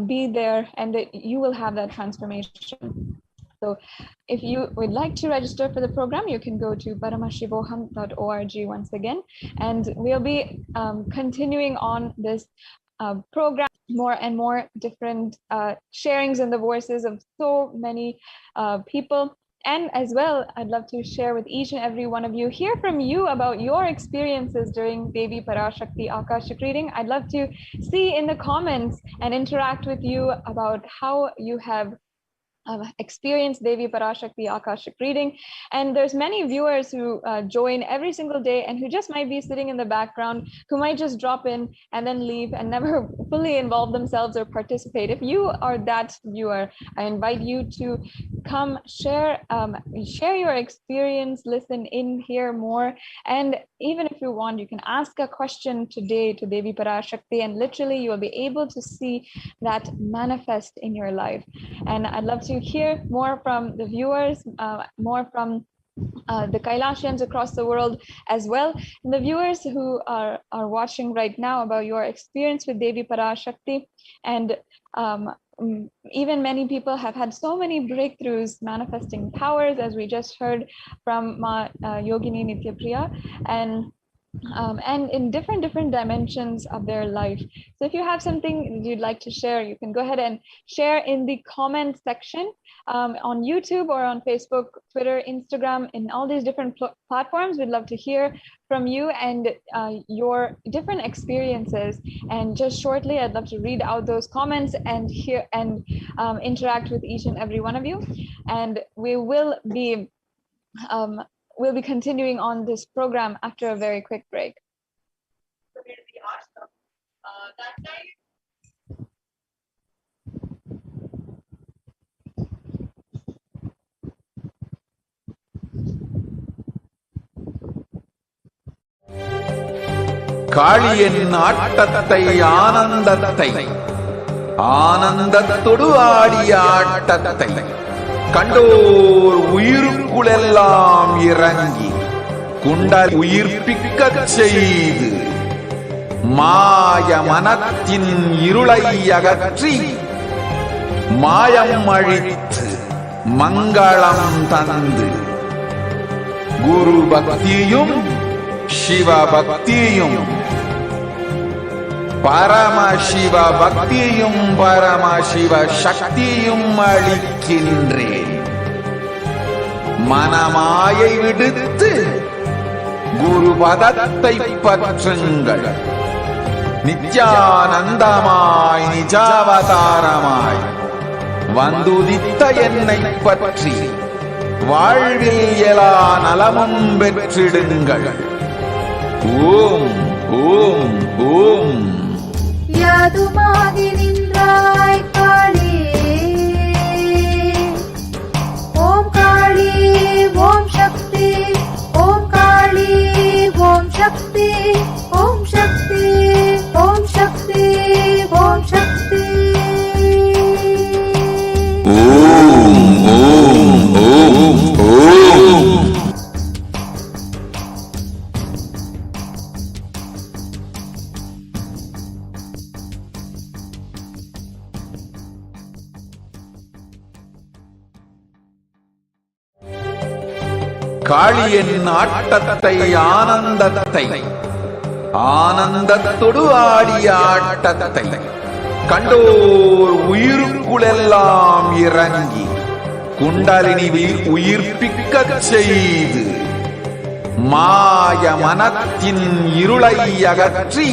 be there and that you will have that transformation. So if you would like to register for the program, you can go to paramashivoham.org once again, and we'll be continuing on this program, more and more different sharings in the voices of so many people. And as well, I'd love to share with each and every one of you, hear from you about your experiences during Devi Parashakti Akashic reading. I'd love to see in the comments and interact with you about how you have experienced Devi Parashakti Akashic reading. And there's many viewers who join every single day and who just might be sitting in the background, who might just drop in and then leave and never fully involve themselves or participate. If you are that viewer, I invite you to come share your experience, listen in, hear more. And even if you want, you can ask a question today to Devi Parashakti, and literally you will be able to see that manifest in your life. And I'd love to hear more from the viewers, more from the Kailashians across the world as well, and the viewers who are watching right now, about your experience with Devi Parashakti. And even many people have had so many breakthroughs manifesting powers, as we just heard from Ma Yogini Nityapriya, and in different dimensions of their life. So if you have something you'd like to share, you can go ahead and share in the comment section on YouTube or on Facebook, Twitter, Instagram, in all these different platforms. We'd love to hear from you and your different experiences. And just shortly, I'd love to read out those comments and hear and interact with each and every one of you. And we will be we'll be continuing on this program after a very quick break. காளியின் ஆட்டத்தை ஆனந்தத்தை ஆனந்தத்தொடு ஆடிய ஆட்டத்தை கண்டோர் உயிருக்குளெல்லாம் இறங்கி குண்டல் உயிர்ப்பிக்கச் செய்து மாய மனத்தின் இருளை அகற்றி மாயம் அழித்து மங்களம் தந்து குரு பக்தியும் சிவ பக்தியும் பரமசிவ பக்தியும் பரமசிவ சக்தியும் அளிக்கின்றேன். மனமாயை விடுத்து குரு பதத்தை பற்றுங்கள். நித்யானந்தமாய் நிஜாவதாரமாய் வந்துதித்த என்னை பற்றி வாழ்வில் எல்லா நலமும் பெற்றிடுங்கள். ஓம் ஓம் ஓம். யாதுமாகி நின்றாய் காளி, ஓம் காளி ஓம் சக்தி, ஓம் காளி ஓம் சக்தி, ஓம் சக்தி ஓம் சக்தி ஓம் சக்தி. ஓம் ஓம் ஓம் ஓம். காளியின் ஆட்டத்தை ஆனந்தத்தை ஆனந்தத்தொடு ஆடிய ஆட்டத்தை கண்டோர் உயிருக்குளெல்லாம் இறங்கி குண்டலினிவில் உயிர்ப்பிக்கச் செய்து மாய மனத்தின் இருளை அகற்றி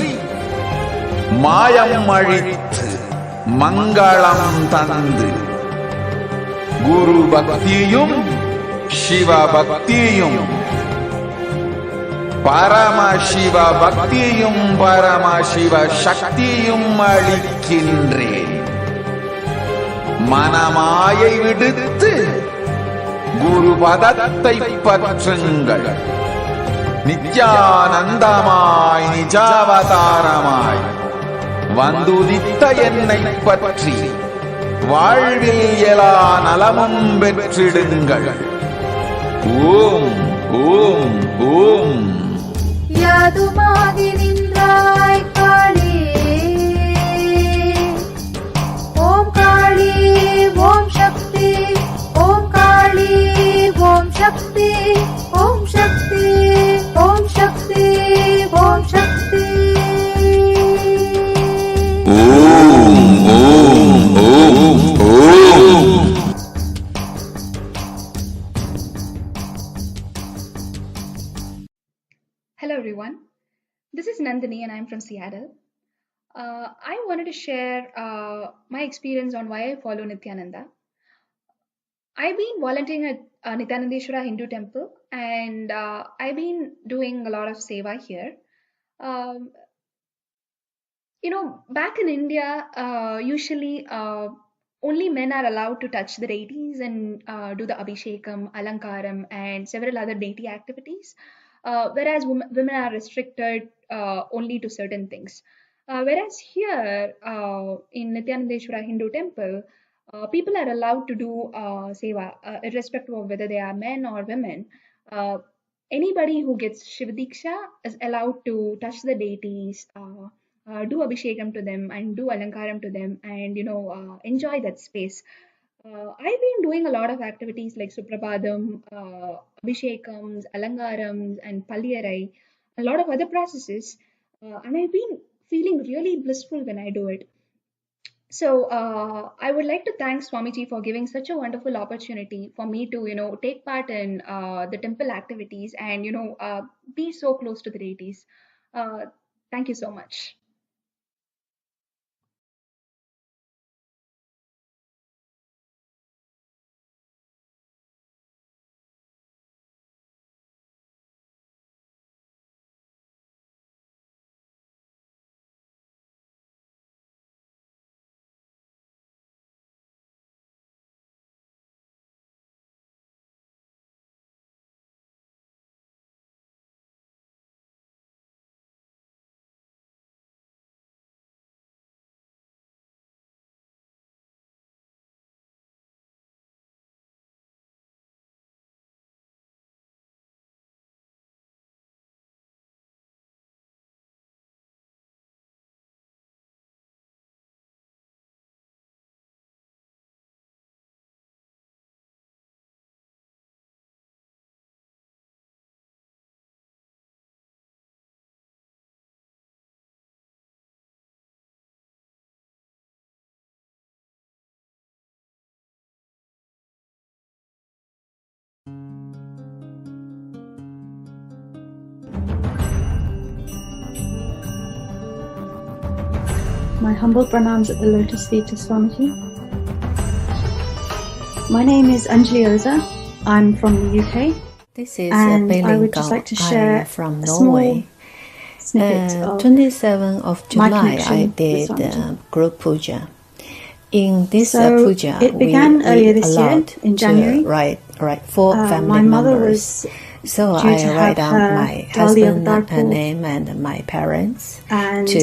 மாயம் அழித்து மங்களம் தந்து குரு பக்தியும் சிவ பக்தியும் பரமசிவ பக்தியும் பரமசிவ சக்தியும் அளிக்கின்றேன். மனமாயை விடுத்து குரு பதத்தை பற்றுங்கள். நித்யானந்தமாய் நிஜாவதாரமாய் வந்துதித்த என்னை பற்றி வாழ்வில் எல்லா நலமும் பெற்றிடுங்கள். ஓம் ஓம் ஓம். யாதுமாகி நின்றாய் காளி, ஓம் காளி ஓம் சக்தி, ஓம் காளி ஓம் சக்தி, ஓம் சக்தி ஓம் சக்தி ஓம் சக்தி. ஓம் ஓம் ஓம் ஓம். Hello everyone, this is Nandini and I'm from Seattle. I wanted to share my experience on why I follow Nithyananda. I've been volunteering at Nithyanandeshwara Hindu Temple and I've been doing a lot of seva here. Back in India, usually only men are allowed to touch the deities and do the Abhishekam, Alankaram and several other deity activities. Whereas women are restricted only to certain things. Whereas here in Nithyanandeshwara Hindu Temple, people are allowed to do seva, irrespective of whether they are men or women. Anybody who gets Shivadiksha is allowed to touch the deities, do Abhishekam to them and do Alankaram to them and, enjoy that space. I've been doing a lot of activities like Suprabhadam, Abhishekams, Alankarams, and Palliyarai, a lot of other processes, and I've been feeling really blissful when I do it. So I would like to thank Swamiji for giving such a wonderful opportunity for me to, take part in the temple activities and, be so close to the deities. Thank you so much. My humble pranams at the lotus feet of Swamiji. My name is Anjali Oza. I'm from the UK. This is and I would just like to share from a Norway. small snippet of 27th of my July, connection I with did Swamiji. group puja. In this So puja, it began earlier this year, allowed in January. to write 4 family My mother members. was So due I to write have down her my Dali husband Avatar and name and my parents and to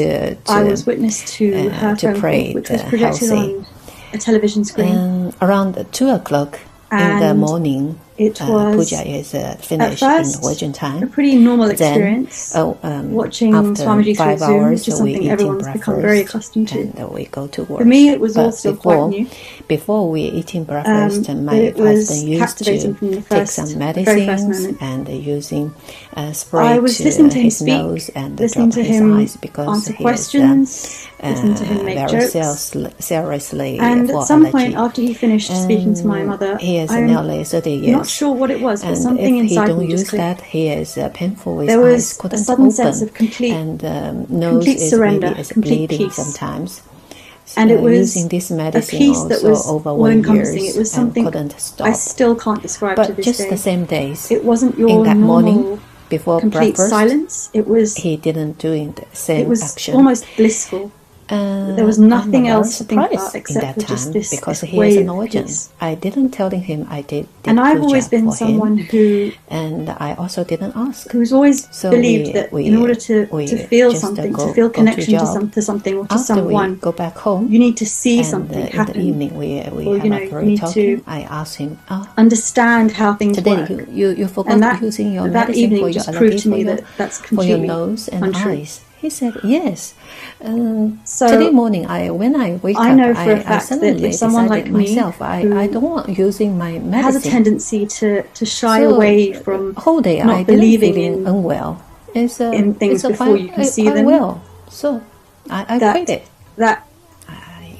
I was witness to her to phone pray call, which was the projected healthy. on a television screen. Around 2 o'clock in the And morning, It was puja is finished in the Virgin time. a pretty normal Then, experience. Watching after Swamiji through 5 Zoom, hours, which is we something eating everyone's become very breakfast accustomed to. and we go to work. For me, it was But all still quite new. Before we eating breakfast, But my it was husband used captivating to from the take first, some the very first medicines moment. and using spray I was to listening to him his speak, nose and listening drop to his him eyes because answer he questions, listening to him is make very jokes. seriously And for at some allergy. point, after he finished speaking to my mother, He is I'm nearly 30 years. not sure what it was, but And something if he inside don't me just use that, clicked. he is painful. His There eyes was a couldn't sudden open, sense of complete and nose is surrender, maybe is complete bleeding peace. sometimes. And it was using this a medicine peace that also was over 1 all-encompassing. year It was and something couldn't stop. I still can't describe to But this just day. the same days, It wasn't in your that morning normal before complete breakfast, silence. It was he didn't doing the same it was action. almost blissful. There was nothing I'm else to think about surprised in except that for just time this, because this he is a wave of Norwegian. peace. I didn't telling him I did And I've puja always been for someone him, and I also didn't ask. who's always So believed that in order to feel just something, go to feel to connection to job. something or to After someone, we go back home, you need to see and something in happen. the evening we or, have you know, a you great need talking. to I asked him, understand how things today work. you forgot And that, using your that medicine evening for your just allergy proved to for me your, that that's for your completely nose and untrue. eyes. He said yes. So today morning, when I wake I up, know for a I fact that suddenly if someone decided like me myself, I who don't want using my medicine. has a tendency to shy So, away from whole day not I didn't believing feeling unwell. It's in things before you can see them. well. So I quit it. That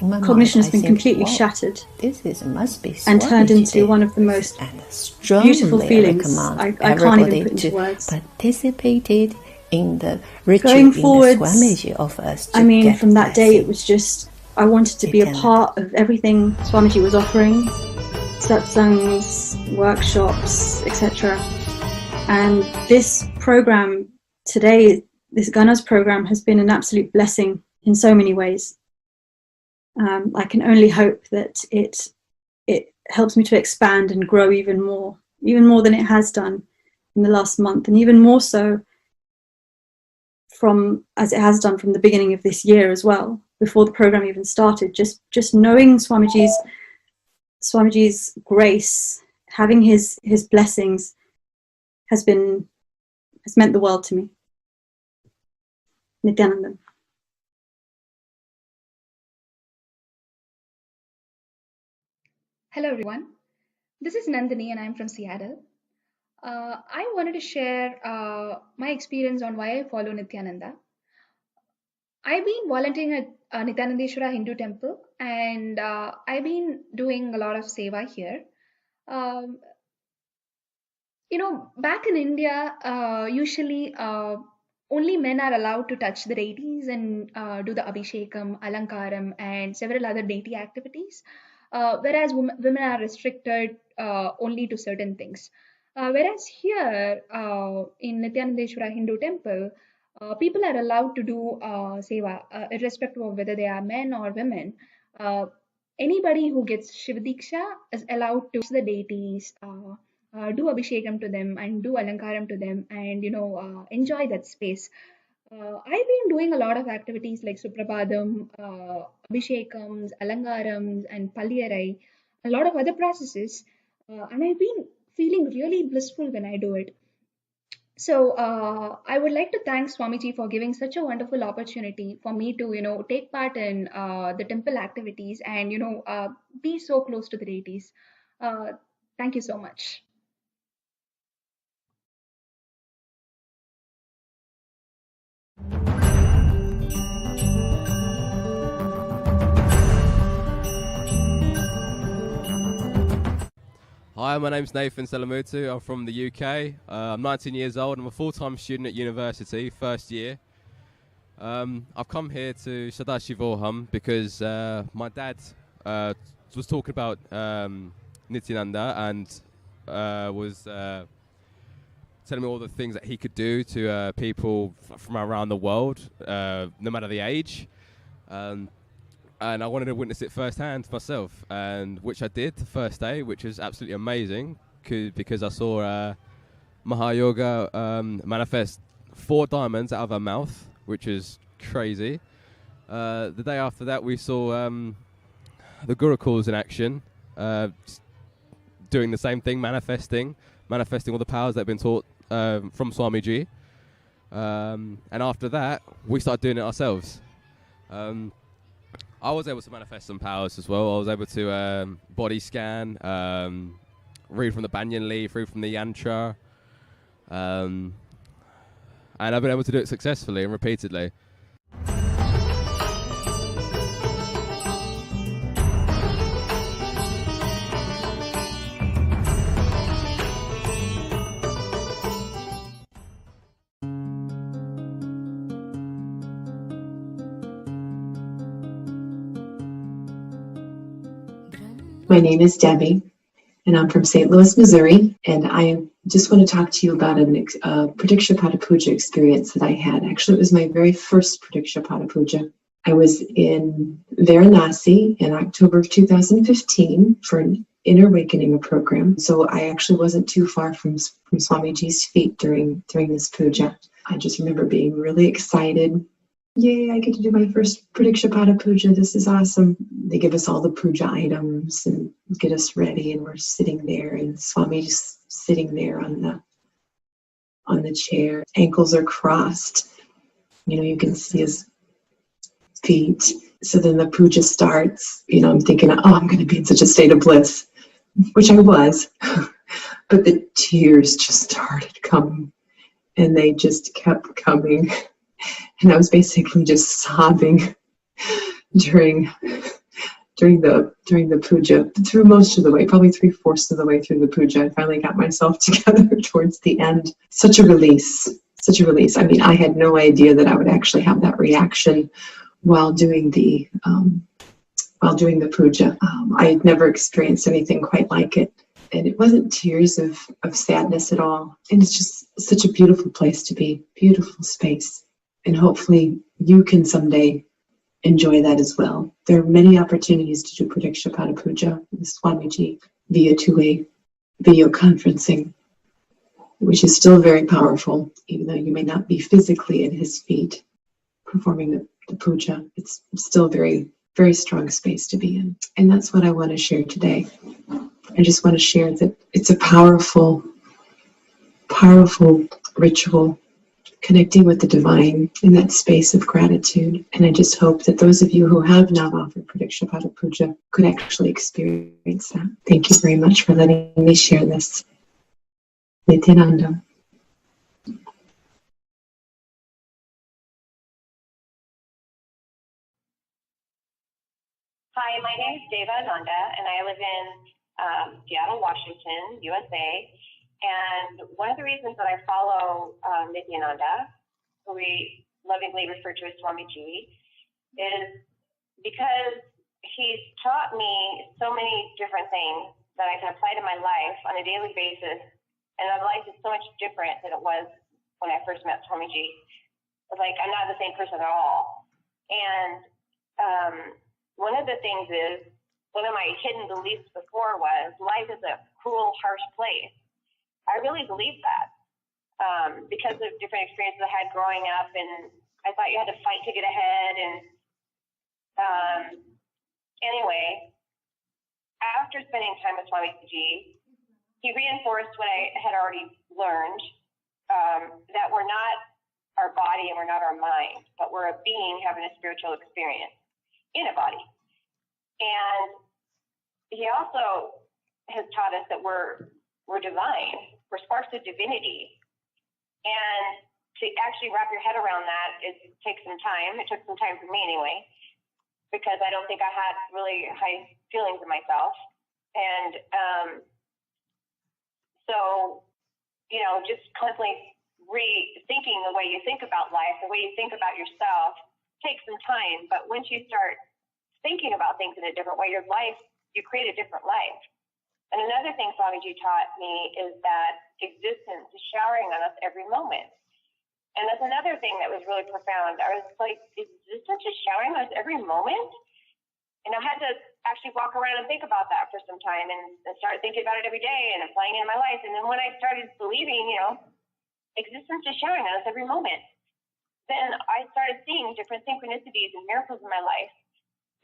In my cognition mind, has been I think, completely wow, shattered this is must be and turned Swamiji into Day. one of the most Strongly beautiful feelings. recommend I can't even everybody put into to words. participated in the ritual Going in the forwards, Swamiji of us to I mean, get from that day, blessing. it was just, I wanted to be a part of everything Swamiji was offering, satsangs, workshops, etc. And this program today, this Ganas program, has been an absolute blessing in so many ways. I can only hope that it helps me to expand and grow even more than it has done in the last month, and even more so as it has done from the beginning of this year as well, before the program even started. Just knowing Swamiji's grace, having his blessings, has meant the world to me. Nithyananda. Hello, everyone. This is Nandini, and I'm from Seattle. I wanted to share my experience on why I follow Nithyananda. I've been volunteering at Nithyanandeshwara Hindu Temple, and I've been doing a lot of seva here. Um, back in India, usually only men are allowed to touch the deities and do the Abhishekam, Alankaram, and several other deity activities, whereas women are restricted only to certain things. Whereas here in Nithyanandeshwara Hindu Temple, people are allowed to do seva, irrespective of whether they are men or women. Anybody who gets Shivadiksha is allowed to touch the deities, do Abhishekam to them, and do Alankaram to them, and enjoy that space. I've been doing a lot of activities like Suprabhadam, Abhishekams, Alankarams, and Palliyarai, a lot of other processes, and I've been feeling really blissful when I do it. So I would like to thank Swamiji for giving such a wonderful opportunity for me to, take part in the temple activities and, be so close to the deities. Thank you so much. Hi, my name's Nathan Selamutu. I'm from the UK. I'm 19 years old. I'm a full-time student at university, first year. I've come here to Paramashivoham because my dad was talking about Nithyananda and was telling me all the things that he could do to people from around the world, no matter the age. And I wanted to witness it firsthand myself, and which I did the first day, which was absolutely amazing because I saw Mahayoga manifest 4 diamonds out of her mouth, which is crazy. The day after that, we saw the Gurukuls in action, doing the same thing, manifesting all the powers that have been taught from Swamiji. And after that, we started doing it ourselves. I was able to manifest some powers as well. I was able to body scan, read from the banyan leaf, read from the yantra. And I've been able to do it successfully and repeatedly. My name is Debbie, and I'm from St. Louis, Missouri, and I just want to talk to you about a Pradikshapata Puja experience that I had. Actually, it was my very first Pradikshapata Puja. I was in Varanasi in October of 2015 for an Inner Awakening program, so I actually wasn't too far from Swamiji's feet during this puja. I just remember being really excited. Yay, I get to do my first Pradikshapata Puja. This is awesome. They give us all the puja items and get us ready, and we're sitting there, and Swamiji's sitting there on the chair. Ankles are crossed. You can see his feet. So then the puja starts. I'm thinking, I'm going to be in such a state of bliss, which I was. But the tears just started coming, and they just kept coming. And I was basically just sobbing during the puja, through most of the way, probably 3/4 of the way through the puja. I finally got myself together towards the end. Such a release. I mean, I had no idea that I would actually have that reaction while doing the puja. I had never experienced anything quite like it. And it wasn't tears of sadness at all. And it's just such a beautiful place to be, beautiful space. And hopefully you can someday enjoy that as well. There are many opportunities to do Pradikshapata Puja with Swamiji via two-way video conferencing, which is still very powerful, even though you may not be physically at his feet performing the puja. It's still a very, very strong space to be in. And that's what I want to share today. I just want to share that it's a powerful, powerful ritual connecting with the divine in that space of gratitude. And I just hope that those of you who have not offered Pradikshapata Puja could actually experience that. Thank you very much for letting me share this. Nithyananda. Hi, my name is Deva Ananda, and I live in Seattle, Washington, USA. And one of the reasons that I follow Nithyananda, who we lovingly refer to as Swamiji, is because he's taught me so many different things that I can apply to my life on a daily basis. And my life is so much different than it was when I first met Swamiji. It's like I'm not the same person at all. And one of the things is, one of my hidden beliefs before was life is a cruel, harsh place. I really believe that because of different experiences I had growing up, and I thought you had to fight to get ahead. And anyway, after spending time with Swamiji, he reinforced what I had already learned, that we're not our body and we're not our mind, but we're a being having a spiritual experience in a body. And he also has taught us that we're divine, we're sparks of divinity. And to actually wrap your head around that, it takes some time. It took some time for me anyway, because I don't think I had really high feelings of myself. And so, just constantly rethinking the way you think about life, the way you think about yourself, takes some time. But once you start thinking about things in a different way, you create a different life. And another thing Swamiji taught me is that existence is showering on us every moment. And that's another thing that was really profound. I was like, existence is showering on us every moment? And I had to actually walk around and think about that for some time and start thinking about it every day and applying it in my life. And then when I started believing, existence is showering on us every moment, then I started seeing different synchronicities and miracles in my life,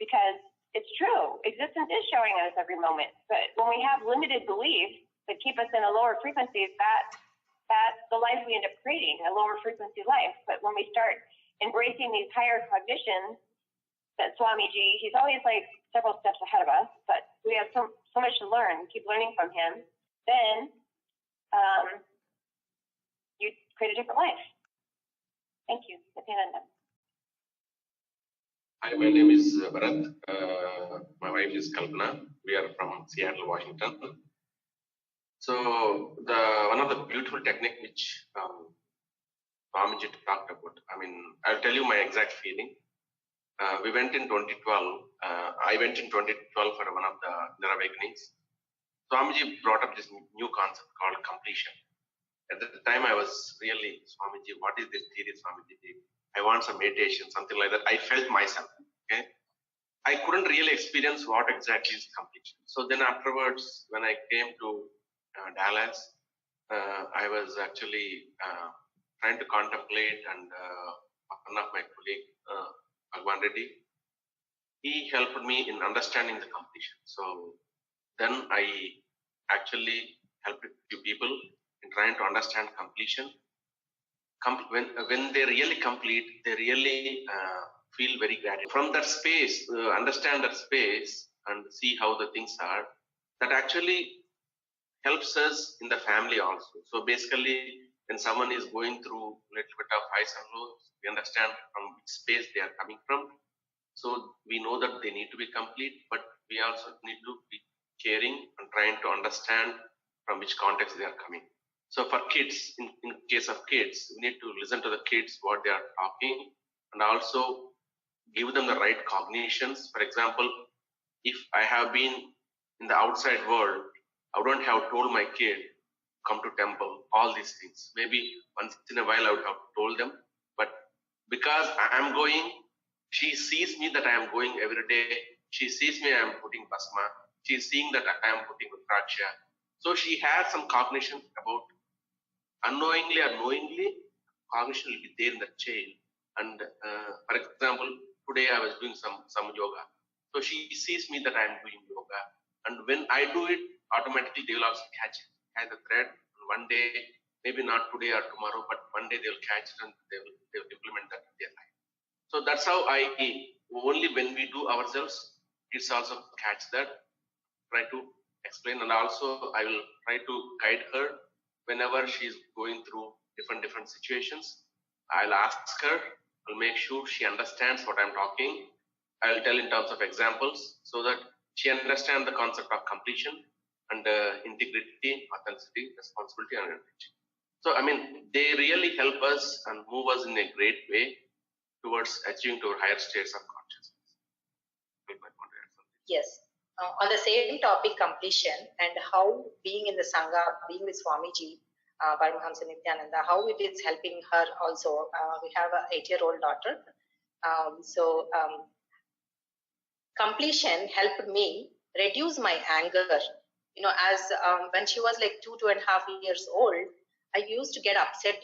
because it's true. Existence is showing us every moment. But when we have limited beliefs that keep us in a lower frequency, that's the life we end up creating, a lower frequency life. But when we start embracing these higher cognitions, that Swamiji, he's always like several steps ahead of us, but we have so much to learn, keep learning from him, then you create a different life. Thank you. Nithyananda. Hi, my name is Bharat. My wife is Kalpana. We are from Seattle, Washington. So one of the beautiful technique which Swamiji talked about, I mean, I'll tell you my exact feeling. We went in 2012. I went in 2012 for one of the inner awakenings. Swamiji brought up this new concept called completion. At the time, I was really, Swamiji, what is this theory, Swamiji? I want some meditation, something like that. I felt myself, okay? I couldn't really experience what exactly is completion. So then afterwards, when I came to Dallas, I was actually trying to contemplate, and one of my colleagues, Bhagwan Reddy, he helped me in understanding the completion. So then I actually helped a few people in trying to understand completion. When they really complete, they really feel very grateful. From that space, understand that space and see how the things are, that actually helps us in the family also. So basically, when someone is going through a little bit of highs and lows, we understand from which space they are coming from. So we know that they need to be complete, but we also need to be caring and trying to understand from which context they are coming. So for kids, in case of kids, we need to listen to the kids, what they are talking, and also give them the right cognitions. For example, if I have been in the outside world, I wouldn't have told my kid, come to temple, all these things. Maybe once in a while I would have told them, but because I am going, she sees me that I am going every day. She sees me I am putting basma. She is seeing that I am putting rudraksha. So she has some cognition about, unknowingly or knowingly, cognition will be there in the chain. And for example, today I was doing some yoga. So she sees me that I am doing yoga. And when I do it, automatically they will also catch the thread. And one day, maybe not today or tomorrow, but one day they will catch it and they will implement that in their life. So that's how only when we do ourselves, kids also catch that, try to explain. And also I will try to guide her whenever she is going through different situations. I'll ask her, I'll make sure she understands what I'm talking. I'll tell in terms of examples so that she understands the concept of completion and integrity, authenticity, responsibility, and energy. So, I mean, they really help us and move us in a great way towards achieving to our higher states of consciousness. Yes. On the same topic, completion, and how being in the Sangha, being with Swamiji, Paramahamsa Nithyananda, how it is helping her also. We have an 8-year-old daughter. Completion helped me reduce my anger. You know, as when she was like 2.5 years old, I used to get upset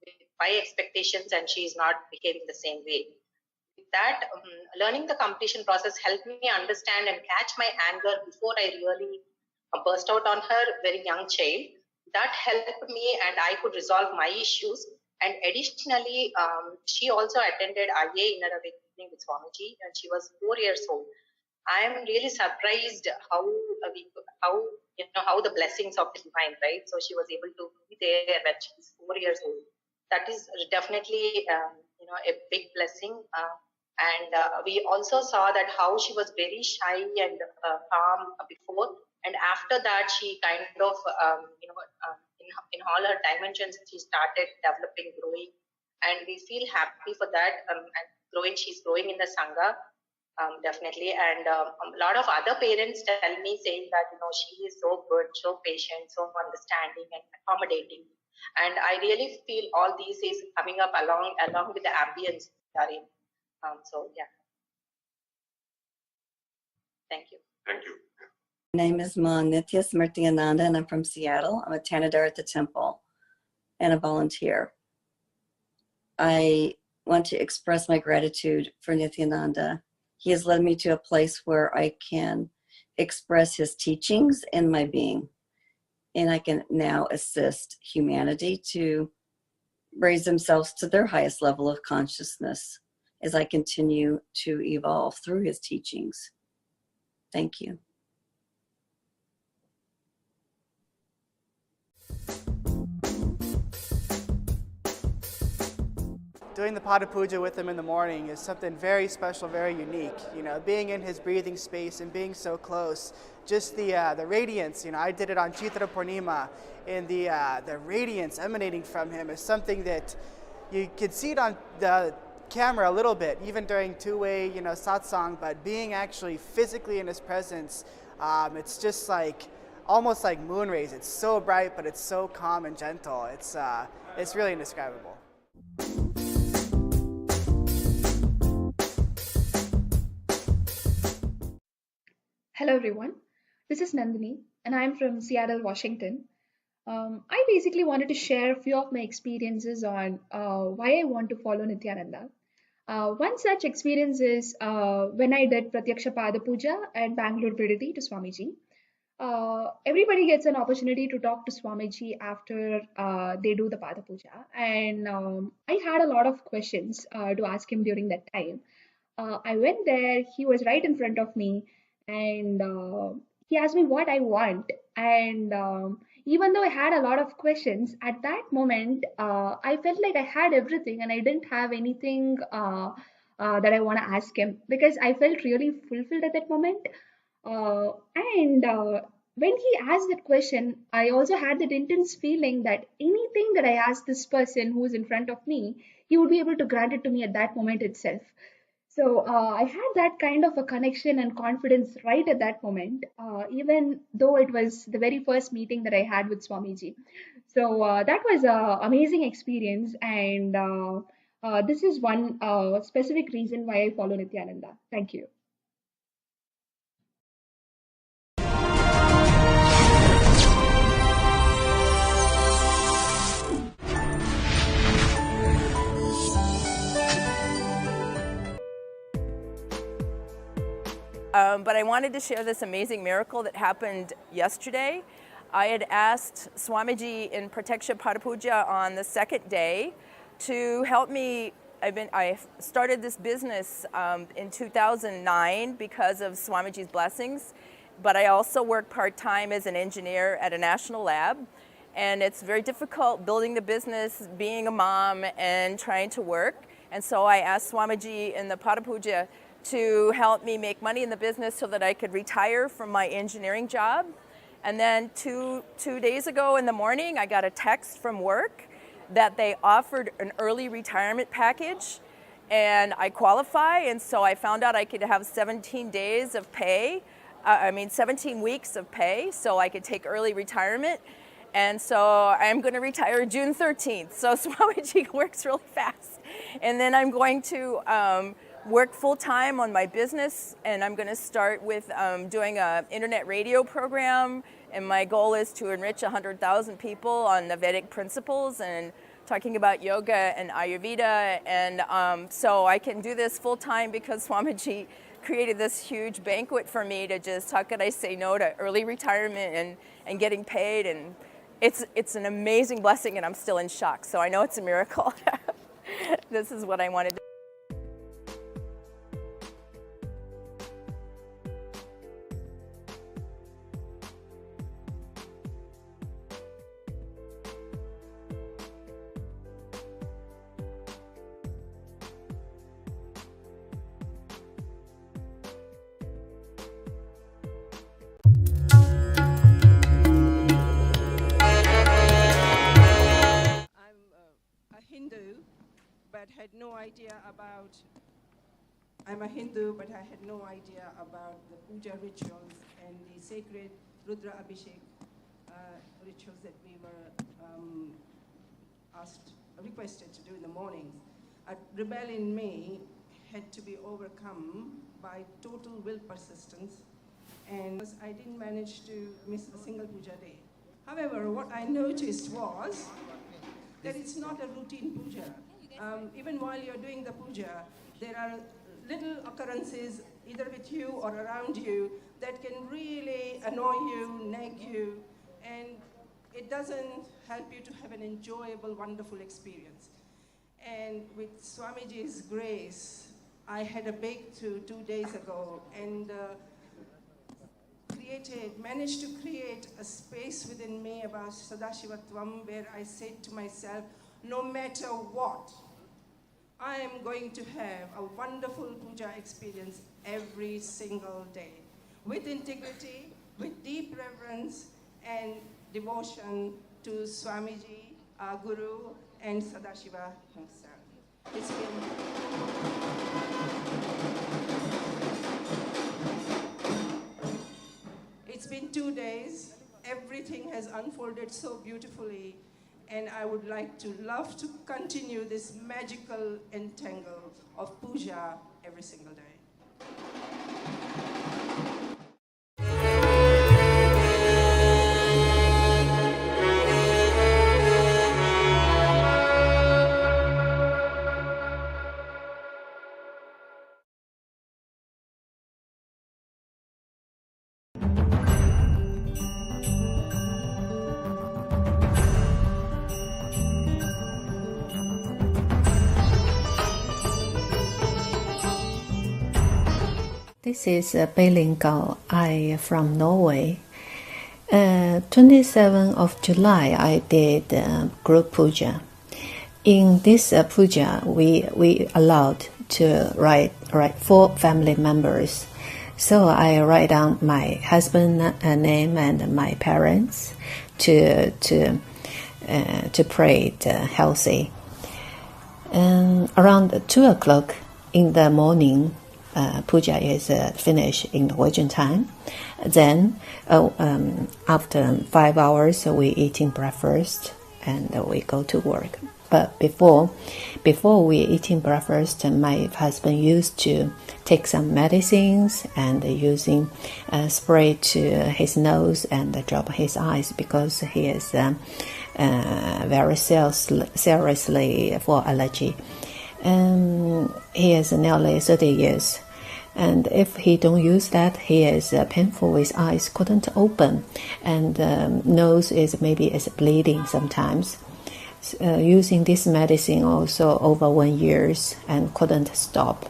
with my expectations and she is not behaving the same way. With that, learning the completion process helped me understand and catch my anger before I really burst out on her, very young child. That helped me and I could resolve my issues. And additionally, she also attended IA Inner Awakening with Swamiji and she was 4 years old. I am really surprised how the blessings of the divine, right? So she was able to be there when she was 4 years old. That is definitely a big blessing. And we also saw that how she was very shy and calm before, and after that she kind of in all her dimensions she started developing, growing, and we feel happy for that. And she's growing in the Sangha. Definitely, and a lot of other parents tell me saying that she is so good, so patient, so understanding and accommodating, and I really feel all these is coming up along with the ambience we are in. So yeah, thank you. Thank you. My name is Nithya Nithyananda and I'm from Seattle. I'm a Tanadar at the temple and a volunteer. I want to express my gratitude for Nithyananda. he has led me to a place where I can express his teachings in my being. And I can now assist humanity to raise themselves to their highest level of consciousness as I continue to evolve through his teachings. Thank you. Doing the Pada Puja with him in the morning is something very special, very unique. You know, being in his breathing space and being so close, just the radiance. You know, I did it on Chitra Purnima, and the radiance emanating from him is something that you could see it on the camera a little bit, even during two-way, you know, satsang. But being actually physically in his presence, it's just like almost like moon rays. It's so bright, but it's so calm and gentle. It's really indescribable. Hello everyone, this is Nandini and I'm from Seattle, Washington. I basically wanted to share a few of my experiences on why I want to follow Nithyananda. One such experience is when I did Pratyaksha Pada Puja at Bangalore Viditi to Swamiji. Everybody gets an opportunity to talk to Swamiji after they do the Pada Puja, and I had a lot of questions to ask him during that time. I went there, he was right in front of me, and he asked me what I want. And even though I had a lot of questions, at that moment, I felt like I had everything and I didn't have anything that I want to ask him, because I felt really fulfilled at that moment. And when he asked that question, I also had that intense feeling that anything that I asked this person who is in front of me, he would be able to grant it to me at that moment itself. So I had that kind of a connection and confidence right at that moment, even though it was the very first meeting that I had with Swamiji. So that was an amazing experience, and this is one specific reason why I follow Nithyananda. Thank you. But I wanted to share this amazing miracle that happened yesterday. I had asked Swamiji in Pratyaksha Pada Puja on the second day to help me. I started this business in 2009 because of Swamiji's blessings, but I also work part-time as an engineer at a national lab. And it's very difficult building the business, being a mom, and trying to work. And so I asked Swamiji in the Pada Puja to help me make money in the business so that I could retire from my engineering job. And then two days ago in the morning, I got a text from work that they offered an early retirement package, and I qualify. And so I found out I could have 17 days of pay, 17 weeks of pay, so I could take early retirement. And so I'm going to retire June 13th. So Swamiji works really fast. And then I'm going to work full-time on my business, and I'm going to start with doing an internet radio program, and my goal is to enrich 100,000 people on the Vedic principles and talking about yoga and Ayurveda. And so I can do this full-time because Swamiji created this huge banquet for me to just, how could I say no to early retirement and getting paid. And it's an amazing blessing, and I'm still in shock, so I know it's a miracle. This is what I wanted to. I'm a Hindu, but I had no idea about the puja rituals and the sacred Rudra Abhishek rituals that we were requested to do in the mornings. A rebel in me had to be overcome by total will persistence, and I didn't manage to miss a single puja day. However, what I noticed was that it's not a routine puja. Even while you're doing the puja, there are little occurrences either with you or around you that can really annoy you, nag you, and it doesn't help you to have an enjoyable, wonderful experience. And with Swamiji's grace, I had a breakthrough 2 days ago and managed to create a space within me about Sadashivatvam where I said to myself, no matter what, I am going to have a wonderful puja experience every single day with integrity, with deep reverence and devotion to Swamiji, our Guru, and Sadashiva himself. It's been 2 days. Everything has unfolded so beautifully, and I would love to continue this magical entangle of puja every single day. This is Beilin Gao. I from Norway. 27th of July, I did group puja. In this puja, we allowed to write 4 family members. So I write down my husband's name and my parents to pray healthy. Around 2 o'clock in the morning, puja is finished in Norwegian time. Then after 5 hours, we eating breakfast and we go to work. But before we eating breakfast, my husband used to take some medicines and using spray to his nose and drop his eyes because he is very seriously for allergy. He is nearly 30 years. And if he don't use that, he is painful. His eyes couldn't open, and nose is bleeding sometimes. Using this medicine also over 1 year and couldn't stop.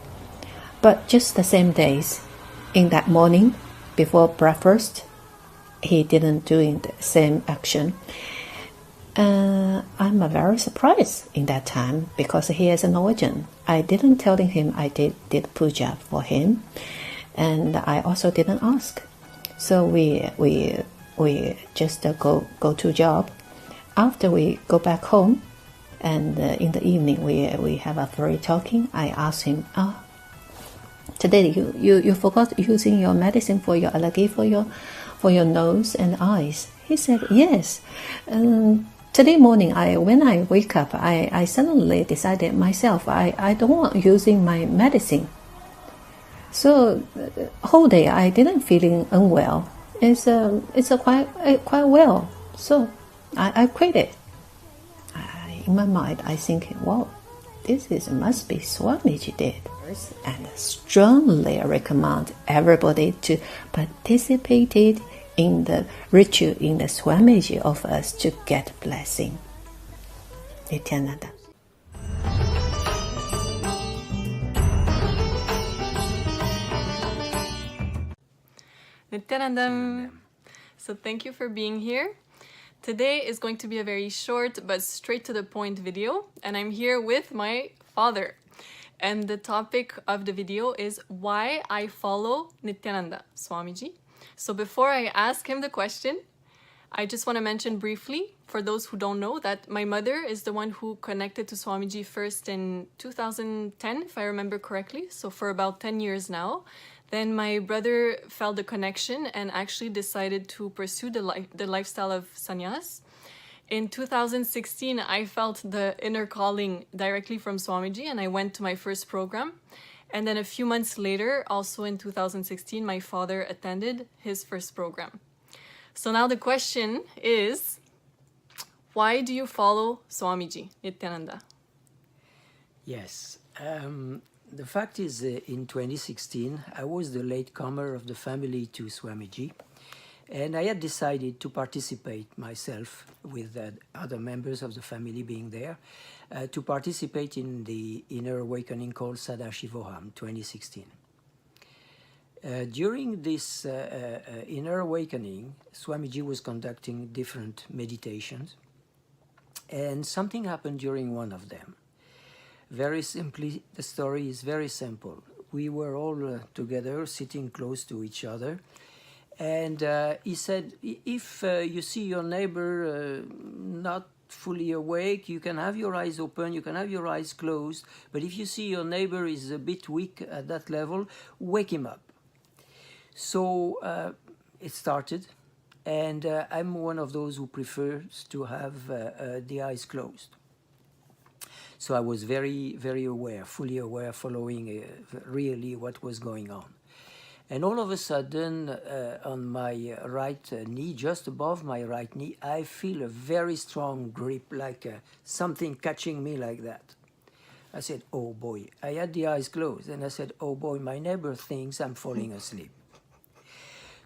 But just the same days, in that morning before breakfast, he didn't do the same action. I'm very surprised in that time because he is a Norwegian. I didn't tell him I did puja for him, and I also didn't ask. So we just go to job. After we go back home, and in the evening we have a free talking. I asked him, today you forgot using your medicine for your allergy for your nose and eyes. He said yes. Today morning, when I wake up, I suddenly decided myself I don't want using my medicine. So whole day I didn't feeling unwell. It's quite well. So I quit it. In my mind, I think, wow, this must be Swamiji did, and strongly recommend everybody to participate in the ritual in the Swamiji of us to get blessing. Nithyananda. Nithyanandam. So thank you for being here. Today is going to be a very short but straight to the point video, and I'm here with my father. And the topic of the video is why I follow Nithyananda Swamiji. So before I ask him the question, I just want to mention briefly, for those who don't know, that my mother is the one who connected to Swamiji first in 2010, if I remember correctly, so for about 10 years now. Then my brother felt the connection and actually decided to pursue the lifestyle of sannyas. In 2016, I felt the inner calling directly from Swamiji, and I went to my first program. And then a few months later, also in 2016, my father attended his first program. So now the question is, why do you follow Swamiji, Nithyananda? Yes, The fact is, in 2016, I was the latecomer of the family to Swamiji, and I had decided to participate myself, with other members of the family being there, to participate in the inner awakening called Sadashivoham 2016. During this inner awakening, Swamiji was conducting different meditations, and something happened during one of them. Very simply, the story is very simple. We were all together, sitting close to each other, and he said, if you see your neighbor not fully awake, you can have your eyes open, you can have your eyes closed, but if you see your neighbor is a bit weak at that level, wake him up. So it started, and I'm one of those who prefers to have the eyes closed. So I was very, very aware, fully aware, following really what was going on. And all of a sudden, on my right knee, just above my right knee, I feel a very strong grip, like something catching me like that. I said, oh boy. I had the eyes closed, and I said, oh boy, my neighbor thinks I'm falling asleep.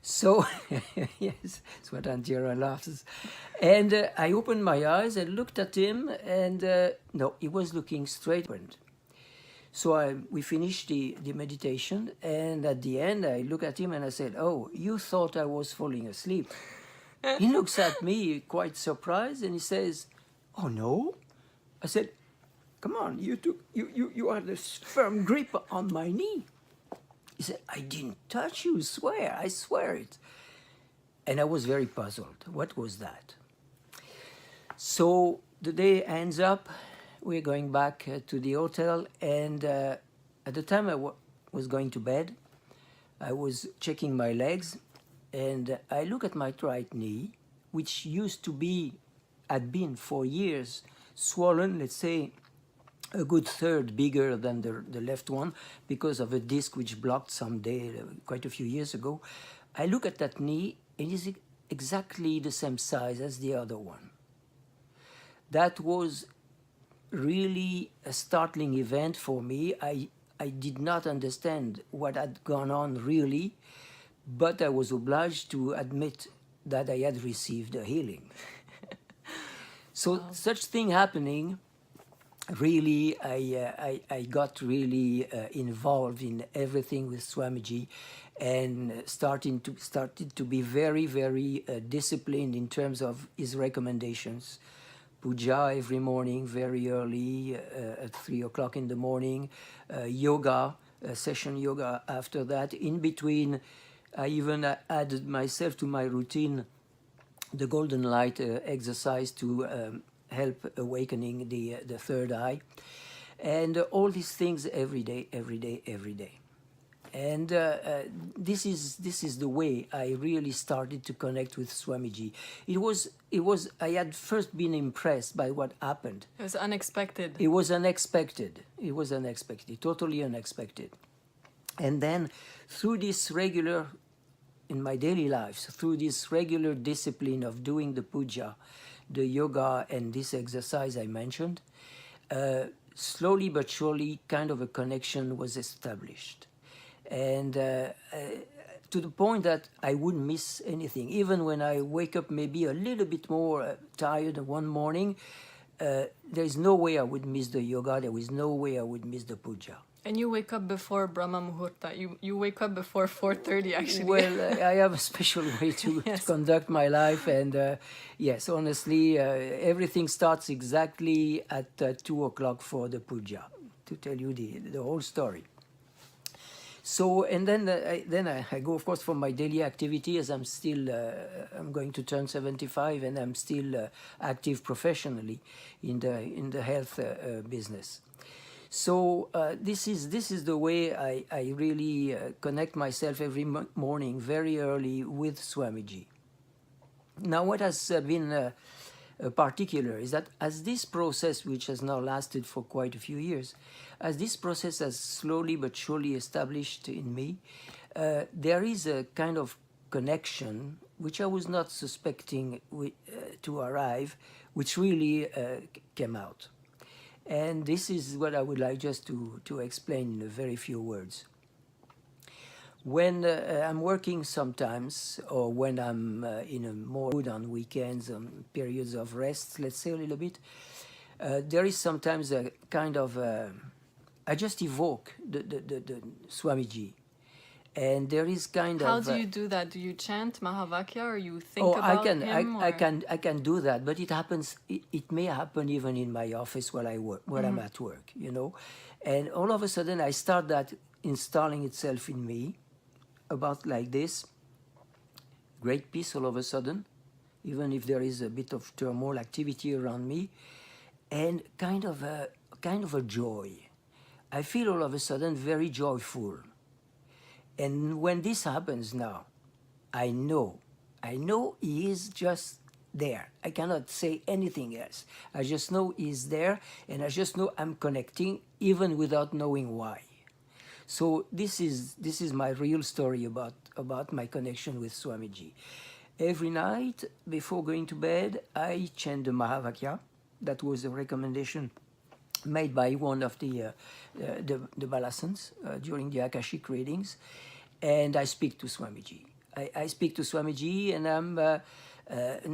So, yes, that's what Antira laughs. And I opened my eyes and looked at him, and no, he was looking straight. So we finished the meditation, and at the end, I look at him and I said, oh, you thought I was falling asleep. He looks at me quite surprised, and he says, oh, no? I said, come on, you had a firm grip on my knee. He said, I didn't touch you, I swear it. And I was very puzzled. What was that? So the day ends up, we're going back to the hotel, and at the time I was going to bed, I was checking my legs, and I look at my right knee, which had been for years swollen, let's say, a good third bigger than the left one, because of a disc which blocked someday, quite a few years ago. I look at that knee, and it's exactly the same size as the other one. That was really a startling event for me. I did not understand what had gone on really, but I was obliged to admit that I had received a healing. So such thing happening, really, I got really involved in everything with Swamiji, and started to be very, very disciplined in terms of his recommendations. Puja every morning, very early, at 3 o'clock in the morning. Yoga, session yoga after that. In between, I even added myself to my routine the golden light exercise to help awakening the third eye, and all these things every day. And this is the way I really started to connect with Swamiji. It was I had first been impressed by what happened. It was unexpected. It was unexpected, totally unexpected. And then through this regular, in my daily life, through this regular discipline of doing the puja, the yoga, and this exercise I mentioned, slowly but surely kind of a connection was established. And to the point that I wouldn't miss anything. Even when I wake up maybe a little bit more tired one morning, there is no way I would miss the yoga, there is no way I would miss the puja. And you wake up before Brahma Muhurta. You wake up before 4:30 actually. Well, I have a special way to conduct my life, and yes, honestly, everything starts exactly at 2 o'clock for the puja, to tell you the whole story. So, and then I go, of course, for my daily activity, as I'm still, I'm going to turn 75, and I'm still active professionally in the health business. So this is the way I really connect myself every morning, very early, with Swamiji. Now, what has been particular is that as this process, which has now lasted for quite a few years, as this process has slowly but surely established in me, there is a kind of connection which I was not suspecting to arrive, which really came out. And this is what I would like just to explain in a very few words. When I'm working sometimes, or when I'm in a more mood on weekends, on periods of rest, let's say a little bit, there is sometimes a kind of, I just evoke the Swamiji. And there is kind How of... do you do that? Do you chant Mahavakya, or you think Oh, about him? I can do that, but it happens. It may happen even in my office while I work, when I'm at work, you know. And all of a sudden, I start that installing itself in me, about like this. Great peace all of a sudden, even if there is a bit of turmoil activity around me, and kind of a joy. I feel all of a sudden very joyful. And when this happens now, I know he is just there. I cannot say anything else. I just know he's there, and I just know I'm connecting even without knowing why. So this is my real story about my connection with Swamiji. Every night before going to bed, I chant the Mahavakya. That was a recommendation made by one of the Balasans during the Akashic readings, and I speak to Swamiji. I speak to Swamiji, and I'm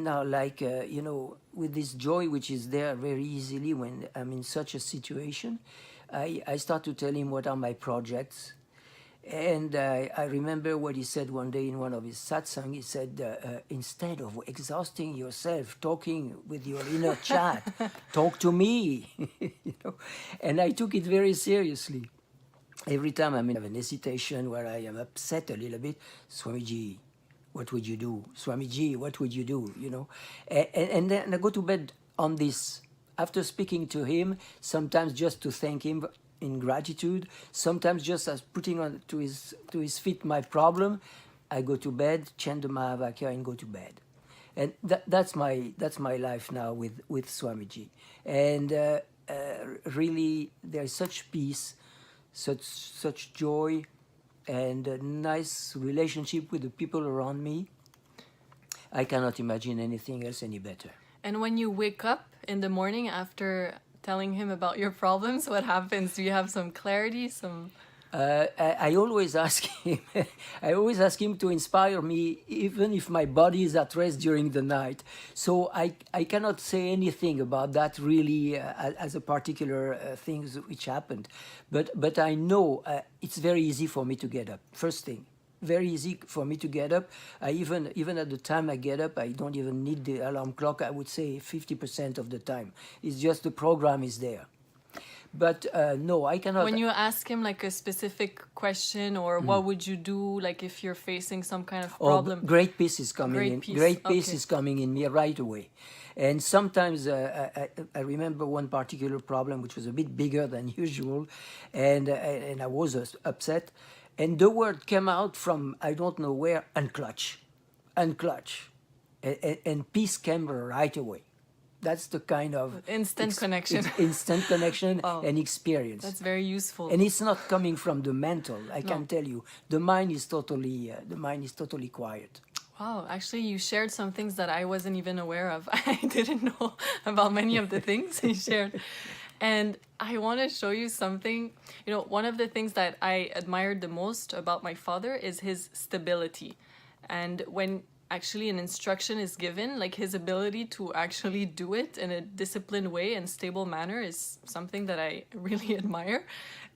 now like, you know, with this joy which is there very easily when I'm in such a situation, I start to tell him what are my projects. And I remember what he said one day in one of his satsang. He said, instead of exhausting yourself talking with your inner chat, talk to me. You know? And I took it very seriously. Every time I'm in a hesitation where I am upset a little bit, Swamiji, what would you do? Swamiji, what would you do? You know, and then I go to bed on this. After speaking to him, sometimes just to thank him in gratitude, sometimes just as putting on to his feet my problem, I go to bed, chant the Mahavakya, and go to bed. And that's my life now with Swamiji. And really, there's such peace, such joy, and a nice relationship with the people around me. I cannot imagine anything else any better. And when you wake up in the morning after telling him about your problems, what happens? Do you have some clarity? I always ask him. I always ask him to inspire me, even if my body is at rest during the night. So I cannot say anything about that really as a particular things which happened. But I know it's very easy for me to get up. First thing, very easy for me to get up. Even at the time I get up, I don't even need the alarm clock. I would say 50% of the time. It's just the program is there. But no, I cannot. When you ask him like a specific question, or what would you do, like if you're facing some kind of problem? Oh, great peace is coming in. Great peace is coming in me right away. And sometimes I remember one particular problem which was a bit bigger than usual, and I was upset, and the word came out from I don't know where, unclutch, and peace came right away. That's the kind of instant connection. Instant connection and experience. That's very useful. And it's not coming from the mental. I can tell you, the mind is totally quiet. Wow, actually, you shared some things that I wasn't even aware of. I didn't know about many of the things he shared. And I want to show you something. You know, one of the things that I admired the most about my father is his stability. And when actually an instruction is given, like his ability to actually do it in a disciplined way and stable manner is something that I really admire.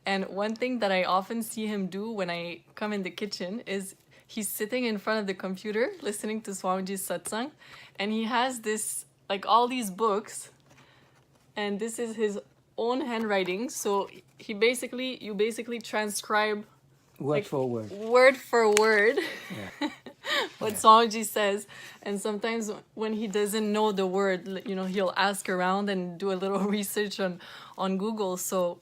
And one thing that I often see him do when I come in the kitchen is he's sitting in front of the computer listening to Swamiji's satsang, and he has this, like all these books, and this is his own handwriting. So you basically transcribe word for word what Swamiji says. And sometimes when he doesn't know the word, you know, he'll ask around and do a little research on Google. So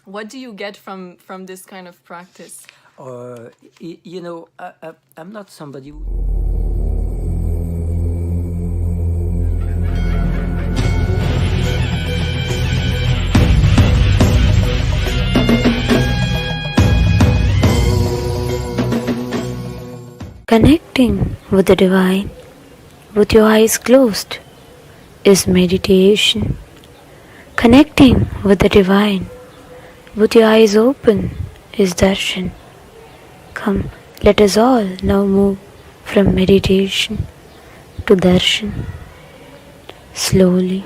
what do you get from this kind of practice? You know, I'm not somebody who... Connecting with the divine with your eyes closed is meditation. Connecting with the divine, with your eyes open, is darshan. Come, let us all now move from meditation to darshan. Slowly,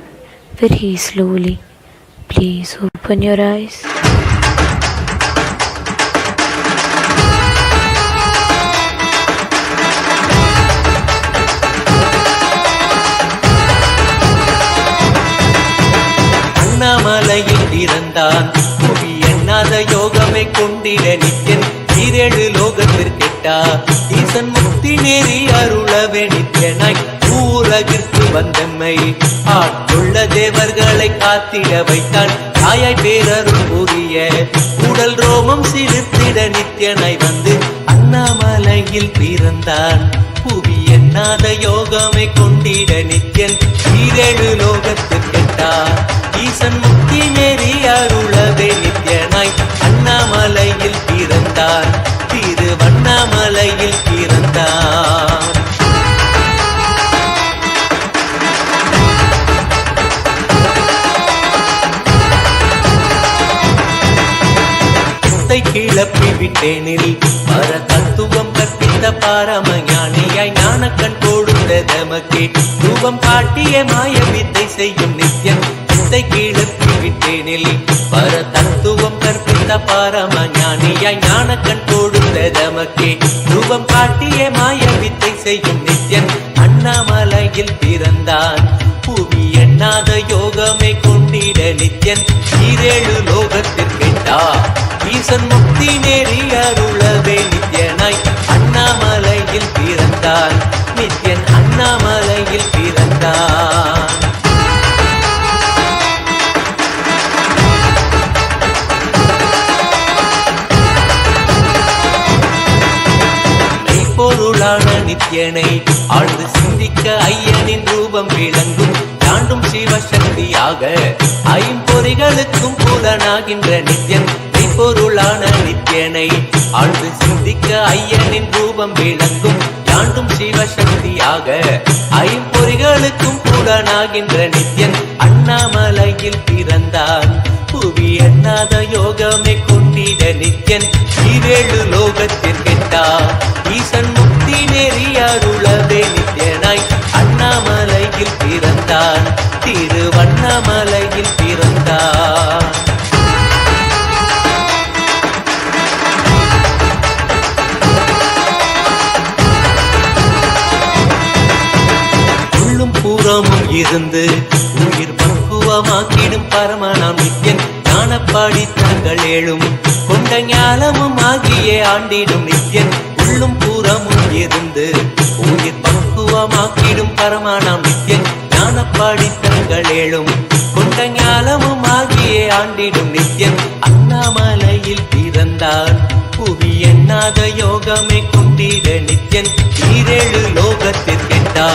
very slowly, please open your eyes. அண்ணாமலையில் பிறந்தான் புவி எண்ணாத யோகமை கொண்டிட நித்யன் ஈரேழு லோகத்திற்கெட்டா ஈசன் முக்தி நேரி அருளவே நித்யனாய் ஊரகிற்கு வந்தம்மை ஆட்கொள்ள தேவர்களை காத்திட வைத்தான் தாயாய் பேரருள் புரிய உடல் ரோமம் சிறுத்திட நித்யனாய் வந்து அண்ணாமலையில் பிறந்தான் புவி எண்ணாத யோகமை கொண்டிட நித்யன் ஈரேழு லோகத்திற்கெட்டா ஈசன் முக்தி நேரி அருளவே நித்யனாய் அண்ணாமலையில் பிறந்தான் திருவண்ணாமலையில் பிறந்தான். கிளப்பி விட்டேனில் பர தத்துவம் கற்பித்த பாரம ஞானியாய் ஞானக்கண் கொடுத்த தமக்கே ரூபம் காட்டிய மாய வித்தை செய்யும் நித்யன் வித்தை கிளப்பி விட்டேனில் பர தத்துவம் கற்பித்த பாரம ஞானியாய் ஞானக்கண் கொடுத்த தமக்கே ரூபம் காட்டிய மாய வித்தை செய்யும் நித்யன் அண்ணாமலையில் பிறந்தான் புவி எண்ணாத யோகமே கொண்டிட நித்யன் ஈரேழு லோகத்திற்கெட்டா ஈசன் முக்தி நேரி அருளவே நித்யனாய் அண்ணாமலையில் பிறந்தான் நித்யன் அண்ணாமலையில் பிறந்தான். மெய்ப்பொருளான நித்யனை ஆழ்ந்து சிந்திக்க ஐயனின் ரூபம் விளங்கும் தாண்டும் சிவசக்தியாக ஐம்பொறிகளுக்கும் புலனாகின்ற நித்யன் பொருளான நித்யனை ஆழ்ந்து சிந்திக்க ஐயனின் ரூபம் விளங்கும் யாண்டும் சிவசக்தியாக ஐம்பொறிகளுக்கும் புலனாகின்ற நித்யன் அண்ணாமலையில் பிறந்தான் புவி எண்ணாத யோகமே கொண்டிட நித்யன் ஈரேழு லோகத்திற்கெட்டா ஈசன் முக்தி நேரி அருளவே நித்யனாய் அண்ணாமலையில் பிறந்தான் திருவண்ணாமலையில் பிறந்தான். பூரமும் இருந்து உயிர் பக்குவமாக்கிடும் பரமனாம் நித்யன் ஞானப்பாடி தங்கள் ஏழும் கொண்ட ஞானமும் ஆகிய ஆண்டிடும் நித்யன் உள்ளும் பூரமும் இருந்து உயிர் பக்குவமாக்கிடும் பரமனாம் நித்யன் ஞானப்பாடி தங்கள் ஏழும் கொண்ட ஞானமும் ஆகிய ஆண்டிடும் நித்யன் அண்ணாமலையில் பிறந்தான் புவி எண்ணாத யோகமே கொண்டிட நித்யன் ஈரேழு லோகத்திற்கெட்டா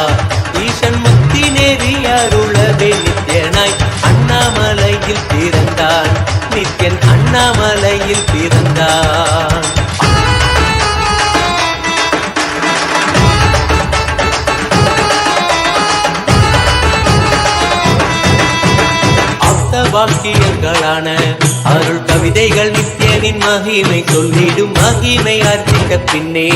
ஈசன் முக்தி நேரி அருளவே நித்யனாய் அண்ணாமலையில் பிறந்தான் நித்யன் அண்ணாமலையில் பிறந்தான். வாக்கியங்களான அருள் கவிதைகள் நித்யனின் மகிமை சொல்லிடும் மகிமை அர்ப்பித்த பின்னே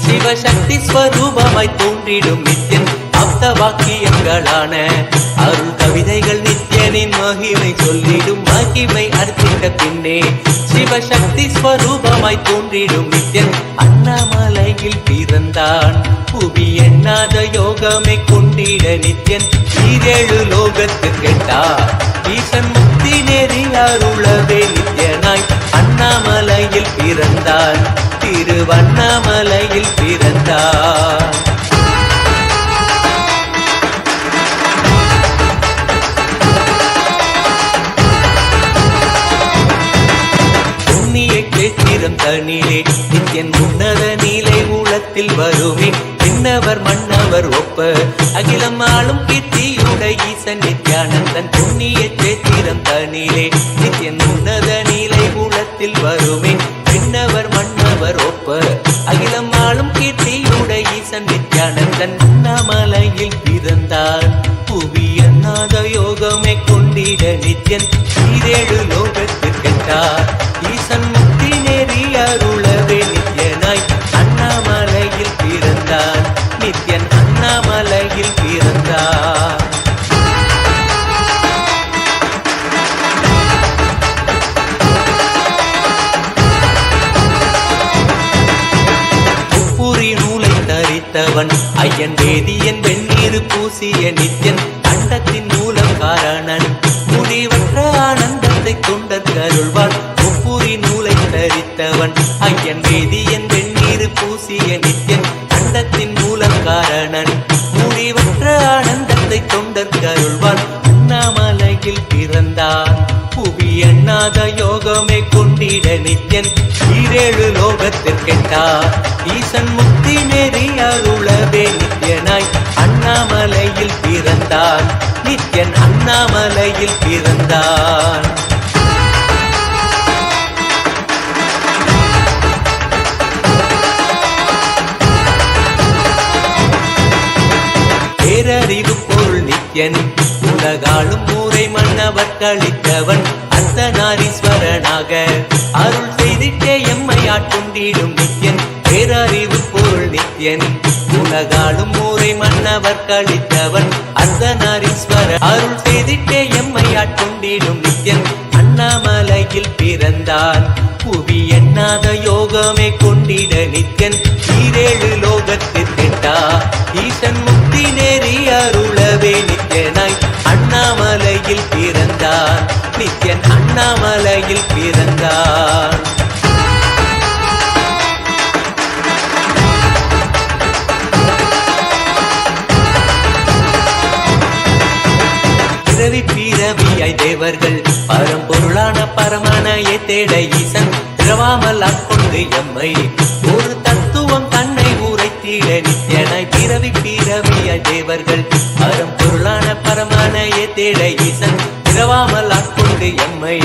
சிவசக்தி ஸ்வரூபமாய் தோன்றிடும் நித்யன் ஆப்த வாக்கியங்களான அருள் கவிதைகள் நித்யனின் மகிமை சொல்லிடும் மகிமை அர்ப்பித்த பின்னே சிவசக்தி ஸ்வரூபமாய் தோன்றிடும் நித்யன் அண்ணாமலையில் பிறந்தான் புவி எண்ணாத யோகமே கொண்டிட நித்யன் ஈரேழு லோகத்திற்கெட்டா ஈசன் முக்தி நேரி அருளவே நித்யனாய் அண்ணாமலையில் பிறந்தான் திருவண்ணாமலையில் பிறந்தான். புண்ணிய கேத்திரம் தனிலே நித்யன் உன்னத நீலை உளத்தில் வருமே விண்ணவர் மன்னவர் ஒப்ப அகிலம் ஆளும் கீர்த்தியுடை ஈசன் நித்யானந்தன் புண்ணிய சேத்திரம் தனிலே நித்யன் உன்னத நீலை உளத்தில் வருமே விண்ணவர் மன்னவர் ஒப்ப அகிலம் ஆளும் கீர்த்தியுடை ஈசன் நித்யானந்தன் அண்ணாமலையில் பிறந்தான் புவி எண்ணாத யோகமே கொண்டிட நித்யன் நித்யன் ஈரேழு லோகத்திற்கெட்டார் ஈசன் முக்தி நெறி அருளவே நித்யனாய் அண்ணாமலையில் பிறந்தார் நித்யன் அண்ணாமலையில் பிறந்தார் முப்புரி நூலை தரித்தவன் ஐயன் வேதியன் வெந்நீர் பூசிய நித்யன் அண்டத்தின் மூலம் காரணன் முடிவற்ற ஆனந்தத்தை தொண்டற்கருள்வான் முப்புரி நூலை தரித்தவன் ஐயன் வேதியன் வெந்நீர் பூசிய நித்யன் அண்டத்தின் மூலம் காரணன் முடிவற்ற ஆனந்தத்தை தொண்டற்கருள்வான் அண்ணாமலையில் பிறந்தான் புவி எண்ணாத யோகமே கொண்டிட நித்யன் ஈரேழு லோகத்திற்கெட்டார் ஈசன் முக்தி நெறி அருளவே நித்யனாய் அண்ணாமலையில் பிறந்தான் நித்யன் அண்ணாமலையில் பிறந்தான் பேரறிவு பொருள் நித்யன் உலகாளும் ஊரை மன்னவர்களித்தவன் அர்த்தநாரீஸ்வரனாக அருள் செய்திட்டே எம்மை ஆட்கொண்டிடும் நித்யன் பேரறிவு பொருள் நித்யன் உலகாளும் ஊரை மன்னவர்களித்தவன் அர்த்தநாரீஸ்வர அருள் செய்திட்டே எம்மை ஆட்கொண்டிடும் நித்யன் அண்ணாமலையில் பிறந்தான் புவி எண்ணாத யோகமே கொண்டிட நித்யன் ஈரேழு லோகத்திற்கெட்டார் ஈசன் முக்தி நெறி அருளவே நித்யனாய் அண்ணாமலையில் பிறந்தார் நித்யன் அண்ணாமலையில் பிறந்தார் பிறவி பிறவியாய் தேவர்கள் பரம்பொருளான பரமனையை தேட ஈசன் பிறவாமல் ஆட்கொண்டு எம்மை ஒரு தத்துவம் தன்னை உரைத்திட நித்யனாய் பிறவி பிறவியாய் தேவர்கள் பரம்பொருளான பரமனையை தேட ஈசன் பிறவாமல் ஆட்கொண்டு எம்மை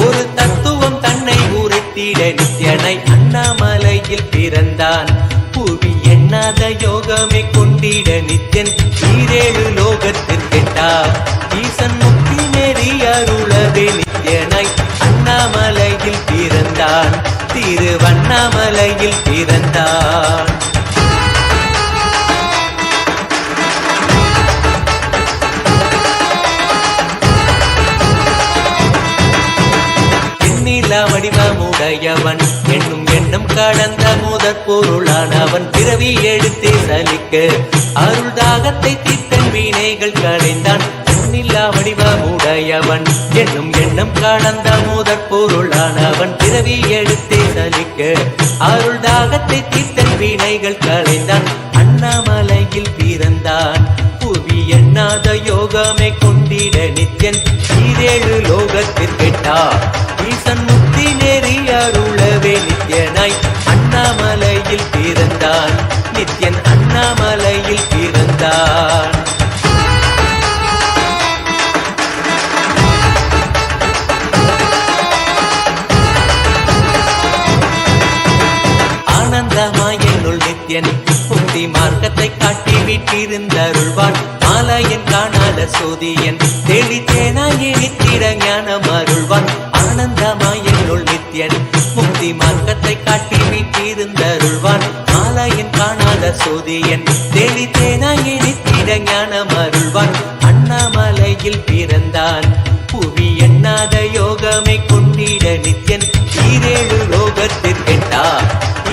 ஒரு தத்துவம் தன்னை உரைத்திட நித்யனாய் அண்ணாமலையில் பிறந்தான் புவி எண்ணாத யோகமே கொண்டிட நித்யன் ஈரேழு லோகத்திற்கெட்டார் ஈசன் முக்தி நெறி அருளவே நித்யனாய் அண்ணாமலையில் பிறந்தான் திருவண்ணாமலையில் பிறந்தான் எண்ணிலா வடிவமுடையவன் என்னும் எண்ணம் கடந்த முதற் பொருளானவன் பிறவி எடுத்தே சலிக்க அருள் தாகத்தை தீர்த்தன் வீணைகள் களைந்தான் எண்ணிலா வடிவமுடையவன் என்னும் எண்ணம் கடந்த முதற் பொருளானவன் பிறவி எடுத்தே சலிக்க அருள் தாகத்தை தீர்த்தன் வீணைகள் களைந்தான் அண்ணாமலையில் பிறந்தான் புவி எண்ணாத யோகமே கொண்டிட நித்யன் ஈரேழு லோகத்திற்கெட்டார் ஈசன் முக்தி நெறி அருளவே நித்யனாய் அண்ணாமலையில் பிறந்தான் நித்யன் அண்ணாமலையில் பிறந்தான் ஆனந்தமாய் என்னுள் நித்யன் முக்தி மார்க்கத்தை காட்டி வீட்டிருந்தருள்வான் மாலையன் காணாத சோதியன் தெளித்தேனாய் நித்திட ஞானம் அருள்வான் ஆனந்தமாய் என்னுள் நித்யன் முக்தி மார்க்கத்தை காட்டி வீட்டிருந்தருள்வான் மாலையன் காணாத சோதியன் தெளித்தேனாய் நித்திட ஞானம் அருள்வான் அண்ணாமலையில் பிறந்தான் புவி எண்ணாத யோகமே கொண்டிட நித்யன் ஈரேழு லோகத்திற்கெட்டார்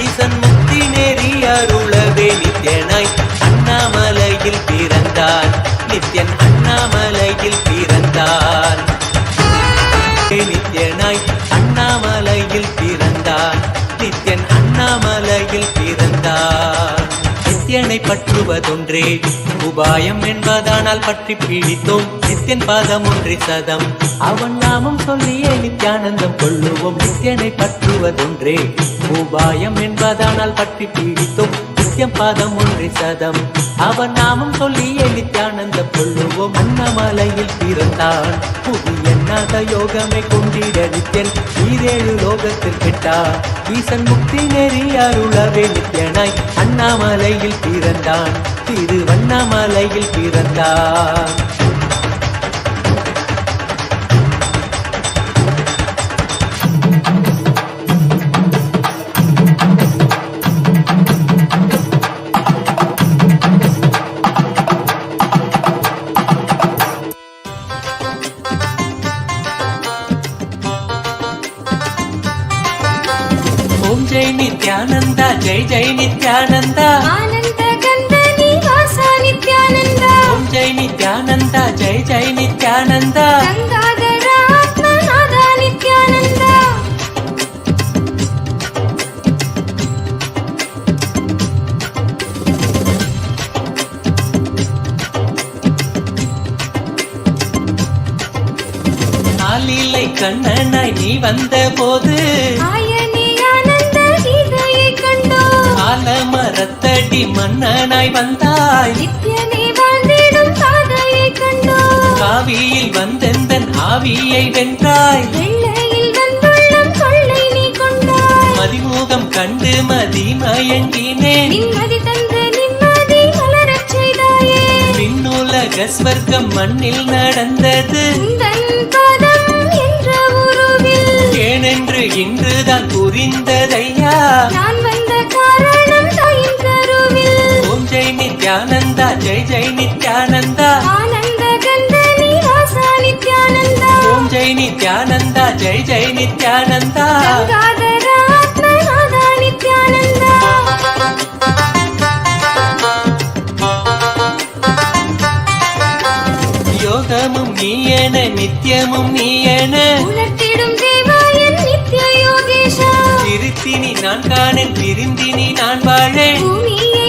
ஈசன் முக்தி நெறி அருளவே நித்யனாய் அண்ணாமலையில் பிறந்தான் நித்யன் அண்ணாமலையில் பிறந்தான் நித்யனாய் அண்ணாமலையில் பிறந்தான் நித்யன் அண்ணாமலையில் பிறந்தான் நித்யனை பற்றுவதொன்றே உபாயம் என்பதானால் பற்றி பிடித்தோம் நித்யன் பாதம் ஒன்றே சதம் அவன் நாமம் சொல்லியே நித்யானந்தம் கொள்ளுவோம் நித்யனை பற்றுவதொன்றே உபாயம் என்பதானால் பற்றி பிடித்தோம் நித்யம் பாதம் ஒன்றே சதம் அவன் நாமம் சொல்லியே நித்யானந்தம் கொள்ளுவோம் அண்ணாமலையில் பிறந்தான் புவி எண்ணாத யோகமே கொண்டிட நித்யன் ஈரேழு லோகத்திற்கெட்டார் ஈசன் முக்தி நெறி அருளவே நித்யனாய் அண்ணாமலையில் பிறந்தான் திருவண்ணாமலையில் பிறந்தான் ஜெய் நித்யானந்தா ஜெய் ஜெய் நித்யானந்தா ஆனந்த கந்த நிவாசா நித்யானந்தா ஓம் ஜெய் நித்யானந்தா ஜெய் ஜெய் நித்யானந்தா கங்காதர ஆத்மநாதா நித்யானந்தா ஆலிலை கண்ணனாய் நீ வந்த போது ஆயனே ஆனந்த கீதையை கண்டோம் ஆலமரத்தடி மன்னனாய் வந்தாய் நித்யனே வாழ்ந்திடும் பாதையை கண்டோம் காவியில் வந்தெந்தன் ஆவியை வென்றாய் வெள்ளையில் வந்துள்ளம் கொள்ளை நீ கொண்டாய் மதிமுகம் கண்டு மதிமயங்கினேன் நிம்மதி தந்து நிம்மதி மலரச் செய்தாயே விண்ணுலக ஸ்வர்க்கம் மண்ணில் நடந்தது உந்தன் பாதம் என்ற உருவில் ஏனென்று இன்றுதான் புரிந்ததையா நான் வந்த காரணம் தாயின் கருவில் ஓம் ஜெய் நித்யானந்தா ஜெய் ஜெய் நித்யானந்தா ஆனந்த கந்த நிவாசா நித்யானந்தா ஓம் ஜெய் நித்யானந்தா ஜெய் ஜெய் நித்யானந்தா கங்காதர ஆத்மநாதா நித்யானந்தா யோகமும் நீயன நித்தியமும் நீயன உணர்த்திடும் தேவாயன் நித்ய யோகேஷா திருத்தினி நான் காணேன் பிரிந்தினி நான் வாழேன் பூமியை